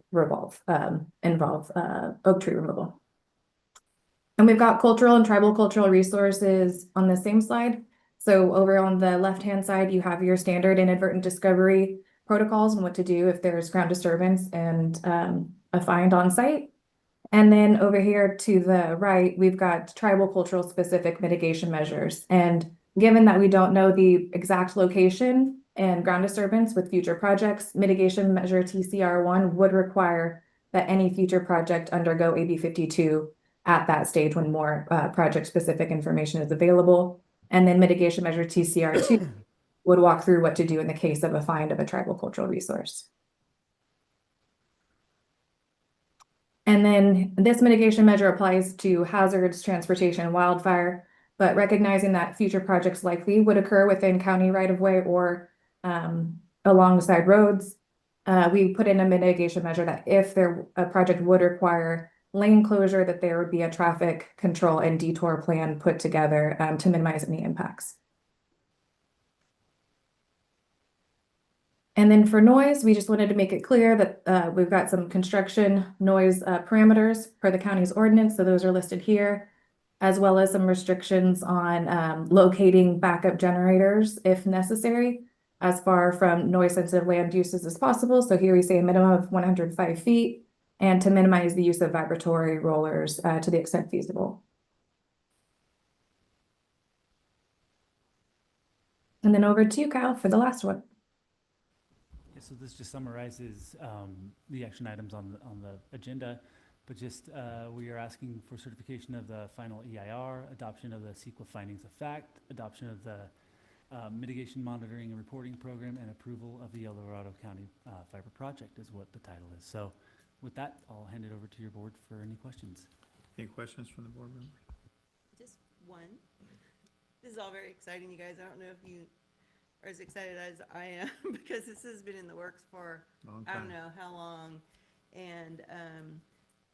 involve oak tree removal. And we've got cultural and tribal cultural resources on the same slide. So over on the left-hand side, you have your standard inadvertent discovery protocols and what to do if there's ground disturbance and a find on site. And then over here to the right, we've got tribal cultural specific mitigation measures. And given that we don't know the exact location and ground disturbance with future projects, mitigation measure TCR1 would require that any future project undergo AB 52 at that stage when more project-specific information is available. And then mitigation measure TCR2 would walk through what to do in the case of a find of a tribal cultural resource. And then this mitigation measure applies to hazards, transportation, wildfire, but recognizing that future projects likely would occur within county right-of-way or alongside roads, we put in a mitigation measure that if a project would require lane closure, that there would be a traffic control and detour plan put together to minimize any impacts. And then for noise, we just wanted to make it clear that we've got some construction noise parameters per the county's ordinance. So those are listed here, as well as some restrictions on locating backup generators if necessary, as far from noise sensitive land uses as possible. So here we say a minimum of 105 feet and to minimize the use of vibratory rollers to the extent feasible. And then over to you, Kyle, for the last one. Yeah, so this just summarizes the action items on the agenda, but just we are asking for certification of the final EIR, adoption of the CEQA findings of fact, adoption of the mitigation monitoring and reporting program, and approval of the El Dorado County Fiber Project is what the title is. So with that, I'll hand it over to your board for any questions. Any questions from the board members? Just one. This is all very exciting, you guys. I don't know if you are as excited as I am because this has been in the works for Long I don't time. know how long. And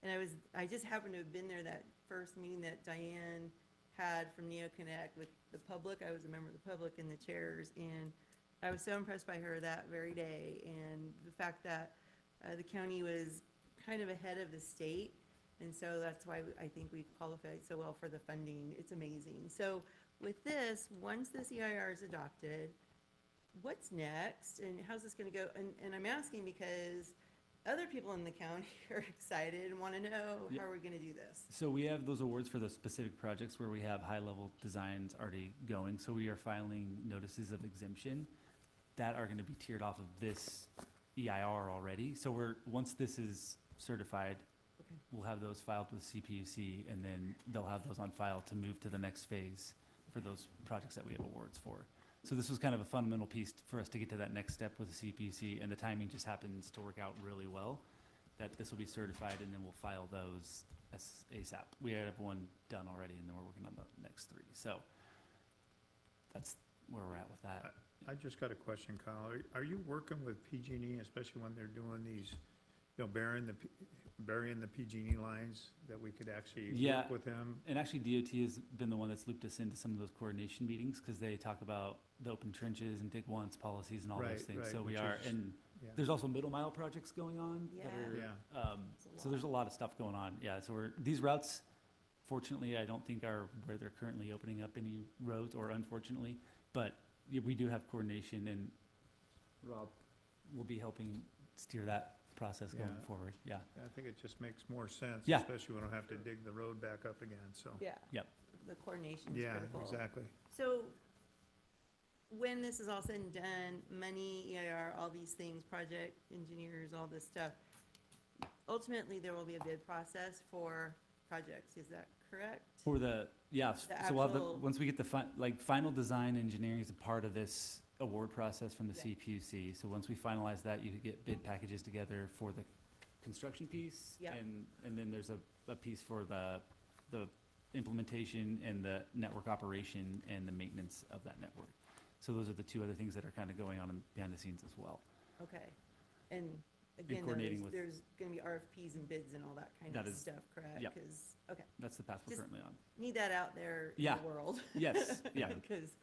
I just happened to have been there that first meeting that Diane had from NeoConnect with the public. I was a member of the public and the chairs, and I was so impressed by her that very day, and the fact that the county was kind of ahead of the state, and so that's why I think we've qualified so well for the funding. It's amazing. So with this, once this EIR is adopted, what's next, and how's this going to go? And I'm asking because other people in the county are excited and want to know how are we going to do this. So we have those awards for those specific projects where we have high-level designs already going. So we are filing notices of exemption that are going to be tiered off of this EIR already. So once this is certified, we'll have those filed with CPUC, and then they'll have those on file to move to the next phase for those projects that we have awards for. So this was kind of a fundamental piece for us to get to that next step with the CPC, and the timing just happens to work out really well, that this will be certified, and then we'll file those ASAP. We have one done already, and then we're working on the next three. So that's where we're at with that. I just got a question, Kyle. Are you working with PG&E, especially when they're doing these, burying the PG&E lines, that we could actually work with them? And actually DOT has been the one that's looped us into some of those coordination meetings, because they talk about the open trenches and dig once policies and all those things. So we are, and there's also middle mile projects going on. So there's a lot of stuff going on. Yeah, so these routes, fortunately, I don't think are where they're currently opening up any roads, or unfortunately, but we do have coordination, and Rob will be helping steer that process going forward. I think it just makes more sense, Yeah. especially when we don't have to dig the road back up again, so. The coordination is critical. Exactly. So when this is all said and done, money, EIR, all these things, project engineers, all this stuff, ultimately there will be a bid process for projects, is that correct? For the, so we'll have once we get the final design engineering is a part of this award process from the CPUC. So once we finalize that, you get bid packages together for the construction piece, and then there's a piece for the implementation and the network operation and the maintenance of that network. So those are the two other things that are kind of going on behind the scenes as well. Okay. And again, there's going to be RFPs and bids and all that kind of stuff, correct? Yep. Okay. That's the path we're currently on. Need that out there in the world. Yes. Yeah. Because,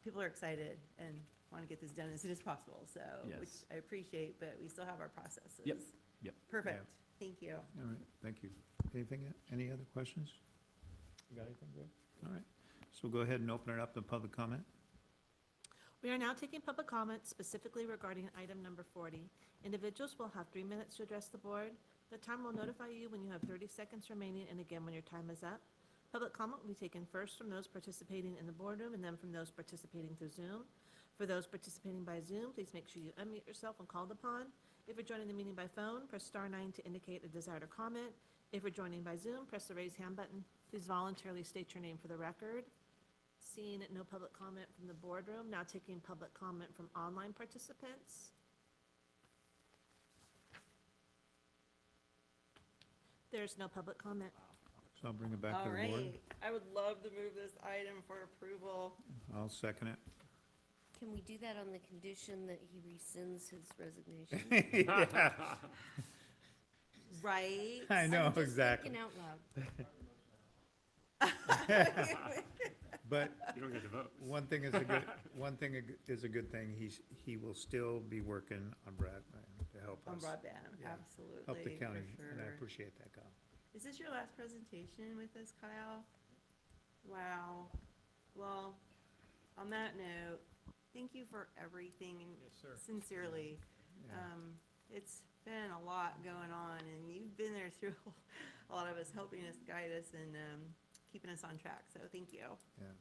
people are excited and want to get this done as soon as possible. So, which I appreciate, but we still have our processes. Yep. Perfect. Thank you. All right, thank you. Any other questions? You got anything, Greg? All right, so go ahead and open it up to public comment. We are now taking public comment specifically regarding item number 40. Individuals will have 3 minutes to address the board. The time will notify you when you have 30 seconds remaining, and again when your time is up. Public comment will be taken first from those participating in the boardroom and then from those participating through Zoom. For those participating by Zoom, please make sure you unmute yourself when called upon. If you're joining the meeting by phone, press *9 to indicate a desire to comment. If you're joining by Zoom, press the raise hand button. Please voluntarily state your name for the record. Seeing no public comment from the boardroom, now taking public comment from online participants. There's no public comment. So I'll bring it back to All the board. right, I would love to move this item for approval. I'll second it. Can we do that on the condition that he rescinds his resignation? Yeah. Right? I know, I'm just exactly. thinking out loud. But You don't get to vote. one thing is a good thing. He will still be working on broadband to help On us. broadband, Yeah. absolutely. Help the for county, and I sure. appreciate that, Kyle. Is this your last presentation with us, Kyle? Wow. Well, on that note, thank you for everything. Yes, sir. Sincerely. Yeah. It's been a lot going on, and you've been there through a lot of us, helping us, guide us, and keeping us on track. So thank you. Yeah.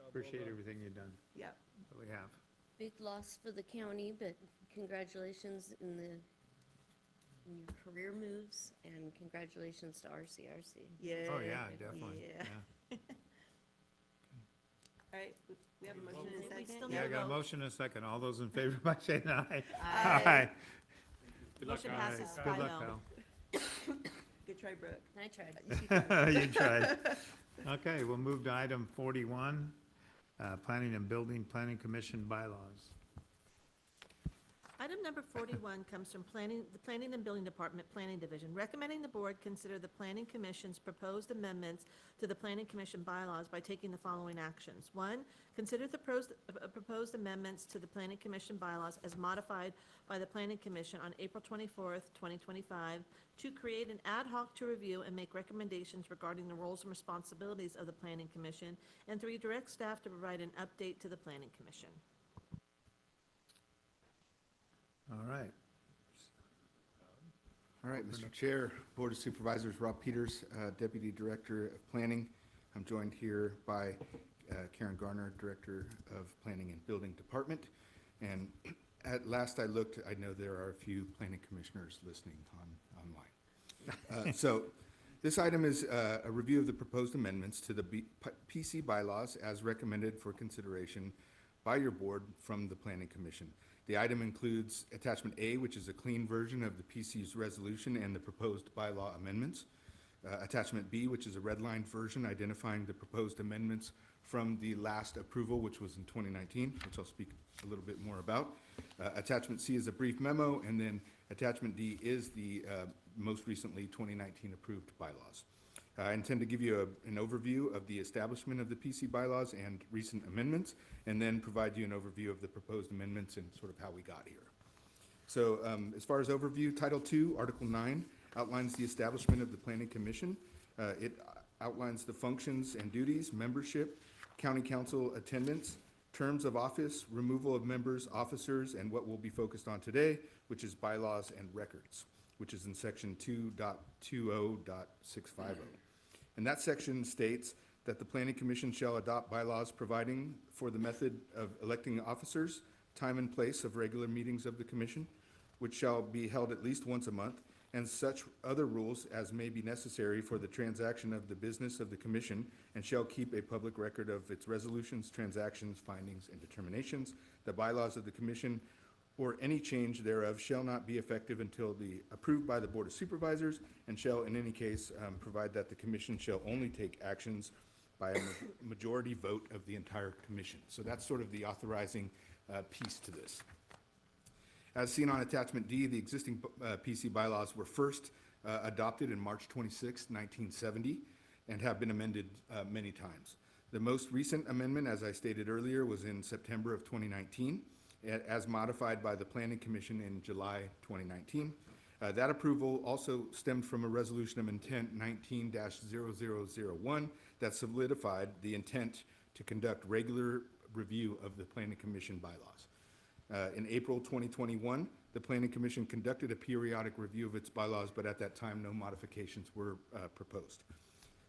Appreciate everything you've done. Yep. Really have. Big loss for the county, but congratulations in your career moves, and congratulations to RCRC. Yeah. Oh, yeah, definitely. Yeah. Yeah. All right, we have a motion in a We second. still Yeah, I got a motion and a second. All those in favor by saying aye. Aye. Good luck, Motion Kyle. passes Good luck, 5-0. Kyle. Good try, Brooke. I tried. You tried. Okay, we'll move to item 41, Planning and Building, Planning Commission bylaws. Item number 41 comes from the Planning and Building Department, Planning Division, recommending the board consider the Planning Commission's proposed amendments to the Planning Commission bylaws by taking the following actions. 1, consider the proposed amendments to the Planning Commission bylaws as modified by the Planning Commission on April 24th, 2025, to create an ad hoc to review and make recommendations regarding the roles and responsibilities of the Planning Commission, and 3, direct staff to provide an update to the Planning Commission. All right. All right, Mr. Chair, Board of Supervisors, Rob Peters, Deputy Director of Planning. I'm joined here by Karen Garner, Director of Planning and Building Department. And at last I looked, I know there are a few planning commissioners listening online. So this item is a review of the proposed amendments to the PC bylaws as recommended for consideration by your board from the Planning Commission. The item includes Attachment A, which is a clean version of the PC's resolution and the proposed bylaw amendments. Attachment B, which is a redlined version identifying the proposed amendments from the last approval, which was in 2019, which I'll speak a little bit more about. Attachment C is a brief memo, and then Attachment D is the most recently 2019 approved bylaws. I intend to give you an overview of the establishment of the PC bylaws and recent amendments, and then provide you an overview of the proposed amendments and sort of how we got here. So as far as overview, Title II, Article 9 outlines the establishment of the Planning Commission. It outlines the functions and duties, membership, county council attendance, terms of office, removal of members, officers, and what we'll be focused on today, which is bylaws and records, which is in section 2.20.650. And that section states that the Planning Commission shall adopt bylaws providing for the method of electing officers, time and place of regular meetings of the commission, which shall be held at least once a month, and such other rules as may be necessary for the transaction of the business of the commission, and shall keep a public record of its resolutions, transactions, findings, and determinations. The bylaws of the commission or any change thereof shall not be effective until approved by the Board of Supervisors, and shall in any case provide that the commission shall only take actions by a majority vote of the entire commission. So that's sort of the authorizing piece to this. As seen on Attachment D, the existing PC bylaws were first adopted in March 26, 1970, and have been amended many times. The most recent amendment, as I stated earlier, was in September of 2019, as modified by the Planning Commission in July 2019. That approval also stemmed from a resolution of intent 19-0001 that solidified the intent to conduct regular review of the Planning Commission bylaws. In April 2021, the Planning Commission conducted a periodic review of its bylaws, but at that time, no modifications were proposed.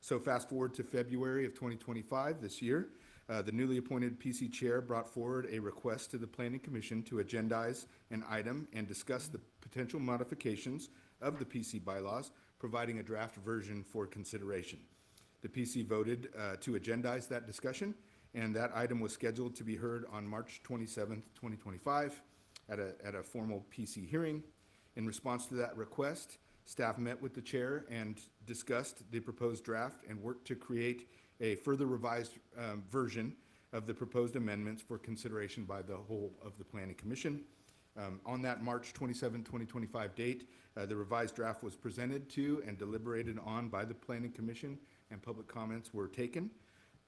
So fast forward to February of 2025, this year, the newly appointed PC chair brought forward a request to the Planning Commission to agendize an item and discuss the potential modifications of the PC bylaws, providing a draft version for consideration. The PC voted to agendize that discussion, and that item was scheduled to be heard on March 27th, 2025 at a formal PC hearing. In response to that request, Staff met with the chair and discussed the proposed draft and worked to create a further revised version of the proposed amendments for consideration by the whole of the Planning Commission. On that March 27, 2025 date, the revised draft was presented to and deliberated on by the Planning Commission, and public comments were taken.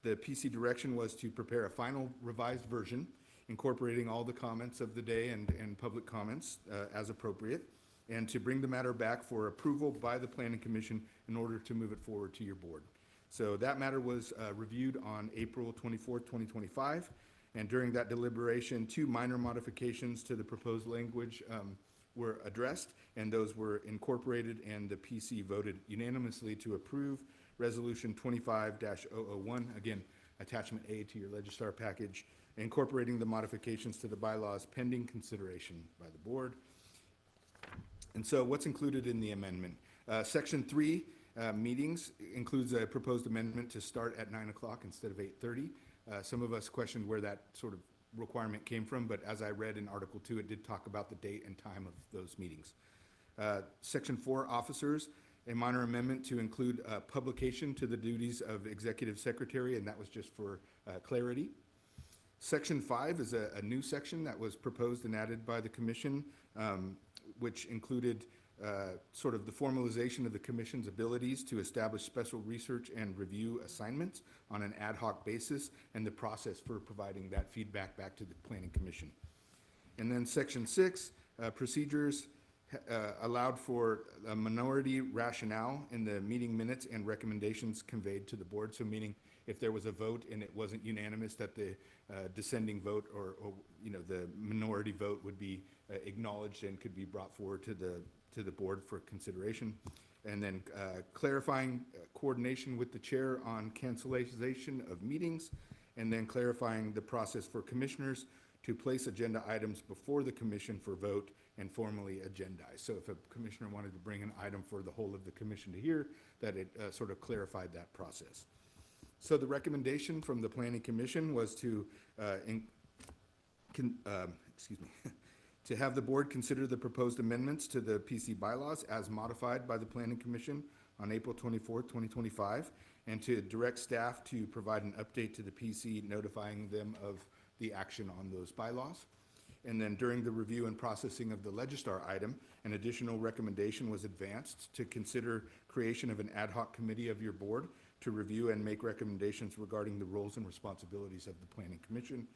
The PC direction was to prepare a final revised version, incorporating all the comments of the day and public comments as appropriate, and to bring the matter back for approval by the Planning Commission in order to move it forward to your board. So that matter was reviewed on April 24th, 2025, and during that deliberation, 2 minor modifications to the proposed language were addressed, and those were incorporated, and the PC voted unanimously to approve Resolution 25-001, again, Attachment A to your Legistar package, incorporating the modifications to the bylaws pending consideration by the board. And so what's included in the amendment? Section 3, meetings, includes a proposed amendment to start at 9 o'clock instead of 8:30. Some of us questioned where that sort of requirement came from, but as I read in Article 2, it did talk about the date and time of those meetings. Section 4, officers, a minor amendment to include publication to the duties of executive secretary, and that was just for clarity. Section 5 is a new section that was proposed and added by the commission, which included sort of the formalization of the commission's abilities to establish special research and review assignments on an ad hoc basis, and the process for providing that feedback back to the Planning Commission. And then Section 6, procedures, allowed for a minority rationale in the meeting minutes and recommendations conveyed to the board. So meaning if there was a vote and it wasn't unanimous, that the dissenting vote or the minority vote would be acknowledged and could be brought forward to the board for consideration. And then clarifying coordination with the chair on cancellation of meetings, and then clarifying the process for commissioners to place agenda items before the commission for vote and formally agendize. So if a commissioner wanted to bring an item for the whole of the commission to hear, that it sort of clarified that process. So the recommendation from the Planning Commission was to, to have the board consider the proposed amendments to the PC bylaws as modified by the Planning Commission on April 24th, 2025, and to direct staff to provide an update to the PC notifying them of the action on those bylaws. And then during the review and processing of the Legistar item, an additional recommendation was advanced to consider creation of an ad hoc committee of your board to review and make recommendations regarding the roles and responsibilities of the Planning Commission.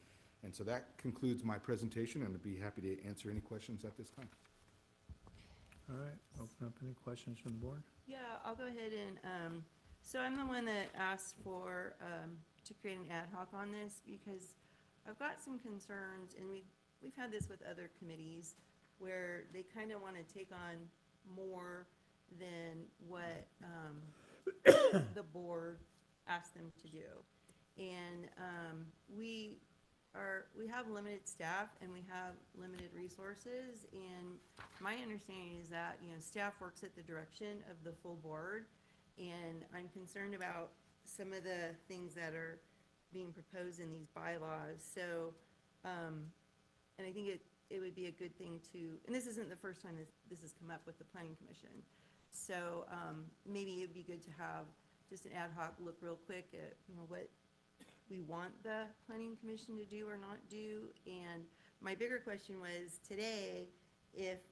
And so that concludes my presentation, and I'd be happy to answer any questions at this time. All right, open up any questions from the board? Yeah, I'll go ahead and, so I'm the one that asked for, to create an ad hoc on this because I've got some concerns, and we've had this with other committees where they kind of want to take on more than what the board asked them to do. And we have limited staff and we have limited resources, and my understanding is that, staff works at the direction of the full board, and I'm concerned about some of the things that are being proposed in these bylaws. So, and I think it would be a good thing to, and this isn't the first time this has come up with the Planning Commission. So maybe it'd be good to have just an ad hoc look real quick at, what we want the Planning Commission to do or not do. And my bigger question was today,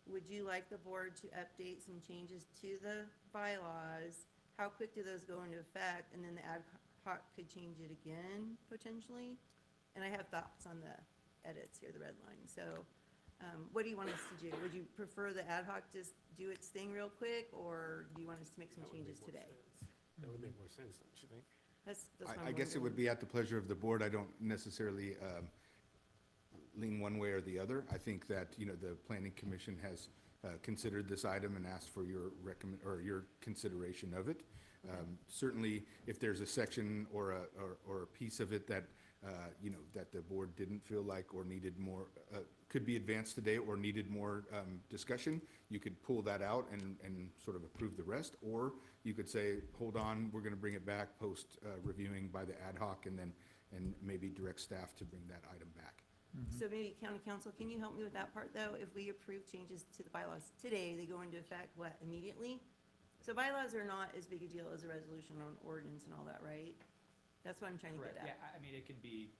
would you like the board to update some changes to the bylaws? How quick do those go into effect? And then the ad hoc could change it again, potentially. And I have thoughts on the edits here, the red line. So what do you want us to do? Would you prefer the ad hoc just do its thing real quick, or do you want us to make some changes today? That would make more sense, don't you think? That's what I I'm guess it would be at the pleasure of the board. I don't necessarily lean one way or the other. I think that, the Planning Commission has considered this item and asked for your your consideration of it. Certainly, if there's a section or a piece of it that that the board didn't feel like or needed more, could be advanced today or needed more discussion, you could pull that out and sort of approve the rest, or you could say, hold on, we're going to bring it back post reviewing by the ad hoc, and maybe direct staff to bring that item back. So maybe county council, can you help me with that part, though? If we approve changes to the bylaws today, they go into effect, what, immediately? So bylaws are not as big a deal as a resolution on ordinance and all that, right? That's what I'm trying to get Correct, yeah, at. I mean, it can be,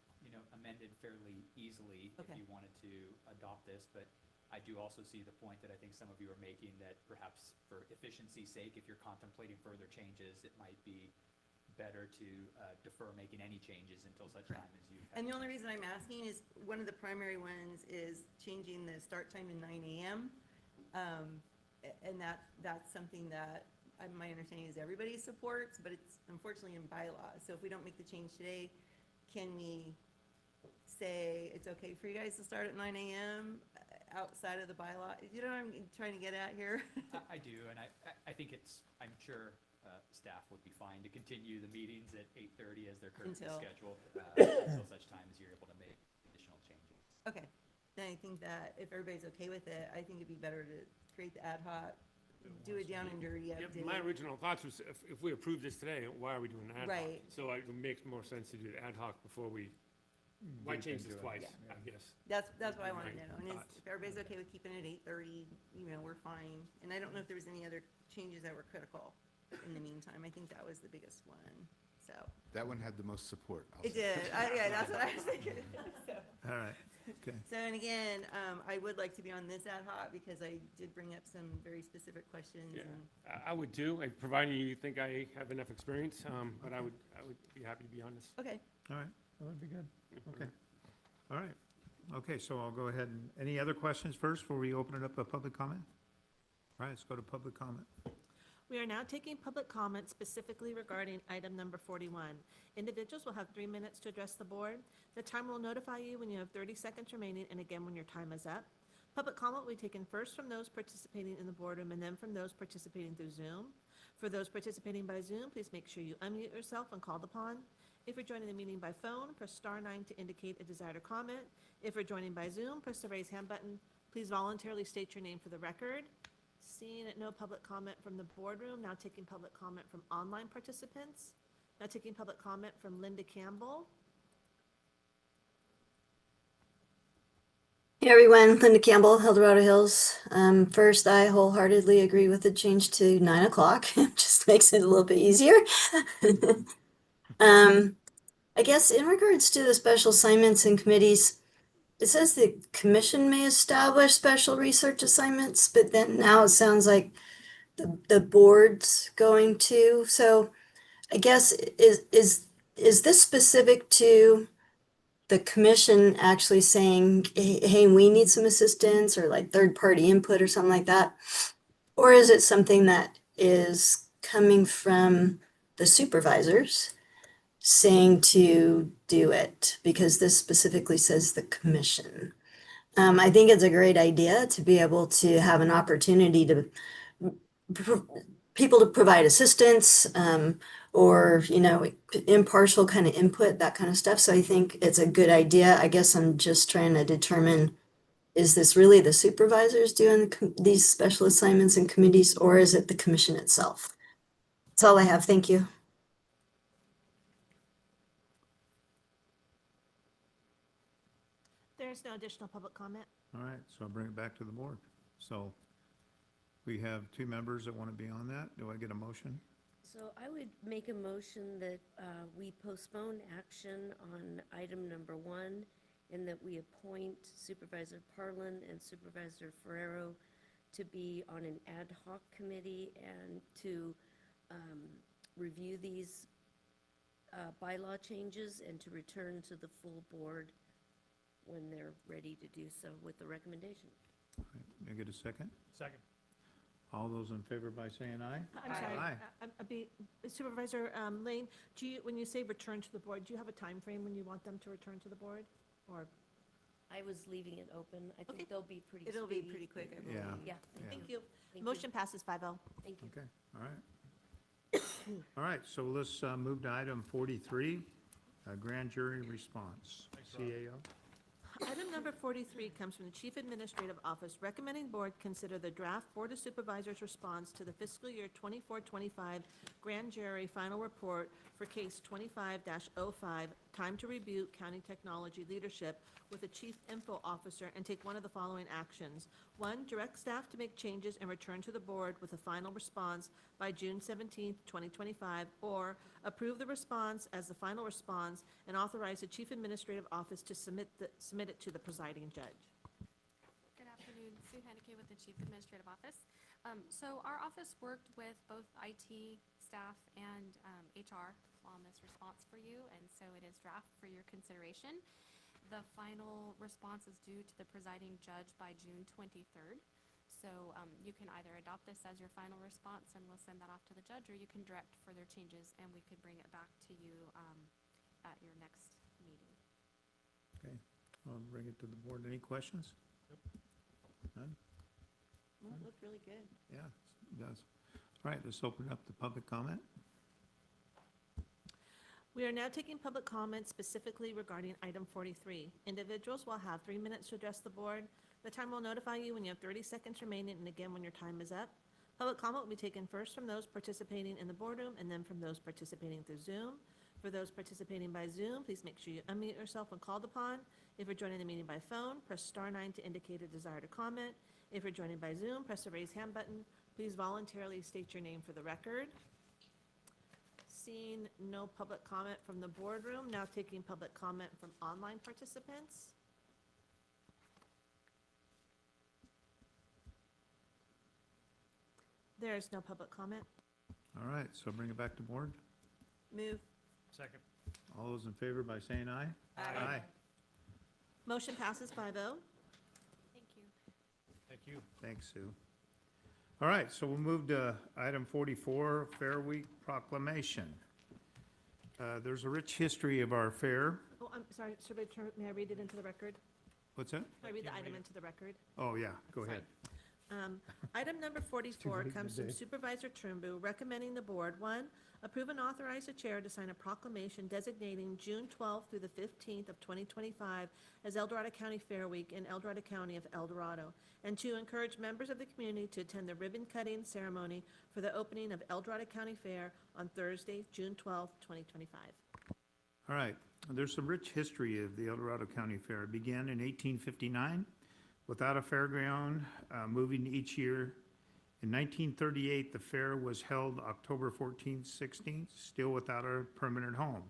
amended fairly easily if Okay. you wanted to adopt this, but I do also see the point that I think some of you are making, that perhaps for efficiency's sake, if you're contemplating further changes, it might be better to defer making any changes until such time as you. And the only reason I'm asking is, one of the primary ones is changing the start time to 9 AM. And that's something that, my understanding is everybody supports, but it's unfortunately in bylaws. So if we don't make the change today, can we say it's okay for you guys to start at 9 AM outside of the bylaw? You know what I'm trying to get at here? I do, and I think I'm sure staff would be fine to continue the meetings at 8:30 as they're currently Until- scheduled, until such time as you're able to make additional changes. Okay, then I think that if everybody's okay with it, I think it'd be better to create the ad hoc, do it down and dirty Yeah, update. my original thoughts was, if we approve this today, why are we doing ad hoc? Right. So it makes more sense to do the ad hoc before we, why change this twice, I guess? That's what I want to My know, and thoughts. if everybody's okay with keeping it 8:30, we're fine. And I don't know if there was any other changes that were critical in the meantime. I think that was the biggest one, so. That one had the most support. I'll It say. did, yeah, that's what I was thinking. So- All right, okay. So, and again, I would like to be on this ad hoc because I did bring up some very specific questions Yeah, and. I would too, providing you think I have enough experience, but I would be happy to be on this. Okay. All right, that would be good. Okay. All right. Okay, so I'll go ahead and, any other questions first before we open it up to public comment? All right, let's go to public comment. We are now taking public comment specifically regarding item number 41. Individuals will have 3 minutes to address the board. The timer will notify you when you have 30 seconds remaining, and again when your time is up. Public comment will be taken first from those participating in the boardroom and then from those participating through Zoom. For those participating by Zoom, please make sure you unmute yourself when called upon. If you're joining the meeting by phone, press *9 to indicate a desire to comment. If you're joining by Zoom, press the raise hand button. Please voluntarily state your name for the record. Seeing no public comment from the boardroom, now taking public comment from online participants. Now taking public comment from Linda Campbell. Hey everyone, Linda Campbell, El Dorado Hills. First, I wholeheartedly agree with the change to 9 o'clock. It just makes it a little bit easier. I guess in regards to the special assignments and committees, it says the commission may establish special research assignments, but then now it sounds like the board's going to. So I guess is this specific to the commission actually saying, hey, we need some assistance, or like third-party input or something like that? Or is it something that is coming from the supervisors saying to do it? Because this specifically says the commission. I think it's a great idea to be able to have an opportunity to people to provide assistance, or, impartial kind of input, that kind of stuff. So I think it's a good idea. I guess I'm just trying to determine, is this really the supervisors doing these special assignments and committees, or is it the commission itself? That's all I have. Thank you. There's no additional public comment. All right, so I'll bring it back to the board. So we have 2 members that want to be on that. Do I get a motion? So I would make a motion that we postpone action on item number 1, and that we appoint Supervisor Parlin and Supervisor Ferrero to be on an ad hoc committee and to review these bylaw changes and to return to the full board when they're ready to do so with the recommendation. All right, may I get a second? Second. All those in favor by saying aye? I'm sorry, Aye. Supervisor Lane, when you say return to the board, do you have a time frame when you want them to return to the board? Or, I was leaving it open. I Okay. think they'll be pretty It'll be speedy. pretty quick, I believe. Yeah. Yeah. thank you. Thank Motion passes 5-0. Thank you. Okay, all right. All right, so let's move to item 43, grand jury response. CAO? Item number 43 comes from the Chief Administrative Office, recommending board consider the draft Board of Supervisors response to the fiscal year 24-25 grand jury final report for case 25-05, time to rebuke county technology leadership with a chief info officer and take one of the following actions. 1, direct staff to make changes and return to the board with a final response by June 17th, 2025, or approve the response as the final response and authorize the chief administrative office to submit it to the presiding judge. Good afternoon, Sue Henneke with the Chief Administrative Office. So our office worked with both IT staff and HR on this response for you, and so it is draft for your consideration. The final response is due to the presiding judge by June 23rd. So you can either adopt this as your final response and we'll send that off to the judge, or you can direct further changes and we could bring it back to you at your next meeting. Okay, I'll bring it to the board. Any questions? None? Well, it looked really good. Yeah, it does. All right, let's open up the public comment. We are now taking public comments specifically regarding item 43. Individuals will have 3 minutes to address the board. The timer will notify you when you have 30 seconds remaining, and again when your time is up. Public comment will be taken first from those participating in the boardroom and then from those participating through Zoom. For those participating by Zoom, please make sure you unmute yourself when called upon. If you're joining the meeting by phone, press star 9 to indicate a desire to comment. If you're joining by Zoom, press the raise hand button. Please voluntarily state your name for the record. Seeing no public comment from the boardroom, now taking public comment from online participants. There is no public comment. All right, so bring it back to board. Move. Second. All those in favor by saying aye? Aye. Motion passes 5-0. Thank you. Thank you. Thanks, Sue. All right, so we'll move to item 44, Fair Week Proclamation. There's a rich history of our fair. Oh, I'm sorry, may I read it into the record? What's that? May I read the item into the record? Oh, yeah, go ahead. Item number 44 late in comes the from day. Supervisor Turnbull recommending the board, 1, approve and authorize the chair to sign a proclamation designating June 12th through the 15th of 2025 as El Dorado County Fair Week in El Dorado County of El Dorado, and 2, encourage members of the community to attend the ribbon cutting ceremony for the opening of El Dorado County Fair on Thursday, June 12th, 2025. All right, there's some rich history of the El Dorado County Fair. It began in 1859 without a fairground, moving each year. In 1938, the fair was held October 14th, 16th, still without a permanent home.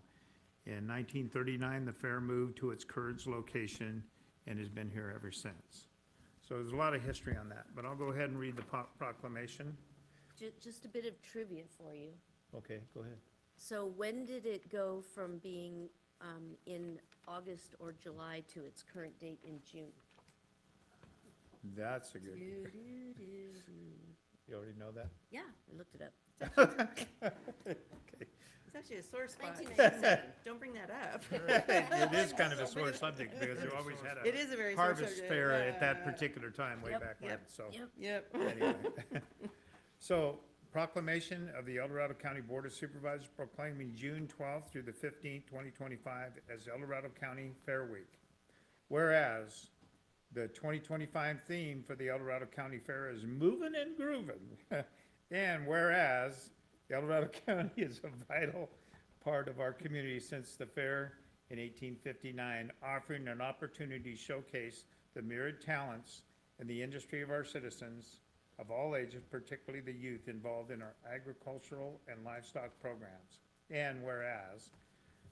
In 1939, the fair moved to its current location and has been here ever since. So there's a lot of history on that, but I'll go ahead and read the proclamation. Just a bit of trivia for you. Okay, go ahead. So when did it go from being in August or July to its current date in June? That's a good, You you already know that? Yeah, I looked it up. It's actually a sore spot. 1997. Don't bring that up. It is kind of a sore subject because you always had It is a very sore harvest subject. fair at that particular time way Yep, back when, yep, so. Yep. Anyway. So proclamation of the El Dorado County Board of Supervisors proclaiming June 12th through the 15th, 2025 as El Dorado County Fair Week. Whereas the 2025 theme for the El Dorado County Fair is moving and grooving. And whereas the El Dorado County is a vital part of our community since the fair in 1859, offering an opportunity to showcase the myriad talents in the industry of our citizens of all ages, particularly the youth involved in our agricultural and livestock programs. And whereas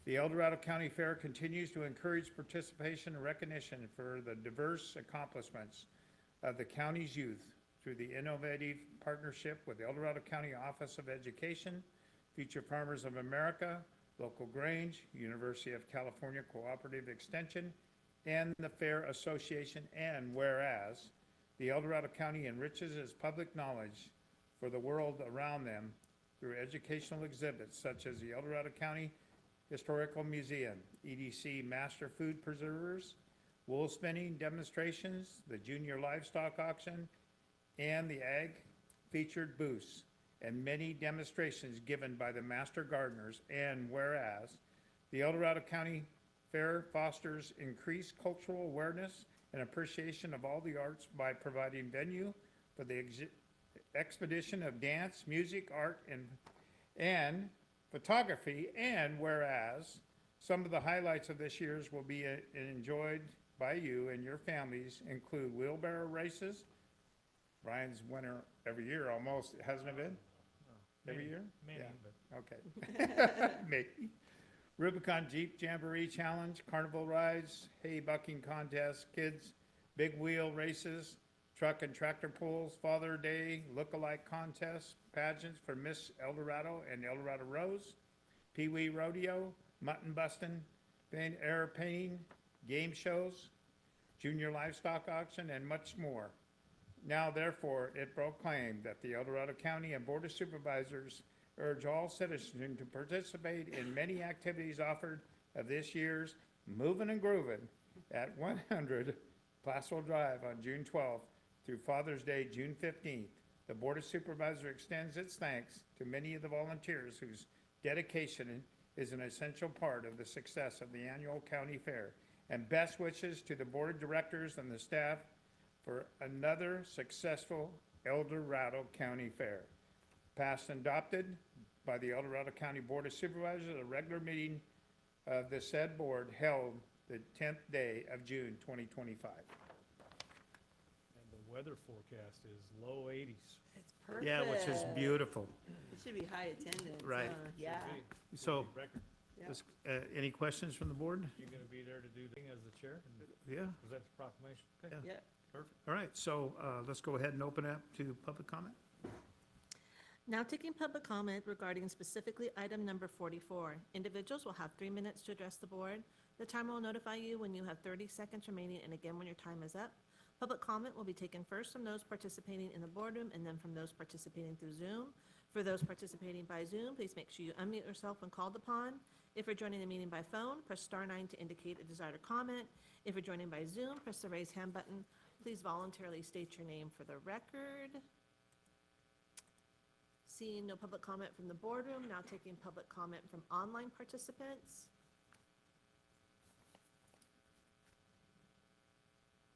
the El Dorado County Fair continues to encourage participation and recognition for the diverse accomplishments of the county's youth through the innovative partnership with the El Dorado County Office of Education, Future Farmers of America, Local Grange, University of California Cooperative Extension, and the Fair Association. And whereas the El Dorado County enriches its public knowledge for the world around them through educational exhibits such as the El Dorado County Historical Museum, EDC Master Food Preservers, wool spinning demonstrations, the Junior Livestock Auction, and the Ag featured booths, and many demonstrations given by the Master Gardeners. And whereas the El Dorado County Fair fosters increased cultural awareness and appreciation of all the arts by providing venue for the expedition of dance, music, art, and photography. And whereas Some of the highlights of this year's will be enjoyed by you and your families include wheelbarrow races. Brian's winner every year almost, hasn't it been? Every Maybe, year? maybe, Yeah, okay. Maybe. Rubicon Jeep Jamboree Challenge, carnival rides, hay bucking contest, kids, big wheel races, truck and tractor pulls, Father Day look-alike contests, pageants for Miss Eldorado and Eldorado Rose, Pee Wee Rodeo, mutton busting, air painting, game shows, junior livestock auction, and much more. Now therefore, it proclaimed that the El Dorado County and Board of Supervisors urge all citizens to participate in many activities offered of this year's Movin' and Groovin' at 100 Placerville Drive on June 12th through Father's Day, June 15th. The Board of Supervisors extends its thanks to many of the volunteers whose dedication is an essential part of the success of the annual county fair, and best wishes to the Board of Directors and the staff for another successful El Dorado County Fair. Passed and adopted by the El Dorado County Board of Supervisors at a regular meeting of the said board held the 10th day of June 2025. And the weather forecast is low 80s. It's perfect. Yeah, which is beautiful. It should be high attendance. Right. Yeah. So, Record. Yeah. any questions from the board? You're going to be there to do the thing as the chair and Yeah. present the proclamation? Okay. Yeah. Yeah. Perfect. All right, so let's go ahead and open up to public comment. Now taking public comment regarding specifically item number 44. Individuals will have 3 minutes to address the board. The timer will notify you when you have 30 seconds remaining and again when your time is up. Public comment will be taken first from those participating in the boardroom and then from those participating through Zoom. For those participating by Zoom, please make sure you unmute yourself when called upon. If you're joining the meeting by phone, press star 9 to indicate a desired comment. If you're joining by Zoom, press the raise hand button. Please voluntarily state your name for the record. Seeing no public comment from the boardroom, now taking public comment from online participants.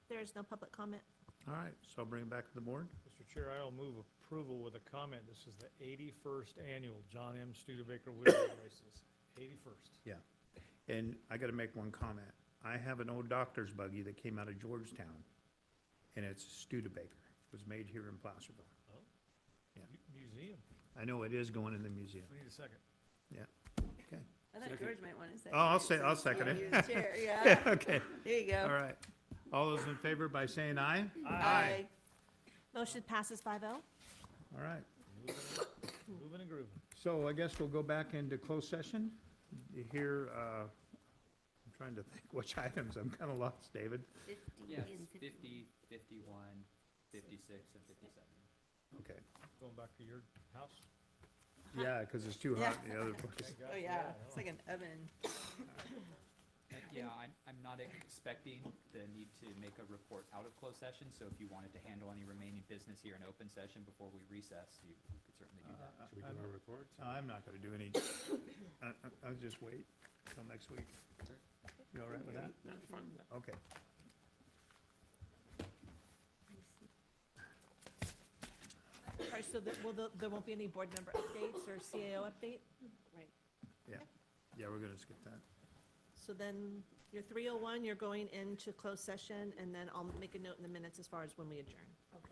There is no public comment. All right, so I'll bring it back to the board. Mr. Chair, I'll move approval with a comment. This is the 81st annual John M. Studebaker Wheelbarrow Races. 81st. Yeah, and I got to make one comment. I have an old doctor's buggy that came out of Georgetown, and it's Studebaker. It was made here in Placerville. Oh. Yeah. Museum. I know it is going in the museum. We need a second. Yeah, okay. I thought George might want to say. Oh, I'll second it. Use chair, yeah. Okay. There you go. All right. All those in favor by saying aye? Aye. Motion passes 5-0. All right. Moving and grooving. So I guess we'll go back into closed session. Here, I'm trying to think which items. I'm kind of lost, David. 50 Yes, and 50, 51, 56, and 57. Okay. Going back to your house? Yeah, because it's too hot in the other place. Oh, yeah. It's like an oven. Yeah, I'm not expecting the need to make a report out of closed session, so if you wanted to handle any remaining business here in open session before we recess, you could certainly do that. Should we do our reports? I'm not going to do any, I'll just wait till next week. You all right with that? Okay. All right, so there won't be any board member updates or CAO update? Right. Yeah, we're going to skip that. So then your 301, you're going into closed session, and then I'll make a note in the minutes as far as when we adjourn. Okay.